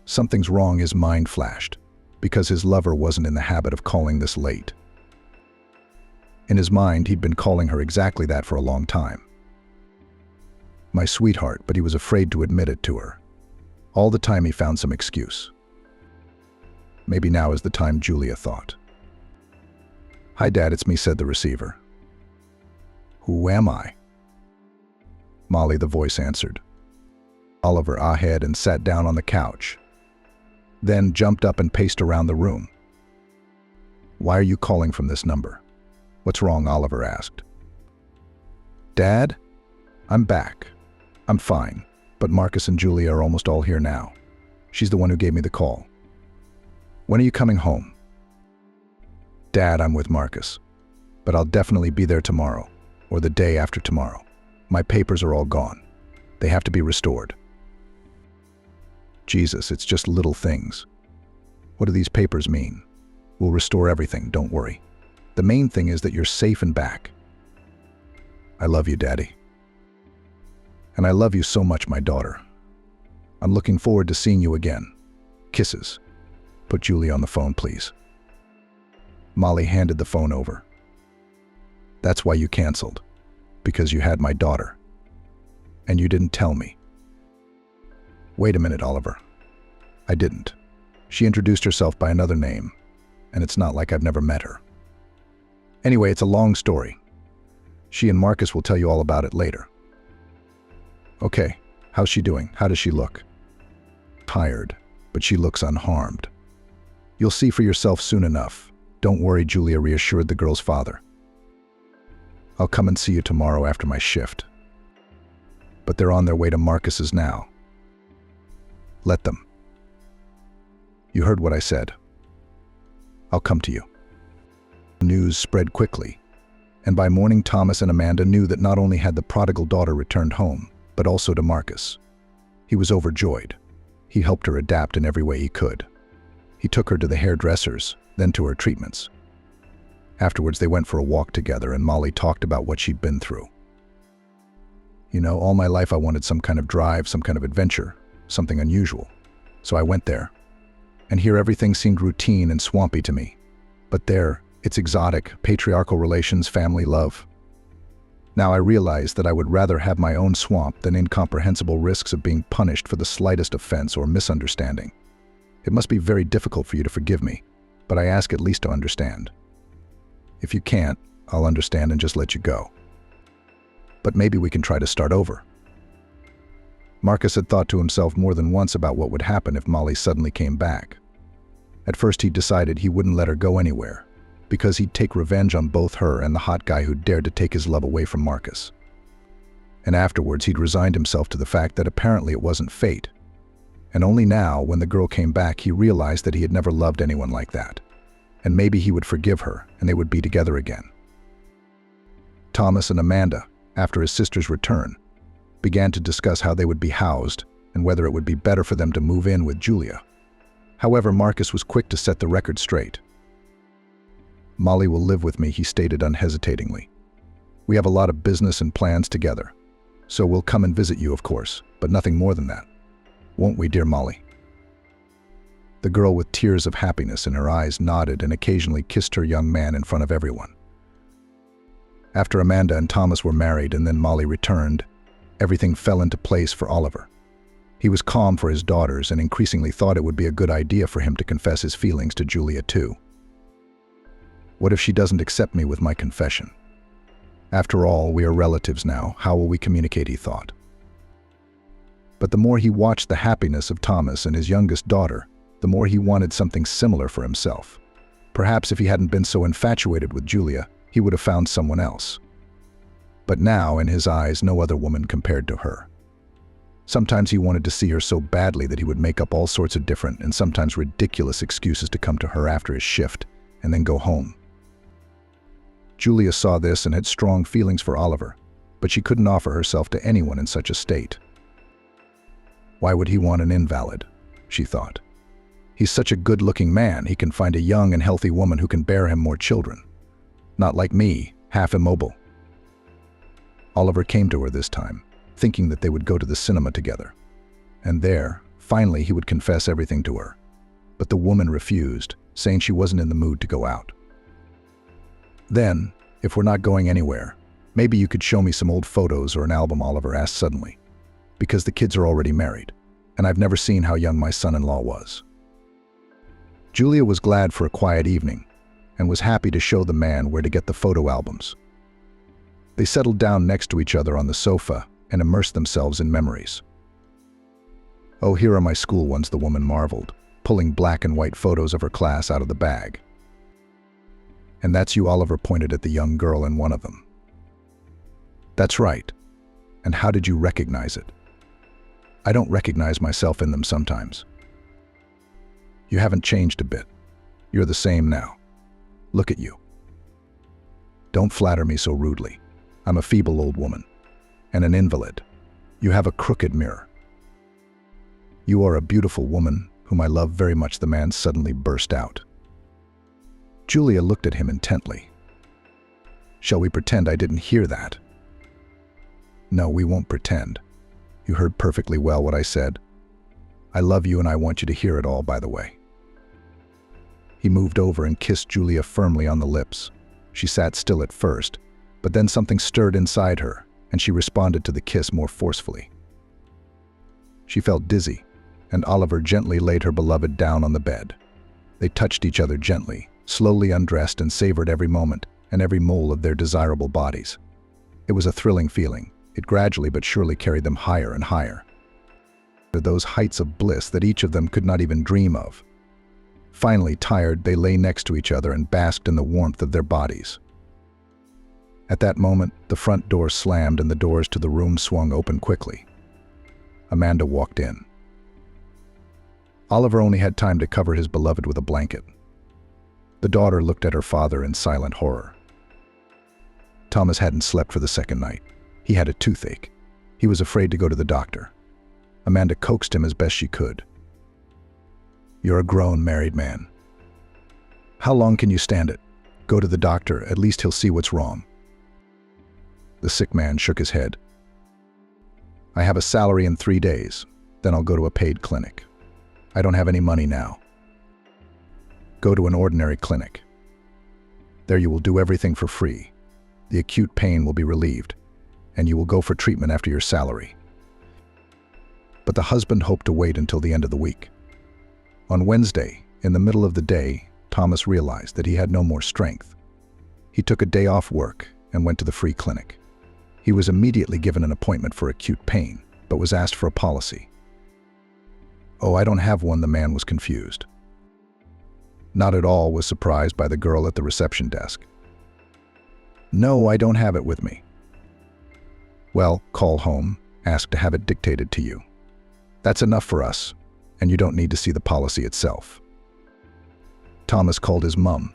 Something's wrong, his mind flashed, because his lover wasn't in the habit of calling this late. In his mind, he'd been calling her exactly that for a long time. My sweetheart, but he was afraid to admit it to her. All the time he found some excuse. Maybe now is the time, Julia thought. Hi, Dad, it's me, said the receiver. Who am I? Molly, the voice answered. Oliver ahead and sat down on the couch, then jumped up and paced around the room. Why are you calling from this number? What's wrong? Oliver asked. Dad, I'm back. I'm fine, but Marcus and Julia are almost all here now. She's the one who gave me the call. When are you coming home? Dad, I'm with Marcus, but I'll definitely be there tomorrow, or the day after tomorrow. My papers are all gone. They have to be restored. Jesus, it's just little things. What do these papers mean? We'll restore everything, don't worry. The main thing is that you're safe and back. I love you, Daddy. And I love you so much, my daughter. I'm looking forward to seeing you again. Kisses. Put Julia on the phone, please. Molly handed the phone over. That's why you canceled. Because you had my daughter. And you didn't tell me. Wait a minute, Oliver. I didn't. She introduced herself by another name, and it's not like I've never met her. Anyway, it's a long story. She and Marcus will tell you all about it later. Okay, how's she doing? How does she look? Tired, but she looks unharmed. You'll see for yourself soon enough. Don't worry, Julia reassured the girl's father. I'll come and see you tomorrow after my shift. But they're on their way to Marcus's now. Let them. You heard what I said. I'll come to you. News spread quickly, and by morning Thomas and Amanda knew that not only had the prodigal daughter returned home, but also to Marcus. He was overjoyed. He helped her adapt in every way he could. He took her to the hairdressers, then to her treatments. Afterwards, they went for a walk together, and Molly talked about what she'd been through. You know, all my life I wanted some kind of drive, some kind of adventure, something unusual. So I went there. And here everything seemed routine and swampy to me. But there, it's exotic, patriarchal relations, family, love. Now I realize that I would rather have my own swamp than incomprehensible risks of being punished for the slightest offense or misunderstanding. It must be very difficult for you to forgive me, but I ask at least to understand. If you can't, I'll understand and just let you go. But maybe we can try to start over. Marcus had thought to himself more than once about what would happen if Molly suddenly came back. At first he decided he wouldn't let her go anywhere, because he'd take revenge on both her and the hot guy who dared to take his love away from Marcus. And afterwards he'd resigned himself to the fact that apparently it wasn't fate. And only now, when the girl came back, he realized that he had never loved anyone like that. And maybe he would forgive her, and they would be together again. Thomas and Amanda, after his sister's return, began to discuss how they would be housed and whether it would be better for them to move in with Julia. However, Marcus was quick to set the record straight. Molly will live with me, he stated unhesitatingly. We have a lot of business and plans together, so we'll come and visit you, of course, but nothing more than that. Won't we, dear Molly? The girl with tears of happiness in her eyes nodded and occasionally kissed her young man in front of everyone. After Amanda and Thomas were married and then Molly returned, everything fell into place for Oliver. He was calm for his daughters and increasingly thought it would be a good idea for him to confess his feelings to Julia too. What if she doesn't accept me with my confession? After all, we are relatives now. How will we communicate, he thought. But the more he watched the happiness of Thomas and his youngest daughter, the more he wanted something similar for himself. Perhaps if he hadn't been so infatuated with Julia, he would have found someone else. But now, in his eyes, no other woman compared to her. Sometimes he wanted to see her so badly that he would make up all sorts of different and sometimes ridiculous excuses to come to her after his shift and then go home. Julia saw this and had strong feelings for Oliver, but she couldn't offer herself to anyone in such a state. Why would he want an invalid? She thought. He's such a good-looking man, he can find a young and healthy woman who can bear him more children. Not like me, half immobile. Oliver came to her this time, thinking that they would go to the cinema together. And there, finally, he would confess everything to her. But the woman refused, saying she wasn't in the mood to go out. Then, if we're not going anywhere, maybe you could show me some old photos or an album, Oliver asked suddenly. Because the kids are already married, and I've never seen how young my son-in-law was. Julia was glad for a quiet evening, and was happy to show the man where to get the photo albums. They settled down next to each other on the sofa and immersed themselves in memories. Oh, here are my school ones, the woman marveled, pulling black and white photos of her class out of the bag. And that's you, Oliver pointed at the young girl in one of them. That's right. And how did you recognize it? I don't recognize myself in them sometimes. You haven't changed a bit. You're the same now. Look at you. Don't flatter me so rudely. I'm a feeble old woman. And an invalid. You have a crooked mirror. You are a beautiful woman, whom I love very much, the man suddenly burst out. Julia looked at him intently. Shall we pretend I didn't hear that? No, we won't pretend. You heard perfectly well what I said. I love you and I want you to hear it all, by the way. He moved over and kissed Julia firmly on the lips. She sat still at first, but then something stirred inside her, and she responded to the kiss more forcefully. She felt dizzy, and Oliver gently laid her beloved down on the bed. They touched each other gently, slowly undressed, and savored every moment and every mole of their desirable bodies. It was a thrilling feeling. It gradually but surely carried them higher and higher, to those heights of bliss that each of them could not even dream of. Finally, tired, they lay next to each other and basked in the warmth of their bodies. At that moment, the front door slammed and the doors to the room swung open quickly. Amanda walked in. Oliver only had time to cover his beloved with a blanket. The daughter looked at her father in silent horror. Thomas hadn't slept for the second night. He had a toothache. He was afraid to go to the doctor. Amanda coaxed him as best she could. You're a grown, married man. How long can you stand it? Go to the doctor, at least he'll see what's wrong. The sick man shook his head. I have a salary in 3 days, then I'll go to a paid clinic. I don't have any money now. Go to an ordinary clinic. There you will do everything for free. The acute pain will be relieved, and you will go for treatment after your salary. But the husband hoped to wait until the end of the week. On Wednesday, in the middle of the day, Thomas realized that he had no more strength. He took a day off work and went to the free clinic. He was immediately given an appointment for acute pain, but was asked for a policy. Oh, I don't have one, the man was confused. Not at all, was surprised by the girl at the reception desk. No, I don't have it with me. Well, call home, ask to have it dictated to you. That's enough for us, and you don't need to see the policy itself. Thomas called his mum,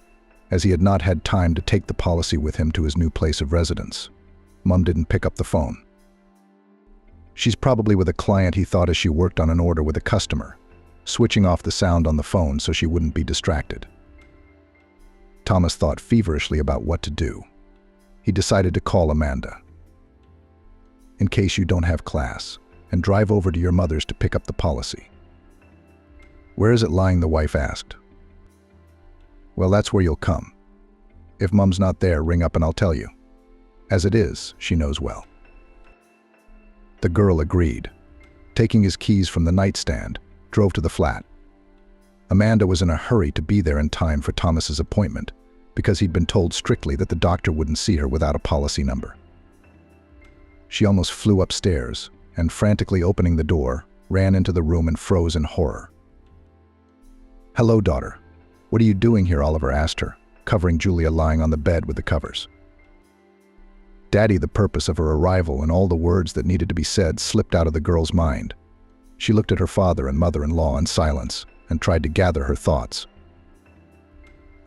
as he had not had time to take the policy with him to his new place of residence. Mum didn't pick up the phone. She's probably with a client, he thought as she worked on an order with a customer, switching off the sound on the phone so she wouldn't be distracted. Thomas thought feverishly about what to do. He decided to call Amanda. In case you don't have class, and drive over to your mother's to pick up the policy. Where is it lying? The wife asked. Well, that's where you'll come. If Mum's not there, ring up and I'll tell you. As it is, she knows well. The girl agreed. Taking his keys from the nightstand, drove to the flat. Amanda was in a hurry to be there in time for Thomas's appointment, because he'd been told strictly that the doctor wouldn't see her without a policy number. She almost flew upstairs and frantically opening the door, ran into the room and froze in horror. "Hello, daughter. What are you doing here?" Oliver asked her, covering Julia lying on the bed with the covers. Daddy, the purpose of her arrival and all the words that needed to be said slipped out of the girl's mind. She looked at her father and mother-in-law in silence and tried to gather her thoughts.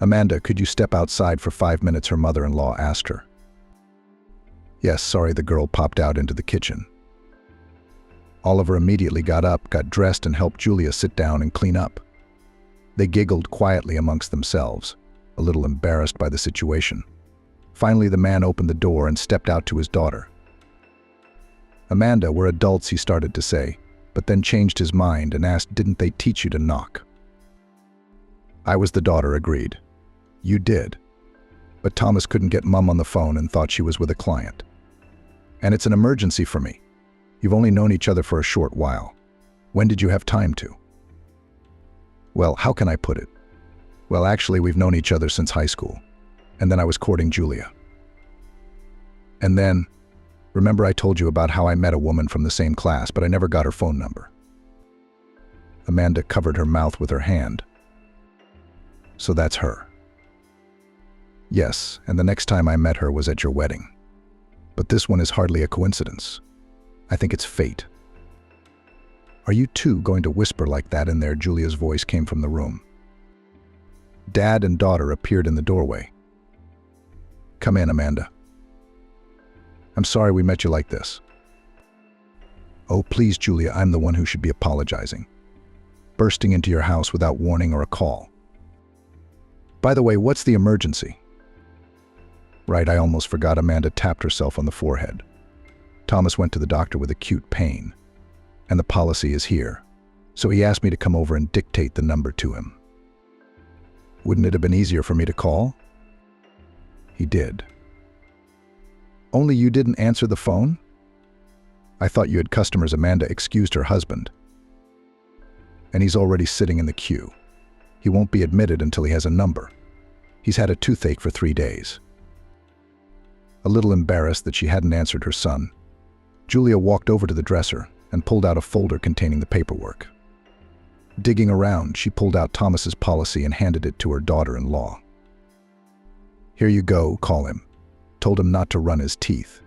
"Amanda, could you step outside for 5 minutes?" her mother-in-law asked her. "Yes, sorry," the girl popped out into the kitchen. Oliver immediately got up, got dressed, and helped Julia sit down and clean up. They giggled quietly amongst themselves, a little embarrassed by the situation. Finally, the man opened the door and stepped out to his daughter. "Amanda, we're adults," he started to say, but then changed his mind and asked, "Didn't they teach you to knock?" "I was," the daughter agreed. "You did." But Thomas couldn't get Mum on the phone and thought she was with a client. "And it's an emergency for me. You've only known each other for a short while. When did you have time to?" "Well, how can I put it? Well, actually, we've known each other since high school. And then I was courting Julia. And then, remember I told you about how I met a woman from the same class, but I never got her phone number." Amanda covered her mouth with her hand. "So that's her?" "Yes, and the next time I met her was at your wedding. But this one is hardly a coincidence. I think it's fate." "Are you two going to whisper like that in there?" Julia's voice came from the room. Dad and daughter appeared in the doorway. "Come in, Amanda. I'm sorry we met you like this." "Oh, please, Julia, I'm the one who should be apologizing. Bursting into your house without warning or a call. By the way, what's the emergency?" "Right, I almost forgot." Amanda tapped herself on the forehead. "Thomas went to the doctor with acute pain, and the policy is here, so he asked me to come over and dictate the number to him." "Wouldn't it have been easier for me to call?" "He did." "Only you didn't answer the phone?" "I thought you had customers." Amanda excused her husband. "And he's already sitting in the queue. He won't be admitted until he has a number. He's had a toothache for 3 days." A little embarrassed that she hadn't answered her son, Julia walked over to the dresser and pulled out a folder containing the paperwork. Digging around, she pulled out Thomas's policy and handed it to her daughter-in-law. "Here you go, call him. Told him not to run his teeth.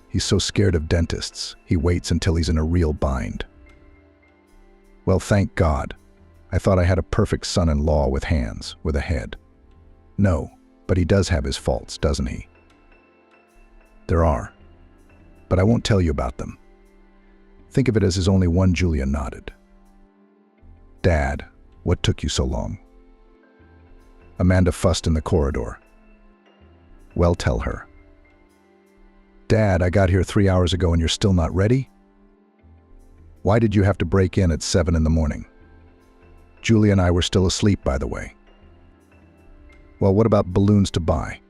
He's so scared of dentists, he waits until he's in a real bind." "Well, thank God. I thought I had a perfect son-in-law with hands, with a head." "No, but he does have his faults, doesn't he?" "There are. But I won't tell you about them. Think of it as his only one." Julia nodded. "Dad, what took you so long?" Amanda fussed in the corridor. "Well, tell her." "Dad, I got here 3 hours ago and you're still not ready? Why did you have to break in at 7 in the morning? Julia and I were still asleep, by the way." "Well, what about balloons to buy?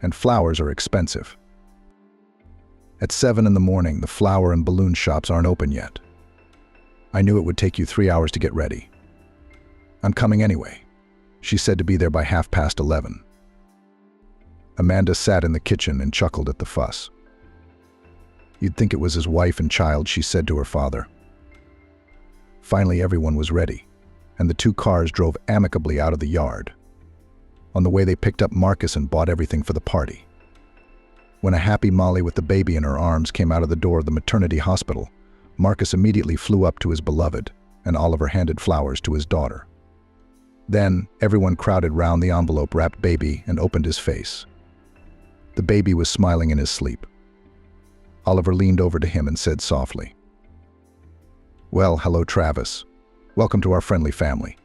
And flowers are expensive." "At 7 in the morning, the flower and balloon shops aren't open yet. I knew it would take you 3 hours to get ready. I'm coming anyway." She said to be there by 11:30. Amanda sat in the kitchen and chuckled at the fuss. "You'd think it was his wife and child," she said to her father. Finally, everyone was ready, and the 2 cars drove amicably out of the yard. On the way, they picked up Marcus and bought everything for the party. When a happy Molly with the baby in her arms came out of the door of the maternity hospital, Marcus immediately flew up to his beloved, and Oliver handed flowers to his daughter. Then, everyone crowded round the envelope-wrapped baby and opened his face. The baby was smiling in his sleep. Oliver leaned over to him and said softly, "Well, hello, Travis. Welcome to our friendly family."